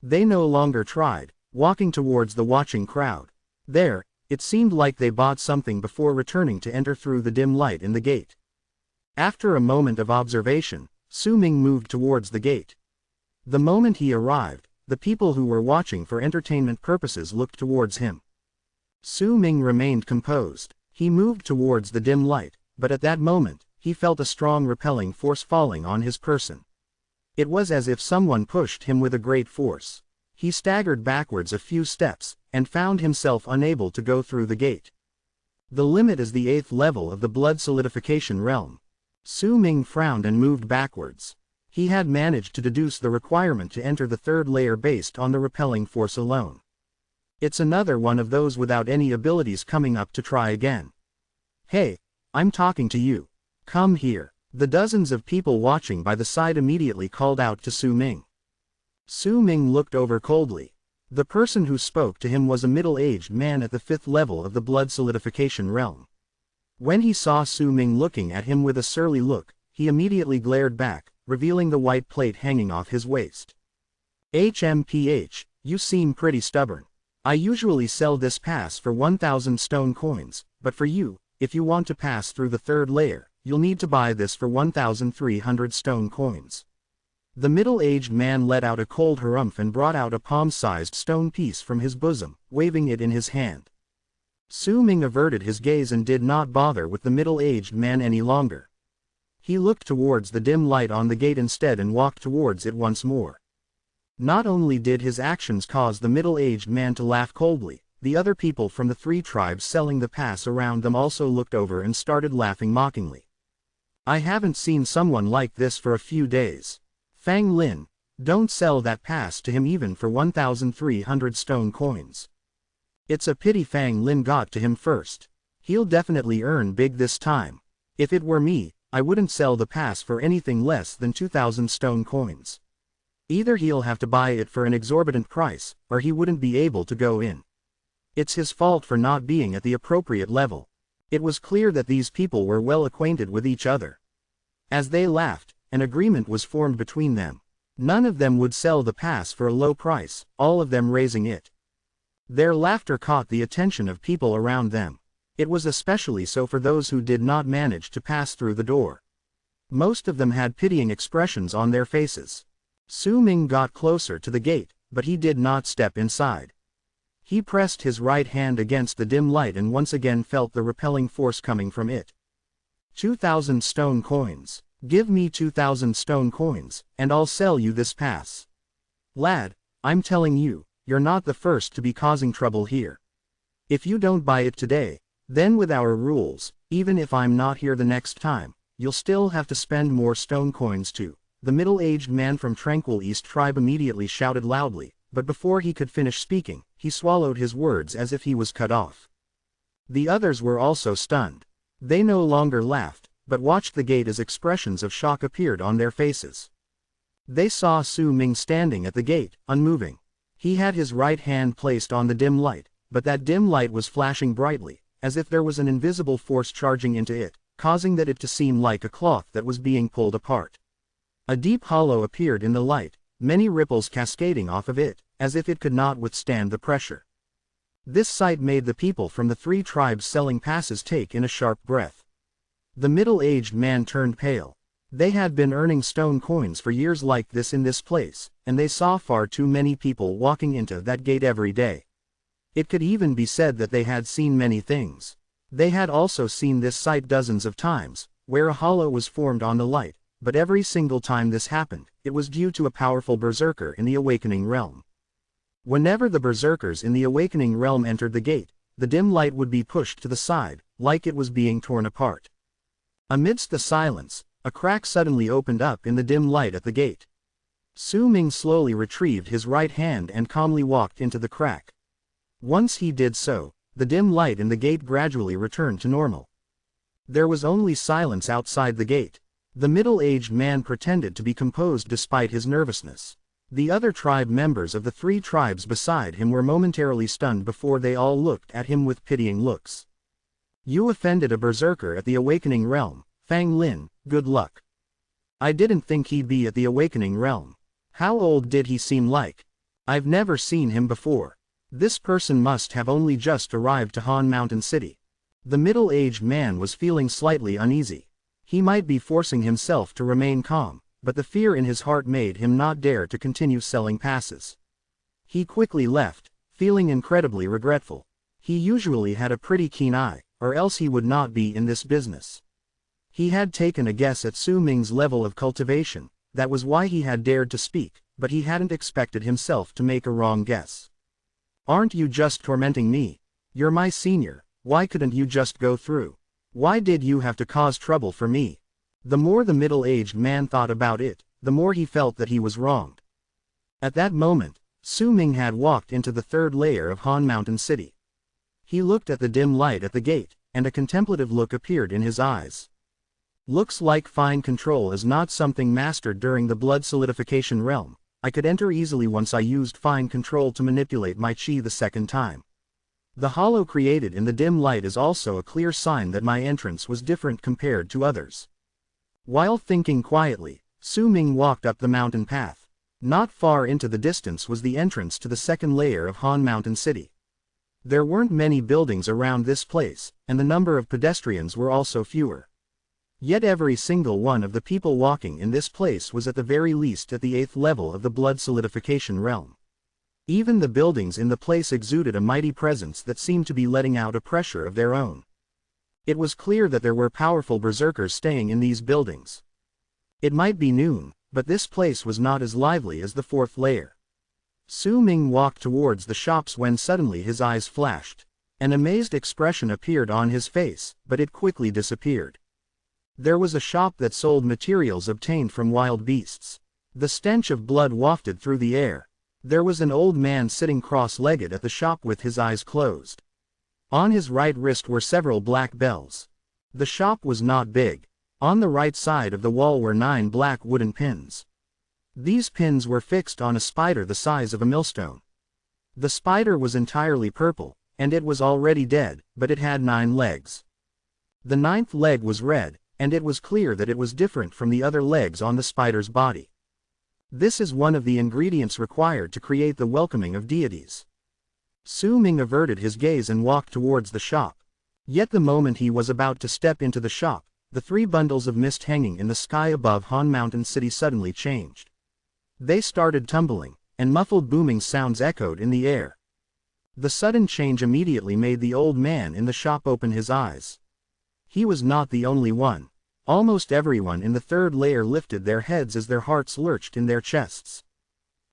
They no longer tried, walking towards the watching crowd. There, it seemed like they bought something before returning to enter through the dim light in the gate. After a moment of observation, Su Ming moved towards the gate. The moment he arrived, the people who were watching for entertainment purposes looked towards him. Su Ming remained composed. He moved towards the dim light, but at that moment, he felt a strong repelling force falling on his person. It was as if someone pushed him with a great force. He staggered backwards a few steps, and found himself unable to go through the gate. The limit is the 8th level of the blood solidification realm. Su Ming frowned and moved backwards. He had managed to deduce the requirement to enter the 3rd layer based on the repelling force alone. It's another one of those without any abilities coming up to try again. "Hey, I'm talking to you. Come here." The dozens of people watching by the side immediately called out to Su Ming. Su Ming looked over coldly. The person who spoke to him was a middle-aged man at the 5th level of the blood solidification realm. When he saw Su Ming looking at him with a surly look, he immediately glared back, revealing the white plate hanging off his waist. "HMPH, you seem pretty stubborn. I usually sell this pass for 1,000 stone coins, but for you, if you want to pass through the 3rd layer, you'll need to buy this for 1,300 stone coins." The middle-aged man let out a cold harumph and brought out a palm-sized stone piece from his bosom, waving it in his hand. Su Ming averted his gaze and did not bother with the middle-aged man any longer. He looked towards the dim light on the gate instead and walked towards it once more. Not only did his actions cause the middle-aged man to laugh coldly, the other people from the 3 tribes selling the pass around them also looked over and started laughing mockingly. "I haven't seen someone like this for a few days. Fang Lin, don't sell that pass to him even for 1,300 stone coins." It's a pity Fang Lin got to him first. He'll definitely earn big this time. If it were me, I wouldn't sell the pass for anything less than 2,000 stone coins. Either he'll have to buy it for an exorbitant price, or he wouldn't be able to go in. It's his fault for not being at the appropriate level. It was clear that these people were well acquainted with each other. As they laughed, an agreement was formed between them. None of them would sell the pass for a low price, all of them raising it. Their laughter caught the attention of people around them. It was especially so for those who did not manage to pass through the door. Most of them had pitying expressions on their faces. Su Ming got closer to the gate, but he did not step inside. He pressed his right hand against the dim light and once again felt the repelling force coming from it. 2,000 stone coins. Give me 2,000 stone coins, and I'll sell you this pass. Lad, I'm telling you, you're not the first to be causing trouble here. If you don't buy it today, then with our rules, even if I'm not here the next time, you'll still have to spend more stone coins too. The middle-aged man from Tranquil East tribe immediately shouted loudly, but before he could finish speaking, he swallowed his words as if he was cut off. The others were also stunned. They no longer laughed, but watched the gate as expressions of shock appeared on their faces. They saw Su Ming standing at the gate, unmoving. He had his right hand placed on the dim light, but that dim light was flashing brightly, as if there was an invisible force charging into it, causing it to seem like a cloth that was being pulled apart. A deep hollow appeared in the light, many ripples cascading off of it, as if it could not withstand the pressure. This sight made the people from the 3 tribes selling passes take in a sharp breath. The middle-aged man turned pale. They had been earning stone coins for years like this in this place, and they saw far too many people walking into that gate every day. It could even be said that they had seen many things. They had also seen this sight dozens of times, where a hollow was formed on the light, but every single time this happened, it was due to a powerful berserker in the Awakening Realm. Whenever the berserkers in the Awakening Realm entered the gate, the dim light would be pushed to the side, like it was being torn apart. Amidst the silence, a crack suddenly opened up in the dim light at the gate. Su Ming slowly retrieved his right hand and calmly walked into the crack. Once he did so, the dim light in the gate gradually returned to normal. There was only silence outside the gate. The middle-aged man pretended to be composed despite his nervousness. The other tribe members of the 3 tribes beside him were momentarily stunned before they all looked at him with pitying looks. You offended a berserker at the Awakening Realm, Fang Lin, good luck. I didn't think he'd be at the Awakening Realm. How old did he seem like? I've never seen him before. This person must have only just arrived to Han Mountain City. The middle-aged man was feeling slightly uneasy. He might be forcing himself to remain calm, but the fear in his heart made him not dare to continue selling passes. He quickly left, feeling incredibly regretful. He usually had a pretty keen eye, or else he would not be in this business. He had taken a guess at Su Ming's level of cultivation, that was why he had dared to speak, but he hadn't expected himself to make a wrong guess. Aren't you just tormenting me? You're my senior, why couldn't you just go through? Why did you have to cause trouble for me? The more the middle-aged man thought about it, the more he felt that he was wronged. At that moment, Su Ming had walked into the 3rd layer of Han Mountain City. He looked at the dim light at the gate, and a contemplative look appeared in his eyes. Looks like fine control is not something mastered during the blood solidification realm. I could enter easily once I used fine control to manipulate my chi the second time. The hollow created in the dim light is also a clear sign that my entrance was different compared to others. While thinking quietly, Su Ming walked up the mountain path. Not far into the distance was the entrance to the 2nd layer of Han Mountain City. There weren't many buildings around this place, and the number of pedestrians were also fewer. Yet every single one of the people walking in this place was at the very least at the 8th level of the blood solidification realm. Even the buildings in the place exuded a mighty presence that seemed to be letting out a pressure of their own. It was clear that there were powerful berserkers staying in these buildings. It might be noon, but this place was not as lively as the 4th layer. Su Ming walked towards the shops when suddenly his eyes flashed. An amazed expression appeared on his face, but it quickly disappeared. There was a shop that sold materials obtained from wild beasts. The stench of blood wafted through the air. There was an old man sitting cross-legged at the shop with his eyes closed. On his right wrist were several black bells. The shop was not big. On the right side of the wall were 9 black wooden pins. These pins were fixed on a spider the size of a millstone. The spider was entirely purple, and it was already dead, but it had 9 legs. The 9th leg was red, and it was clear that it was different from the other legs on the spider's body. This is one of the ingredients required to create the welcoming of deities. Su Ming averted his gaze and walked towards the shop. Yet the moment he was about to step into the shop, the 3 bundles of mist hanging in the sky above Han Mountain City suddenly changed. They started tumbling, and muffled booming sounds echoed in the air. The sudden change immediately made the old man in the shop open his eyes. He was not the only one. Almost everyone in the 3rd layer lifted their heads as their hearts lurched in their chests.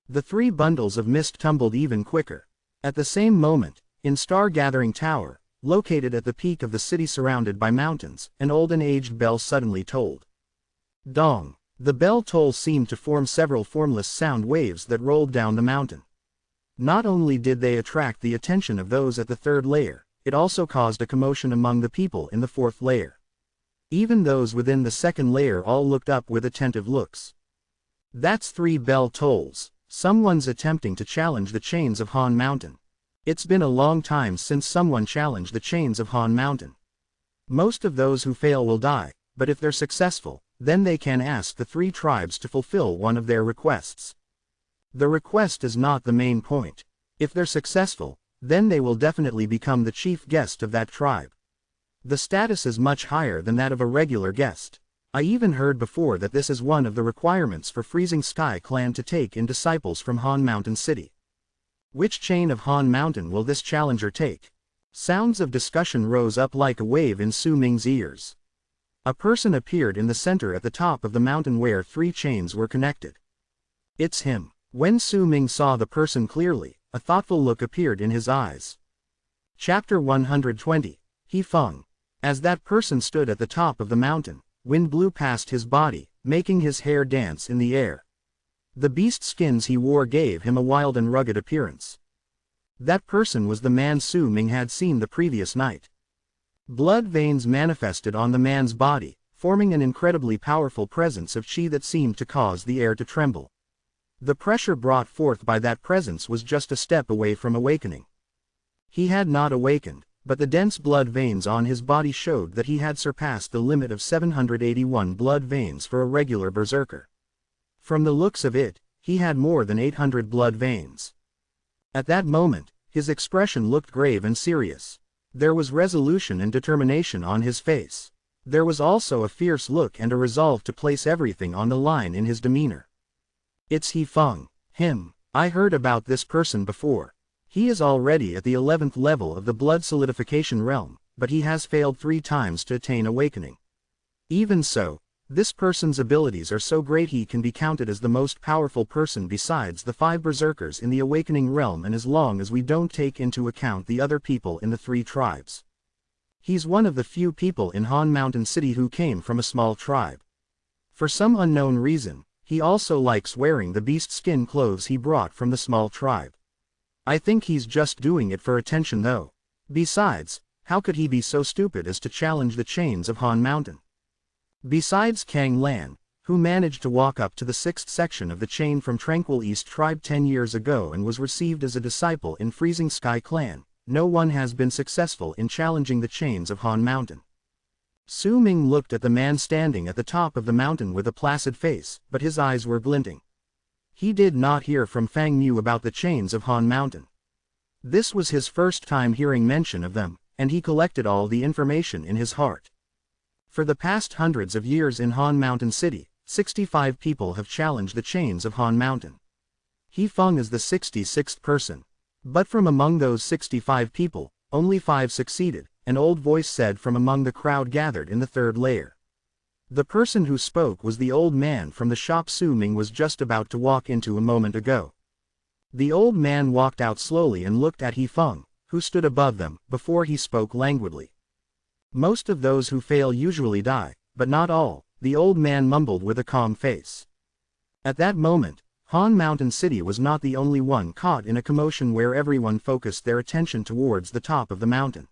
The 3 bundles of mist tumbled even quicker. At the same moment, in Star Gathering Tower, located at the peak of the city surrounded by mountains, an old and aged bell suddenly tolled. Dong! The bell toll seemed to form several formless sound waves that rolled down the mountain. Not only did they attract the attention of those at the 3rd layer, it also caused a commotion among the people in the 4th layer. Even those within the 2nd layer all looked up with attentive looks. That's 3 bell tolls. Someone's attempting to challenge the chains of Han Mountain. It's been a long time since someone challenged the chains of Han Mountain. Most of those who fail will die, but if they're successful, then they can ask the 3 tribes to fulfill one of their requests. The request is not the main point. If they're successful, then they will definitely become the chief guest of that tribe. The status is much higher than that of a regular guest. I even heard before that this is one of the requirements for Freezing Sky Clan to take in disciples from Han Mountain City. Which chain of Han Mountain will this challenger take? Sounds of discussion rose up like a wave in Su Ming's ears. A person appeared in the center at the top of the mountain where 3 chains were connected. It's him. When Su Ming saw the person clearly, a thoughtful look appeared in his eyes. Chapter 120. He Feng. As that person stood at the top of the mountain, wind blew past his body, making his hair dance in the air. The beast skins he wore gave him a wild and rugged appearance. That person was the man Su Ming had seen the previous night. Blood veins manifested on the man's body, forming an incredibly powerful presence of chi that seemed to cause the air to tremble. The pressure brought forth by that presence was just a step away from awakening. He had not awakened, but the dense blood veins on his body showed that he had surpassed the limit of 781 blood veins for a regular berserker. From the looks of it, he had more than 800 blood veins. At that moment, his expression looked grave and serious. There was resolution and determination on his face. There was also a fierce look and a resolve to place everything on the line in his demeanor. It's He Feng. Him. I heard about this person before. He is already at the 11th level of the blood solidification realm, but he has failed 3 times to attain awakening. Even so, this person's abilities are so great he can be counted as the most powerful person besides the 5 berserkers in the awakening realm, and as long as we don't take into account the other people in the 3 tribes. He's one of the few people in Han Mountain City who came from a small tribe. For some unknown reason, he also likes wearing the beast skin clothes he brought from the small tribe. I think he's just doing it for attention though. Besides, how could he be so stupid as to challenge the chains of Han Mountain? Besides Kang Lan, who managed to walk up to the 6th section of the chain from Tranquil East Tribe 10 years ago and was received as a disciple in Freezing Sky Clan, no one has been successful in challenging the chains of Han Mountain. Su Ming looked at the man standing at the top of the mountain with a placid face, but his eyes were glinting. He did not hear from Fang Mu about the chains of Han Mountain. This was his first time hearing mention of them, and he collected all the information in his heart. For the past hundreds of years in Han Mountain City, 65 people have challenged the chains of Han Mountain. He Feng is the 66th person. But from among those 65 people, only 5 succeeded, an old voice said from among the crowd gathered in the 3rd layer. The person who spoke was the old man from the shop Su Ming was just about to walk into a moment ago. The old man walked out slowly and looked at He Feng, who stood above them, before he spoke languidly. Most of those who fail usually die, but not all, the old man mumbled with a calm face. At that moment, Han Mountain City was not the only one caught in a commotion where everyone focused their attention towards the top of the mountain.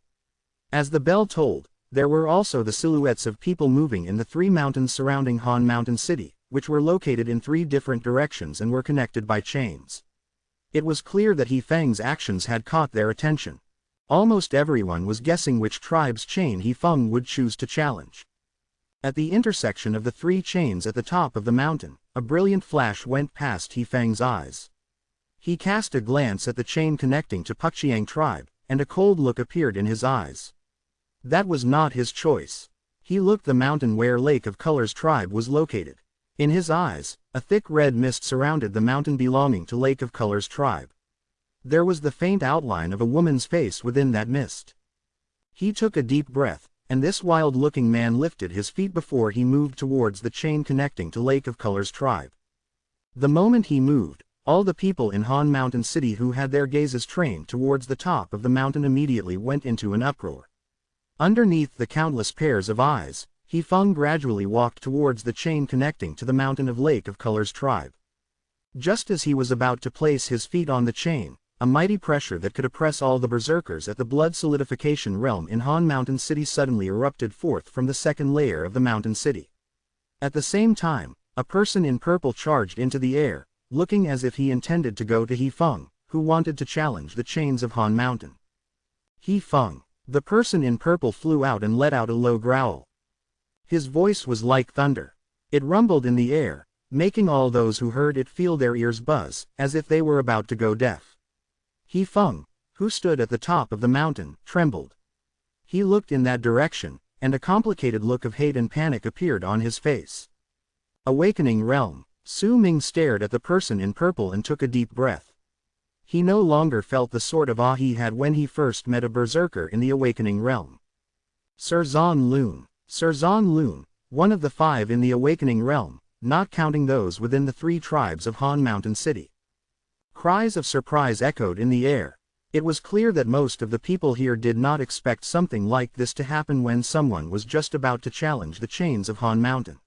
As the bell tolled, there were also the silhouettes of people moving in the 3 mountains surrounding Han Mountain City, which were located in 3 different directions and were connected by chains. It was clear that He Feng's actions had caught their attention. Almost everyone was guessing which tribe's chain He Feng would choose to challenge. At the intersection of the 3 chains at the top of the mountain, a brilliant flash went past He Feng's eyes. He cast a glance at the chain connecting to Puxiang tribe, and a cold look appeared in his eyes. That was not his choice. He looked the mountain where Lake of Colors tribe was located. In his eyes, a thick red mist surrounded the mountain belonging to Lake of Colors tribe. There was the faint outline of a woman's face within that mist. He took a deep breath, and this wild-looking man lifted his feet before he moved towards the chain connecting to Lake of Colors tribe. The moment he moved, all the people in Han Mountain City who had their gazes trained towards the top of the mountain immediately went into an uproar. Underneath the countless pairs of eyes, He Feng gradually walked towards the chain connecting to the mountain of Lake of Colors tribe. Just as he was about to place his feet on the chain, a mighty pressure that could oppress all the berserkers at the blood solidification realm in Han Mountain City suddenly erupted forth from the second layer of the mountain city. At the same time, a person in purple charged into the air, looking as if he intended to go to He Feng, who wanted to challenge the chains of Han Mountain. He Feng. The person in purple flew out and let out a low growl. His voice was like thunder. It rumbled in the air, making all those who heard it feel their ears buzz, as if they were about to go deaf. He Feng, who stood at the top of the mountain, trembled. He looked in that direction, and a complicated look of hate and panic appeared on his face. Awakening Realm. Su Ming stared at the person in purple and took a deep breath. He no longer felt the sort of awe he had when he first met a berserker in the Awakening Realm. Sir Zan Lun. Sir Zan Lun, one of the 5 in the Awakening Realm, not counting those within the 3 tribes of Han Mountain City. Cries of surprise echoed in the air. It was clear that most of the people here did not expect something like this to happen when someone was just about to challenge the chains of Han Mountain.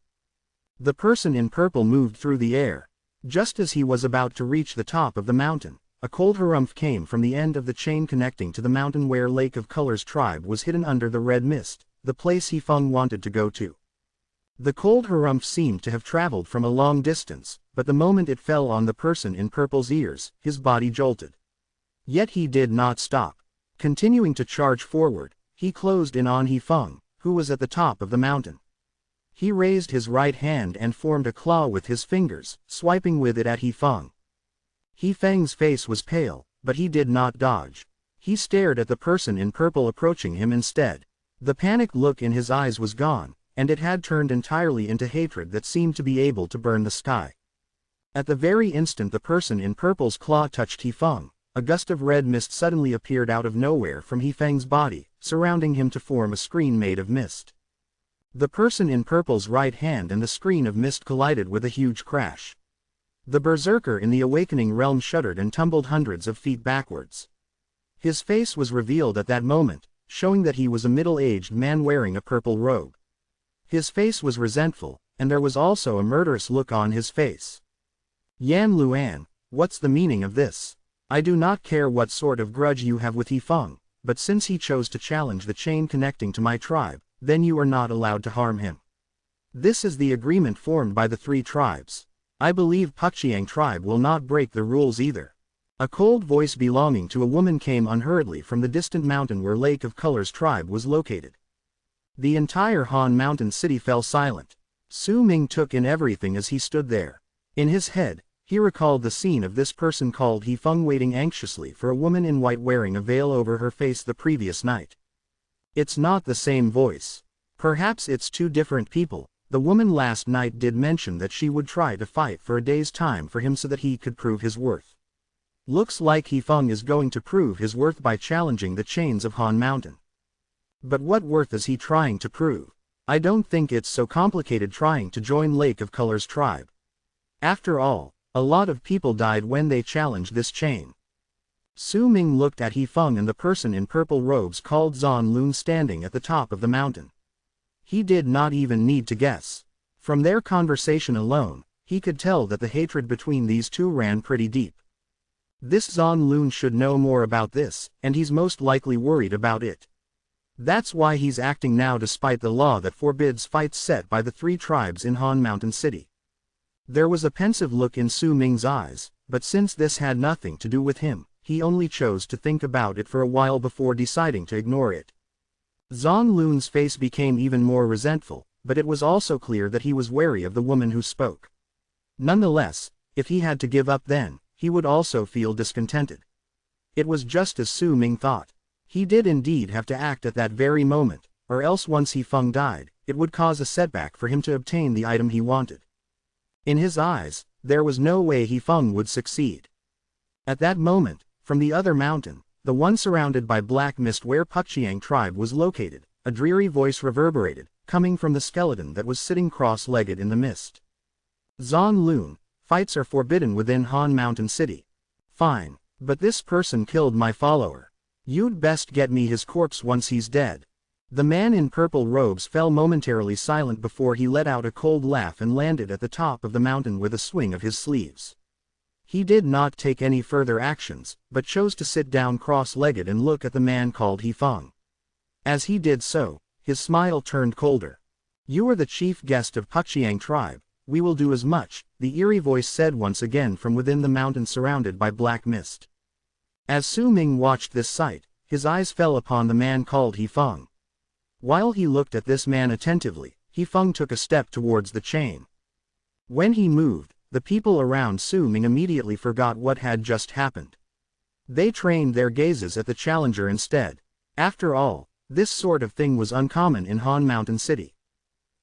The person in purple moved through the air. Just as he was about to reach the top of the mountain, a cold harumph came from the end of the chain connecting to the mountain where Lake of Colors tribe was hidden under the red mist, the place He Feng wanted to go to. The cold harumph seemed to have traveled from a long distance, but the moment it fell on the person in purple's ears, his body jolted. Yet he did not stop. Continuing to charge forward, he closed in on He Feng, who was at the top of the mountain. He raised his right hand and formed a claw with his fingers, swiping with it at He Feng. He Feng's face was pale, but he did not dodge. He stared at the person in purple approaching him instead. The panicked look in his eyes was gone, and it had turned entirely into hatred that seemed to be able to burn the sky. At the very instant the person in purple's claw touched He Feng, a gust of red mist suddenly appeared out of nowhere from He Feng's body, surrounding him to form a screen made of mist. The person in purple's right hand and the screen of mist collided with a huge crash. The berserker in the Awakening Realm shuddered and tumbled hundreds of feet backwards. His face was revealed at that moment, showing that he was a middle-aged man wearing a purple robe. His face was resentful, and there was also a murderous look on his face. Yan Luan, what's the meaning of this? I do not care what sort of grudge you have with He Feng, but since he chose to challenge the chain connecting to my tribe, then you are not allowed to harm him. This is the agreement formed by the 3 tribes. I believe Puxiang tribe will not break the rules either. A cold voice belonging to a woman came unhurriedly from the distant mountain where Lake of Colors tribe was located. The entire Han Mountain City fell silent. Su Ming took in everything as he stood there. In his head, he recalled the scene of this person called He Feng waiting anxiously for a woman in white wearing a veil over her face the previous night. It's not the same voice. Perhaps it's 2 different people. The woman last night did mention that she would try to fight for a day's time for him so that he could prove his worth. Looks like He Feng is going to prove his worth by challenging the chains of Han Mountain. But what worth is he trying to prove? I don't think it's so complicated trying to join Lake of Colors tribe. After all, a lot of people died when they challenged this chain. Su Ming looked at He Feng and the person in purple robes called Zan Lun standing at the top of the mountain. He did not even need to guess. From their conversation alone, He could tell that the hatred between these two ran pretty deep. This Zan Lun should know more about this, and he's most likely worried about it. That's why he's acting now despite the law that forbids fights set by the three tribes in Han Mountain City. There was a pensive look in Su Ming's eyes, but since this had nothing to do with him, he only chose to think about it for a while before deciding to ignore it. Zan Lun's face became even more resentful, but it was also clear that he was wary of the woman who spoke. Nonetheless, if he had to give up then, he would also feel discontented. It was just as Su Ming thought. He did indeed have to act at that very moment, or else once He Feng died, it would cause a setback for him to obtain the item he wanted. In his eyes, there was no way He Feng would succeed. At that moment, from the other mountain, the one surrounded by black mist where Puxiang tribe was located, a dreary voice reverberated, coming from the skeleton that was sitting cross-legged in the mist. Zan Lun, fights are forbidden within Han Mountain City. Fine, but this person killed my follower. You'd best get me his corpse once he's dead. The man in purple robes fell momentarily silent before he let out a cold laugh and landed at the top of the mountain with a swing of his sleeves. He did not take any further actions, but chose to sit down cross-legged and look at the man called He Feng. As he did so, his smile turned colder. You are the chief guest of Puxiang tribe, we will do as much, the eerie voice said once again from within the mountain surrounded by black mist. As Su Ming watched this sight, his eyes fell upon the man called He Feng. While he looked at this man attentively, He Feng took a step towards the chain. When he moved, the people around Su Ming immediately forgot what had just happened. They trained their gazes at the challenger instead. After all, this sort of thing was uncommon in Han Mountain City.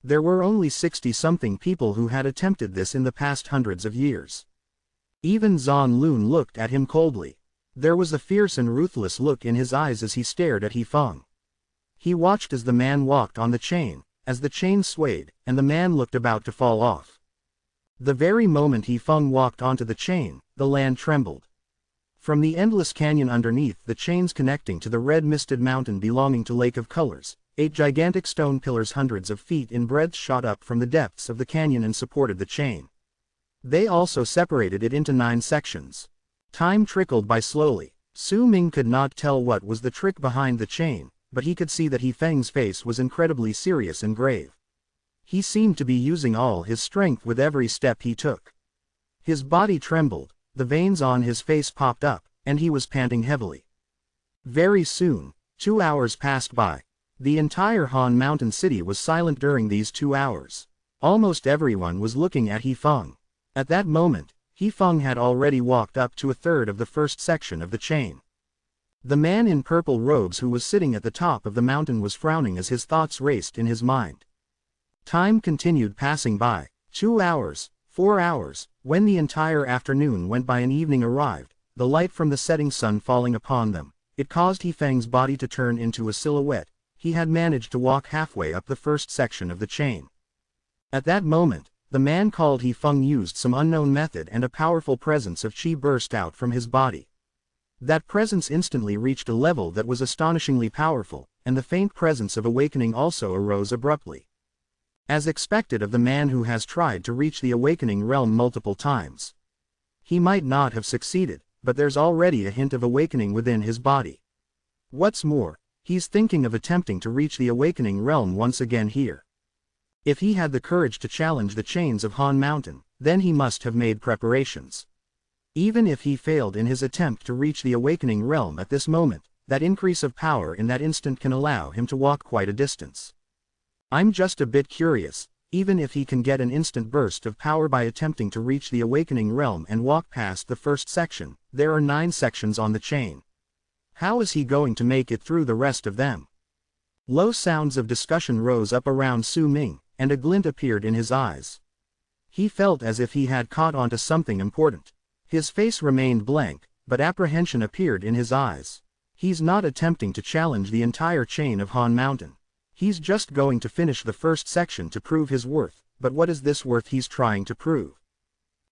There were only 60-something people who had attempted this in the past hundreds of years. Even Zan Lun looked at him coldly. There was a fierce and ruthless look in his eyes as he stared at He Feng. He watched as the man walked on the chain, as the chain swayed, and the man looked about to fall off. The very moment He Feng walked onto the chain, the land trembled. From the endless canyon underneath the chains connecting to the red misted mountain belonging to Lake of Colors, 8 gigantic stone pillars hundreds of feet in breadth shot up from the depths of the canyon and supported the chain. They also separated it into 9 sections. Time trickled by slowly. Su Ming could not tell what was the trick behind the chain, but he could see that He Feng's face was incredibly serious and grave. He seemed to be using all his strength with every step he took. His body trembled, the veins on his face popped up, and he was panting heavily. Very soon, 2 hours passed by. The entire Han Mountain City was silent during these 2 hours. Almost everyone was looking at He Feng. At that moment, He Feng had already walked up to a third of the first section of the chain. The man in purple robes who was sitting at the top of the mountain was frowning as his thoughts raced in his mind. Time continued passing by. 2 hours, 4 hours, when the entire afternoon went by and evening arrived, the light from the setting sun falling upon them, it caused He Feng's body to turn into a silhouette. He had managed to walk halfway up the first section of the chain. At that moment, the man called He Feng used some unknown method and a powerful presence of qi burst out from his body. That presence instantly reached a level that was astonishingly powerful, and the faint presence of awakening also arose abruptly. As expected of the man who has tried to reach the awakening realm multiple times. He might not have succeeded, but there's already a hint of awakening within his body. What's more, he's thinking of attempting to reach the awakening realm once again here. If he had the courage to challenge the chains of Han Mountain, then he must have made preparations. Even if he failed in his attempt to reach the awakening realm at this moment, that increase of power in that instant can allow him to walk quite a distance. I'm just a bit curious, even if he can get an instant burst of power by attempting to reach the awakening realm and walk past the first section, there are 9 sections on the chain. How is he going to make it through the rest of them? Low sounds of discussion rose up around Su Ming, and a glint appeared in his eyes. He felt as if he had caught onto something important. His face remained blank, but apprehension appeared in his eyes. He's not attempting to challenge the entire chain of Han Mountain. He's just going to finish the first section to prove his worth, but what is this worth he's trying to prove?